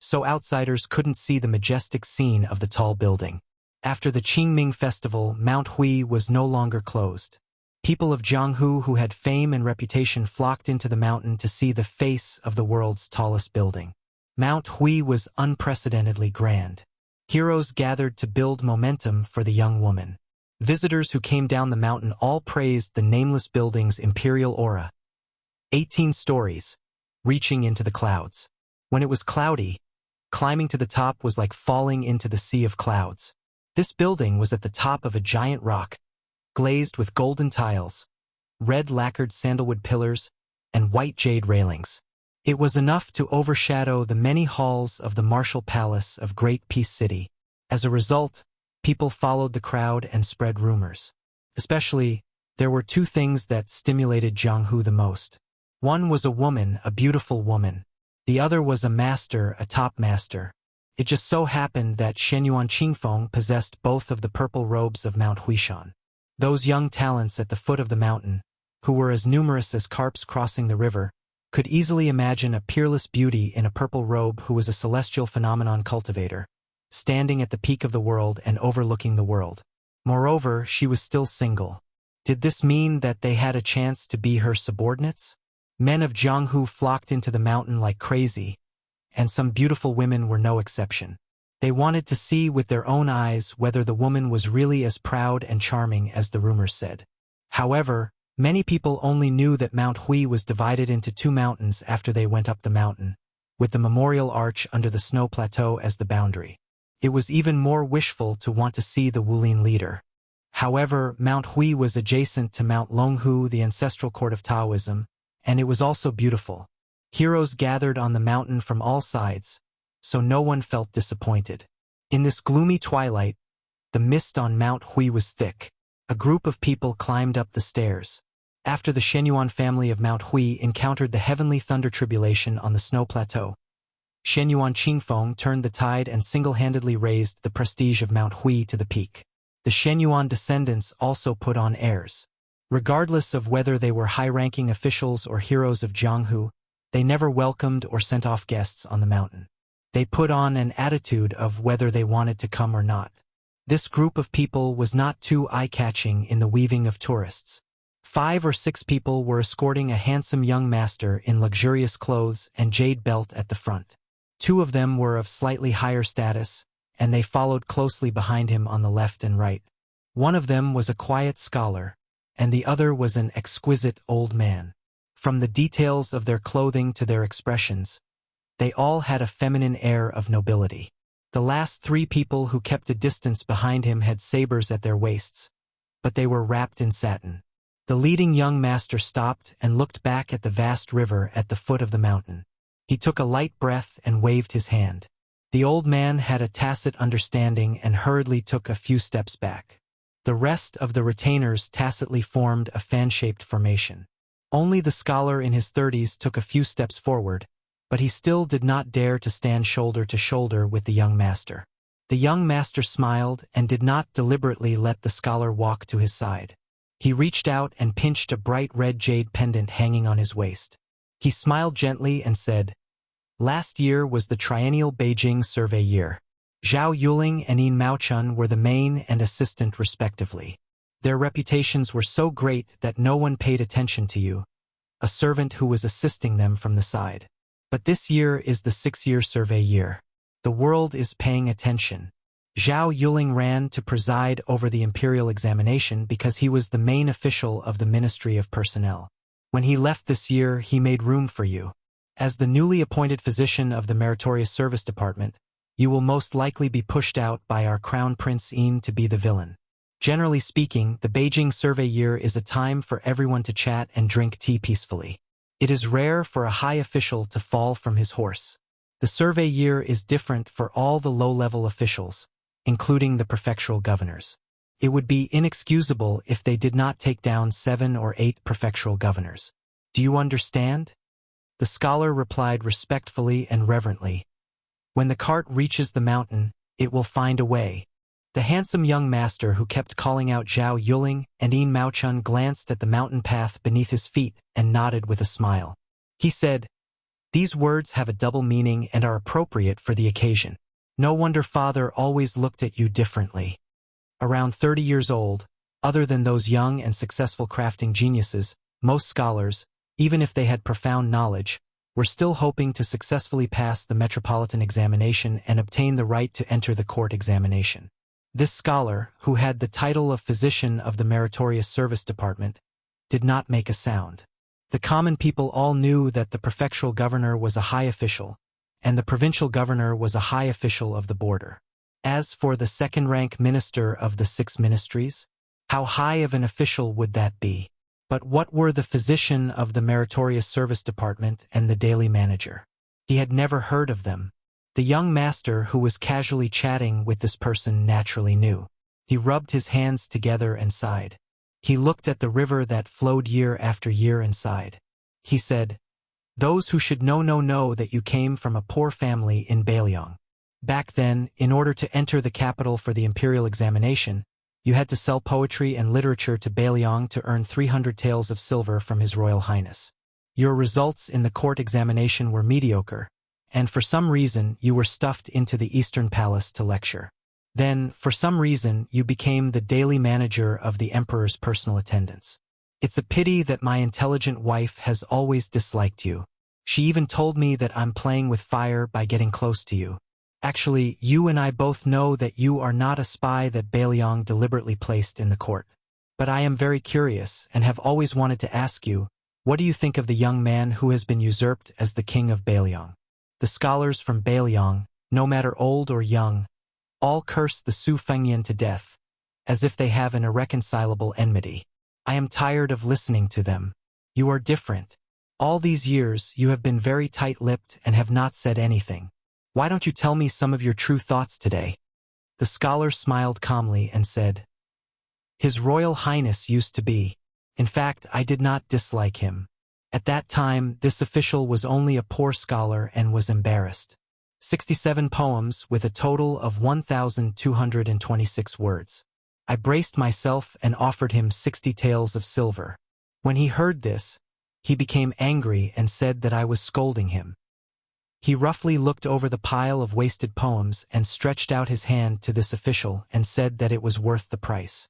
so outsiders couldn't see the majestic scene of the tall building. After the Qingming festival, Mount Hui was no longer closed. People of Jianghu who had fame and reputation flocked into the mountain to see the face of the world's tallest building. Mount Hui was unprecedentedly grand. Heroes gathered to build momentum for the young woman. Visitors who came down the mountain all praised the nameless building's imperial aura. 18 stories, reaching into the clouds. When it was cloudy, climbing to the top was like falling into the sea of clouds. This building was at the top of a giant rock, glazed with golden tiles, red lacquered sandalwood pillars, and white jade railings. It was enough to overshadow the many halls of the martial palace of Great Peace City. As a result, people followed the crowd and spread rumors. Especially, there were two things that stimulated Jianghu the most. One was a woman, a beautiful woman. The other was a master, a top master. It just so happened that Shenyuan Qingfeng possessed both of the purple robes of Mount Huishan. Those young talents at the foot of the mountain, who were as numerous as carps crossing the river, could easily imagine a peerless beauty in a purple robe who was a celestial phenomenon cultivator, standing at the peak of the world and overlooking the world. Moreover, she was still single. Did this mean that they had a chance to be her subordinates? Men of Jianghu flocked into the mountain like crazy, and some beautiful women were no exception. They wanted to see with their own eyes whether the woman was really as proud and charming as the rumors said. However, many people only knew that Mount Hui was divided into two mountains after they went up the mountain, with the memorial arch under the snow plateau as the boundary. It was even more wishful to want to see the Wulin leader. However, Mount Hui was adjacent to Mount Longhu, the ancestral court of Taoism, and it was also beautiful. Heroes gathered on the mountain from all sides, so no one felt disappointed. In this gloomy twilight, the mist on Mount Hui was thick. A group of people climbed up the stairs. After the Shenyuan family of Mount Hui encountered the heavenly thunder tribulation on the snow plateau, Shenyuan Qingfeng turned the tide and single-handedly raised the prestige of Mount Hui to the peak. The Shenyuan descendants also put on airs. Regardless of whether they were high-ranking officials or heroes of Jianghu, they never welcomed or sent off guests on the mountain. They put on an attitude of whether they wanted to come or not. This group of people was not too eye-catching in the weaving of tourists. 5 or 6 people were escorting a handsome young master in luxurious clothes and jade belt at the front. 2 of them were of slightly higher status, and they followed closely behind him on the left and right. One of them was a quiet scholar, and the other was an exquisite old man. From the details of their clothing to their expressions, they all had a feminine air of nobility. The last 3 people who kept a distance behind him had sabers at their waists, but they were wrapped in satin. The leading young master stopped and looked back at the vast river at the foot of the mountain. He took a light breath and waved his hand. The old man had a tacit understanding and hurriedly took a few steps back. The rest of the retainers tacitly formed a fan-shaped formation. Only the scholar in his 30s took a few steps forward, but he still did not dare to stand shoulder to shoulder with the young master. The young master smiled and did not deliberately let the scholar walk to his side. He reached out and pinched a bright red jade pendant hanging on his waist. He smiled gently and said, "Last year was the triennial Beijing survey year. Zhao Yuling and Yin Maochun were the main and assistant respectively. Their reputations were so great that no one paid attention to you, a servant who was assisting them from the side. But this year is the 6-year survey year. The world is paying attention." Zhao Yuling ran to preside over the imperial examination because he was the main official of the Ministry of Personnel. When he left this year, he made room for you. As the newly appointed physician of the Meritorious Service Department, you will most likely be pushed out by our Crown Prince Yin to be the villain. Generally speaking, the Beijing survey year is a time for everyone to chat and drink tea peacefully. It is rare for a high official to fall from his horse. The survey year is different for all the low-level officials, including the prefectural governors. It would be inexcusable if they did not take down 7 or 8 prefectural governors. Do you understand? The scholar replied respectfully and reverently, "When the cart reaches the mountain, it will find a way." The handsome young master who kept calling out Zhao Yuling and Yin Maochun glanced at the mountain path beneath his feet and nodded with a smile. He said, "These words have a double meaning and are appropriate for the occasion. No wonder Father always looked at you differently." Around 30 years old, other than those young and successful crafting geniuses, most scholars, even if they had profound knowledge, were still hoping to successfully pass the metropolitan examination and obtain the right to enter the court examination. This scholar, who had the title of physician of the Meritorious Service Department, did not make a sound. The common people all knew that the prefectural governor was a high official, and the provincial governor was a high official of the border. As for the second-rank minister of the 6 ministries, how high of an official would that be? But what were the physician of the Meritorious Service Department and the daily manager? He had never heard of them. The young master who was casually chatting with this person naturally knew. He rubbed his hands together and sighed. He looked at the river that flowed year after year and sighed. He said, "Those who should know that you came from a poor family in Beiliang. Back then, in order to enter the capital for the imperial examination, you had to sell poetry and literature to Beiliang to earn 300 taels of silver from His Royal Highness. Your results in the court examination were mediocre, and for some reason you were stuffed into the Eastern Palace to lecture. Then, for some reason, you became the daily manager of the Emperor's personal attendants. It's a pity that my intelligent wife has always disliked you. She even told me that I'm playing with fire by getting close to you. Actually, you and I both know that you are not a spy that Beiliang deliberately placed in the court. But I am very curious and have always wanted to ask you, what do you think of the young man who has been usurped as the king of Beiliang?" The scholars from Beiliang, no matter old or young, all curse the Su Fengyan to death, as if they have an irreconcilable enmity. I am tired of listening to them. You are different. All these years you have been very tight-lipped and have not said anything. Why don't you tell me some of your true thoughts today? The scholar smiled calmly and said, "His Royal Highness used to be. In fact, I did not dislike him. At that time, this official was only a poor scholar and was embarrassed. 67 poems with a total of 1,226 words. I braced myself and offered him 60 taels of silver. When he heard this, he became angry and said that I was scolding him. He roughly looked over the pile of wasted poems and stretched out his hand to this official and said that it was worth the price.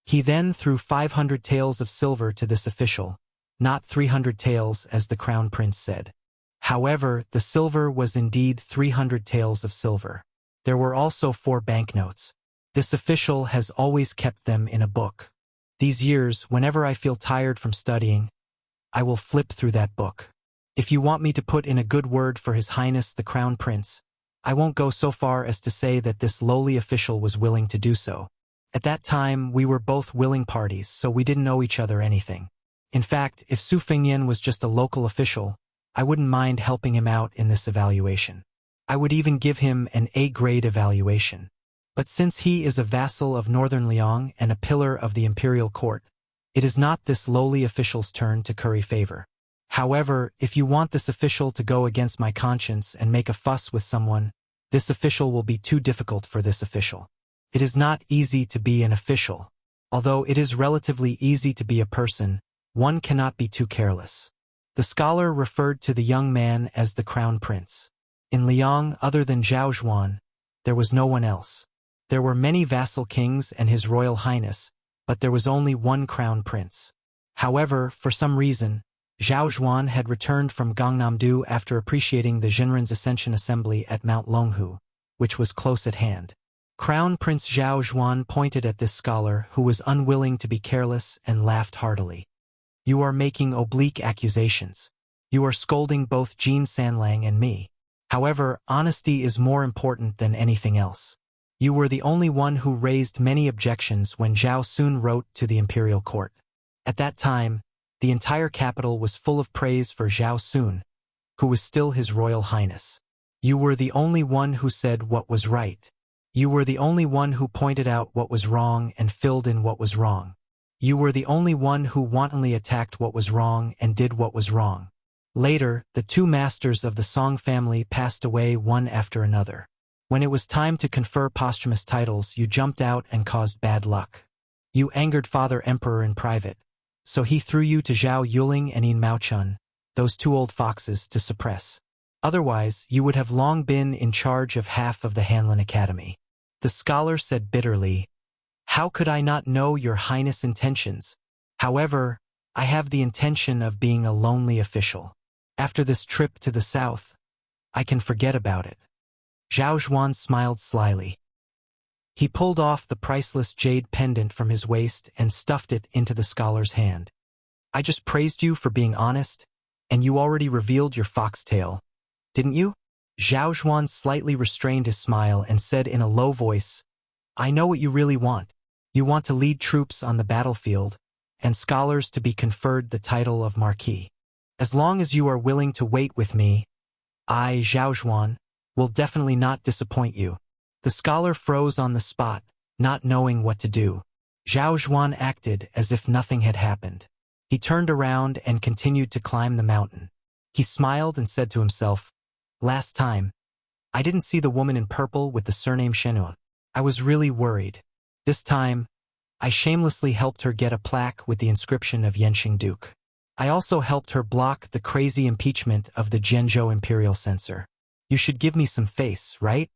He then threw 500 taels of silver to this official, not 300 taels as the crown prince said. However, the silver was indeed 300 taels of silver. There were also 4 banknotes. This official has always kept them in a book. These years, whenever I feel tired from studying, I will flip through that book. If you want me to put in a good word for His Highness the Crown Prince, I won't go so far as to say that this lowly official was willing to do so. At that time, we were both willing parties, so we didn't owe each other anything. In fact, if Su Fengnian was just a local official, I wouldn't mind helping him out in this evaluation. I would even give him an A-grade evaluation. But since he is a vassal of Northern Liang and a pillar of the imperial court, it is not this lowly official's turn to curry favor. However, if you want this official to go against my conscience and make a fuss with someone, this official will be too difficult for this official. It is not easy to be an official. Although it is relatively easy to be a person, one cannot be too careless. The scholar referred to the young man as the crown prince. In Liang, other than Zhao Zhuan, there was no one else. There were many vassal kings and His Royal Highness, but there was only one crown prince. However, for some reason, Zhao Zhuan had returned from Gangnam-do after appreciating the Jinren's Ascension Assembly at Mount Longhu, which was close at hand. Crown Prince Zhao Zhuan pointed at this scholar who was unwilling to be careless and laughed heartily. You are making oblique accusations. You are scolding both Jin Sanlang and me. However, honesty is more important than anything else. You were the only one who raised many objections when Zhao Sun wrote to the imperial court. At that time, the entire capital was full of praise for Zhao Sun, who was still His Royal Highness. You were the only one who said what was right. You were the only one who pointed out what was wrong and filled in what was wrong. You were the only one who wantonly attacked what was wrong and did what was wrong. Later, the 2 masters of the Song family passed away one after another. When it was time to confer posthumous titles, you jumped out and caused bad luck. You angered Father Emperor in private, so he threw you to Zhao Yuling and Yin Maochun, those 2 old foxes, to suppress. Otherwise, you would have long been in charge of half of the Hanlin Academy. The scholar said bitterly, "How could I not know your highness' intentions? However, I have the intention of being a lonely official. After this trip to the south, I can forget about it." Zhao Zhuan smiled slyly. He pulled off the priceless jade pendant from his waist and stuffed it into the scholar's hand. "I just praised you for being honest, and you already revealed your foxtail, didn't you?" Zhao Zhuan slightly restrained his smile and said in a low voice, "I know what you really want. You want to lead troops on the battlefield, and scholars to be conferred the title of Marquis. As long as you are willing to wait with me, I, Zhao Zhuan, will definitely not disappoint you." The scholar froze on the spot, not knowing what to do. Zhao Zhuan acted as if nothing had happened. He turned around and continued to climb the mountain. He smiled and said to himself, "Last time, I didn't see the woman in purple with the surname Shenhua. I was really worried. This time, I shamelessly helped her get a plaque with the inscription of Yenqing Duke. I also helped her block the crazy impeachment of the Zhenzhou imperial censor. You should give me some face, right?"